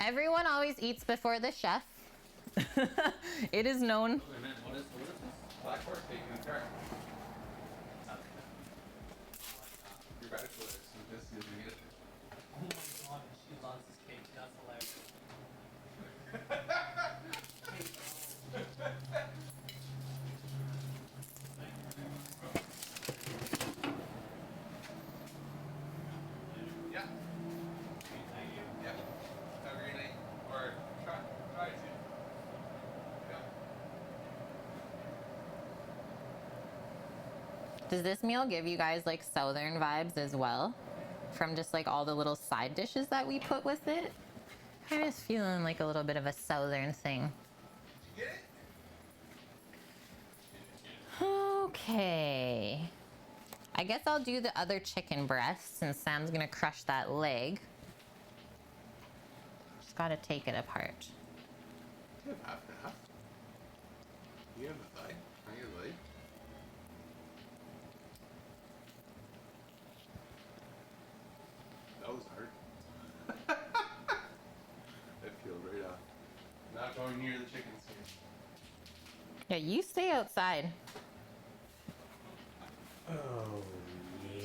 Everyone always eats before the chef. It is known. Black Forest taking the cart. Sounds good. You're better for this. This is gonna get it. Oh my god, and she loves this cake. That's hilarious. Yeah. Thank you. Yeah. Have a great night. Or try to. Yeah. Does this meal give you guys like southern vibes as well? From just like all the little side dishes that we put with it? Kind of feeling like a little bit of a southern thing. Did you get it? Okay. I guess I'll do the other chicken breast since Sam's gonna crush that leg. Just gotta take it apart. You have half and half. You have the thigh. I get the leg. That was hard. That peeled right off. Not going near the chickens here. Yeah, you stay outside. Oh,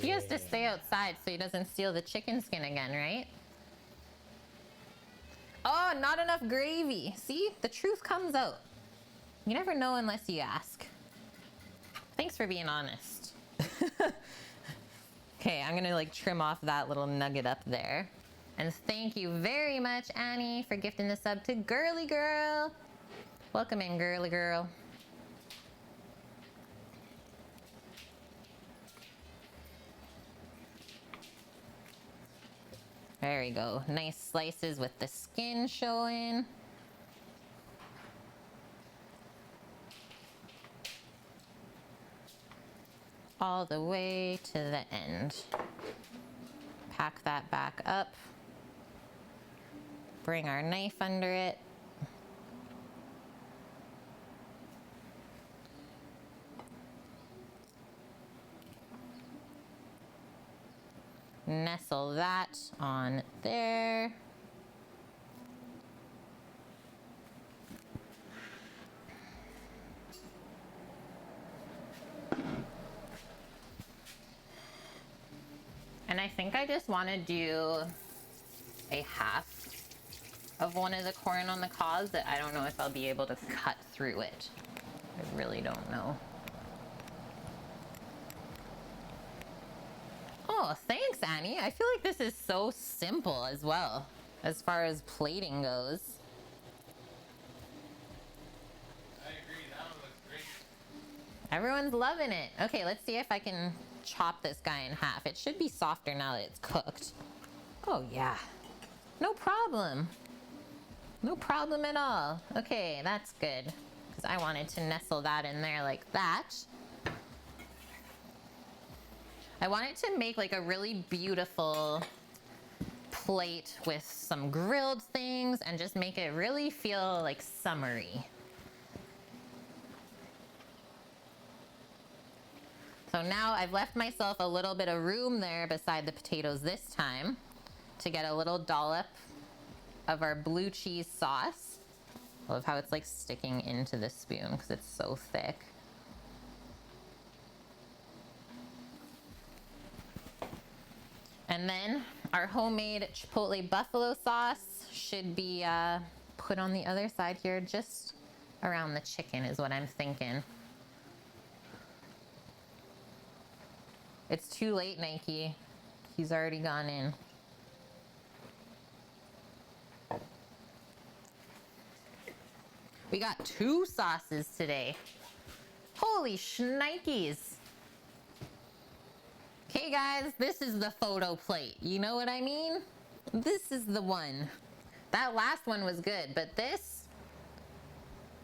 He has to stay outside so he doesn't steal the chicken skin again, right? Oh, not enough gravy. See, the truth comes out. You never know unless you ask. Thanks for being honest. Okay, I'm gonna like trim off that little nugget up there. And thank you very much, Annie, for gifting the sub to Girly Girl. Welcome in, Girly Girl. There we go. Nice slices with the skin showing. All the way to the end. Pack that back up. Bring our knife under it. Nestle that on there. And I think I just want to do a half of one of the corn on the cob, but I don't know if I'll be able to cut through it. I really don't know. Oh, thanks, Annie. I feel like this is so simple as well, as far as plating goes. I agree. That one looks great. Everyone's loving it. Okay, let's see if I can chop this guy in half. It should be softer now that it's cooked. Oh, yeah. No problem. No problem at all. Okay, that's good. Because I wanted to nestle that in there like that. I wanted to make like a really beautiful plate with some grilled things and just make it really feel like summery. So now I've left myself a little bit of room there beside the potatoes this time to get a little dollop of our blue cheese sauce. I love how it's like sticking into the spoon because it's so thick. And then our homemade chipotle buffalo sauce should be put on the other side here, just around the chicken is what I'm thinking. It's too late, Nike. He's already gone in. We got 2 sauces today. Holy shnikes. Okay guys, this is the photo plate. You know what I mean? This is the one. That last one was good, but this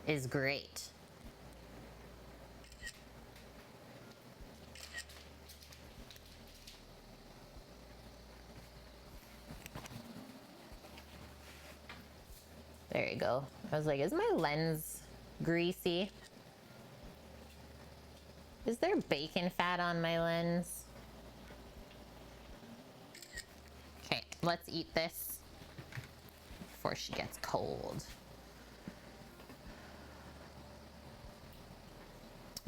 is great. There you go. I was like, is my lens greasy? Is there bacon fat on my lens? Okay, let's eat this before she gets cold.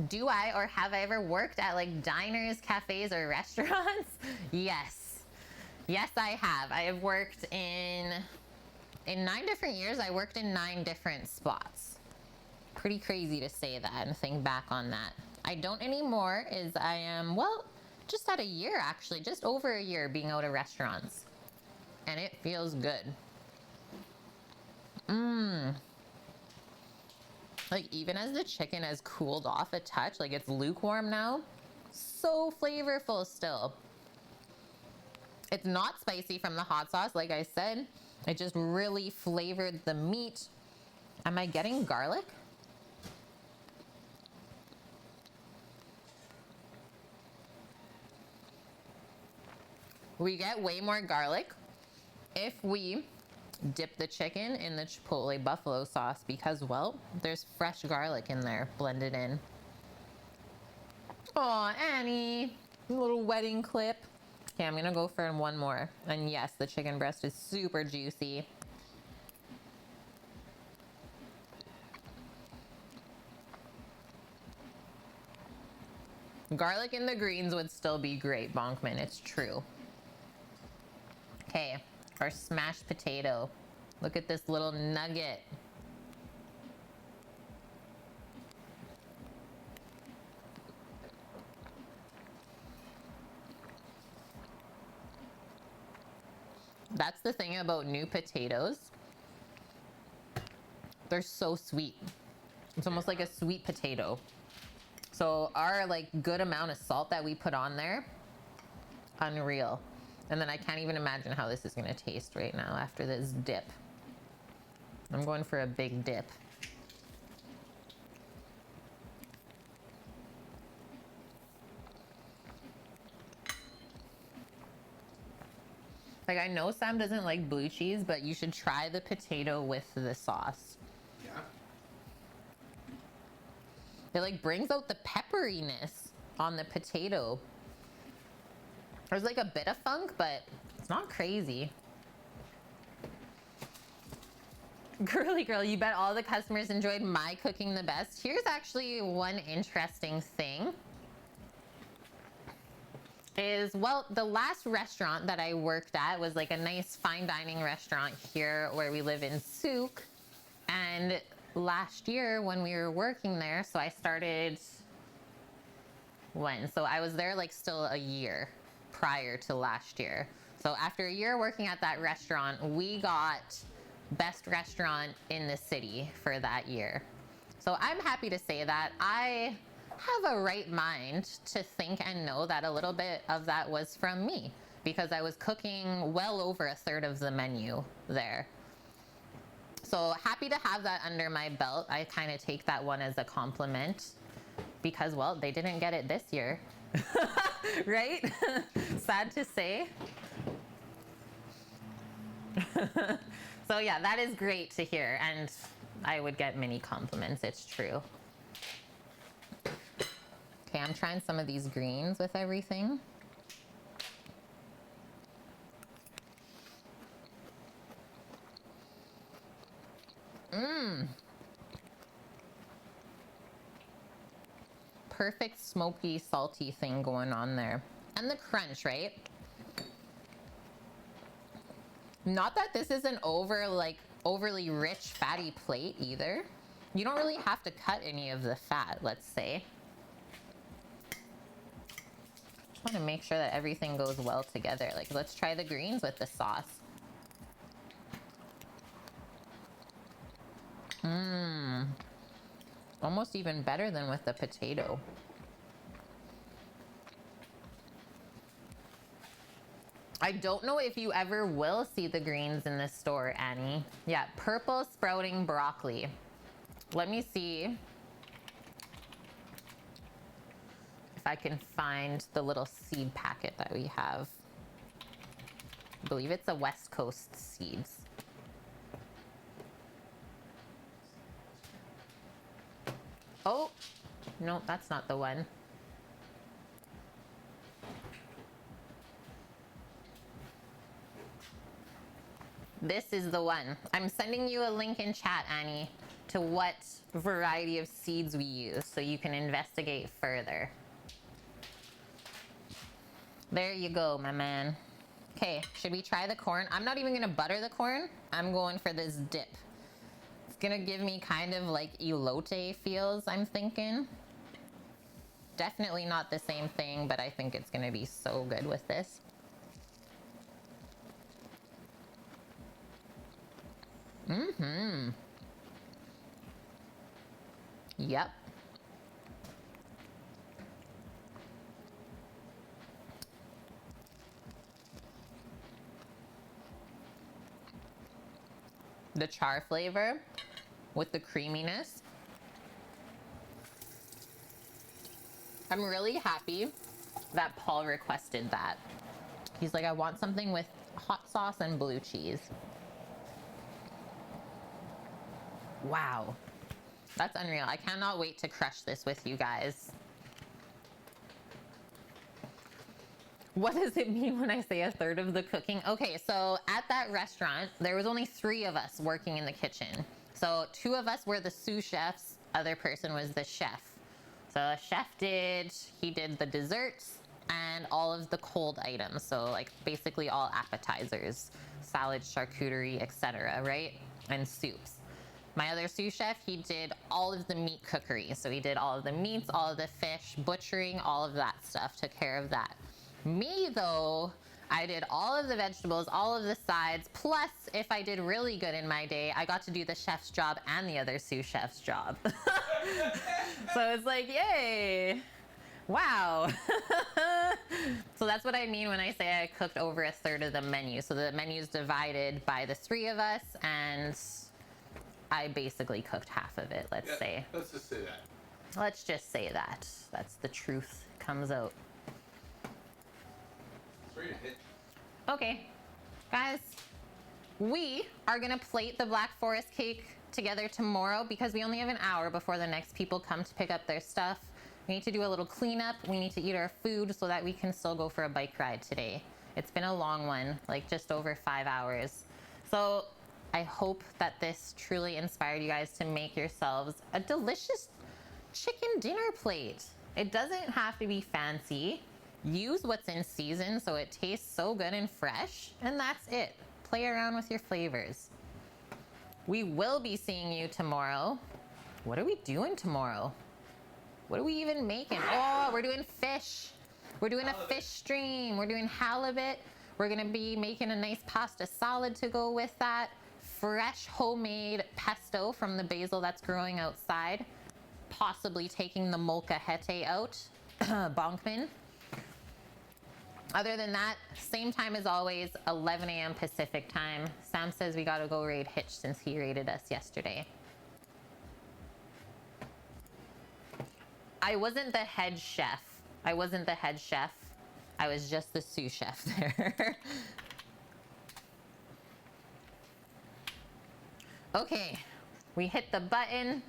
Do I or have I ever worked at like diners, cafes, or restaurants? Yes. Yes, I have. I have worked in 9 different years. I worked in 9 different spots. Pretty crazy to say that and think back on that. I don't anymore, is I am, well, just at a year actually, just over a year being out of restaurants. And it feels good. Like even as the chicken has cooled off a touch, like it's lukewarm now, so flavorful still. It's not spicy from the hot sauce, like I said. It just really flavored the meat. Am I getting garlic? We get way more garlic if we dip the chicken in the chipotle buffalo sauce because, well, there's fresh garlic in there blended in. Aw, Annie, little wedding clip. Okay, I'm gonna go for one more. And yes, the chicken breast is super juicy. Garlic in the greens would still be great, Bonkman, it's true. Okay, our smashed potato. Look at this little nugget. That's the thing about new potatoes. They're so sweet. It's almost like a sweet potato. So our like good amount of salt that we put on there, unreal. And then I can't even imagine how this is gonna taste right now after this dip. I'm going for a big dip. Like I know Sam doesn't like blue cheese, but you should try the potato with the sauce. Yeah. It like brings out the pepperiness on the potato. There's like a bit of funk, but it's not crazy. Girly girl, you bet all the customers enjoyed my cooking the best. Here's actually one interesting thing. Is, well, the last restaurant that I worked at was like a nice fine dining restaurant here where we live in Souk. And last year when we were working there, so I started, when? So I was there like still a year prior to last year. So after a year working at that restaurant, we got best restaurant in the city for that year. So I'm happy to say that I have a right mind to think and know that a little bit of that was from me because I was cooking well over a third of the menu there. So happy to have that under my belt. I kind of take that one as a compliment because, well, they didn't get it this year, right? Sad to say. So yeah, that is great to hear. And I would get many compliments, it's true. Okay, I'm trying some of these greens with everything. Perfect smoky, salty thing going on there. And the crunch, right? Not that this is an overly rich, fatty plate either. You don't really have to cut any of the fat, let's say. Just want to make sure that everything goes well together. Like, let's try the greens with the sauce. Almost even better than with the potato. I don't know if you ever will see the greens in this store, Annie. Yeah, purple sprouting broccoli. Let me see if I can find the little seed packet that we have. I believe it's a West Coast seeds. Oh, no, that's not the one. This is the one. I'm sending you a link in chat, Annie, to what variety of seeds we use so you can investigate further. There you go, my man. Okay, should we try the corn? I'm not even gonna butter the corn. I'm going for this dip. It's gonna give me kind of like elote feels, I'm thinking. Definitely not the same thing, but I think it's gonna be so good with this. Mm-hmm. Yep. The char flavor with the creaminess. I'm really happy that Paul requested that. He's like, I want something with hot sauce and blue cheese. Wow. That's unreal. I cannot wait to crush this with you guys. What does it mean when I say a third of the cooking? Okay, so at that restaurant, there was only 3 of us working in the kitchen. So 2 of us were the sous chefs, other person was the chef. So the chef he did the desserts and all of the cold items. So like basically all appetizers, salad, charcuterie, etc., right? And soups. My other sous chef, he did all of the meat cookery. So he did all of the meats, all of the fish, butchering, all of that stuff, took care of that. Me though, I did all of the vegetables, all of the sides, plus if I did really good in my day, I got to do the chef's job and the other sous chef's job. So it's like, yay, wow. So that's what I mean when I say I cooked over a third of the menu. So the menu's divided by the 3 of us, and I basically cooked half of it, let's say. Let's just say that. Let's just say that. That's the truth comes out. Sorry to hit. Okay, guys, we are gonna plate the Black Forest cake together tomorrow because we only have an hour before the next people come to pick up their stuff. We need to do a little cleanup. We need to eat our food so that we can still go for a bike ride today. It's been a long one, like just over 5 hours. So I hope that this truly inspired you guys to make yourselves a delicious chicken dinner plate. It doesn't have to be fancy. Use what's in season so it tastes so good and fresh, and that's it. Play around with your flavors. We will be seeing you tomorrow. What are we doing tomorrow? What are we even making? Oh, we're doing fish. We're doing a fish stream. We're doing halibut. We're gonna be making a nice pasta salad to go with that. Fresh homemade pesto from the basil that's growing outside. Possibly taking the molcajete out. Bonkman. Other than that, same time as always, 11 a.m. Pacific time. Sam says we gotta go raid Hitch since he raided us yesterday. I wasn't the head chef. I wasn't the head chef. I was just the sous chef there. Okay, we hit the button.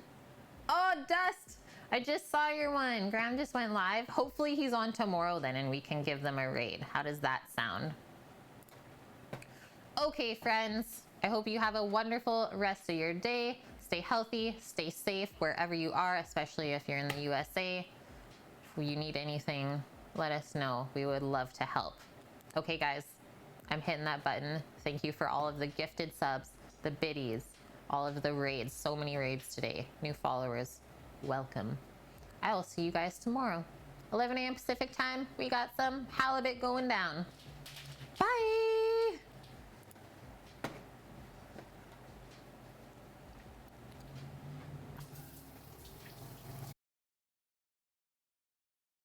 Oh, Dust! I just saw your one. Graham just went live. Hopefully he's on tomorrow then and we can give them a raid. How does that sound? Okay, friends. I hope you have a wonderful rest of your day. Stay healthy, stay safe wherever you are, especially if you're in the USA. If you need anything, let us know. We would love to help. Okay, guys, I'm hitting that button. Thank you for all of the gifted subs, the biddies, all of the raids. So many raids today. New followers. Welcome. I will see you guys tomorrow. 11 a.m. Pacific time. We got some halibut going down. Bye.